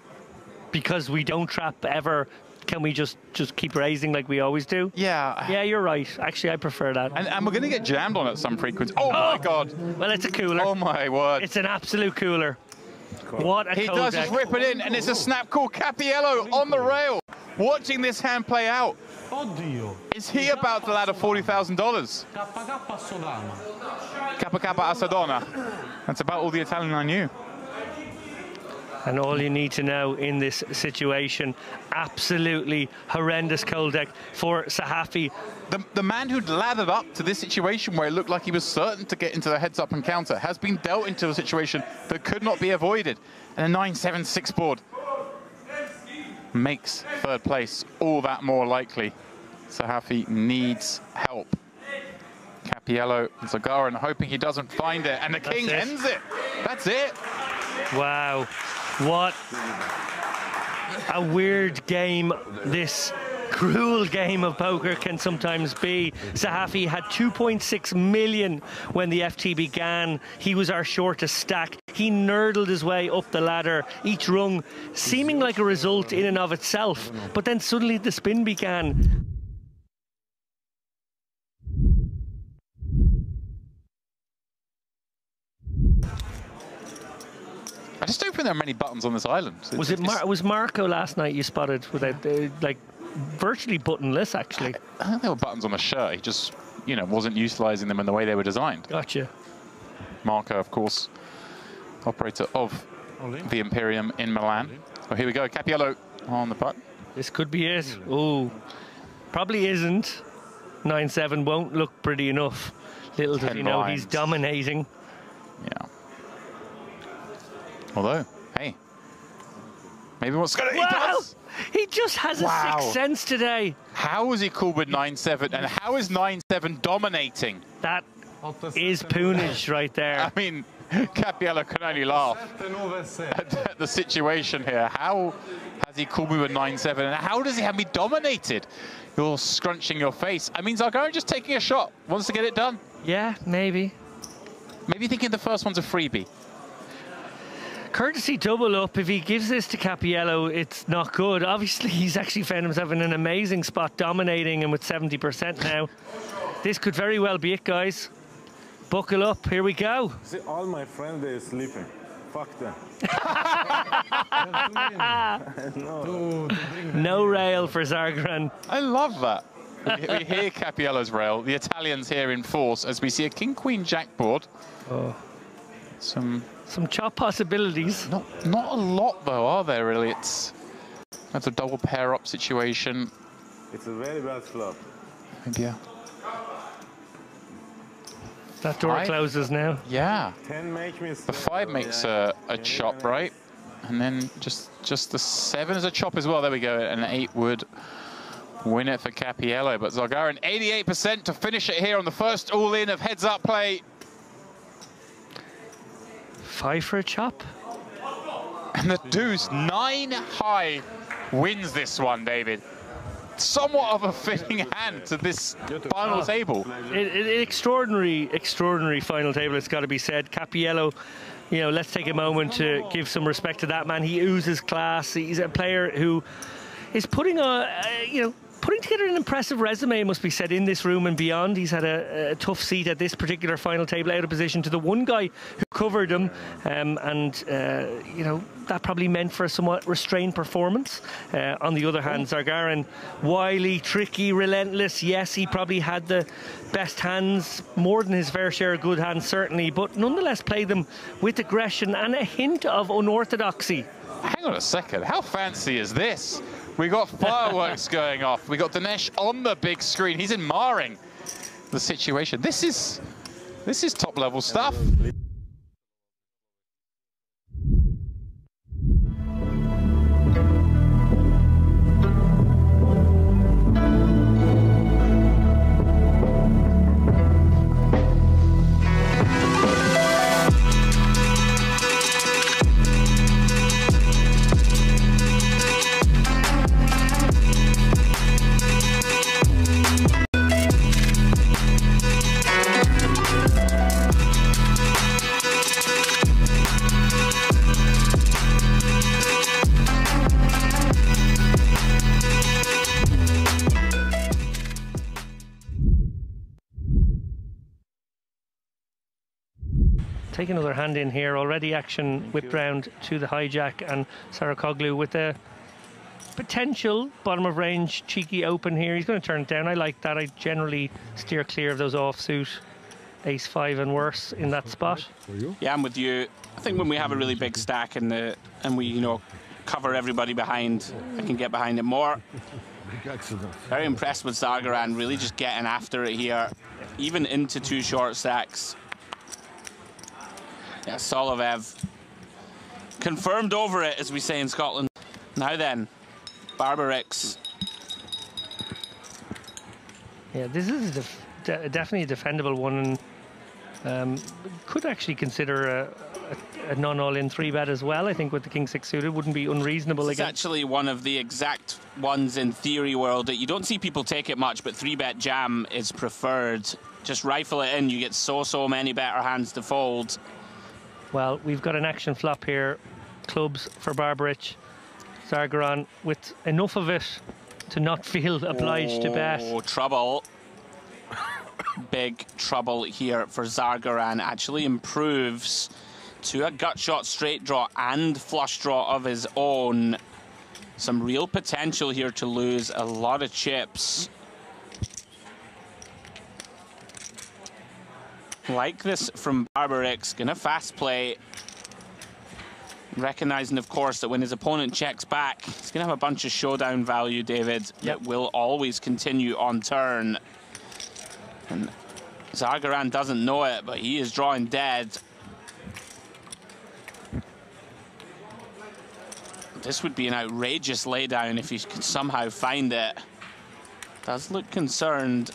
S7: Because we don't trap ever. Can we just keep raising like we always do?
S8: Yeah.
S7: Yeah, you're right. Actually, I prefer that.
S8: And we're going to get jammed on at some frequency. Oh, my God.
S7: Well, it's a cooler.
S8: Oh, my word.
S7: It's an absolute cooler. What a
S8: He
S7: code
S8: does
S7: deck.
S8: just rip it in, and it's a snap call. Cappiello on the rail, watching this hand play out. Is he about to ladder $40,000? Kappa Kappa Asadona. That's about all the Italian I knew.
S7: And all you need to know in this situation, absolutely horrendous cold deck for Sahafi.
S8: The man who'd lathered up to this situation where it looked like he was certain to get into the heads-up encounter has been dealt into a situation that could not be avoided. And a 9-7-6 board makes third place all that more likely. Sahafi needs help. Cappiello and Zargarin hoping he doesn't find it, and the king ends it. That's it.
S7: Wow. What a weird game this cruel game of poker can sometimes be. Sahafi had 2.6 million when the FT began. He was our shortest stack. He nerdled his way up the ladder, each rung seeming like a result in and of itself. But then suddenly the spin began.
S8: I just don't think there are many buttons on this island.
S7: Was Marco last night you spotted without like virtually buttonless actually?
S8: I think there were buttons on the shirt. He just, wasn't utilizing them in the way they were designed.
S7: Gotcha.
S8: Marco, of course, operator of the Imperium in Milan. Oh, here we go. Cappiello on the button.
S7: This could be it. Oh, probably isn't. 9-7 won't look pretty enough. Little does he know he's dominating.
S8: Yeah. Although, hey, maybe what's going to...
S7: He does! He just has a sixth sense today.
S8: How was he cool with 9-7, and how is 9-7 dominating?
S7: That is poonage right there.
S8: I mean, Cappiello can only laugh at the situation here. How has he called me with 9-7, and how does he have me dominated? You're scrunching your face. I mean, Zargarin just taking a shot, wants to get it done.
S7: Yeah, maybe.
S8: Maybe thinking the first one's a freebie.
S7: Courtesy double up. If he gives this to Cappiello, it's not good. Obviously, he's actually found himself in an amazing spot, dominating him with 70% now. This could very well be it, guys. Buckle up. Here we go.
S11: See, all my friends, they're sleeping. Fuck them.
S7: No rail for Zargarin.
S8: I love that. We hear Cappiello's rail. The Italians here in force as we see a king-queen-jack board.
S7: Oh.
S8: Some
S7: chop possibilities.
S8: Not a lot though, are there really? That's a double pair up situation.
S11: It's a very bad flop.
S8: Maybe
S7: that door closes now.
S8: Yeah.
S11: 10 make me
S8: The 5 makes a chop, right? And then just the 7 is a chop as well. There we go. And 8 would win it for Cappiello. But Zargaran, 88% to finish it here on the first all-in of heads-up play.
S7: 5 for a chop.
S8: And the deuce, 9 high, wins this one, David. Somewhat of a fitting hand to this final table.
S7: Extraordinary final table, it's got to be said. Cappiello, you know, let's take a moment to give some respect to that man. He oozes class. He's a player who is putting together an impressive resume, must be said, in this room and beyond. He's had a tough seat at this particular final table, out of position to the one guy who covered him, you know, that probably meant for a somewhat restrained performance. On the other hand, Zargaran, wily, tricky, relentless. Yes, he probably had the best hands, more than his fair share of good hands, certainly, but nonetheless played them with aggression and a hint of unorthodoxy.
S8: Hang on a second, how fancy is this? We got fireworks going off. We got Dinesh on the big screen. He's admiring the situation. This is top level stuff.
S7: Take another hand in here. Already action whipped round to the hijack, and Sarakoglu with a potential bottom of range cheeky open here. He's going to turn it down. I like that. I generally steer clear of those offsuit ace-5 and worse in that spot.
S2: Yeah, I'm with you. I think when we have a really big stack and we, you know, cover everybody behind, I can get behind it more. Very impressed with Zargaran, really just getting after it here, even into 2 short stacks. Yeah, Solovev confirmed over it, as we say in Scotland. Now then, Barbarix.
S7: Yeah, this is definitely a defendable one, and could actually consider a non-all-in 3-bet as well. I think with the King-6 suited wouldn't be unreasonable.
S2: It's actually one of the exact ones in theory world that you don't see people take it much, but 3-bet jam is preferred. Just rifle it in, you get so many better hands to fold.
S7: Well, we've got an action flop here. Clubs for Barbarich. Zargaran with enough of it to not feel obliged to bet.
S2: Oh, trouble. Big trouble here for Zargaran. Actually improves to a gut shot straight draw and flush draw of his own. Some real potential here to lose a lot of chips. Like this from Barbarix, gonna fast play. Recognizing, of course, that when his opponent checks back, he's gonna have a bunch of showdown value, David, that will always continue on turn. And Zargaran doesn't know it, but he is drawing dead. This would be an outrageous laydown if he could somehow find it. Does look concerned.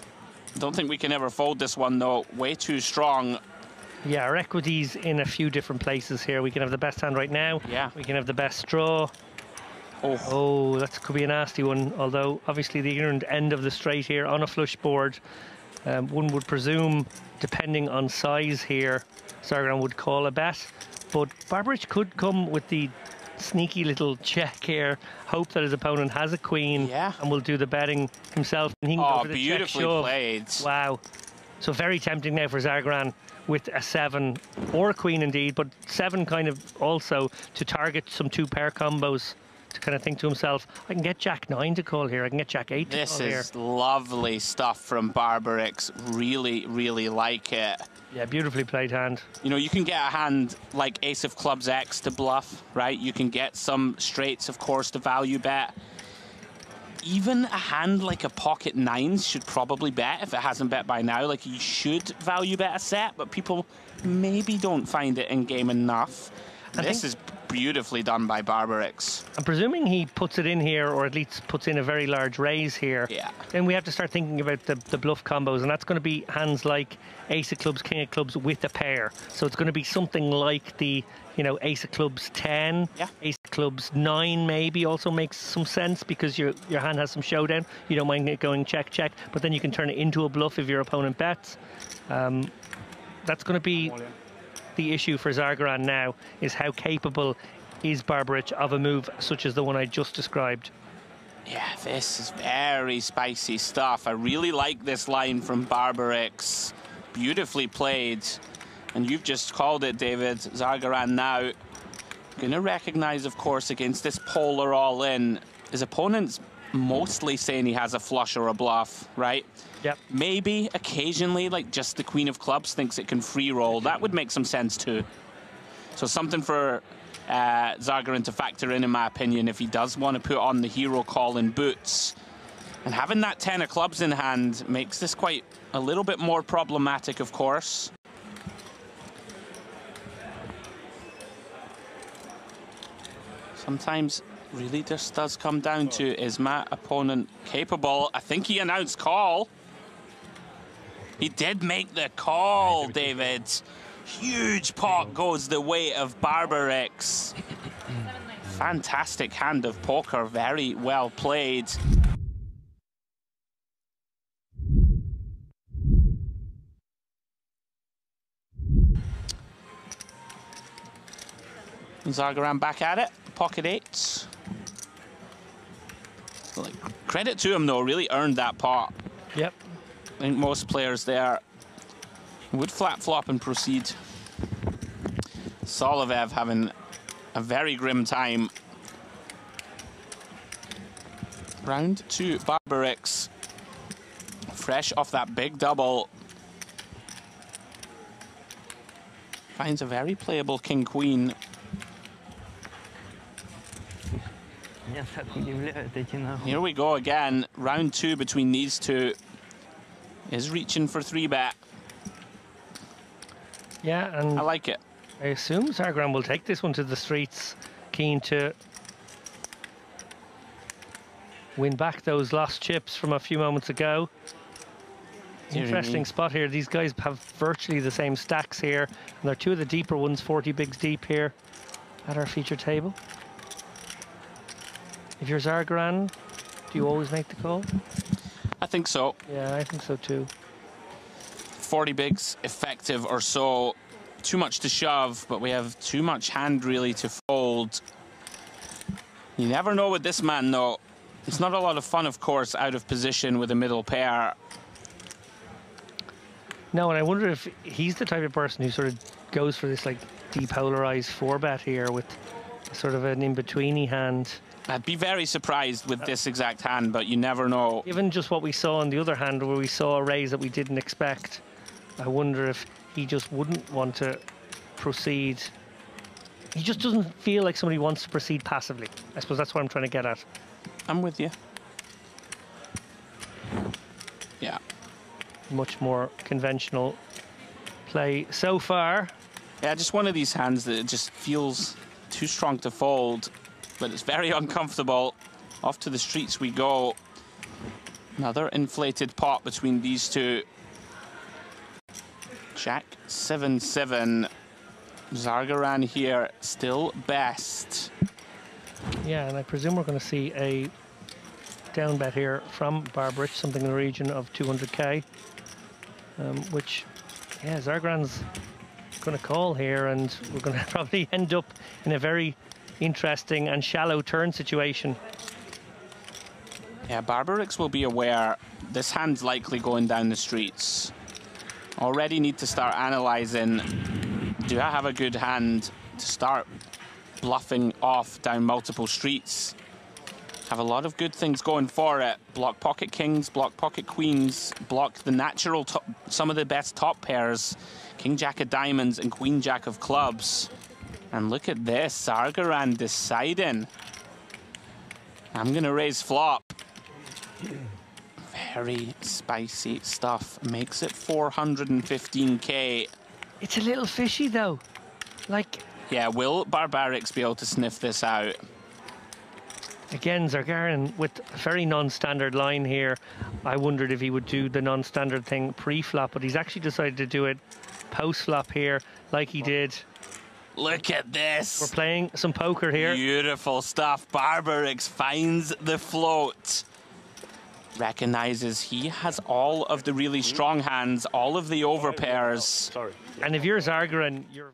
S2: Don't think we can ever fold this one, though. Way too strong.
S7: Yeah, our equity's in a few different places here. We can have the best hand right now.
S2: Yeah.
S7: We can have the best draw. Oh, that could be a nasty one. Although, obviously, the ignorant end of the straight here on a flush board. One would presume, depending on size here, Zargaran would call a bet. But Barbarich could come with the sneaky little check here, hope that his opponent has a queen, and will do the betting himself. And he can go for the
S2: beautifully
S7: check shove.
S2: Played.
S7: Wow. So very tempting now for Zargaran with a 7, or a queen indeed, but 7 kind of also to target some 2-pair combos, to kind of think to himself, I can get Jack 9 to call here, I can get Jack 8 to call here.
S2: This is lovely stuff from Barbarix. Really like it.
S7: Yeah, beautifully played hand.
S2: You know, you can get a hand like Ace of Clubs X to bluff, right? You can get some straights, of course, to value bet. even a hand like a pocket nines should probably bet if it hasn't bet by now. Like, you should value bet a set, but people maybe don't find it in game enough. This is beautifully done by Barbarix.
S7: I'm presuming he puts it in here, or at least puts in a very large raise here.
S2: Yeah. Then
S7: we have to start thinking about the bluff combos, and that's going to be hands like ace of clubs, king of clubs with a pair. So it's going to be something like the, you know, ace of clubs 10, ace of clubs 9 maybe also makes some sense, because your hand has some showdown. You don't mind it going check, check, but then you can turn it into a bluff if your opponent bets. That's going to be the issue for Zargaran now, is how capable is Barbarich of a move such as the one I just described.
S2: Yeah, this is very spicy stuff. I really like this line from Barbarix. Beautifully played. And you've just called it, David. Zargaran now gonna recognize, of course, against this polar all-in. His opponent's mostly saying he has a flush or a bluff, right?
S7: Yep.
S2: Maybe occasionally, like just the queen of clubs thinks it can free roll. That would make some sense too. So something for Zargaran to factor in my opinion, if he does want to put on the hero call in boots. And having that 10 of clubs in hand makes this quite a little bit more problematic, of course. Sometimes really this does come down to, is my opponent capable? I think he announced call. He did make the call, David. Huge pot goes the way of Barbarix. Fantastic hand of poker, very well played. Zargaran back at it, pocket eights. Like, credit to him though, really earned that pot.
S7: Yep.
S2: I think most players there would flat flop and proceed. Solovev having a very grim time. Round 2, Barbarix. Fresh off that big double. Finds a very playable king-queen. Here we go again. Round 2 between these two. Is reaching for 3-bet.
S7: Yeah, and
S2: I like it.
S7: I assume Zargaran will take this one to the streets, keen to win back those lost chips from a few moments ago. Interesting spot here. These guys have virtually the same stacks here, and they're two of the deeper ones, 40 bigs deep here at our feature table. If you're Zargaran, do you always make the call?
S2: I think so.
S7: Yeah, I think so too.
S2: 40 bigs effective or so. Too much to shove, but we have too much hand really to fold. You never know with this man though. It's not a lot of fun, of course, out of position with a middle pair.
S7: No, and I wonder if he's the type of person who sort of goes for this like depolarized 4-bet here with sort of an in-betweeny hand.
S2: I'd be very surprised with this exact hand, but you never know.
S7: Given just what we saw on the other hand, where we saw a raise that we didn't expect, I wonder if he just wouldn't want to proceed. He just doesn't feel like somebody wants to proceed passively. I suppose that's what I'm trying to get at.
S2: I'm with you. Yeah.
S7: Much more conventional play so far.
S2: Yeah, just one of these hands that just feels too strong to fold, but it's very uncomfortable. Off to the streets we go. Another inflated pot between these two. Jack 7-7. Zargaran here still best.
S7: Yeah, and I presume we're going to see a down bet here from Barbarich, something in the region of 200k, which, yeah, Zargaran's going to call here, and we're going to probably end up in a very interesting and shallow turn situation.
S2: Yeah, Barbarix will be aware this hand's likely going down the streets. Already need to start analysing, do I have a good hand to start bluffing off down multiple streets? Have a lot of good things going for it. Block pocket kings, block pocket queens, block the natural top, some of the best top pairs, king jack of diamonds and queen jack of clubs. And look at this, Zargaran deciding, I'm gonna raise flop. Very spicy stuff. Makes it 415k.
S7: It's a little fishy though. Like,
S2: yeah, will Barbarics be able to sniff this out?
S7: Again, Zargarin with a very non-standard line here. I wondered if he would do the non-standard thing pre-flop, but he's actually decided to do it post-flop here, like he did.
S2: Look at this.
S7: We're playing some poker here.
S2: Beautiful stuff. Barbarics finds the float. Recognizes he has all of the really strong hands, all of the overpairs.
S7: Sorry. And if you're Zargarin, you're...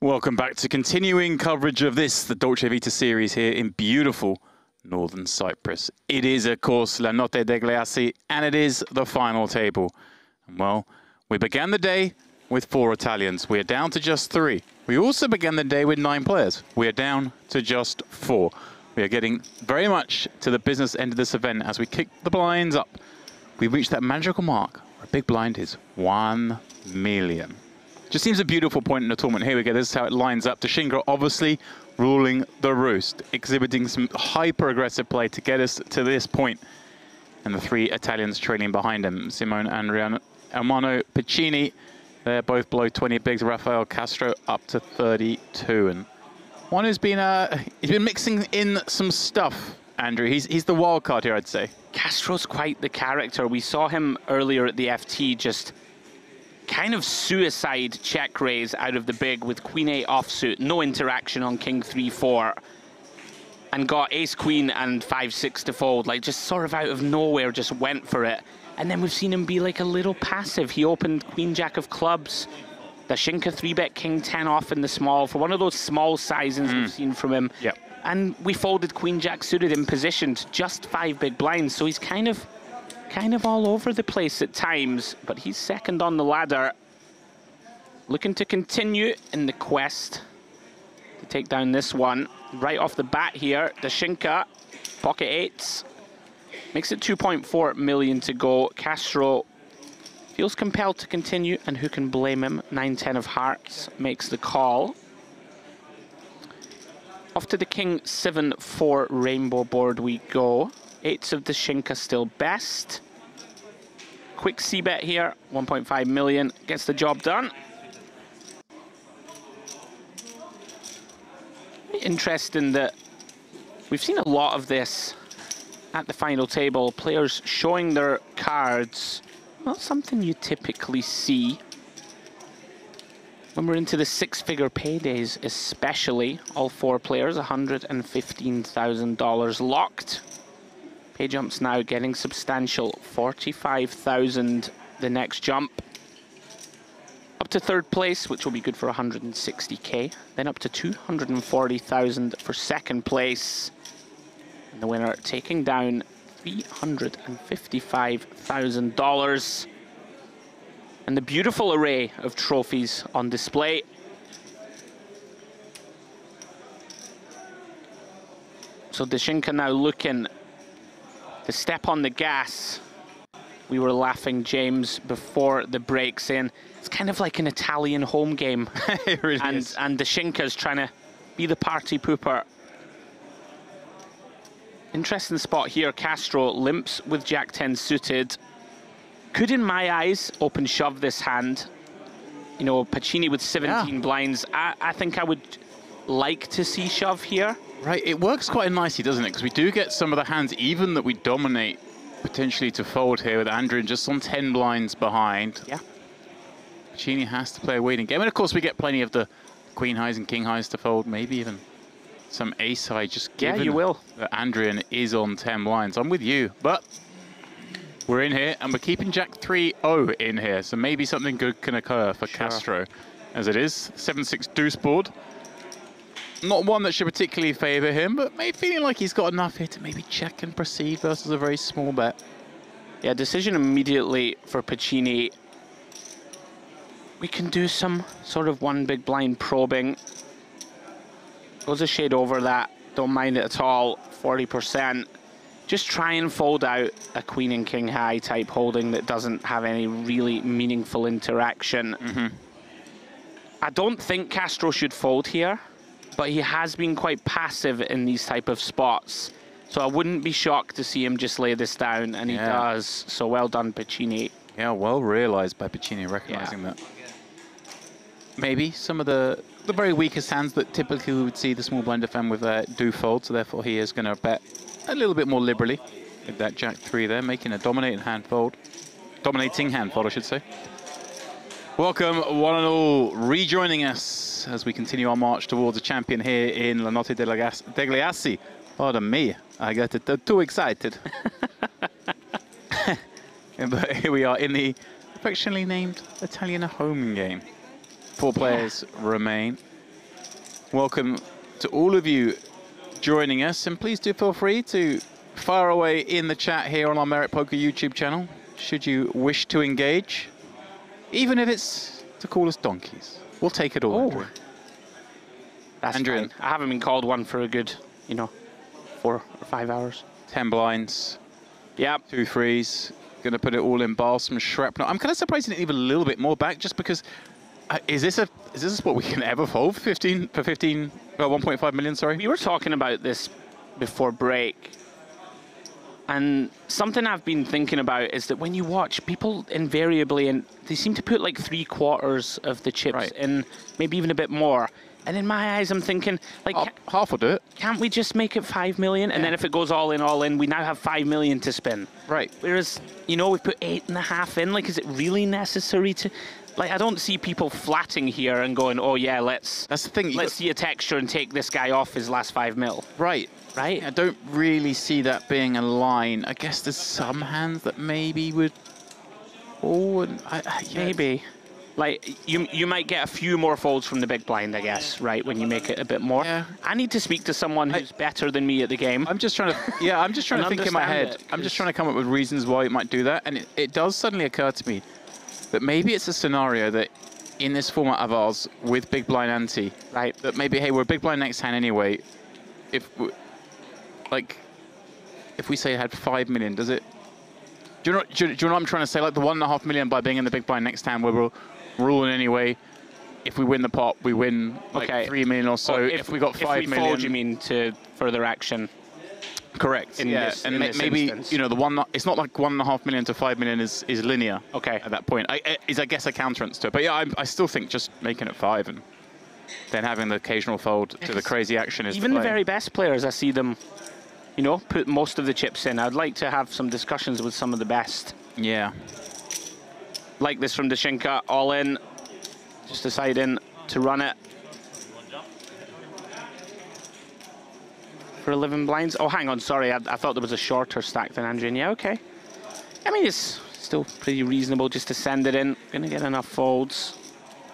S8: Welcome back to continuing coverage of this, the Dolce Vita series here in beautiful northern Cyprus. It is, of course, La Notte Degli Assi, and it is the final table. And well, we began the day with 4 Italians. We are down to just 3. We also began the day with 9 players. We are down to just 4. We are getting very much to the business end of this event as we kick the blinds up. We've reached that magical mark where a big blind is 1 million. Just seems a beautiful point in the tournament. Here we go. This is how it lines up. Dashinka obviously ruling the roost, exhibiting some hyper-aggressive play to get us to this point. And the 3 Italians trailing behind him. Simone Andriano, Armano Piccini, they're both below 20 bigs. Rafael Castro up to 32. And one who's been he's been mixing in some stuff, Andrew. He's the wild card here, I'd say.
S2: Castro's quite the character. We saw him earlier at the FT just kind of suicide check raise out of the big with Queen 8 offsuit, no interaction on King 3-4, and got Ace Queen and 5-6 to fold, like just sort of out of nowhere, just went for it. And then we've seen him be like a little passive. He opened Queen Jack of clubs, Dashinka 3-bet King 10 off in the small for one of those small sizings we've seen from him.
S8: Yep.
S2: And we folded Queen Jack suited in positioned, just 5 big blinds, so he's kind of all over the place at times, but he's second on the ladder, looking to continue in the quest to take down this one. Right off the bat here, Dashinka, pocket 8s, makes it 2.4 million to go. Castro feels compelled to continue, and who can blame him? 9-10 of hearts makes the call. Off to the King 7-4 rainbow board we go. 8s of Dashinka still best. Quick C-bet here, 1.5 million, gets the job done. Interesting that we've seen a lot of this at the final table. Players showing their cards, not something you typically see. When we're into the 6-figure paydays especially, all 4 players, $115,000 locked. Pay jumps now getting substantial, 45,000 the next jump. Up to 3rd place, which will be good for 160k. Then up to 240,000 for 2nd place. And the winner taking down $355,000. And the beautiful array of trophies on display. So Dashinka now looking to step on the gas. We were laughing, James, before the break, saying it's kind of like an Italian home game.
S8: It really is.
S2: And Dashinka's trying to be the party pooper. Interesting spot here. Castro limps with Jack 10 suited. Could, in my eyes, open shove this hand. You know, Piccini with 17 blinds. I think I would like to see shove here.
S8: Right, it works quite nicely, doesn't it? Because we do get some of the hands, even that we dominate, potentially to fold here with Andrew just on 10 blinds behind.
S2: Yeah.
S8: Piccini has to play a waiting game. And of course, we get plenty of the queen highs and king highs to fold, maybe even some ace high, just given that Andrian is on 10 blinds. I'm with you, but we're in here and we're keeping Jack 3-0 in here. So maybe something good can occur for Castro, as it is 7-6 deuce board. Not one that should particularly favour him, but maybe feeling like he's got enough here to maybe check and proceed versus a very small bet.
S2: Yeah, decision immediately for Piccini. We can do some sort of 1 big blind probing. Goes a shade over that, don't mind it at all, 40%. Just try and fold out a queen and king high type holding that doesn't have any really meaningful interaction. I don't think Castro should fold here. but he has been quite passive in these type of spots. So I wouldn't be shocked to see him just lay this down, and he does. So well done, Piccini.
S8: Yeah, well realized by Piccini, recognizing that. Maybe some of the very weakest hands that typically we would see the small blind defend with do fold, so therefore he is going to bet a little bit more liberally with that Jack 3 there, making a dominating hand fold. Dominating hand fold, I should say. Welcome, one and all, rejoining us as we continue our march towards a champion here in La Notte Degli Assi. Pardon me, I got too excited. But here we are in the affectionately named Italian home game. 4 players remain. Welcome to all of you joining us, and please do feel free to fire away in the chat here on our Merit Poker YouTube channel, should you wish to engage, even if it's to call us donkeys. We'll take it all.
S2: Oh, that's fine. I haven't been called one for a good, 4 or 5 hours. 10
S8: blinds.
S2: Yep.
S8: 2 threes. Going to put it all in balsam shrapnel. I'm kind of surprised he didn't leave a little bit more back, just because. Is this a spot we can ever fold for 1.5 million? Sorry.
S2: We were talking about this before break, and something I've been thinking about is that when you watch people invariably, and they seem to put like 3/4 of the chips in, maybe even a bit more. And in my eyes, I'm thinking, like,
S8: half will do it.
S2: Can't we just make it 5 million? And then if it goes all in, we now have 5 million to spin.
S8: Right.
S2: Whereas, we put 8.5 in. Like, is it really necessary to? Like, I don't see people flatting here and going, oh yeah, let's.
S8: That's the thing.
S2: Let's see a texture and take this guy off his last 5 mil.
S8: Right.
S2: Right.
S8: I don't really see that being a line. I guess there's some hands that maybe would. Oh,
S2: maybe. Like, you might get a few more folds from the big blind, I guess, right, when you make it a bit more.
S8: Yeah.
S2: I need to speak to someone who's better than me at the game.
S8: I'm just trying to, I'm just trying to think in my head. I'm just trying to come up with reasons why it might do that. And it does suddenly occur to me that maybe it's a scenario that in this format of ours with big blind ante,
S2: right,
S8: that maybe, hey, we're big blind next hand anyway. If we say it had 5 million, does it? Do you know what I'm trying to say? Like the 1.5 million by being in the big blind next hand, where we're ruling anyway. If we win the pot, we win like 3 million or so. If we got 5 million,
S2: if we fold, you mean to further action?
S8: Correct. Maybe
S2: instance.
S8: the one. It's not like 1.5 million to 5 million is linear.
S2: Okay.
S8: At that point, I guess a counterance to it. But yeah, I still think just making it 5 and then having the occasional fold to the crazy action is
S2: even the very best players. I see them, put most of the chips in. I'd like to have some discussions with some of the best.
S8: Yeah.
S2: Like this from Dashinka, all in, just deciding to run it. For 11 blinds. Oh, hang on, sorry, I thought there was a shorter stack than Andrian. Yeah, okay. I mean, it's still pretty reasonable just to send it in. Gonna get enough folds.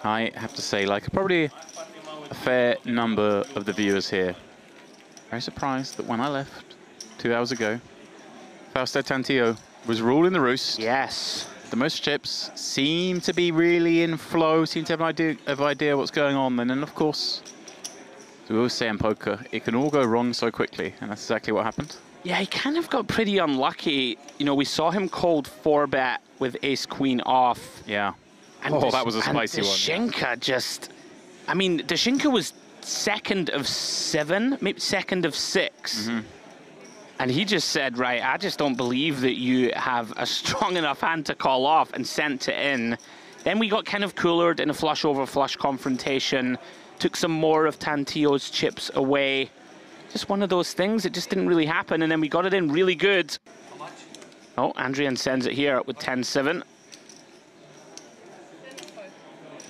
S8: I have to say, like, probably a fair number of the viewers here. Very surprised that when I left 2 hours ago, Fausto Tantillo was ruling the roost.
S2: Yes.
S8: The most chips seem to be really in flow, seem to have an idea what's going on. And then, of course, as we always say in poker, it can all go wrong so quickly. And that's exactly what happened.
S2: Yeah, he kind of got pretty unlucky. We saw him cold 4-bet with ace-queen off.
S8: Yeah.
S2: And
S8: that was a spicy one.
S2: Dashinka just... I mean, Dashinka was second of 7, maybe second of 6.
S8: Mm-hmm.
S2: And he just said, right, I just don't believe that you have a strong enough hand to call off, and sent it in. Then we got kind of coolered in a flush over flush confrontation, took some more of Tantillo's chips away. Just one of those things, it just didn't really happen, and then we got it in really good. How much? Oh, Andrian sends it here with 10-7.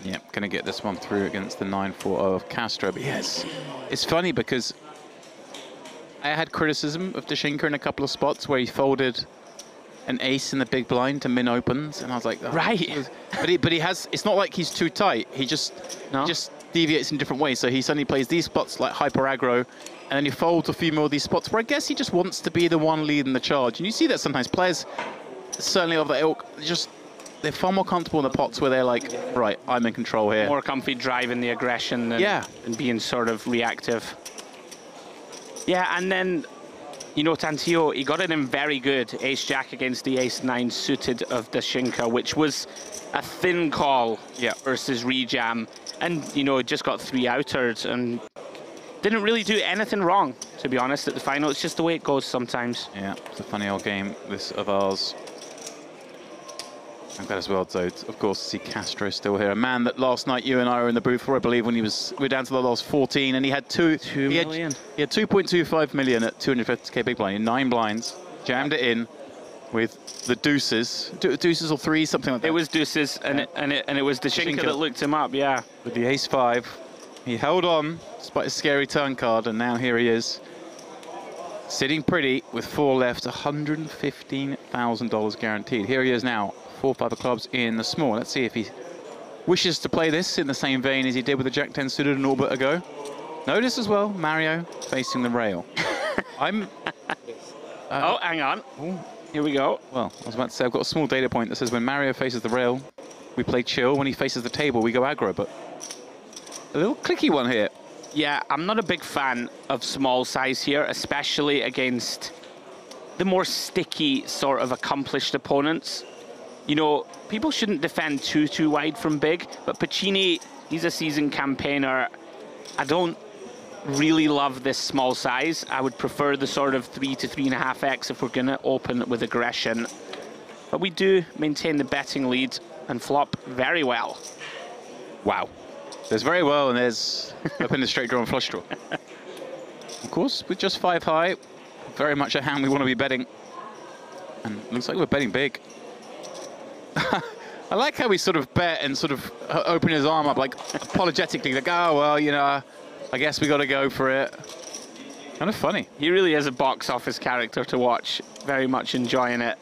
S8: Yep, gonna get this one through against the 9-4 of Castro. But yes, it's funny because I had criticism of Dashinka in a couple of spots where he folded an ace in the big blind to min opens, and I was like, oh,
S2: right.
S8: But he has. It's not like he's too tight. He just deviates in different ways. So he suddenly plays these spots like hyper aggro, and then he folds a few more of these spots where I guess he just wants to be the one leading the charge. And you see that sometimes players, certainly of the ilk, they're far more comfortable in the pots where they're like, right, I'm in control here.
S2: More comfy driving the aggression than being sort of reactive. Yeah, and then, Tantillo, he got it in very good. Ace-Jack against the Ace-9 suited of Dashinka, which was a thin call versus rejam. And, just got 3 outers. And didn't really do anything wrong, to be honest, at the final. It's just the way it goes sometimes.
S8: Yeah, it's a funny old game, this of ours. I'm glad as well, though, of course, to see Castro still here. A man that last night you and I were in the booth for, I believe, when we were down to the last 14, and he had 2 million. He had 2.25 million at 250k big blind in 9 blinds, jammed it in with the deuces. Deuces or threes, something like that.
S2: It was deuces, and it was the Shinka that looked him up, yeah.
S8: With the ace-5, he held on despite a scary turn card, and now here he is, sitting pretty with 4 left, $115,000 guaranteed. Here he is now, 4-5 of clubs in the small. Let's see if he wishes to play this in the same vein as he did with the Jack-10 suited an orbit ago. Notice as well, Mario facing the rail.
S2: Oh, hang on.
S8: Ooh.
S2: Here we go.
S8: Well, I was about to say, I've got a small data point that says when Mario faces the rail, we play chill. When he faces the table, we go aggro, but a little clicky one here.
S2: Yeah, I'm not a big fan of small size here, especially against the more sticky sort of accomplished opponents. You know, people shouldn't defend too wide from big, but Pacini, he's a seasoned campaigner. I don't really love this small size. I would prefer the sort of 3 to 3.5x if we're going to open with aggression. But we do maintain the betting lead and flop very well.
S8: Wow. There's very well, and there's open the straight draw and flush draw. Of course, with just 5 high, very much a hand we want to be betting. And looks like we're betting big. I like how we sort of bet and sort of open his arm up, like apologetically, like, oh, well, you know, I guess we got to go for it. Kind of funny.
S2: He really is a box office character to watch. Very much enjoying it.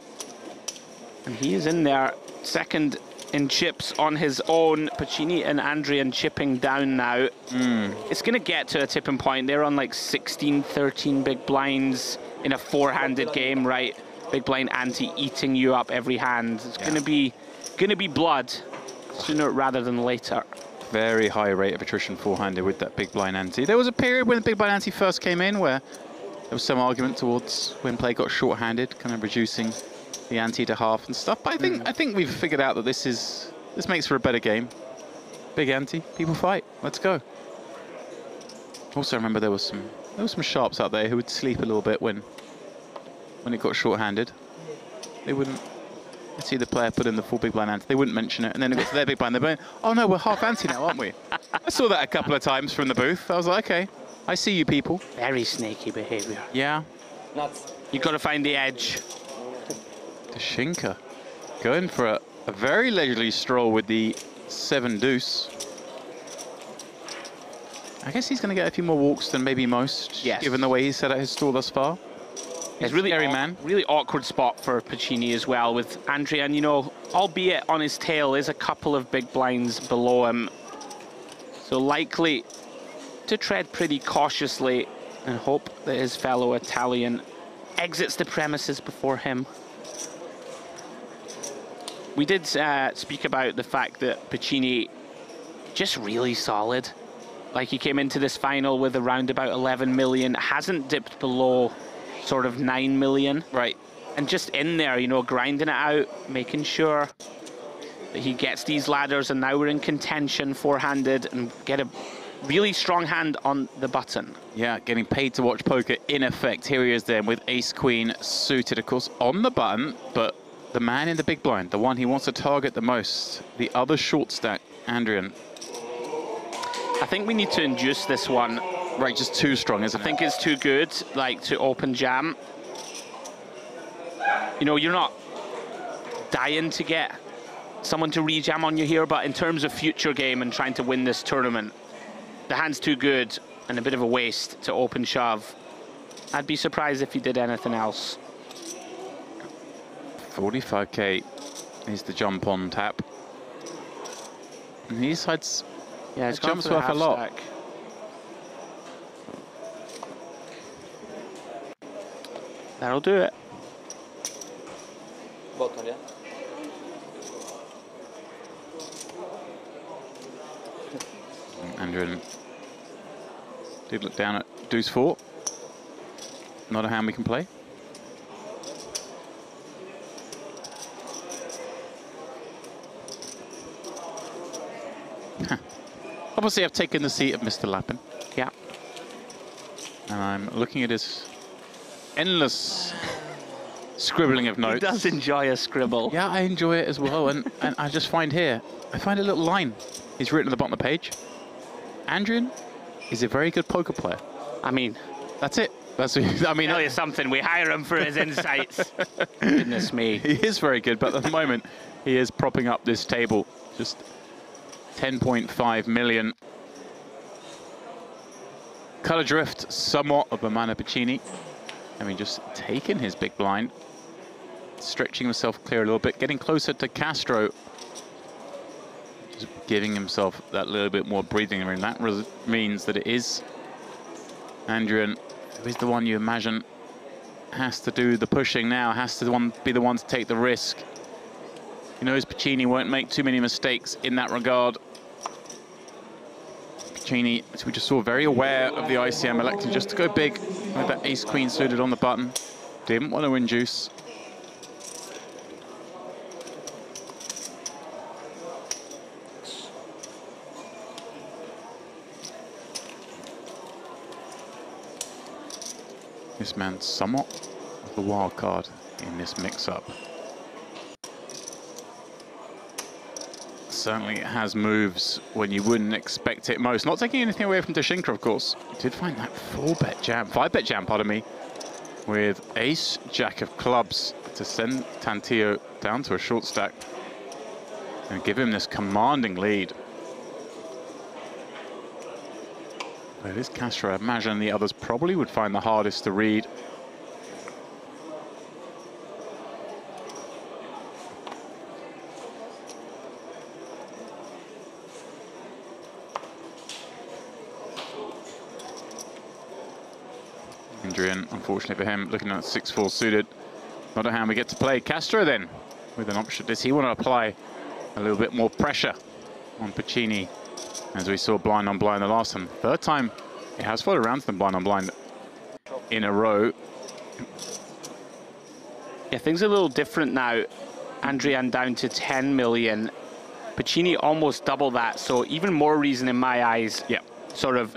S2: And he is in there, second in chips on his own. Pacini and Andrian chipping down now. It's going to get to a tipping point. They're on like 16, 13 big blinds in a 4-handed game, right? Big blind ante eating you up every hand. It's going to be blood sooner rather than later.
S8: Very high rate of attrition 4-handed with that big blind ante. There was a period when the big blind ante first came in where there was some argument towards when play got short-handed, kind of reducing the ante to half and stuff. But I think we've figured out that this makes for a better game. Big ante, people fight. Let's go. Also, remember there was some sharps out there who would sleep a little bit when it got short-handed. They wouldn't see the player put in the full big blind ante. They wouldn't mention it, and then it got to their big blind. They're going, oh no, we're half ante now, aren't we? I saw that a couple of times from the booth. I was like, okay, I see you people.
S2: Very snaky behavior.
S8: Yeah.
S5: Nuts.
S2: You've got to find the edge.
S8: The Shinka going for a very leisurely stroll with the 7 deuce. I guess he's going to get a few more walks than maybe most, given the way he's set out his stall thus far.
S2: It's really really awkward spot for Pacini as well with Andrian, you know, albeit on his tail is a couple of big blinds below him. So likely to tread pretty cautiously and hope that his fellow Italian exits the premises before him. We did speak about the fact that Pacini just really solid. Like he came into this final with around about 11 million, hasn't dipped below sort of 9 million.
S8: Right.
S2: And just in there, you know, grinding it out, making sure that he gets these ladders, and now we're in contention 4-handed and get a really strong hand on the button.
S8: Yeah, getting paid to watch poker in effect. Here he is then with ace-queen suited, of course, on the button, but the man in the big blind, the one he wants to target the most, the other short stack, Andrian.
S2: I think we need to induce this one.
S8: Right, just too strong, isn't it?
S2: I think it's too good, like, to open jam. You know, you're not dying to get someone to rejam on you here, but in terms of future game and trying to win this tournament, the hand's too good and a bit of a waste to open shove. I'd be surprised if he did anything else.
S8: 45k is the jump on tap. And he decides,
S2: yeah, it's
S8: jumps worth a lot.
S2: Stack. That'll do it.
S5: Bottom, yeah.
S8: Andrew did look down at deuce 4. Not a hand we can play. Obviously, I've taken the seat of Mr. Lappin.
S2: Yeah.
S8: And I'm looking at his endless scribbling of notes.
S2: He does enjoy a scribble.
S8: Yeah, I enjoy it as well. And I just find here, I find a little line. He's written at the bottom of the page. Andrian is a very good poker player.
S2: I mean,
S8: that's it. That's, I mean,
S2: tell you something, we hire him for his insights. Goodness me.
S8: He is very good, but at the moment, he is propping up this table. Just 10.5 million. Cut adrift somewhat of Romano Piccini. I mean, just taking his big blind, stretching himself clear a little bit, getting closer to Castro. Just giving himself that little bit more breathing room. That means that it is Andrian, who is the one you imagine has to do the pushing now, has to be the one to take the risk. He knows Piccini won't make too many mistakes in that regard. Piccini, as we just saw, very aware of the ICM, electing just to go big with that ace-queen suited on the button. Didn't want to induce. This man's somewhat of the wild card in this mix-up. Certainly has moves when you wouldn't expect it most. Not taking anything away from Dashinka, of course. He did find that 4-bet jam, 5-bet jam, pardon me, with ace, jack of clubs to send Tantillo down to a short stack and give him this commanding lead. But it is Castro. I imagine the others probably would find the hardest to read. Andrian, unfortunately for him, looking at 6-4 suited. Not a hand we get to play. Castro then, with an option. Does he want to apply a little bit more pressure on Piccini? As we saw blind on blind the last time. Third time he has followed around to them blind on blind in a row.
S2: Yeah, things are a little different now. Andrian down to 10 million. Piccini almost double that, so even more reason in my eyes.
S8: Yeah.
S2: Sort of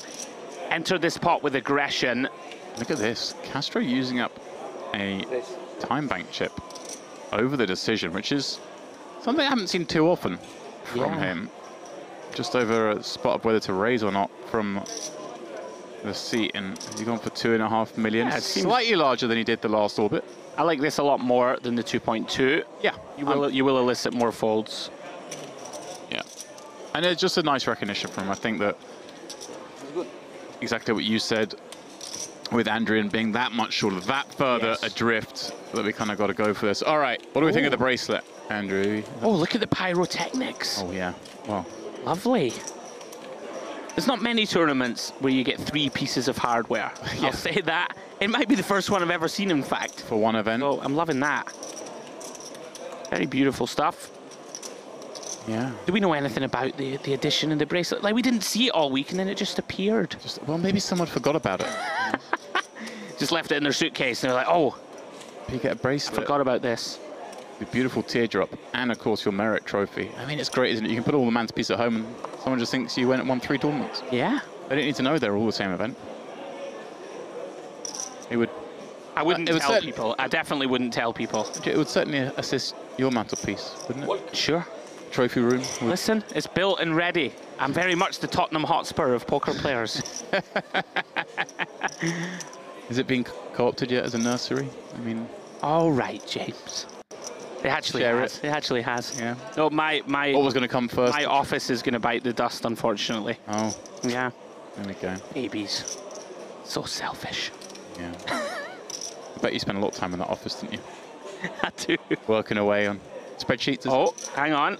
S2: enter this pot with aggression.
S8: Look at this. Castro using up a time bank chip over the decision, which is something I haven't seen too often from him. Just over a spot of whether to raise or not from the seat, and he's gone for 2.5 million.
S2: Yeah,
S8: slightly larger than he did the last orbit.
S2: I like this a lot more than the 2.2.
S8: Yeah.
S2: You will elicit more folds.
S8: Yeah. And it's just a nice recognition from him. I think that exactly what you said with Andrian being that much shorter, that further adrift, that we kind of got to go for this. All right, what do we think of the bracelet, Andrew?
S2: Oh, look at the pyrotechnics.
S8: Oh, yeah. Well,
S2: lovely. There's not many tournaments where you get 3 pieces of hardware. I'll say that. It might be the first one I've ever seen, in fact.
S8: For one event.
S2: So I'm loving that. Very beautiful stuff.
S8: Yeah.
S2: Do we know anything about the addition of the bracelet? Like, we didn't see it all week and then it just appeared.
S8: Well, maybe someone forgot about it.
S2: Just left it in their suitcase and they're like, oh,
S8: you get a bracelet.
S2: Forgot about this.
S8: The beautiful teardrop and, of course, your merit trophy. I mean, it's great, isn't it? You can put all the mantelpiece at home and someone just thinks you went and won 3 tournaments.
S2: Yeah.
S8: They don't need to know they're all the same event. It would...
S2: I wouldn't tell people. I definitely wouldn't tell people.
S8: It would certainly assist your mantelpiece, wouldn't it?
S2: What? Sure.
S8: Trophy room.
S2: Listen, it's built and ready. I'm very much the Tottenham Hotspur of poker players.
S8: Is it being co-opted yet as a nursery? I mean...
S2: All right, James. It actually has. It actually has.
S8: Yeah.
S2: No, my
S8: what was going to come first?
S2: My office is going to bite the dust, unfortunately.
S8: Oh.
S2: Yeah.
S8: There we go.
S2: Babies. So selfish.
S8: Yeah. I bet you spent a lot of time in that office, didn't you?
S2: I do.
S8: Working away on spreadsheets.
S2: Oh, hang on.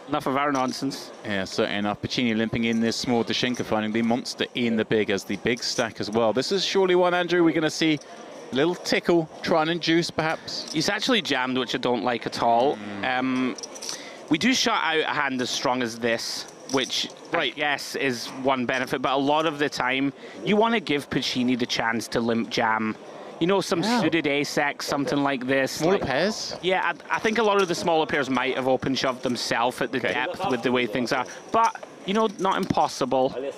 S2: Enough of our nonsense.
S8: Yeah, certainly enough. Piccini limping in this small Dashinka, finding the monster in the big as the big stack as well. This is surely one, Andrew, we're going to see a little tickle, try and induce, perhaps.
S2: He's actually jammed, which I don't like at all. We do shut out a hand as strong as this, which I guess is one benefit, but a lot of the time, you want to give Piccini the chance to limp jam. You know, some suited ace-X, something like this.
S8: Smaller pairs?
S2: Yeah, I think a lot of the smaller pairs might have open shoved themselves at the depth with the way things are. But You know, not impossible. I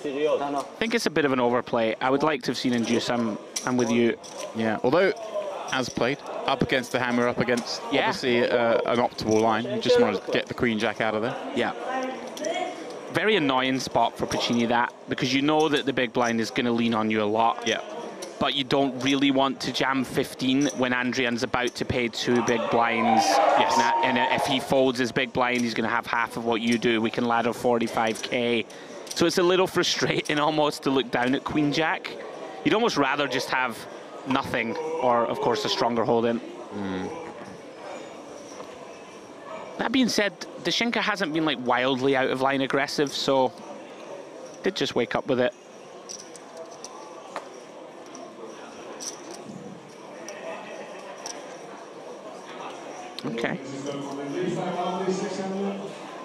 S2: think it's a bit of an overplay. I would like to have seen induce. I'm with you.
S8: Yeah, although, as played, up against the hammer, up against, obviously, an optimal line. You just want to get the queen jack out of there.
S2: Yeah. Very annoying spot for Puccini, that, because you know that the big blind is going to lean on you a lot.
S8: Yeah.
S2: But you don't really want to jam 15 when Andrian's about to pay 2 big blinds.
S8: Yes.
S2: And if he folds his big blind, he's going to have half of what you do. We can ladder 45k. So it's a little frustrating almost to look down at Queen Jack. You'd almost rather just have nothing, or of course a stronger hold-in. That being said, Dashinka hasn't been like wildly out of line aggressive, so did just wake up with it. Okay.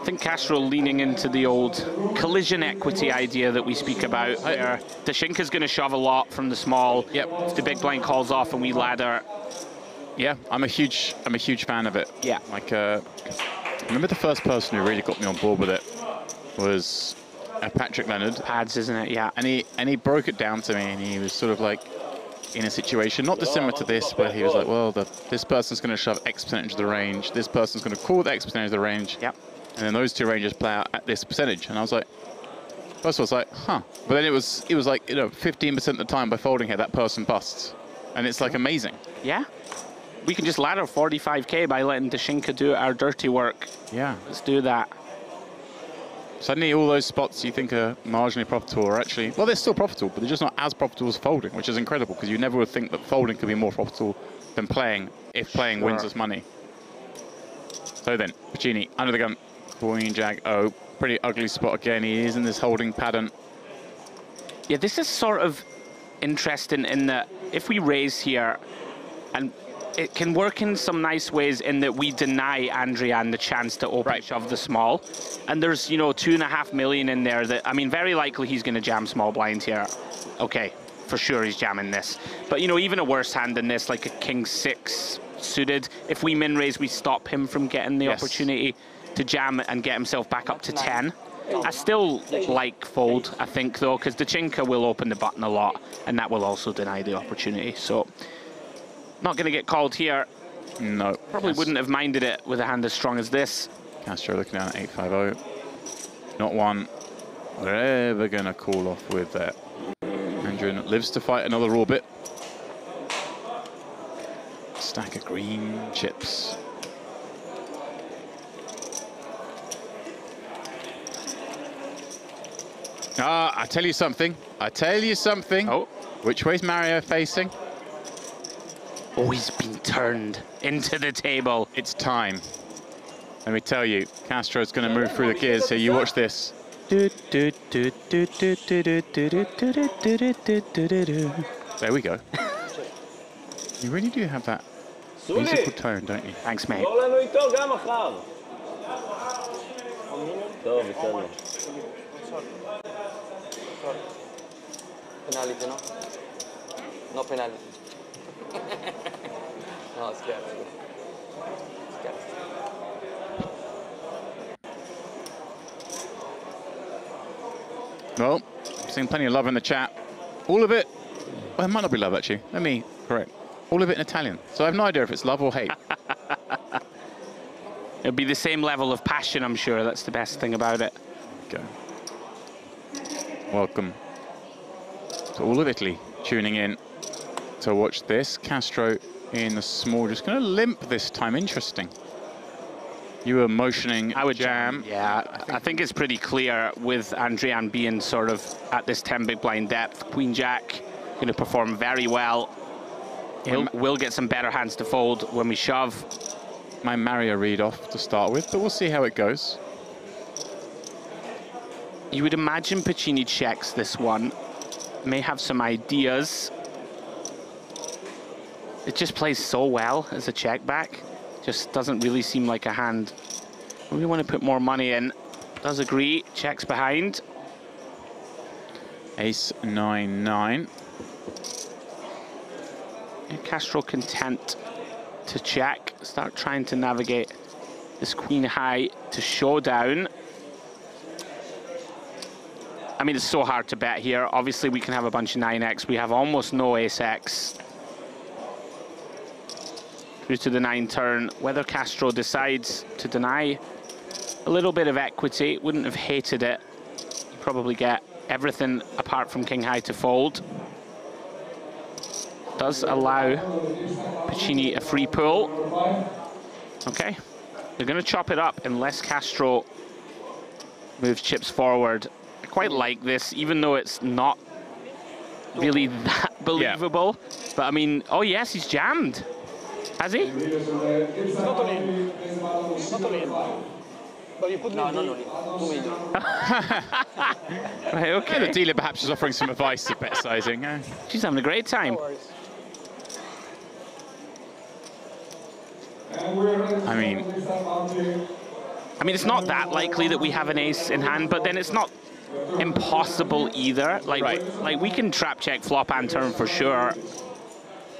S2: I think Castro leaning into the old collision equity idea that we speak about, where Dashinka's going to shove a lot from the small.
S8: Yep.
S2: If the big blind calls off and we ladder.
S8: Yeah, I'm a huge fan of it.
S2: Yeah.
S8: Like, I remember the first person who really got me on board with it was Patrick Leonard.
S2: Pads, isn't it? Yeah.
S8: And he broke it down to me, and he was sort of like, in a situation not dissimilar to this, where he was like, well, this person's going to shove X percentage of the range, this person's going to call the X percentage of the range,
S2: yep.
S8: And then those two ranges play out at this percentage. And I was like, first of all, I was like, huh. But then it was like, 15% of the time by folding here, that person busts. And it's like amazing.
S2: Yeah. We can just ladder 45k by letting Dashinka do our dirty work.
S8: Yeah.
S2: Let's do that.
S8: Suddenly all those spots you think are marginally profitable are actually, well, they're still profitable, but they're just not as profitable as folding, which is incredible, because you never would think that folding could be more profitable than playing, if playing wins us money. So then, Puccini, under the gun, Queen Jack, oh, pretty ugly spot again. He is in this holding pattern.
S2: Yeah, this is sort of interesting in that if we raise here, and it can work in some nice ways in that we deny Andrian the chance to open shove the small. And there's, 2.5 million in there that, I mean, very likely he's going to jam small blind here. Okay, for sure he's jamming this. But, even a worse hand than this, like a king 6 suited, if we min raise, we stop him from getting the opportunity to jam and get himself back up to 10. I still like fold, I think, though, because Dashinka will open the button a lot, and that will also deny the opportunity. So, not going to get called here.
S8: No.
S2: Probably wouldn't have minded it with a hand as strong as this.
S8: Castro looking down at 850. Not one we're ever going to call off with that. Andrian lives to fight another orbit. Stack of green chips. I tell you something. Oh. Which way's Mario facing?
S2: Oh, he's been turned into the table.
S8: It's time. Let me tell you, Castro's going to move through the gears here. You watch this. There we go. You really do have that musical tone, don't you?
S2: Thanks, mate.
S6: Penalty, no? No penalty. No, scherzo.
S8: Well, I'm seeing plenty of love in the chat. All of it, well, it might not be love, actually. Let me correct. All of it in Italian. So I have no idea if it's love or hate.
S2: It'll be the same level of passion, I'm sure. That's the best thing about it.
S8: Okay. Welcome to all of Italy tuning in to watch this. Castro in the small, just going to limp this time. Interesting. You were motioning.
S2: I would
S8: jam.
S2: Yeah, I think it's pretty clear with Andrian being sort of at this 10 big blind depth. Queen Jack going to perform very well. We'll get some better hands to fold when we shove.
S8: My Mario read off to start with, but we'll see how it goes.
S2: You would imagine Puccini checks this one. May have some ideas. It just plays so well as a check back. Just doesn't really seem like a hand. We want to put more money in. Does agree. Checks behind.
S8: Ace 9-9.
S2: Castro content to check. Start trying to navigate this queen high to showdown. I mean, it's so hard to bet here. Obviously, we can have a bunch of 9x. We have almost no ace-x. Through to the 9 turn. Whether Castro decides to deny a little bit of equity, wouldn't have hated it. You probably get everything apart from king high to fold. Does allow Piccini a free pull. Okay, they're going to chop it up unless Castro moves chips forward. I quite like this, even though it's not really that believable. Yeah. But I mean, oh yes, he's jammed. Has he?
S6: It's not all in. It's not all in. But you put no,
S2: Right, okay.
S8: Yeah, the dealer perhaps is offering some advice to bet sizing.
S2: She's having a great time.
S8: I mean,
S2: it's not that likely that we have an ace in hand, but then it's not impossible either. Like we can trap check flop and turn for sure.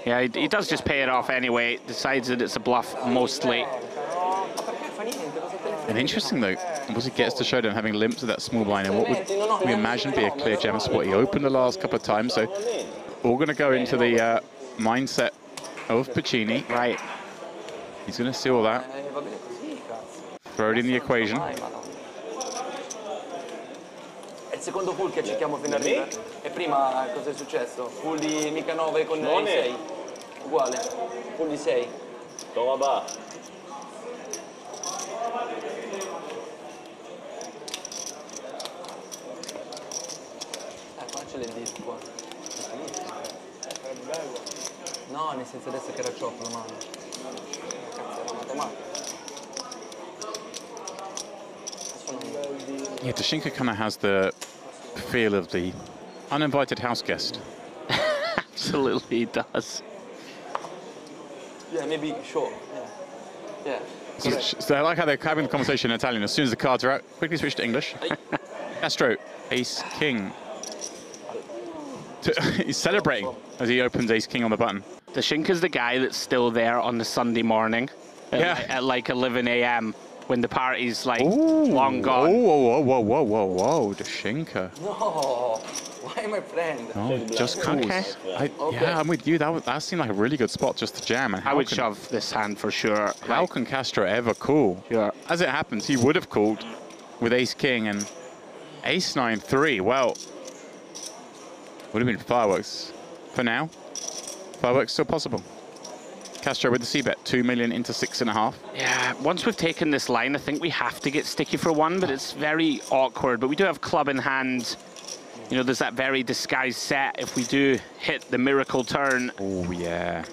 S2: Yeah, he does just pay it off anyway. Decides that it's a bluff mostly.
S8: And interesting though, once he gets to showdown having limps of that small blind, and what would we imagine be a clear jam spot? He opened the last couple of times, so we're going to go into the mindset of Piccini.
S2: Right.
S8: He's going to see all that. Throw it in the equation.
S6: È il secondo full che cerchiamo fino a river. E prima cosa è successo? Full di mica 9 con 6. Uguale. Full di 6.
S10: Toma va.
S6: Qua c'è le disc qua. No, nel senso adesso che era chop la mano.
S8: Yeah, Dashinka kind of has the feel of the uninvited house guest.
S2: Absolutely, he does.
S6: Yeah, maybe short. Yeah.
S8: So I like how they're having the conversation in Italian. As soon as the cards are out, quickly switch to English. Castro, ace, king. He's celebrating as he opens ace, king on the button.
S2: Dashinka's the guy that's still there on the Sunday morning at like 11 a.m. when the party's like long gone.
S8: Whoa, Dashinka.
S6: No, why my friend?
S8: Oh, just cool.
S2: Okay.
S8: Yeah, I'm with you. That seemed like a really good spot just to jam. And
S2: I would shove this hand for sure.
S8: How can Castro ever call?
S2: Yeah.
S8: As it happens, he would have called with ace king and ace 9-3. Well, would have been fireworks for now. Fireworks still possible. Castro with the c-bet, 2 million into 6.5.
S2: Yeah, once we've taken this line, I think we have to get sticky for one, but it's very awkward. But we do have club in hand. You know, there's that very disguised set if we do hit the miracle turn.
S8: Oh, yeah.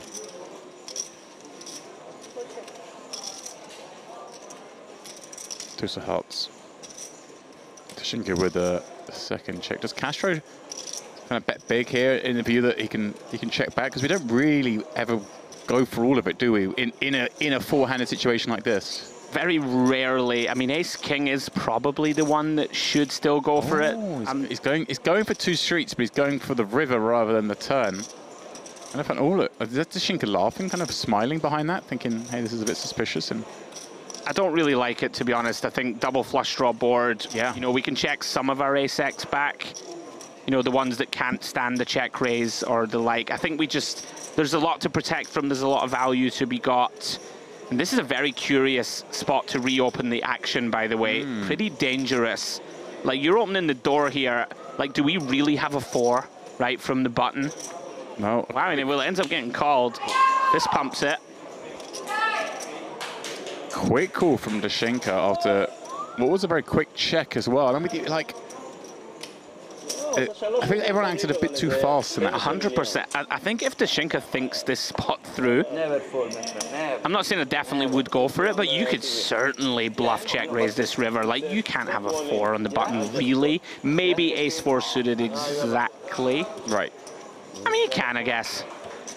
S8: Deuce of hearts. Dashinka with the second check. Does Castro kind of bet big here in the view that he can check back? Because we don't really ever go for all of it, do we? In a four-handed situation like this.
S2: Very rarely. I mean, ace king is probably the one that should still go for it.
S8: He's going for two streets, but he's going for the river rather than the turn. And I found, look, is that Dashinka laughing, kind of smiling behind that, thinking, hey, this is a bit suspicious? And
S2: I don't really like it, to be honest. I think double flush draw board.
S8: Yeah.
S2: You know, we can check some of our ace-x back. You know, the ones that can't stand the check raise or the like. I think we just, there's a lot to protect from. There's a lot of value to be got. And this is a very curious spot to reopen the action, by the way. Pretty dangerous. Like, you're opening the door here. Like, do we really have a 4 right from the button?
S8: No.
S2: Wow, and it ends up getting called. This pumps it.
S8: Quick call from Dashinka after what was a very quick check as well. I'm with you, like, I think everyone acted a bit too fast in that.
S2: 100%. I think if Dashinka thinks this spot through, I'm not saying I definitely would go for it, but you could certainly bluff check raise this river. Like, you can't have a 4 on the button, really. Maybe ace-4 suited exactly.
S8: Right.
S2: I mean, you can, I guess.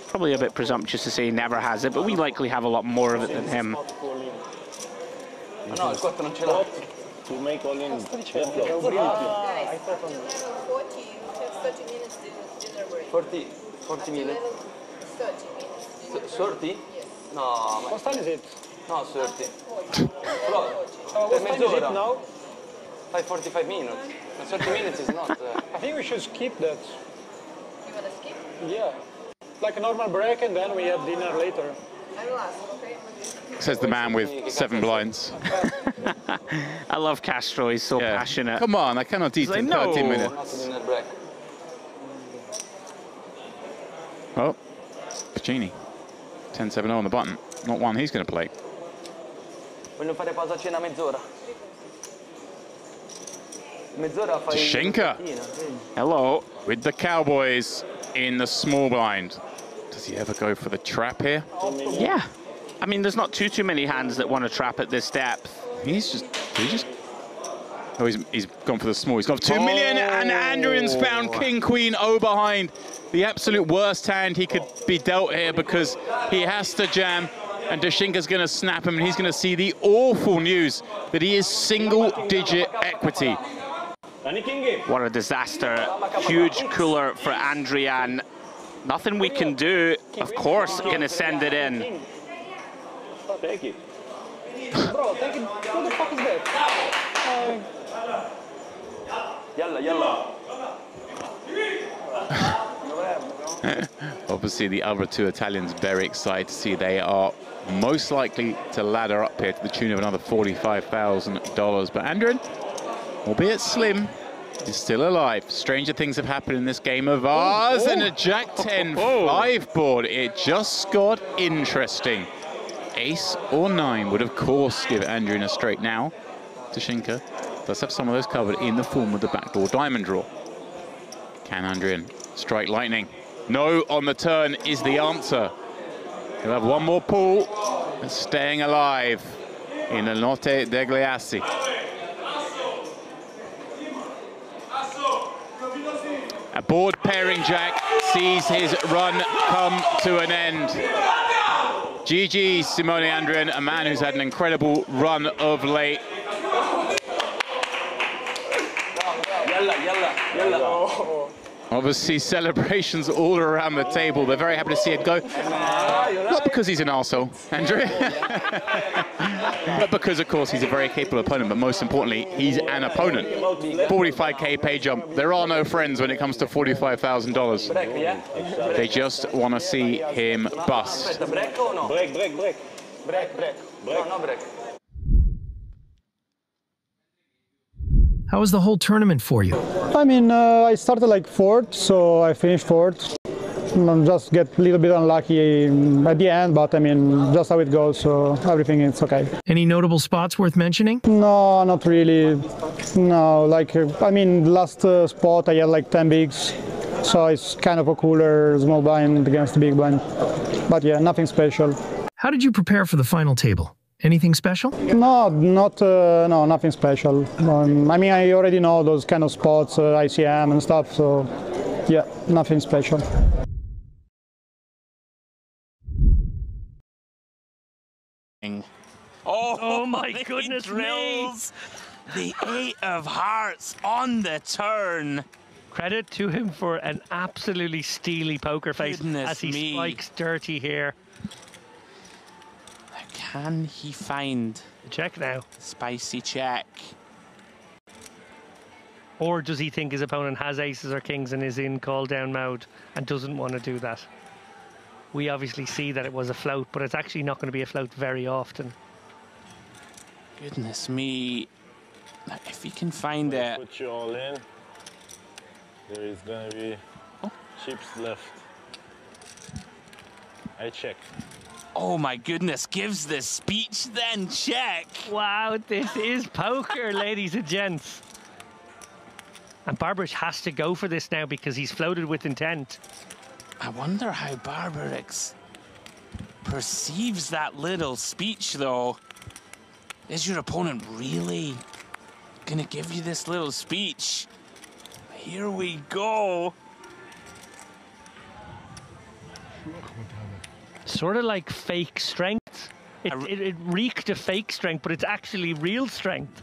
S2: Probably a bit presumptuous to say he never has it, but we likely have a lot more of it than him.
S6: No, il 4 non ce l'ha.
S10: To make all in.
S6: 40 minutes. 30? No,
S12: What time is it?
S6: No, 30.
S12: What time is it now?
S6: Like 45 minutes. And 30 minutes is not...
S12: I think we should skip that.
S13: You want to skip?
S12: Yeah. Like a normal break and then we have dinner later.
S13: I will ask, okay?
S8: Says the man with 7 blinds.
S2: I love Castro, he's so passionate.
S8: Come on, I cannot eat in 30 minutes.
S6: Not dinner break.
S8: Oh, Pacini. 10-7-0 on the button. Not one he's going to play.
S6: Voglio fare pausa cena mezz'ora. Mezz'ora fai...
S8: Shinka.
S2: Hello.
S8: With the Cowboys in the small blind. Does he ever go for the trap here?
S2: Yeah. I mean, there's not too many hands that want to trap at this depth.
S8: Oh, he's gone for the small. He's gone for 2 million, and Andrian's found King, Queen, O behind. The absolute worst hand he could be dealt here because he has to jam, and Dashinka's going to snap him, and he's going to see the awful news that he is single-digit equity.
S2: What a disaster. Huge cooler for Andrian. Nothing we can do. Of course, going to send it in.
S12: Take it. Bro, take it. What the fuck is that?
S6: Yalla.
S8: Obviously, the other 2 Italians very excited to see they are most likely to ladder up here to the tune of another $45,000. But Andrian, albeit slim, is still alive. Stranger things have happened in this game of ours, and a Jack-10 5 board. It just got interesting. Ace or 9 would, of course, give Andrian a straight now. Dashinka does have some of those covered in the form of the backdoor diamond draw. Can Andrian strike lightning? No on the turn is the answer. He'll have one more pull and staying alive in the Notte Degli Assi. A board pairing Jack sees his run come to an end. GG Simone Andrian, a man who's had an incredible run of late.
S6: Yalla.
S8: Obviously, celebrations all around the table. They're very happy to see it go. Not because he's an arsehole, Andrew, but because, of course, he's a very capable opponent. But most importantly, he's an opponent. 45K pay jump. There are no friends when it comes to $45,000. They just want to see him bust.
S6: Break. No break.
S14: How was the whole tournament for you?
S12: I mean, I started like 4th, so I finished 4th. Just get a little bit unlucky at the end, but I mean, just how it goes, so everything is okay.
S14: Any notable spots worth mentioning?
S12: No, not really. No, like, I mean, last spot I had like 10 bigs, so it's kind of a cooler small blind against the big blind. But yeah, nothing special.
S14: How did you prepare for the final table? Anything special?
S12: No, no, nothing special. I mean, I already know those kind of spots, ICM and stuff, so yeah, nothing special.
S2: Oh my goodness
S7: drills
S2: me! The 8 of hearts on the turn.
S7: Credit to him for an absolutely steely poker face as he spikes dirty here.
S2: Can he find
S7: check now?
S2: Spicy check.
S7: Or does he think his opponent has aces or kings and is in call down mode and doesn't want to do that? We obviously see that it was a float, but it's actually not going to be a float very often.
S2: Goodness me. If he can find it.
S11: Put you all in. There is going to be chips left. I check.
S2: Oh my goodness, gives the speech then check.
S7: Wow, this is poker, ladies and gents. And Barbarich has to go for this now because he's floated with intent.
S2: I wonder how Barbarix perceives that little speech though. Is your opponent really gonna give you this little speech? Here we go.
S7: Sort of like fake strength. It reeked of fake strength, but it's actually real strength.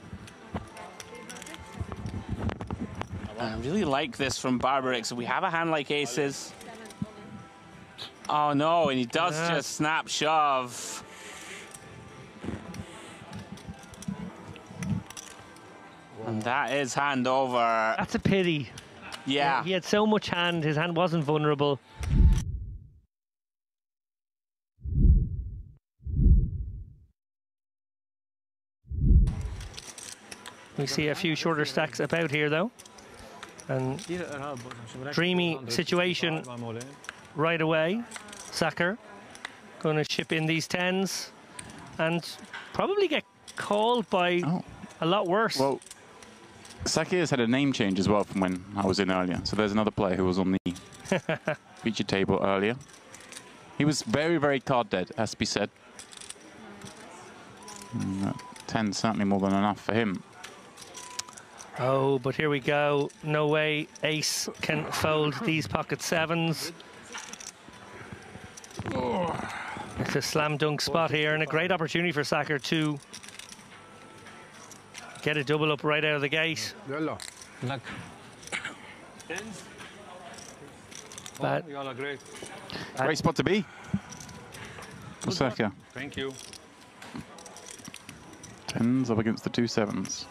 S2: I really like this from Barbarix. We have a hand like aces. Oh no, and he does just snap shove. And that is hand over.
S7: That's a pity.
S2: Yeah.
S7: He had so much hand, his hand wasn't vulnerable. We see a few shorter stacks about here though. And dreamy situation right away. Sacker going to ship in these 10s and probably get called by a lot worse.
S8: Well, Saki has had a name change as well from when I was in earlier. So there's another player who was on the feature table earlier. He was very, very card dead, has to be said. 10 certainly more than enough for him.
S7: Oh, but here we go. No way Ace can fold these pocket 7s. It's a slam dunk spot here and a great opportunity for Sacker to get a double up right out of the gate. But
S8: great spot to be. Sacker.
S9: Thank you.
S8: 10s up against the 2 7s.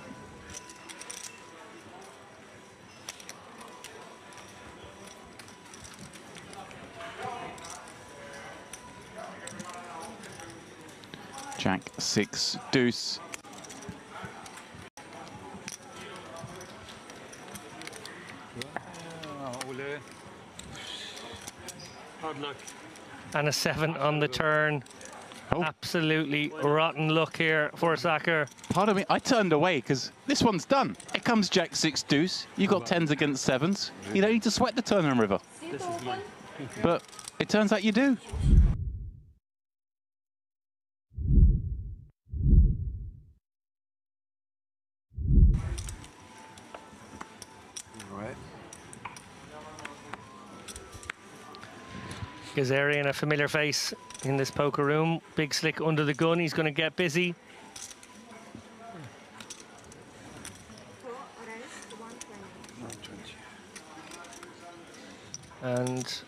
S8: Jack 6 deuce.
S9: Hard luck.
S7: And a 7 on the turn. Absolutely rotten luck here for Sacker.
S8: Pardon me, I turned away because this one's done. It comes Jack 6 deuce. You've got 10s against 7s. You don't need to sweat the turn and river. But it turns out you do.
S7: Gazarian, a familiar face in this poker room. Big slick under the gun. He's going to get busy. And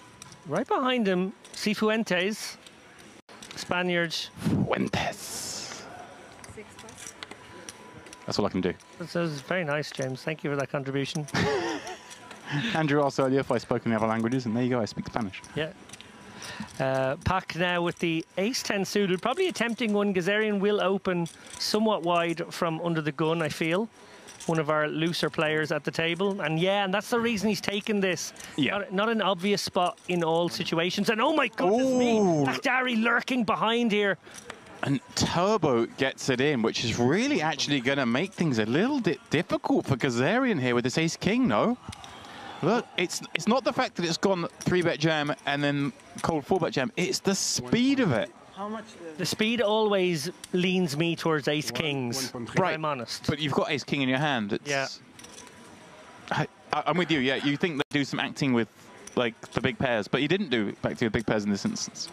S7: right behind him, Cifuentes, Spaniard.
S8: Fuentes. That's all I can do.
S7: That was very nice, James. Thank you for that contribution.
S8: Andrew asked earlier if I spoke any other languages, and there you go, I speak Spanish.
S7: Yeah. Pack now with the ace-10 suited, probably a tempting one. Gazarian will open somewhat wide from under the gun, I feel. One of our looser players at the table. And yeah, and that's the reason he's taken this.
S8: Yeah.
S7: Not an obvious spot in all situations. And oh my goodness me, Lakhdari lurking behind here.
S8: And Turbo gets it in, which is really actually going to make things a little bit difficult for Gazarian here with this ace-king, no? Look, it's not the fact that it's gone 3-bet jam and then cold 4-bet jam. It's the speed of it.
S7: The speed always leans me towards ace-kings, if I'm honest.
S8: But you've got ace-king in your hand.
S7: Yeah.
S8: I'm with you, yeah. You think they do some acting with, like, the big pairs, but you didn't do acting with big pairs in this instance.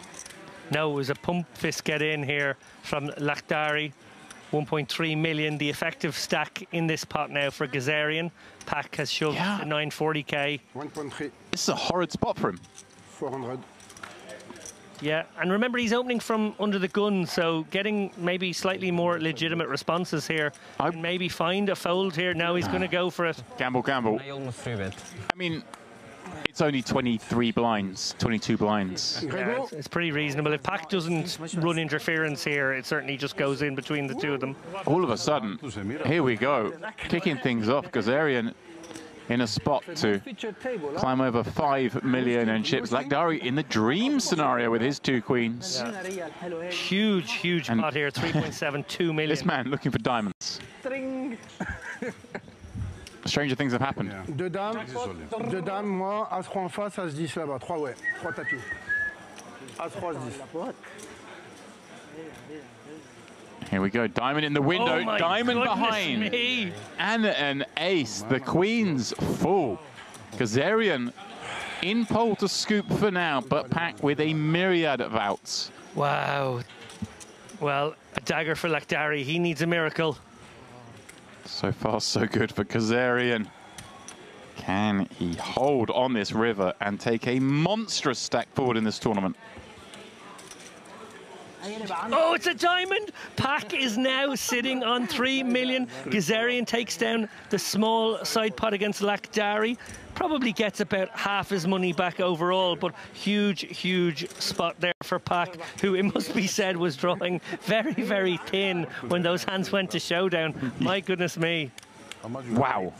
S7: No, it was a pump fist get in here from Lakhdari. 1.3 million, the effective stack in this pot now for Gazarian. Pack has shoved the 940k.
S3: 1.3.
S8: This is a horrid spot for him.
S3: 400.
S7: Yeah, and remember he's opening from under the gun, so getting maybe slightly more legitimate responses here. And maybe find a fold here. Now he's going to go for it.
S8: Gamble, gamble.
S6: I almost 3-bet.
S8: I mean, it's only 23 blinds, 22 blinds.
S7: Yeah, it's pretty reasonable. If Pack doesn't run interference here, it certainly just goes in between the two of them.
S8: All of a sudden, here we go. Kicking things off, Gazarian in a spot to climb over 5 million in chips. Lakhdari in the dream scenario with his 2 queens.
S7: Yeah. Huge pot here, 3.72 million.
S8: This man looking for diamonds. Stranger things have happened.
S3: Deux dames, moi, As-Roi en face, As-10 là-bas. 3, ouais. 3 tapis. As-Roi, As-10.
S8: Here we go, diamond in the window,
S7: oh
S8: diamond behind.
S7: Me.
S8: And an ace, the queen's full. Gazarian in pole to scoop for now, but Pack with a myriad of outs.
S7: Wow. Well, a dagger for Lakhdari, he needs a miracle.
S8: So far, so good for Gazarian. Can he hold on this river and take a monstrous stack forward in this tournament?
S7: Oh, it's a diamond! Pack is now sitting on 3 million. Gazarian takes down the small side pot against Lakhdari. Probably gets about half his money back overall, but huge spot there for Pack, who it must be said was drawing very, very thin when those hands went to showdown. My goodness me.
S8: Wow.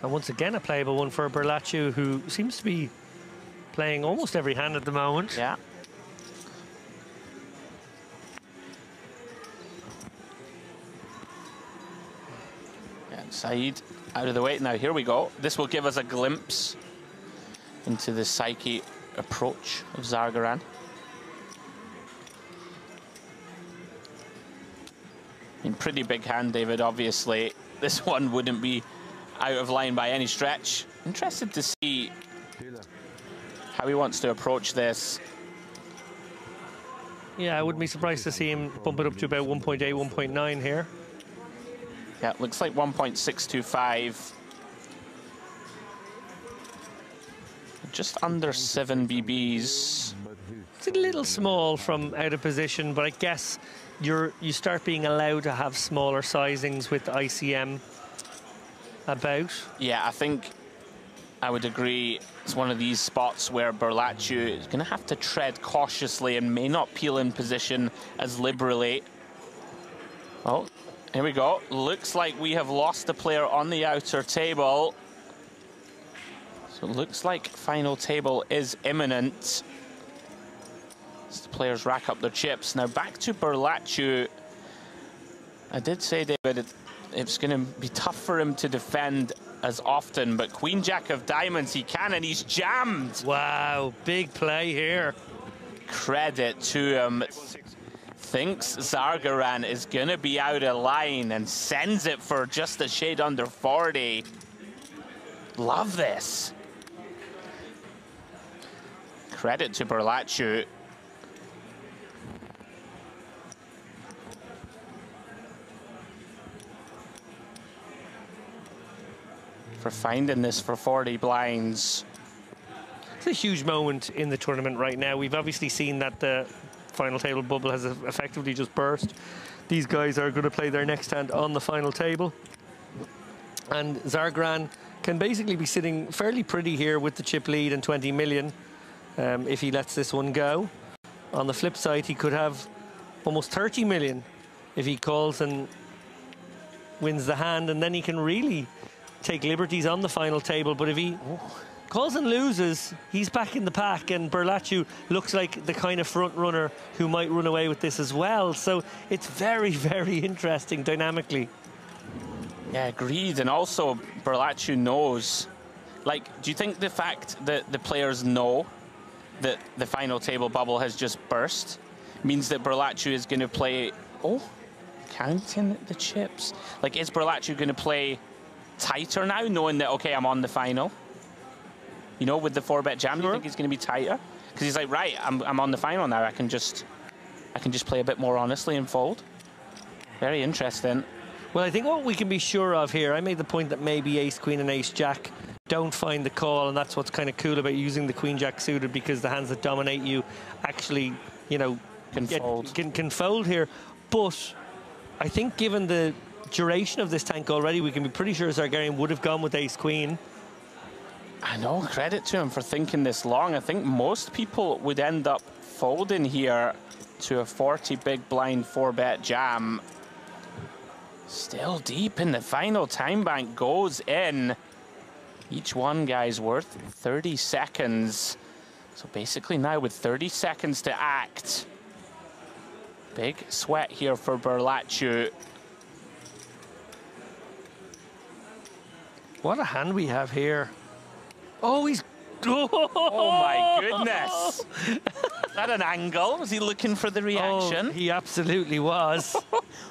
S7: And once again, a playable one for Berlaccio, who seems to be playing almost every hand at the moment.
S8: Yeah. And Saeed out of the way. Now, here we go. This will give us a glimpse into the psyche approach of Zargaran. I mean, pretty big hand, David, obviously. This one wouldn't be out of line by any stretch. Interested to see how he wants to approach this.
S7: Yeah, I wouldn't be surprised to see him bump it up to about 1.8, 1.9 here.
S8: Yeah, looks like 1.625. Just under 7 BBs.
S7: It's a little small from out of position, but I guess you start being allowed to have smaller sizings with ICM about.
S8: Yeah, I think I would agree. It's one of these spots where Berlaccio is going to have to tread cautiously and may not peel in position as liberally. Oh, here we go. Looks like we have lost a player on the outer table. So it looks like final table is imminent as the players rack up their chips. Now back to Berlaccio. I did say, David, it's going to be tough for him to defend as often, but Queen Jack of Diamonds, he can, and he's jammed.
S7: Wow, big play here.
S8: Credit to him. Thinks Zargaran is going to be out of line and sends it for just a shade under 40. Love this. Credit to Berlaccio. For finding this for 40 blinds.
S7: It's a huge moment in the tournament right now. We've obviously seen that the final table bubble has effectively just burst. These guys are going to play their next hand on the final table. And Zargaran can basically be sitting fairly pretty here with the chip lead and 20 million if he lets this one go. On the flip side, he could have almost 30 million if he calls and wins the hand, and then he can really take liberties on the final table. But if he calls and loses, he's back in the pack, and Berlaccio looks like the kind of front runner who might run away with this as well. So it's very, very interesting dynamically.
S8: Yeah, agreed. And also Berlaccio knows, like, do you think the fact that the players know that the final table bubble has just burst means that Berlaccio is going to play, counting the chips? Like, is Berlaccio going to play tighter now, knowing that, okay, I'm on the final? You know, with the 4-bet jam, you think he's going to be tighter? Because he's like, right, I'm on the final now. I can just play a bit more honestly and fold. Very interesting.
S7: Well, I think what we can be sure of here, I made the point that maybe Ace Queen and Ace Jack don't find the call, and that's what's kind of cool about using the Queen Jack suited, because the hands that dominate you actually, you know, can fold here. But I think given the duration of this tank already, we can be pretty sure Zargaran would have gone with Ace Queen.
S8: I know, credit to him for thinking this long. I think most people would end up folding here to a 40 big blind 4-bet jam. Still deep in the final. Time bank goes in. Each one, guys, worth 30 seconds. So basically now with 30 seconds to act. Big sweat here for Berlaccio.
S7: What a hand we have here. Oh, he's...
S8: Oh, my goodness. Is that an angle? Was he looking for the reaction?
S7: Oh, he absolutely was.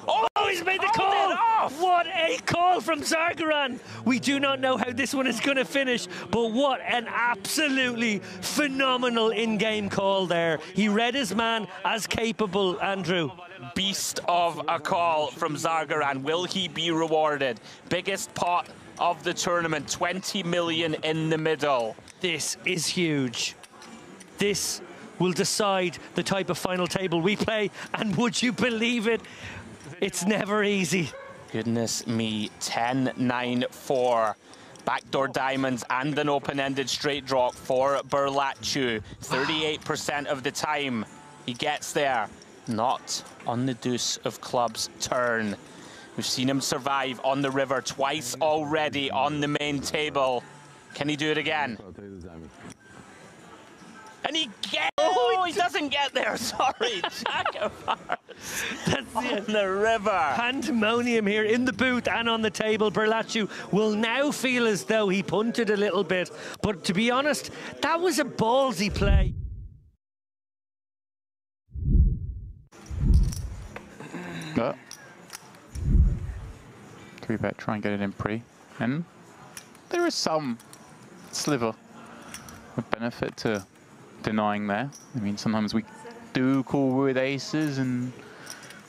S8: Oh, he's
S7: he's made the call. What a call from Zargaran. We do not know how this one is going to finish, but what an absolutely phenomenal in-game call there. He read his man as capable, Andrew.
S2: Beast of a call from Zargaran. Will he be rewarded? Biggest pot of the tournament, 20 million in the middle.
S7: This is huge. This will decide the type of final table we play, and would you believe it, it's never easy.
S2: Goodness me, 10-9-4. Backdoor diamonds and an open-ended straight drop for Berlacciu. 38% of the time he gets there. Not on the deuce of clubs turn. We've seen him survive on the river twice already on the main table. Can he do it again? And he gets... Oh, he doesn't get there, sorry. Jack of hearts.
S7: That's
S2: on the river.
S7: Pandemonium here in the booth and on the table. Berlacciu will now feel as though he punted a little bit. But to be honest, that was a ballsy play.
S8: But 3-bet, try and get it in pre. And there is some sliver of benefit to denying there. I mean, sometimes we do call with aces and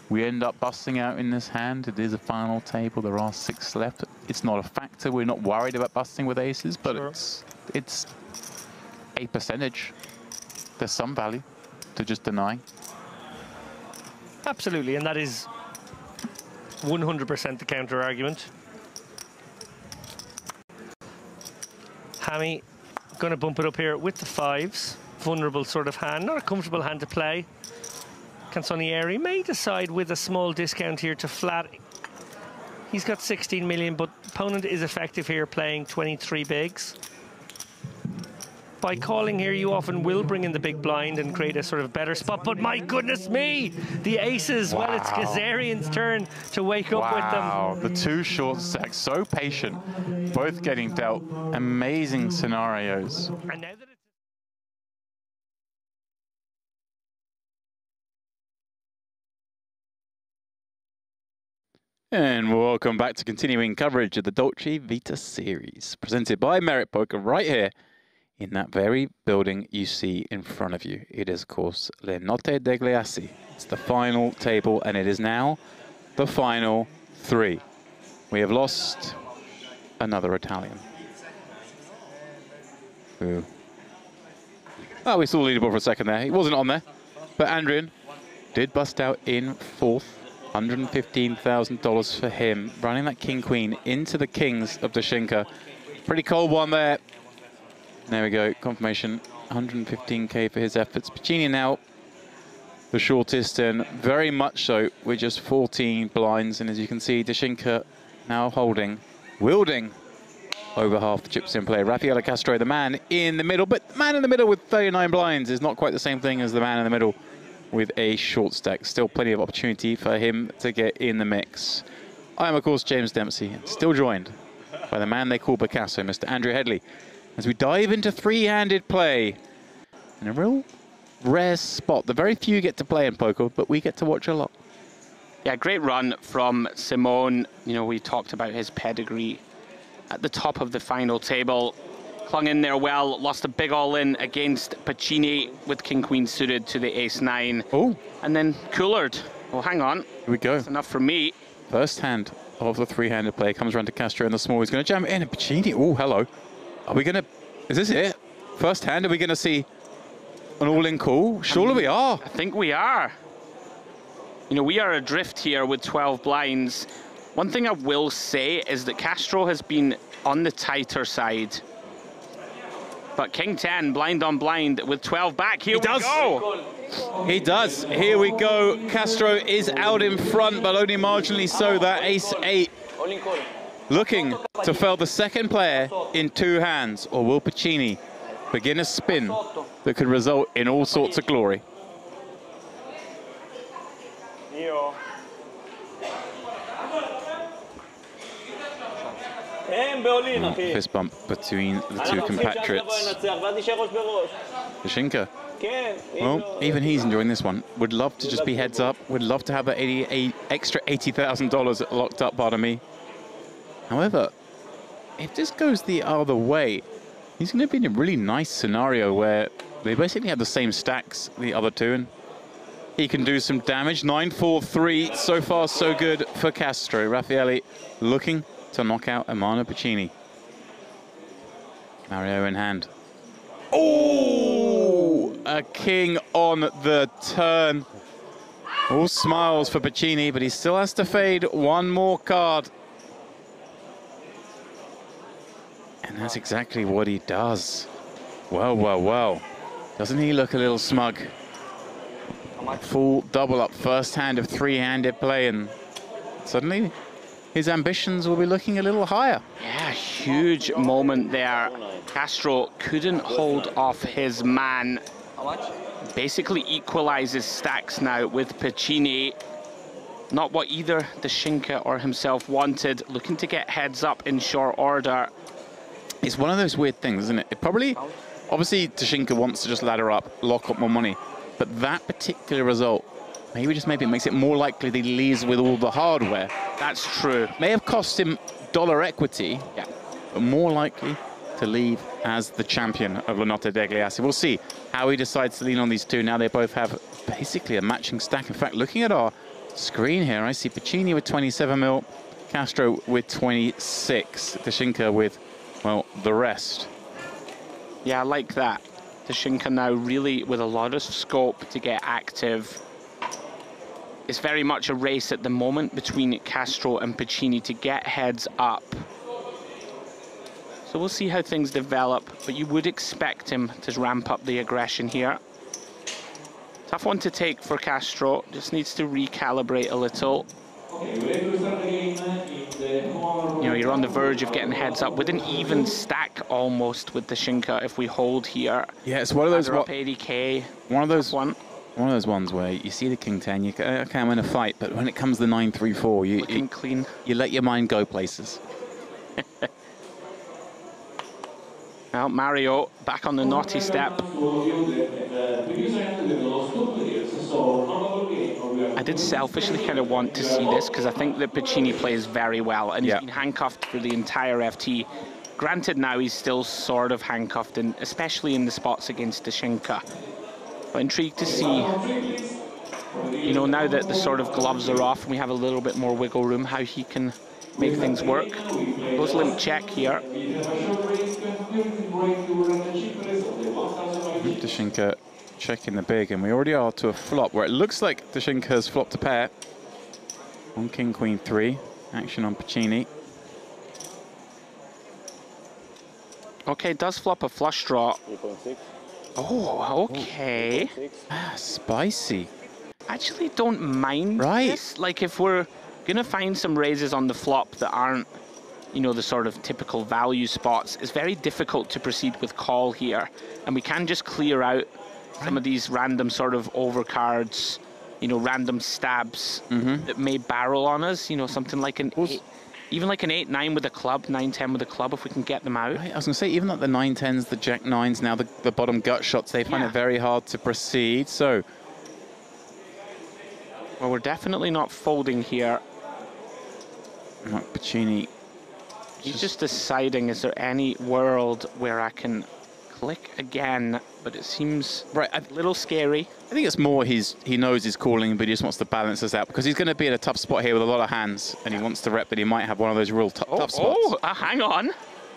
S8: we end up busting out in this hand. It is a final table. There are 6 left. It's not a factor. We're not worried about busting with aces, but it's a percentage. There's some value to just denying.
S7: Absolutely, and that is 100% the counter argument. Hammy going to bump it up here with the 5s. Vulnerable sort of hand, not a comfortable hand to play. Canzonieri may decide with a small discount here to flat. He's got 16 million, but opponent is effective here playing 23 bigs. By calling here, you often will bring in the big blind and create a sort of better spot, but my goodness me, the aces, well, it's Kazarian's turn to wake up with them.
S8: Wow, the 2 short stacks, so patient, both getting dealt amazing scenarios.
S7: And now that
S8: And welcome back to continuing coverage of the Dolce Vita series, presented by Merit Poker right here in that very building you see in front of you. It is, of course, Le Notte Degli Assi. It's the final table, and it is now the final 3. We have lost another Italian. Who? Oh, we saw the leaderboard for a second there. He wasn't on there, but Andrian did bust out in 4th. $115,000 for him, running that king-queen into the kings of Dashinka. Pretty cold one there. There we go, confirmation, 115K for his efforts. Pacini now the shortest, and very much so with just 14 blinds. And as you can see, Dashinka now wielding over half the chips in play. Raffaele Castro, the man in the middle, but the man in the middle with 39 blinds is not quite the same thing as the man in the middle with a short stack. Still plenty of opportunity for him to get in the mix. I am, of course, James Dempsey, still joined by the man they call Picasso, Mr. Andrew Headley, as we dive into 3-handed play in a real rare spot. The very few get to play in poker, but we get to watch a lot.
S2: Yeah, great run from Simone. You know, we talked about his pedigree at the top of the final table. Clung in there well, lost a big all-in against Pacini with king-queen suited to the ace-9.
S8: Oh.
S2: And then coolered. Oh, hang on.
S8: Here we go.
S2: That's enough for me.
S8: First hand of the 3-handed play comes around to Castro in the small. He's going to jam it in, and Pacini, oh, hello. Are we going to, is this it? First hand, are we going to see an all-in call? Surely we are.
S2: I think we are. You know, we are adrift here with 12 blinds. One thing I will say is that Castro has been on the tighter side. But King 10, blind on blind with 12 back. Here we go.
S8: He does. Here we go. Castro is out in front, but only marginally so. That ace-8 looking to fell the second player in 2 hands. Or will Pacini begin a spin that could result in all sorts of glory? Fist bump between the 2 compatriots. Dashinka Well, even he's enjoying this one. Would love to just be heads up. Would love to have that extra $80,000 locked up, pardon me. However, if this goes the other way, he's going to be in a really nice scenario where they basically have the same stacks, the other two, and he can do some damage. 9-4-3, so far so good for Castro. Raffaele looking to knock out Emano Piccini. Mario in hand. Oh, a king on the turn. All smiles for Piccini, but he still has to fade one more card. And that's exactly what he does. Well, well, well. Doesn't he look a little smug? Full double up, first hand of three-handed play, and suddenly his ambitions will be looking a little higher.
S2: Yeah, huge moment there. Castro couldn't hold off his man.
S6: How much?
S2: Basically equalizes stacks now with Piccini. Not what either Dashinka or himself wanted. Looking to get heads up in short order.
S8: It's one of those weird things, isn't it? It probably, obviously, Dashinka wants to just ladder up, lock up more money. But that particular result, maybe it makes it more likely that he leaves with all the hardware.
S2: That's true.
S8: May have cost him dollar equity,
S2: yeah,
S8: but more likely to leave as the champion of La Notte Degli Assi. We'll see how he decides to lean on these two. Now they both have basically a matching stack. In fact, looking at our screen here, I see Piccini with 27 mil, Castro with 26, Dashinka with, well, the rest.
S2: Yeah, I like that. Dashinka now really with a lot of scope to get active. It's very much a race at the moment between Castro and Piccini to get heads up. So we'll see how things develop, but you would expect him to ramp up the aggression here. Tough one to take for Castro, just needs to recalibrate a little. You know, you're on the verge of getting heads up with an even stack almost with Dashinka if we hold here.
S8: Yeah, it's one of those...
S2: Up 80k.
S8: One of those ones where you see the king 10, you go, okay, I'm in a fight, but when it comes to 9-3-4, you let your mind go places.
S2: Now Mario back on the naughty step. I did selfishly kind of want to see this because I think that Piccini plays very well and he's been handcuffed for the entire FT. Granted, now he's still sort of handcuffed, especially in the spots against Dashinka. But intrigued to see, you know, now that the sort of gloves are off and we have a little bit more wiggle room, how he can make things work. Goes limp check here.
S8: Dashinka checking the big, and we already are to a flop where it looks like Dashinka has flopped a pair. On king, queen, 3. Action on Piccini.
S2: Okay, does flop a flush draw.
S10: 3.6.
S2: Oh, okay.
S8: Spicy.
S2: Actually don't mind this. Like, if we're gonna find some raises on the flop that aren't, you know, the sort of typical value spots, it's very difficult to proceed with call here. And we can just clear out some of these random sort of overcards, you know, random stabs that may barrel on us, you know, something like an 8, even like an 8-9 with a club, 9-10 with a club, if we can get them out.
S8: Right, I was going to say, even like the 9-10s, the Jack-9s, now the bottom gut shots, they find it very hard to proceed, so...
S2: Well, we're definitely not folding here.
S8: Piccini...
S2: He's just deciding, is there any world where I can click again? But it seems a little scary.
S8: I think it's more he knows he's calling, but he just wants to balance us out because he's going to be in a tough spot here with a lot of hands, and he wants to rep that he might have one of those real tough spots.
S2: Oh, hang on.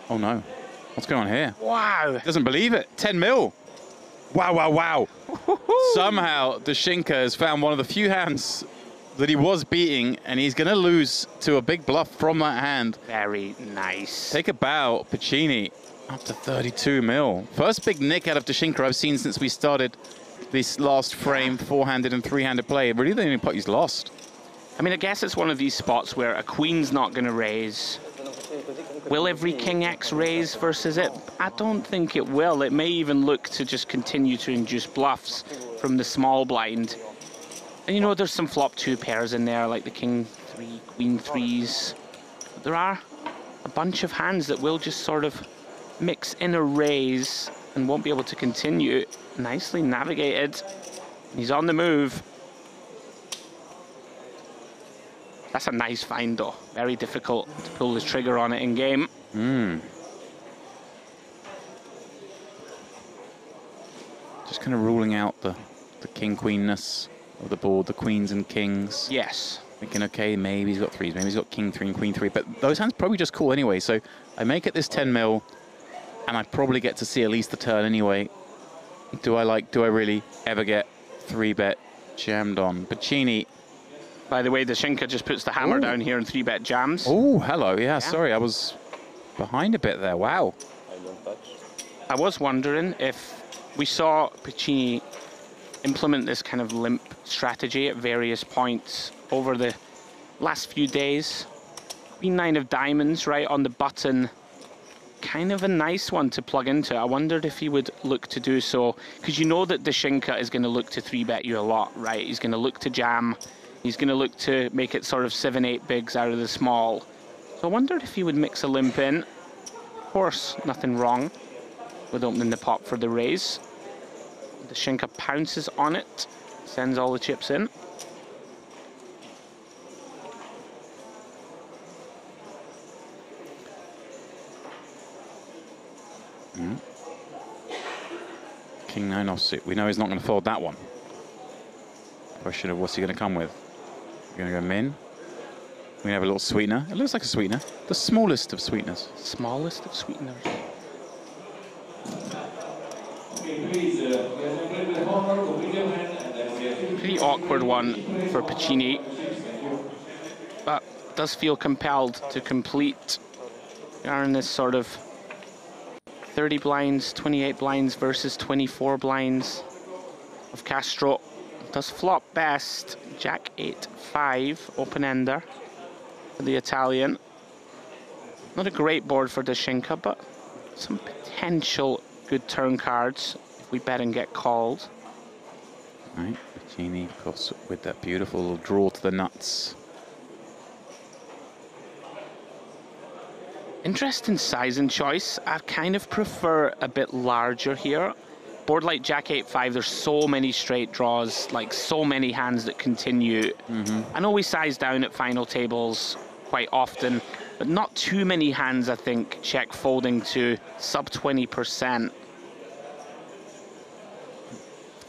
S8: Oh no, what's going on here?
S2: Wow.
S8: Doesn't believe it. 10 mil. Wow, wow, wow. Somehow Dashinka has found one of the few hands that he was beating, and he's going to lose to a big bluff from that hand.
S2: Very nice.
S8: Take a bow, Piccini. Up to 32 mil. First big nick out of Dashinka I've seen since we started this last frame, four-handed and three-handed play. Really the only pot he's lost.
S2: I mean, I guess it's one of these spots where a queen's not going to raise. Will every king X raise versus it? I don't think it will. It may even look to just continue to induce bluffs from the small blind. And you know, there's some flop 2 pairs in there, like the king 3, queen 3s. But there are a bunch of hands that will just sort of mix in a raise and won't be able to continue. Nicely navigated. He's on the move. That's a nice find, though. Very difficult to pull the trigger on it in game.
S8: Just kind of ruling out the king-queenness of the board, the queens and kings.
S2: Yes.
S8: Thinking, okay, maybe he's got threes, maybe he's got king 3 and queen 3, but those hands probably just call anyway, so I make it this 10 mil, and I probably get to see at least the turn anyway. Do I really ever get 3-bet jammed on? Pacini.
S2: By the way, the Shinka just puts the hammer down here and 3-bet jams.
S8: Oh, hello, yeah, sorry, I was behind a bit there, wow.
S2: I was wondering if we saw Pacini implement this kind of limp strategy at various points over the last few days. Queen 9 of diamonds right on the button. Kind of a nice one to plug into. I wondered if he would look to do so, because you know that the Shinka is going to look to 3-bet you a lot, right? He's going to look to jam. He's going to look to make it sort of 7-8 bigs out of the small. So I wondered if he would mix a limp in. Of course, nothing wrong with opening the pot for the raise. The Shinka pounces on it, sends all the chips in.
S8: King 9 offsuit. We know he's not going to fold that one. Question of what's he going to come with? We're going to go min. We're going to have a little sweetener. It looks like a sweetener. The smallest of sweeteners.
S2: Smallest of sweeteners. Pretty awkward one for Pacini, but does feel compelled to complete. We are in this sort of 30 blinds, 28 blinds versus 24 blinds of Castro. Does flop best. Jack 8-5, open-ender for the Italian. Not a great board for the Shinka, but some potential good turn cards if we bet and get called.
S8: Right, Pacini, of course, with that beautiful little draw to the nuts.
S2: Interesting size and choice. I kind of prefer a bit larger here. Board like Jack 8-5, there's so many straight draws, like so many hands that continue. I know we size down at final tables quite often, but not too many hands, I think, check folding to sub 20%.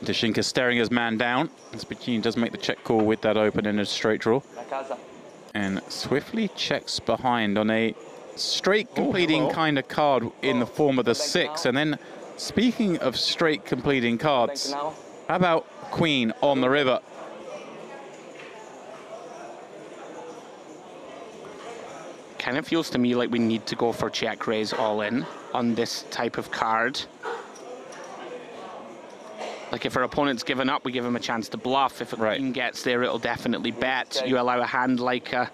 S8: Shinka staring his man down. As Pacini does make the check call with that open in a straight draw. And swiftly checks behind on a straight completing kind of card in the form of the 6. And then, speaking of straight completing cards, how about Queen on the river?
S2: Kind of feels to me like we need to go for check raise all in on this type of card. Like if our opponent's given up, we give him a chance to bluff. If a queen gets there, it'll definitely bet. You allow a hand like a,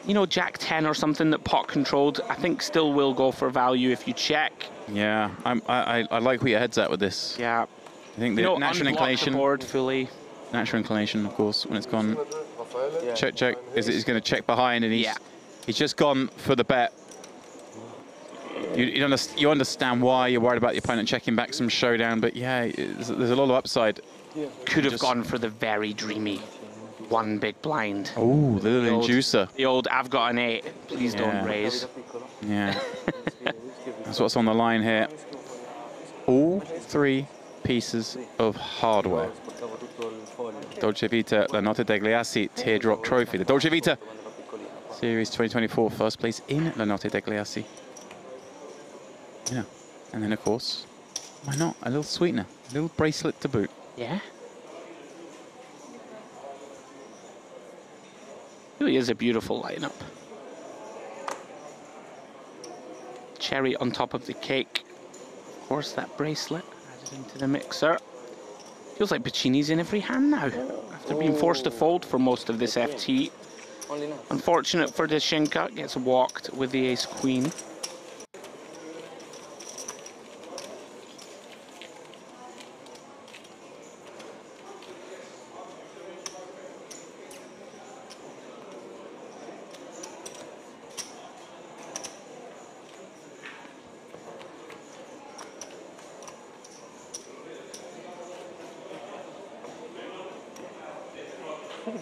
S2: you know, Jack 10 or something that pot controlled, I think still will go for value if you check.
S8: Yeah, I like where your head's at with this.
S2: Yeah.
S8: I think the natural inclination.
S2: The board fully.
S8: Natural inclination, of course, when it's gone. Check, check. He's going to check behind, and he's just gone for the bet. You understand why you're worried about your opponent checking back some showdown, but yeah, there's a lot of upside.
S2: Could have gone for the very dreamy one big blind.
S8: Oh, the little inducer.
S2: The old, I've got an 8, please don't raise.
S8: Yeah. That's what's on the line here. All 3 pieces of hardware. Dolce Vita, La Notte Degli Assi Teardrop Trophy. The Dolce Vita Series 2024 first place in La Notte Degli Assi. Yeah, and then of course, why not? A little sweetener, a little bracelet to boot.
S2: Yeah. Really is a beautiful lineup. Cherry on top of the cake. Of course, that bracelet added into the mixer. Feels like Pacini's in every hand now, after being forced to fold for most of this FT. Unfortunate for the Shinka, gets walked with the ace-queen.
S8: Some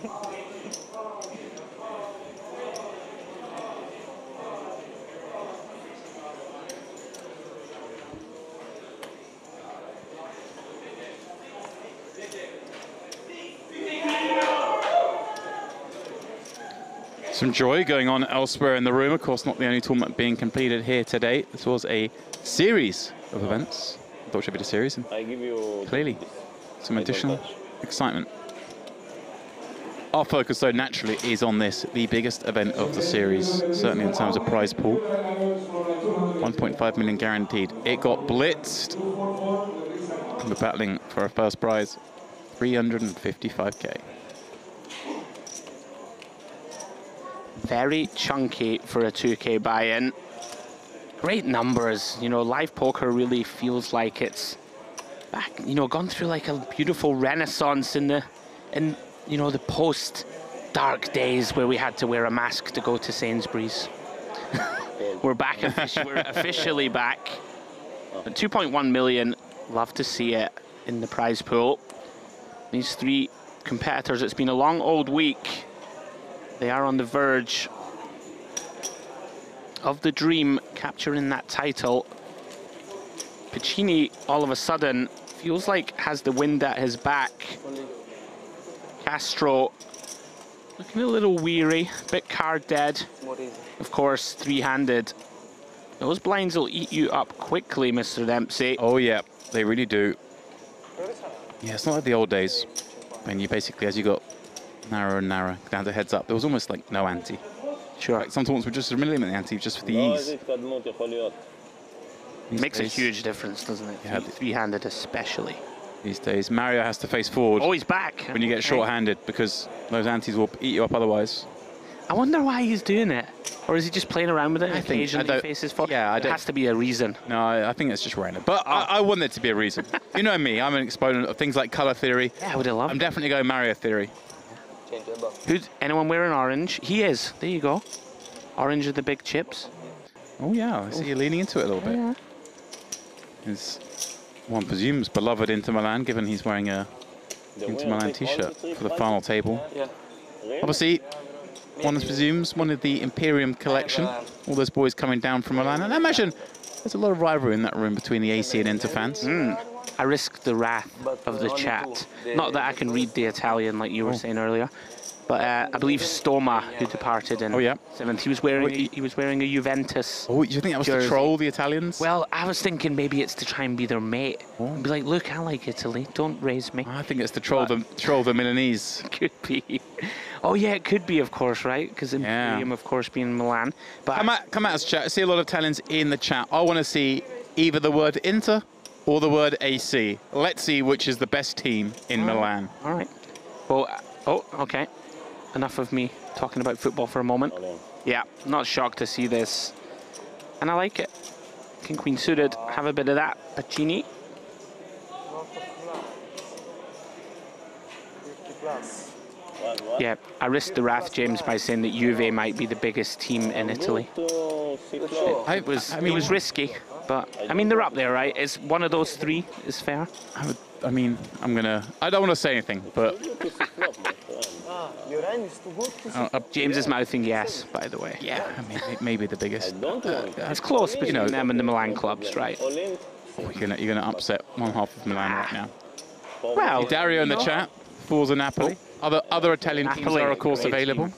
S8: joy going on elsewhere in the room. Of course, not the only tournament being completed here today. This was a series of events, Dolce Vita series, and
S10: I give you
S8: clearly some additional excitement. Our focus, though, naturally is on this, the biggest event of the series, certainly in terms of prize pool. 1.5 million guaranteed. It got blitzed. We're battling for a first prize, 355K.
S2: Very chunky for a 2K buy-in. Great numbers. You know, live poker really feels like it's back, you know, gone through like a beautiful renaissance in you know, the post-dark days where we had to wear a mask to go to Sainsbury's. We're back, we're officially back. But 2.1 million, love to see it in the prize pool. These three competitors, it's been a long old week. They are on the verge of the dream, capturing that title. Piccini, all of a sudden, feels like has the wind at his back. Castro looking a little weary, a bit card dead. Of course, three-handed. Those blinds will eat you up quickly, Mr. Dempsey.
S8: Oh yeah, they really do. Yeah, it's not like the old days when you basically, as you got narrower and narrower, down to heads up, there was almost like no ante.
S2: Sure.
S8: Like some tournaments were just a minimum ante just for the ease.
S2: It makes a huge difference, doesn't it?
S8: Yeah,
S2: three-handed especially.
S8: These days, Mario has to face forward.
S2: Oh, he's back.
S8: When you get short-handed, because those antes will eat you up otherwise.
S2: I wonder why he's doing it. Or is he just playing around with it and occasionally faces forward?
S8: Yeah,
S2: there has to be a reason.
S8: No, I think it's just random. But I want there to be a reason. You know me, I'm an exponent of things like color theory.
S2: Yeah, I would have loved
S8: I'm definitely going Mario theory.
S2: Who's anyone wearing orange? He is. There you go. Orange are the big chips.
S8: Oh yeah, I see you leaning into it a little bit.
S2: Yeah.
S8: His, one presumes, beloved Inter Milan, given he's wearing a Inter Milan t-shirt for the final table.
S6: Yeah.
S8: Obviously, one presumes one of the Imperium collection. All those boys coming down from Milan. And I imagine there's a lot of rivalry in that room between the AC and Inter fans.
S2: I risk the wrath of the chat. Not that I can read the Italian like you were saying earlier, but I believe Stoma, who departed in 7th, he was wearing a Juventus.
S8: Oh, you think that was
S2: jersey.
S8: to troll the Italians?
S2: Well, I was thinking maybe it's to try and be their mate. And be like, look, I like Italy. Don't raise me.
S8: I think it's to troll the Milanese.
S2: Could be. Oh yeah, it could be, of course, right? Because Imperium, of course, being Milan. But
S8: come at us, chat. I see a lot of Italians in the chat. I want to see either the word Inter or the word AC. Let's see which is the best team in Milan.
S2: All right. Well, okay. Enough of me talking about football for a moment. Yeah, not shocked to see this. And I like it. King Queen suited, have a bit of that. Piccini. Yeah, I risked the wrath, James, by saying that Juve might be the biggest team in Italy. It was risky, but I mean, they're up there, right? It's one of those three is fair.
S8: I don't want to say anything, but
S2: James is mouthing yes, by the way.
S8: Yeah, I mean, maybe the biggest.
S2: It's close between them and the Milan clubs, right?
S8: You're gonna upset one half of Milan right now.
S2: Well,
S8: Dario in the chat, Forza Napoli. Other Italian teams are, of course, available.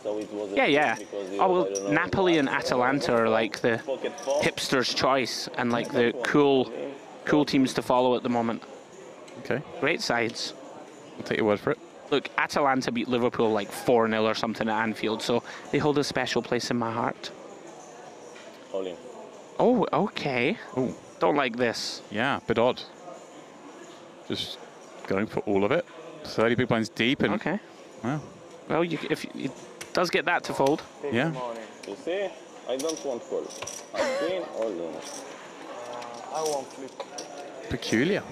S2: Yeah. Oh, well, Napoli and Atalanta are like the hipster's choice and like the cool teams to follow at the moment.
S8: Okay.
S2: Great sides.
S8: I'll take your word for it.
S2: Look, Atalanta beat Liverpool like 4-0 or something at Anfield, so they hold a special place in my heart. Oh, okay.
S8: Oh.
S2: Don't like this.
S8: Yeah, bit odd. Just going for all of it. 30 big blinds deep and...
S2: Okay.
S8: Wow.
S2: Well, if it does get that to fold.
S8: Yeah.
S10: You see, I don't want fold. I queen or lose.
S6: I won't flip.
S8: Peculiar.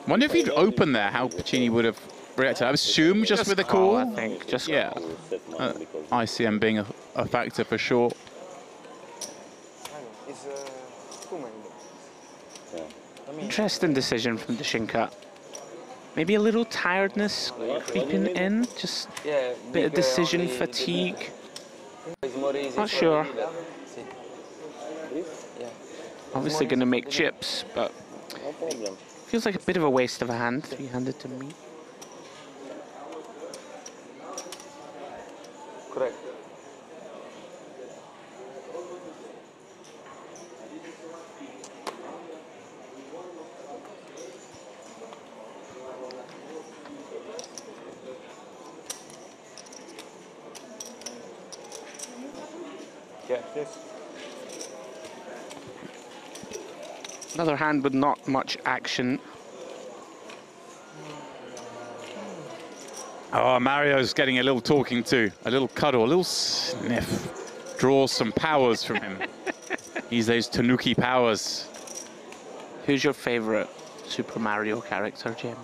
S8: Wonder if he'd open there, how Piccini would have reacted. I assume just with a call.
S2: I think. Just
S8: yeah. ICM being a factor for sure.
S2: Interesting decision from the Shinka. Maybe a little tiredness creeping in, just a bit of decision fatigue. Not sure. Obviously going to make chips, but feels like a bit of a waste of a hand, three-handed to me.
S6: Correct.
S5: Yeah, yes.
S2: Another hand with not much action.
S8: Oh, Mario's getting a little talking to, a little cuddle, a little sniff. Draws some powers from him. He's those Tanuki powers.
S2: Who's your favorite Super Mario character, James?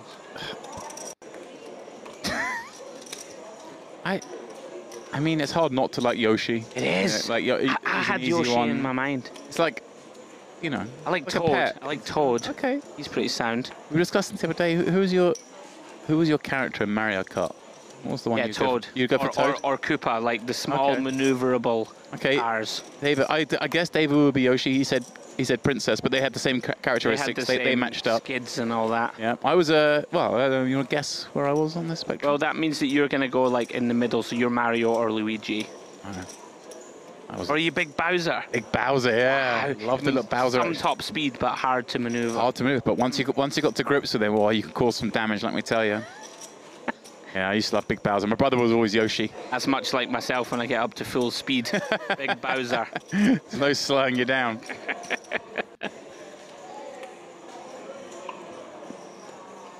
S8: I mean, it's hard not to like Yoshi.
S2: It is.
S8: Like,
S2: I had Yoshi in my mind.
S8: It's like, you know.
S2: I like Toad. I like Toad.
S8: Okay.
S2: He's pretty sound.
S8: We were discussing the other day. Who was your character in Mario Kart? What was the one
S2: Yeah,
S8: you
S2: Toad.
S8: You'd go for Toad?
S2: Or Koopa, like the small maneuverable cars.
S8: David, I guess David would be Yoshi. He said Princess, but they had the same characteristics. They matched up.
S2: Skids and all that.
S8: Yeah, I was well. You want to guess where I was on this spectrum?
S2: Well, that means that you're going to go like in the middle, so you're Mario or Luigi. Or are you Big Bowser?
S8: Big Bowser, yeah.
S2: Wow.
S8: Love the look Bowser.
S2: Some top speed, but hard to maneuver.
S8: Hard to move, but once you got to grips with him, well, you can cause some damage, let me tell you. Yeah, I used to love Big Bowser. My brother was always Yoshi.
S2: That's much like myself when I get up to full speed. Big Bowser.
S8: There's no slowing you down.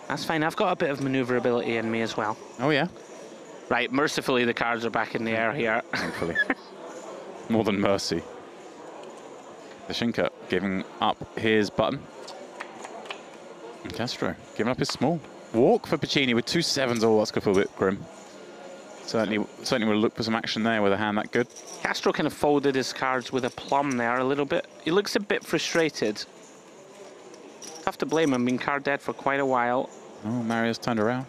S2: That's fine. I've got a bit of maneuverability in me as well.
S8: Oh, yeah?
S2: Right, mercifully, the cards are back in the air here.
S8: Thankfully. More than mercy. The Shinka giving up his button. And Castro giving up his small. Walk for Pacini with 2 7s. Oh, that's good for a bit grim. Certainly would look for some action there with a hand that good.
S2: Castro kind of folded his cards with a plum there a little bit. He looks a bit frustrated. Tough to blame him, been card dead for quite a while.
S8: Oh, Mario's turned around.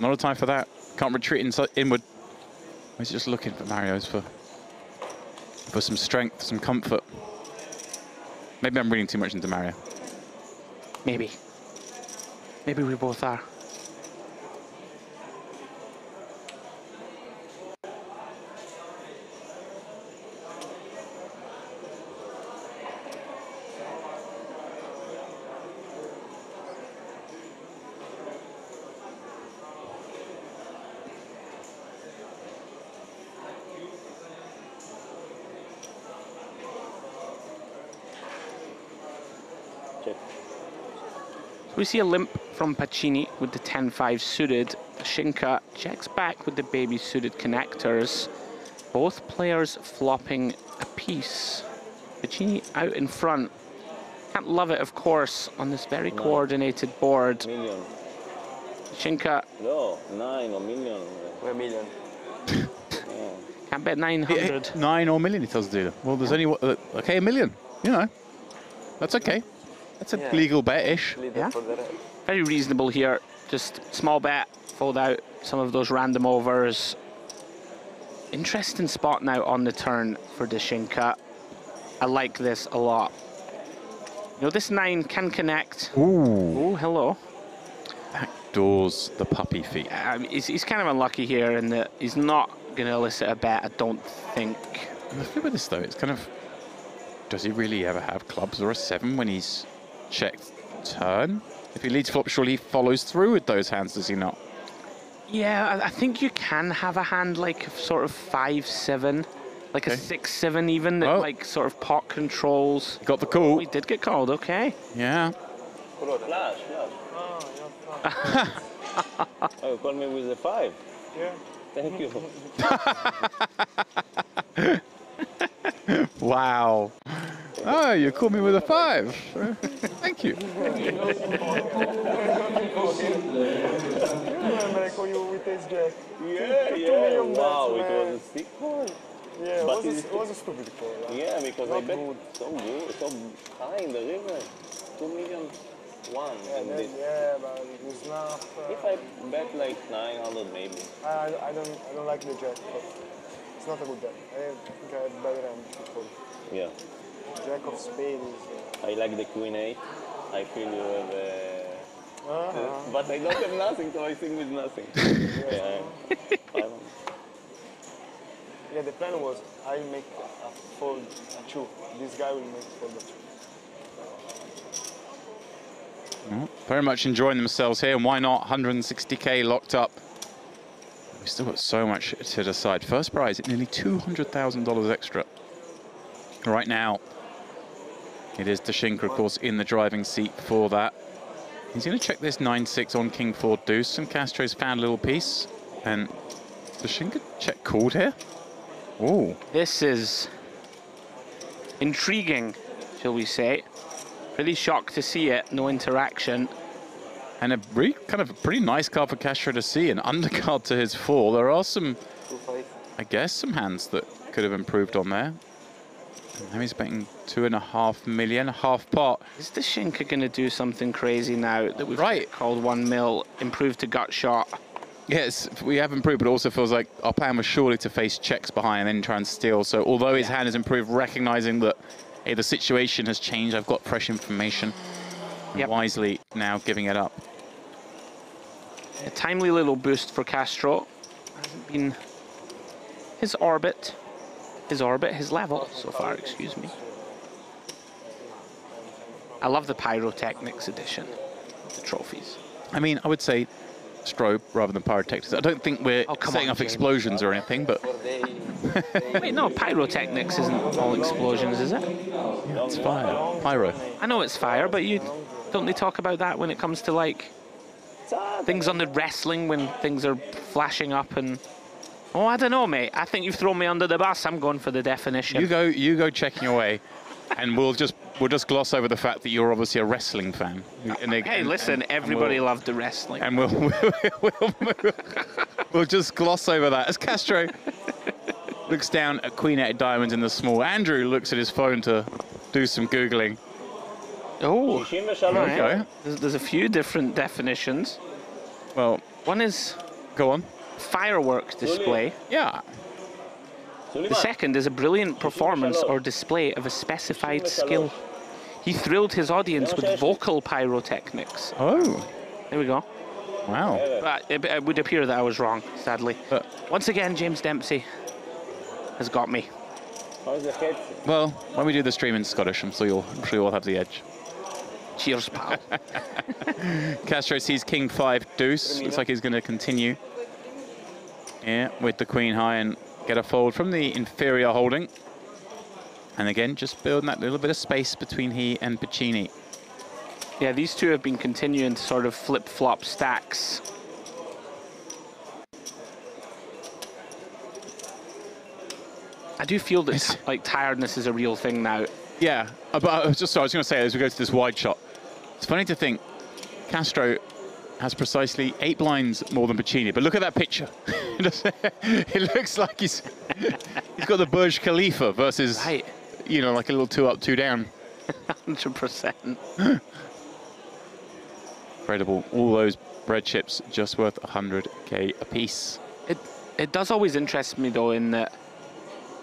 S8: Not a time for that. Can't retreat inward. He's just looking for Mario's for some strength, some comfort. Maybe I'm reading too much into Mario.
S2: Maybe. Maybe we both are. We see a limp from Pacini with the 10-5 suited. Shinka checks back with the baby suited connectors. Both players flopping a piece. Pacini out in front. Can't love it, of course, on this very coordinated board.
S10: Million.
S2: Shinka.
S10: No, 9 or million.
S6: 1 million.
S2: Can't bet 900.
S8: 9 or million, he tells the dealer. Well, there's only, okay, 1 million. You know, that's okay. That's a legal bet-ish.
S2: Yeah. Very reasonable here. Just small bet, fold out some of those random overs. Interesting spot now on the turn for the Shinka. I like this a lot. You know, this 9 can connect.
S8: Ooh.
S2: Oh, hello.
S8: Backdoors the puppy feet.
S2: He's kind of unlucky here in that he's not going to elicit a bet, I don't think.
S8: The thing with this, though, it's kind of... Does he really ever have clubs or a 7 when he's checked turn? If he leads flop, surely he follows through with those hands, does he not?
S2: Yeah, I think you can have a hand like sort of 5-7, like a 6-7 even, that like sort of pot controls.
S8: Got the call.
S2: Oh, he did get called, okay.
S8: Yeah.
S10: Flash. Oh, you call me with the 5?
S6: Yeah.
S10: Thank you.
S8: Wow. Oh, you called me with a 5. Thank you.
S6: Remember I call you with ace jack?
S10: Yeah. Wow, it was a sick call.
S6: Yeah, it was a stupid call.
S10: Yeah, because
S6: Not
S10: I bet
S6: good.
S10: so high in the river. 2 million. one.
S15: Yeah, yeah, but it's not.
S10: If I bet like 900 maybe.
S15: I don't like the jack, but it's not a good bet. I think I have better hand to fold.
S10: Yeah.
S15: Jack of spade is.
S10: I like the queen 8. I feel you have but I don't have nothing, so I think with nothing. Yeah.
S15: Yeah, the plan was I make a fold a 2. This guy will make fold a 2.
S8: Well, very much enjoying themselves here, and why not? 160k locked up. We've still got so much to decide. First prize at nearly $200,000 extra. Right now, it is Dashinka, of course, in the driving seat for that. He's going to check this 9-6 on King 4 deuce, and Castro's found a little piece. And Dashinka check called here. Oh,
S2: this is intriguing, shall we say. Pretty shocked to see it, no interaction.
S8: And a really kind of a pretty nice card for Castro to see, an undercard to his 4. There are some, I guess, some hands that could have improved on there. And now he's betting 2.5 million, half pot.
S2: Is Dashinka going to do something crazy now that we've called 1 mil, improved to gut shot?
S8: Yes, we have improved, but it also feels like our plan was surely to face checks behind and then try and steal. So although his hand has improved, recognizing that hey, the situation has changed, I've got fresh information, wisely now giving it up.
S2: A timely little boost for Castro. Hasn't been his level so far, excuse me. I love the pyrotechnics edition of the trophies.
S8: I mean, I would say strobe rather than pyrotechnics. I don't think we're setting off explosions or anything, but...
S2: Wait, no, pyrotechnics isn't all explosions, is it?
S8: Yeah, it's fire. Pyro.
S2: I know it's fire, but don't they talk about that when it comes to, like, things on the wrestling, when things are flashing up and... Oh, I don't know, mate. I think you've thrown me under the bus. I'm going for the definition.
S8: You go checking away, and we'll just gloss over the fact that you're obviously a wrestling fan.
S2: Hey, listen, everybody loved the wrestling.
S8: And we'll just gloss over that. As Castro looks down at Queen 8 of diamonds in the small, Andrew looks at his phone to do some Googling.
S2: Oh,
S8: okay.
S2: There's a few different definitions.
S8: Well,
S2: one is...
S8: Go on.
S2: Firework display.
S8: Yeah.
S2: The second is a brilliant performance or display of a specified skill. He thrilled his audience with vocal pyrotechnics.
S8: Oh.
S2: There we go.
S8: Wow.
S2: But it would appear that I was wrong, sadly. Once again, James Dempsey has got me.
S8: Well, when we do the stream in Scottish, I'm sure you'll have the edge.
S2: Cheers, pal.
S8: Castro sees King 5 deuce. Looks like he's going to continue. Yeah, with the Queen high and get a fold from the inferior holding. And again, just building that little bit of space between he and Piccini.
S2: Yeah, these two have been continuing to sort of flip-flop stacks. I do feel that like tiredness is a real thing now.
S8: Yeah, but I was going to say as we go to this wide shot, it's funny to think Castro has precisely 8 blinds more than Piccini, but look at that picture. It looks like he's got the Burj Khalifa versus, you know, like a little 2 up, 2 down.
S2: 100%.
S8: Incredible. All those bread chips just worth 100k a piece.
S2: It does always interest me though in that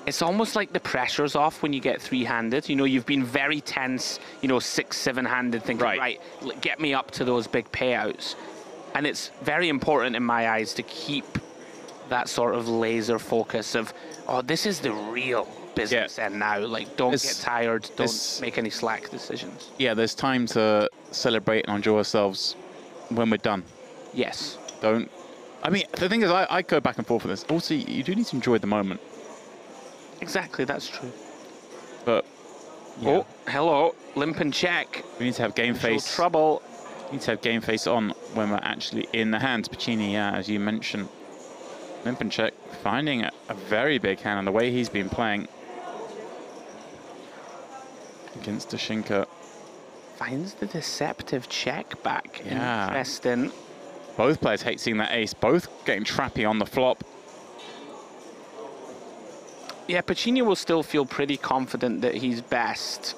S2: it's almost like the pressure's off when you get 3-handed. You know, you've been very tense, you know, 6-7-handed, thinking, right, get me up to those big payouts. And it's very important in my eyes to keep that sort of laser focus of, oh, this is the real business end now. Like, don't get tired, don't make any slack decisions.
S8: Yeah, there's time to celebrate and enjoy ourselves when we're done.
S2: Yes.
S8: Don't... I mean, the thing is, I go back and forth with this. Also, you do need to enjoy the moment.
S2: Exactly, that's true.
S8: But... Yeah.
S2: Oh, hello. Limp and check.
S8: We need to have game face.
S2: Trouble.
S8: We need to have game face on when we're actually in the hands. Piccini, yeah, as you mentioned. Limp and check, finding a very big hand on the way he's been playing against Dashinka.
S2: Finds the deceptive check back.
S8: Yeah.
S2: Interesting.
S8: Both players hate seeing that ace. Both getting trappy on the flop.
S2: Yeah, Piccini will still feel pretty confident that he's best.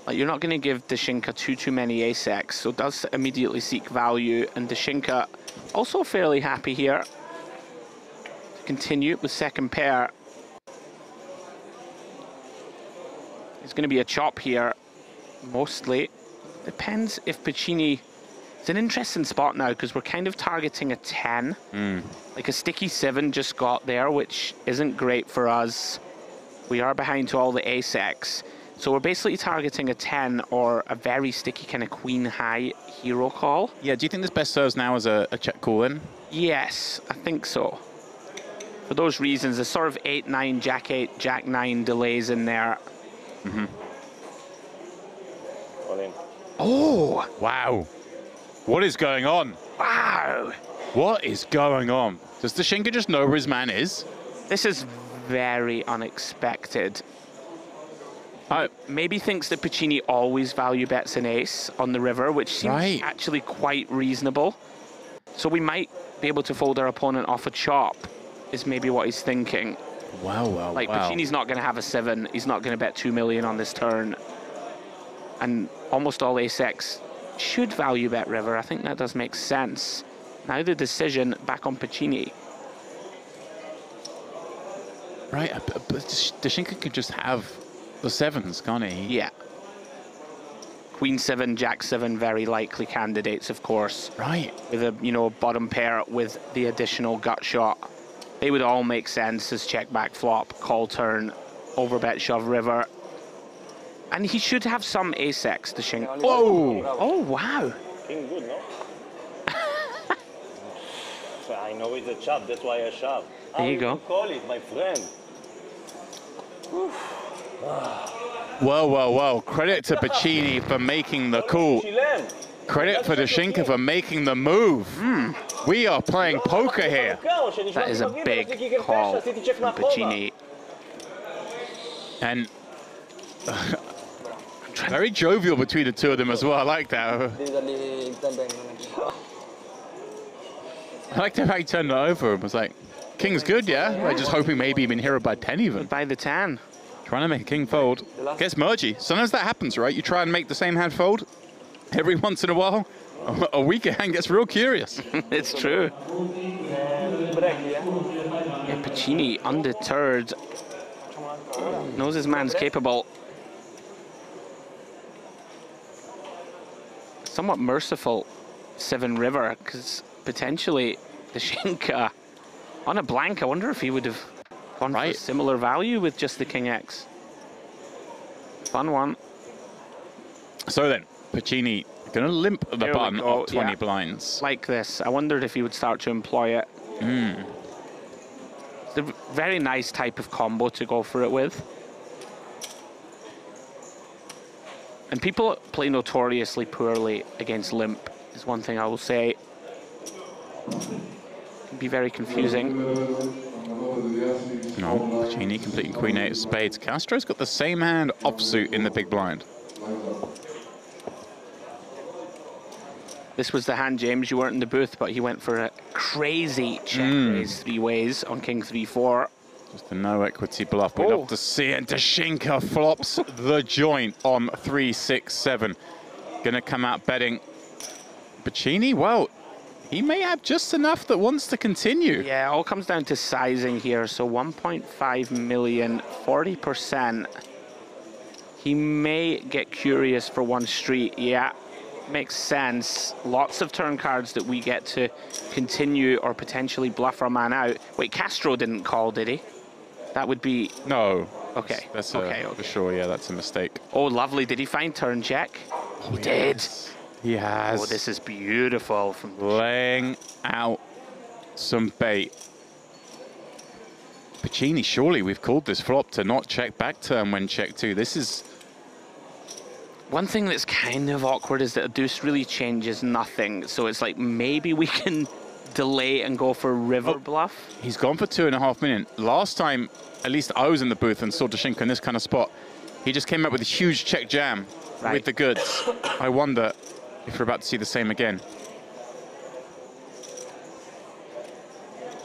S2: Like, you're not going to give Dashinka too many ace-x, so does immediately seek value, and Dashinka also fairly happy here to continue with second pair. It's going to be a chop here, mostly. Depends if Piccini... It's an interesting spot now, because we're kind of targeting a 10. Like a sticky 7 just got there, which isn't great for us. We are behind to all the ace-x. So we're basically targeting a 10 or a very sticky kind of queen-high hero call.
S8: Yeah, do you think this best serves now as a check call-in?
S2: Yes, I think so. For those reasons, there's sort of 8-9, Jack-8, Jack-9 delays in there.
S8: Oh! Wow. What is going on?
S2: Wow.
S8: What is going on? Does Dashinka just know where his man is?
S2: This is very unexpected. Maybe thinks that Piccini always value bets an ace on the river, which seems actually quite reasonable. So we might be able to fold our opponent off a chop, is maybe what he's thinking.
S8: Wow.
S2: Like, Piccini's not going to have a 7. He's not going to bet 2 million on this turn. And almost all ace-x should value bet river. I think that does make sense. Now the decision back on Piccini.
S8: Right, but Dashinka could just have the 7s, can't he?
S2: Yeah. Queen 7, Jack 7, very likely candidates, of course.
S8: Right.
S2: With a, you know, bottom pair with the additional gut shot. They would all make sense as check back flop, call turn, overbet shove river. And he should have some ace-x, Dashinka.
S8: Oh!
S2: Oh, wow.
S10: King good, no? I know it's a chop, that's why I shove.
S2: There you go.
S10: Call it, my friend.
S8: Well. Credit to Piccini for making the call. Credit for Dashinka for making the move. We are playing poker here.
S2: That is a big call from Piccini.
S8: And very jovial between the two of them as well. I like that. I like the fact he turned it over and was like, King's good, yeah? We're just hoping maybe even hero by 10 even.
S2: By the 10.
S8: Trying to make a king fold. Gets mergy. Sometimes that happens, right? You try and make the same hand fold. Every once in a while, a weaker hand gets real curious.
S2: It's true. Yeah, Piccini, undeterred. Knows his man's capable. Somewhat merciful 7 river, because potentially Dashinka on a blank, I wonder if he would have gone for a similar value with just the king X. Fun one.
S8: So then, Piccini going to limp the button of 20 blinds.
S2: Like this. I wondered if he would start to employ it. It's a very nice type of combo to go for it with. And people play notoriously poorly against limp, is one thing I will say. It can be very confusing.
S8: No, Piccini completing queen 8 of spades. Castro's got the same hand offsuit in the big blind.
S2: This was the hand, James. You weren't in the booth, but he went for a crazy check raise 3 ways on king 3-4.
S8: Just a no equity bluff. We'd love to see it. Dashinka flops the joint on 3-6-7. Gonna come out betting. Piccini, well, he may have just enough that wants to continue.
S2: Yeah, it all comes down to sizing here. So 1.5 million, 40%. He may get curious for one street. Yeah, makes sense. Lots of turn cards that we get to continue or potentially bluff our man out. Wait, Castro didn't call, did he? That would be...
S8: No.
S2: Okay.
S8: That's
S2: okay.
S8: For sure, yeah, that's a mistake.
S2: Oh, lovely. Did he find turn check? He did.
S8: He has.
S2: Oh, this is beautiful. From
S8: laying out some bait. Piccini, surely we've called this flop to not check back turn when check 2. This is...
S2: One thing that's kind of awkward is that a deuce really changes nothing. So it's like maybe we can delay and go for river bluff.
S8: He's gone for 2.5 million. Last time, at least I was in the booth and saw Dashinka in this kind of spot, he just came up with a huge check jam with the goods. I wonder if we're about to see the same again.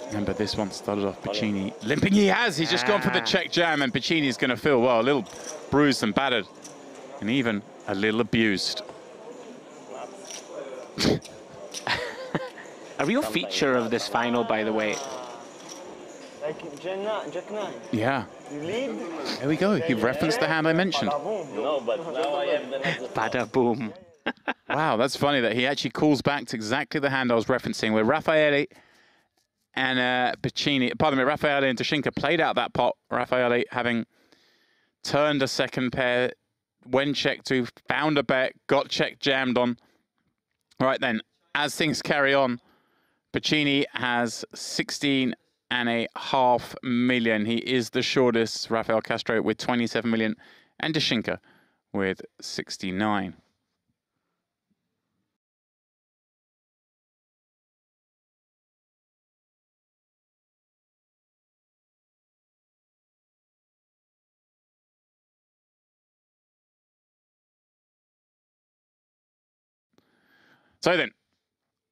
S8: Remember, this one started off Piccini limping. He has. He's just gone for the check jam, and Piccini's going to feel, well, a little bruised and battered. and even a little abused.
S2: A real feature of this final, by the way.
S15: Like Jack 9.
S8: Yeah.
S15: You lead.
S8: There we go. He referenced the hand I mentioned.
S10: No, but now I have the next.
S2: Bada boom.
S8: Wow, that's funny that he actually calls back to exactly the hand I was referencing, where Raffaele and Raffaele and Dashinka played out that pot. Raffaele having turned a second pair, when checked to, found a bet, got check jammed on. All right then, as things carry on, Pacini has 16.5 million. He is the shortest, Rafael Castro with 27 million, and Dashinka with 69. So then,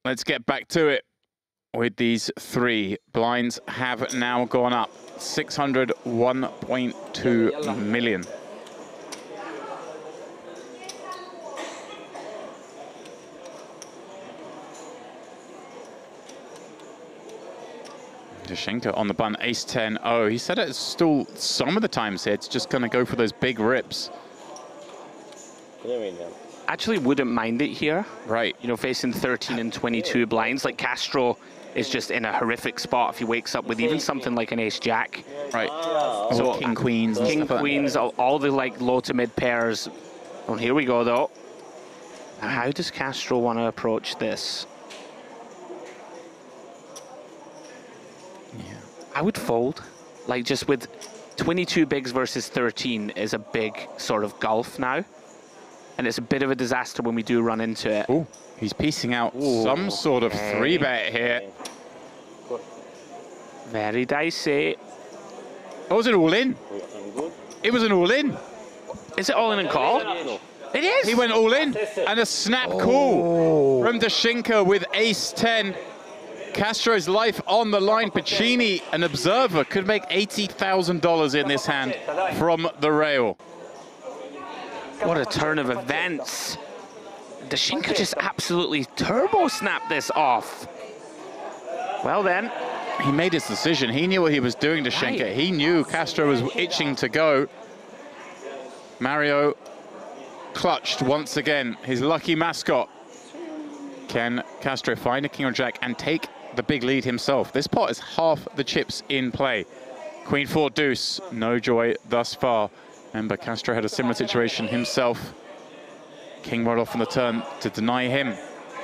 S8: let's get back to it with these three. Blinds have now gone up 601.2 million. Dashinka on the button, ace-10. Oh, he said it's still some of the times here. It's just going to go for those big rips.
S2: Actually wouldn't mind it here.
S8: Right.
S2: You know, facing 13 and 22 blinds. Like Castro is just in a horrific spot if he wakes up with even something like an ace-jack.
S8: Right.
S2: So
S8: king, queens.
S2: King, queens, all the like low to mid pairs. Well, here we go though. Now, how does Castro want to approach this?
S8: Yeah.
S2: I would fold. Like just with 22 bigs versus 13 is a big sort of gulf now. And it's a bit of a disaster when we do run into it.
S8: Oh, he's piecing out some sort of 3-bet here.
S2: Very dicey.
S8: Oh, was it all in? It was an all in.
S2: Is it all in and call? It is.
S8: He went all in. And a snap call from Dashinka with ace-10. Castro's life on the line. Pacini, an observer, could make $80,000 in this hand from the rail.
S2: What a turn of events. Dashinka just absolutely turbo snapped this off. Well then.
S8: He made his decision. He knew what he was doing, Dashinka. Right. He knew Castro was itching to go. Mario clutched once again. His lucky mascot. Can Castro find a king or jack and take the big lead himself? This pot is half the chips in play. Queen 4 deuce. No joy thus far. Remember, Castro had a similar situation himself. King right off on the turn to deny him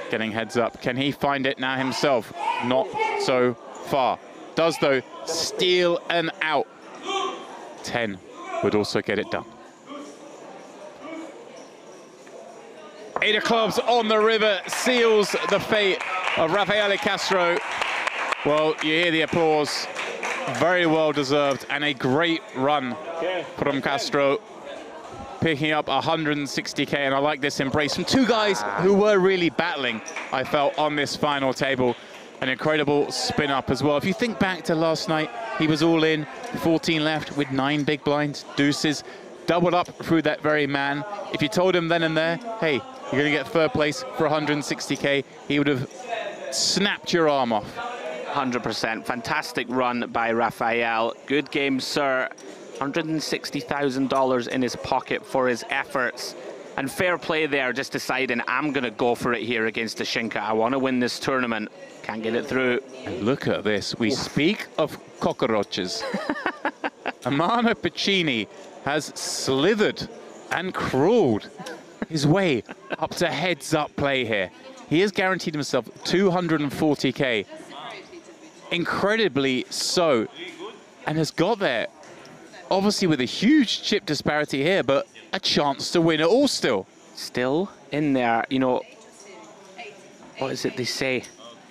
S8: getting heads up. Can he find it now himself? Not so far. Does, though, steal an out. 10 would also get it done. 8 of clubs on the river seals the fate of Raffaele Castro. Well, you hear the applause. Very well deserved and a great run from Castro, picking up 160K, and I like this embrace from two guys who were really battling, I felt, on this final table. An incredible spin up as well. If you think back to last night, he was all in, 14 left with 9 big blinds, deuces, doubled up through that very man. If you told him then and there, hey, you're gonna get third place for 160K, he would have snapped your arm off.
S2: 100%. Fantastic run by Raphael. Good game, sir. $160,000 in his pocket for his efforts. And fair play there, just deciding I'm going to go for it here against Dashinka. I want to win this tournament. Can't get it through.
S8: And look at this. We speak of cockroaches. Amano Pacini has slithered and crawled his way up to heads-up play here. He has guaranteed himself 240K. Incredibly so, and has got there, obviously with a huge chip disparity here, but a chance to win it all still.
S2: Still in there, you know, what is it they say?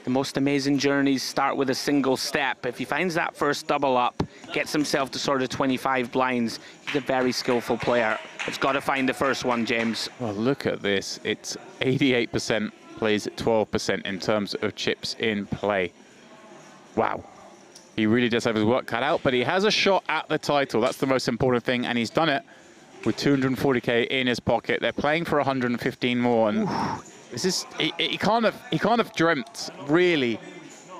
S2: The most amazing journeys start with a single step. If he finds that first double up, gets himself to sort of 25 blinds, he's a very skillful player. It's got to find the first one, James.
S8: Well, look at this. It's 88%, plays at 12% in terms of chips in play. Wow. He really does have his work cut out, but he has a shot at the title. That's the most important thing, and he's done it with 240K in his pocket. They're playing for 115 more, and this is he can't have dreamt really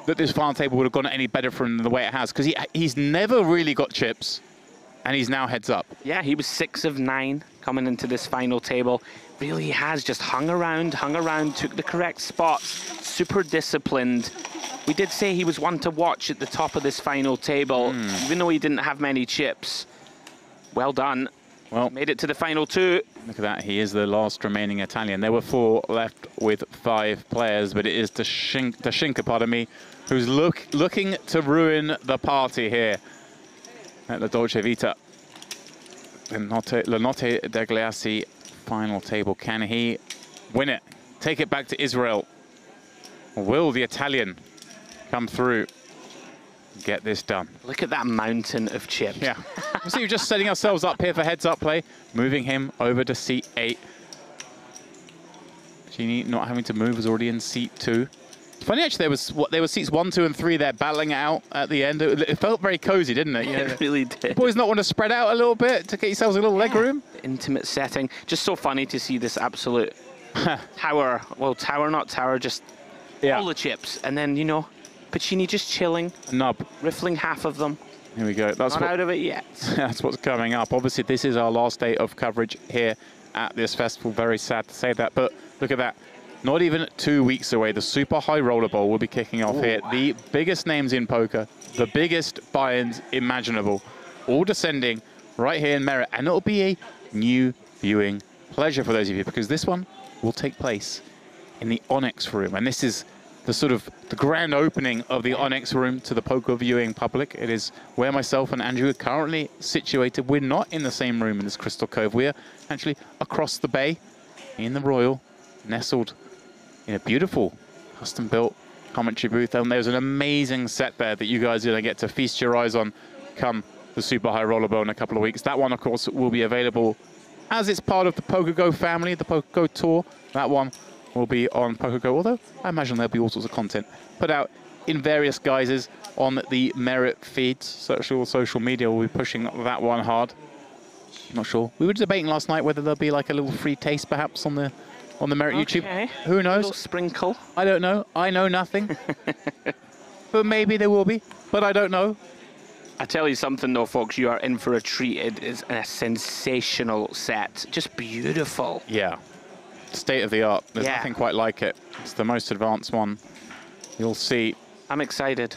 S8: that this final table would have gone any better for him than the way it has, because he's never really got chips, and he's now heads up.
S2: Yeah, he was 6 of 9 coming into this final table. Really has just hung around, took the correct spots, super disciplined. We did say he was one to watch at the top of this final table, even though he didn't have many chips. Well done.
S8: Well,
S2: made it to the final 2.
S8: Look at that, he is the last remaining Italian. There were 4 left with 5 players, but it is Tashinka, pardon me, who's looking to ruin the party here at the Dolce Vita. The Notte Degli Assi final table. Can he win it? Take it back to Israel? Will the Italian come through? Get this done.
S2: Look at that mountain of chips.
S8: Yeah. See, we're just setting ourselves up here for heads-up play, moving him over to seat 8. Genie not having to move, was already in seat 2. It's funny, actually, there was seats 1, 2, and 3 there battling it out at the end. It felt very cozy, didn't it?
S2: It really did.
S8: Boys not want to spread out a little bit to get yourselves a little leg room?
S2: Intimate setting. Just so funny to see this absolute tower. Well, tower, not tower, just all the chips. And then, you know, Pacini just chilling.
S8: Nub.
S2: Riffling half of them.
S8: Here we go. That's
S2: not out of it yet.
S8: That's what's coming up. Obviously, this is our last day of coverage here at this festival. Very sad to say that, but look at that. Not even 2 weeks away, the Super High Roller Bowl will be kicking off here. The biggest names in poker, the biggest buy-ins imaginable, all descending right here in Merritt. And it'll be a new viewing pleasure for those of you, because this one will take place in the Onyx room. And this is the sort of the grand opening of the Onyx room to the poker viewing public. It is where myself and Andrew are currently situated. We're not in the same room in this Crystal Cove. We're actually across the bay in the Royal, nestled in a beautiful custom-built commentary booth. And there's an amazing set there that you guys are going to get to feast your eyes on come the Super High Roller Bowl in a couple of weeks. That one, of course, will be available as it's part of the PokerGo family, the PokerGo tour. That one will be on PokerGo, although I imagine there'll be all sorts of content put out in various guises on the Merit feeds. Social media will be pushing that one hard. I'm not sure. We were debating last night whether there'll be like a little free taste perhaps on the Merit YouTube. Who knows? A little sprinkle. I don't know. I know nothing. But maybe there will be. But I don't know.
S2: I tell you something though, folks, you are in for a treat. It is a sensational set. Just beautiful.
S8: Yeah. State of the art. There's nothing quite like it. It's the most advanced one you'll see.
S2: I'm excited.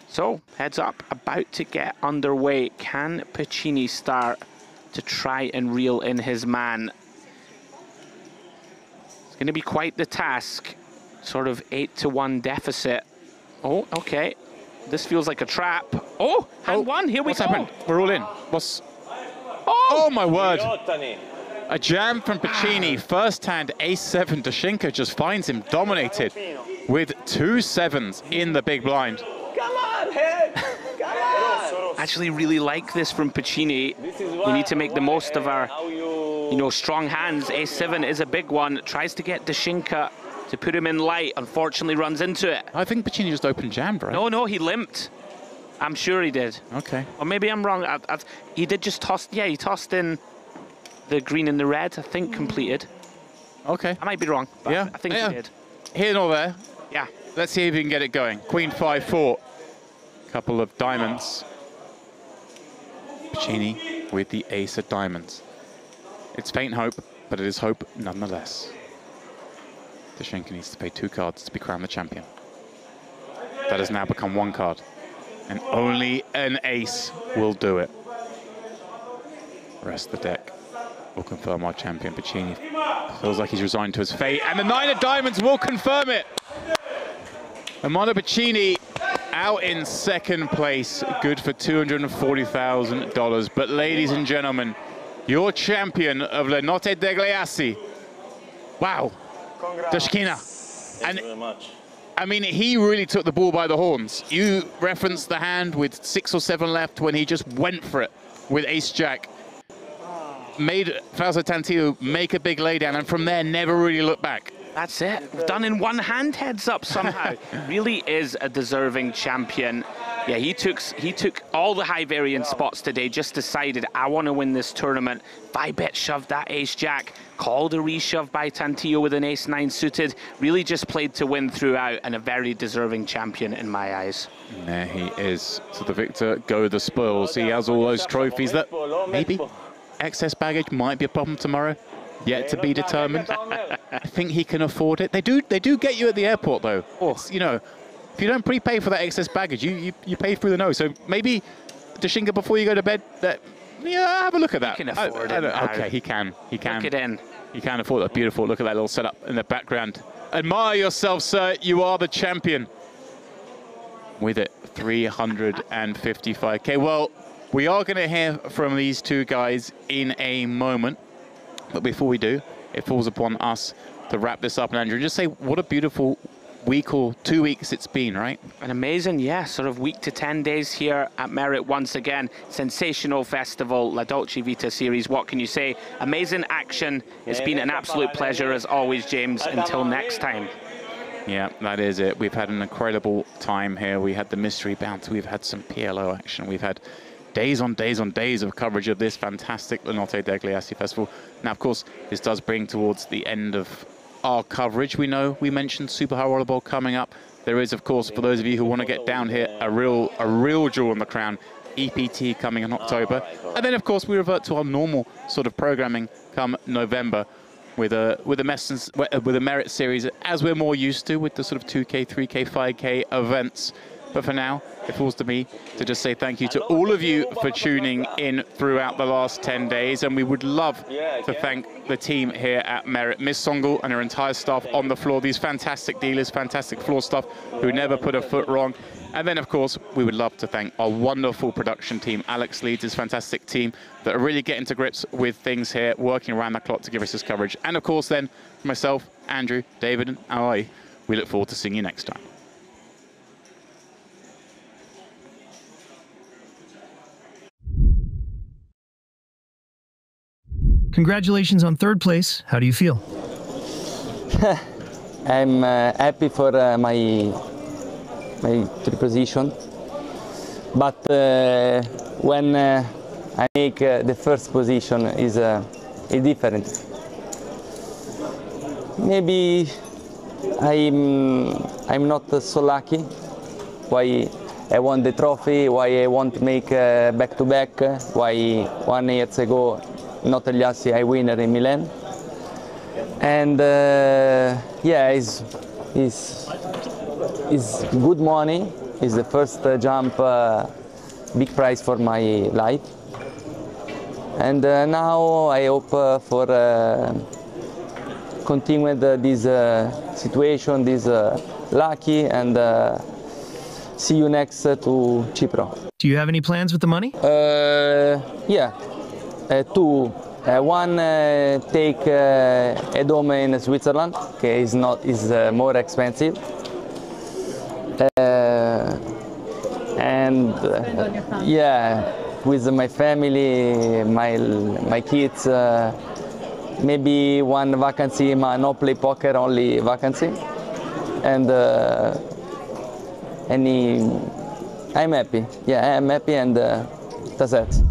S2: So, heads up, about to get underway. Can Pacini start to try and reel in his man? It's going to be quite the task. Sort of 8-1 deficit. Oh, okay. This feels like a trap. Oh, hand one. Here we go.
S8: What's happened? We're all in. Oh, my word. A jam from Pacini. First hand, ace-7. Tashinka just finds him dominated with 2 7s in the big blind.
S10: Come on, head! Come on!
S2: Actually really like this from Pacini. We need to make the most of our, strong hands. Ace-7 is a big one. Tries to get Tashinka to put him in light. Unfortunately runs into it.
S8: I think Pacini just opened jammed, right?
S2: No, he limped. I'm sure he did.
S8: Okay.
S2: Or maybe I'm wrong. He did just toss. Yeah, he tossed in the green and the red, I think, completed.
S8: Okay.
S2: I might be wrong, but
S8: yeah.
S2: I think he did.
S8: Here nor there.
S2: Yeah.
S8: Let's see if we can get it going. Queen 5-4. Couple of diamonds. Pacini with the ace of diamonds. It's faint hope, but it is hope nonetheless. Tashinka needs to pay 2 cards to be crowned the champion. That has now become 1 card. And only an ace will do it. The rest of the deck will confirm our champion. Pacini feels like he's resigned to his fate. And the 9 of diamonds will confirm it. Armando Pacini out in second place. Good for $240,000. But ladies and gentlemen, your champion of Le Notte Degli Assi. Wow. Tashinka.
S10: Thank you very much.
S8: I mean, he really took the bull by the horns. You referenced the hand with 6 or 7 left when he just went for it with ace-jack. Made Fausto Tantillo make a big laydown, and from there, never really looked back.
S2: That's it. Done in one hand, heads up somehow. Really is a deserving champion. Yeah, he took all the high variance spots today, just decided, I want to win this tournament. 5-bet shoved that ace-jack, called a reshove by Tantillo with an ace-9 suited, really just played to win throughout, and a very deserving champion in my eyes.
S8: There he is. So the victor go the spoils. He has all those trophies that maybe excess baggage might be a problem tomorrow. Yet to be determined. I think he can afford it. They do get you at the airport though. You know, if you don't prepay for that excess baggage, you pay through the nose. So maybe Dashinga, before you go to bed, yeah, have a look at that.
S2: He can afford it.
S8: Okay, he can.
S2: Look it in.
S8: He can afford it. Beautiful. Look at that little setup in the background. Admire yourself, sir. You are the champion. With it, 355k. Well, we are going to hear from these two guys in a moment. But before we do, it falls upon us to wrap this up. And Andrew, just say what a beautiful week or 2 weeks it's been, right?
S2: An amazing, yeah, sort of week to 10 days here at Merit once again. Sensational festival, La Dolce Vita series. What can you say? Amazing action. It's been an absolute pleasure as always, James. Until next time.
S8: Yeah, that is it. We've had an incredible time here. We had the mystery bounty. We've had some PLO action. We've had days on days on days of coverage of this fantastic Notte Degli Assi festival. Now, of course, this does bring towards the end of our coverage. We know we mentioned Super High Roller Bowl coming up. There is, of course, for those of you who want to get down here, a real jewel in the crown, EPT coming in October. And then, of course, we revert to our normal sort of programming come November with a Merit series, as we're more used to, with the sort of 2K, 3K, 5K events. But for now, it falls to me to just say thank you to all of you for tuning in throughout the last 10 days. And we would love to thank the team here at Merit, Miss Songul and her entire staff on the floor, these fantastic dealers, fantastic floor staff who never put a foot wrong. And then, of course, we would love to thank our wonderful production team. Alex leads his fantastic team that are really getting to grips with things here, working around the clock to give us this coverage. And, of course, then, myself, Andrew, David, and I, we look forward to seeing you next time.
S14: Congratulations on third place. How do you feel?
S6: I'm happy for my third position, but when I make the first position is different. Maybe I'm not so lucky. Why I won the trophy? Why I want to make back-to-back? Why 1 year ago Notte Degli Assi I winner in Milan? And yeah, it's good money. It's the first jump, big prize for my life. And now I hope for continue this situation, this lucky, and see you next to Cyprus.
S14: Do you have any plans with the money?
S6: Yeah, two. One take a dome in Switzerland. Okay, is more expensive. And yeah, with my family, my kids, maybe one vacancy, no play poker, only vacancy, and I'm happy. Yeah, I'm happy, and that's it.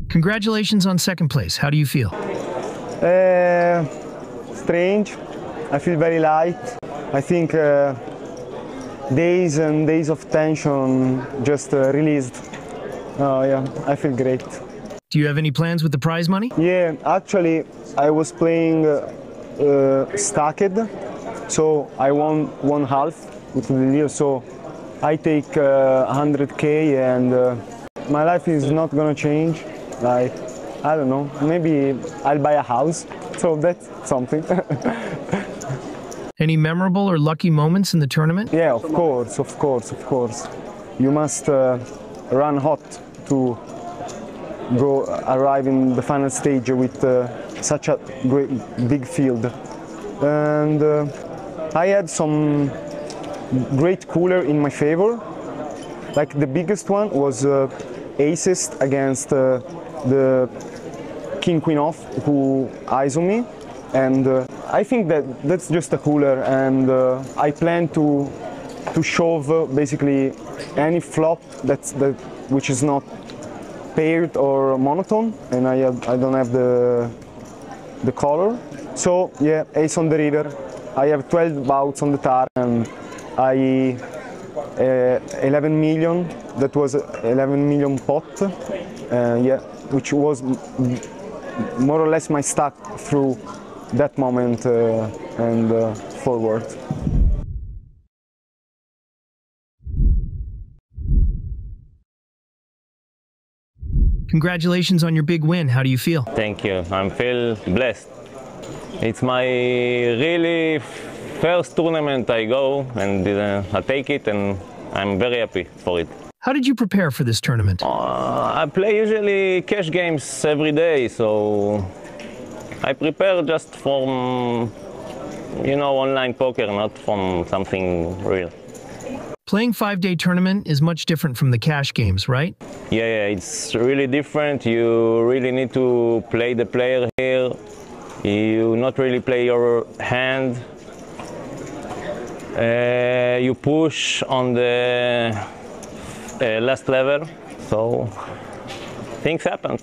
S14: Congratulations on second place. How do you feel?
S15: Strange. I feel very light. I think days and days of tension just released. Oh yeah, I feel great.
S14: Do you have any plans with the prize money?
S15: Yeah, actually I was playing stacked, so I won 1/2 with the deal. So I take 100k, and my life is not gonna change. Like, I don't know, maybe I'll buy a house, so that's something.
S14: Any memorable or lucky moments in the tournament?
S15: Yeah, of course, of course, of course. You must run hot to arrive in the final stage with such a great big field. And I had some great cooler in my favor. Like the biggest one was aces against the king queen off, who ISO me, and I think that that's just a cooler, and I plan to shove basically any flop which is not paired or monotone, and I don't have the color. So yeah, ace on the river. I have 12 bouts on the turn, and 11 million. That was 11 million pot. Yeah, which was more or less my stack through that moment and forward.
S14: Congratulations on your big win. How do you feel?
S10: Thank you. I feel blessed. It's my really first tournament I go, and I take it, and I'm very happy for it.
S14: How did you prepare for this tournament?
S10: I play usually cash games every day, so I prepare just from, online poker, not from something real.
S14: Playing 5-day tournament is much different from the cash games, right?
S10: Yeah, it's really different. You really need to play the player here. You not really play your hand. You push on the last level, so things happen.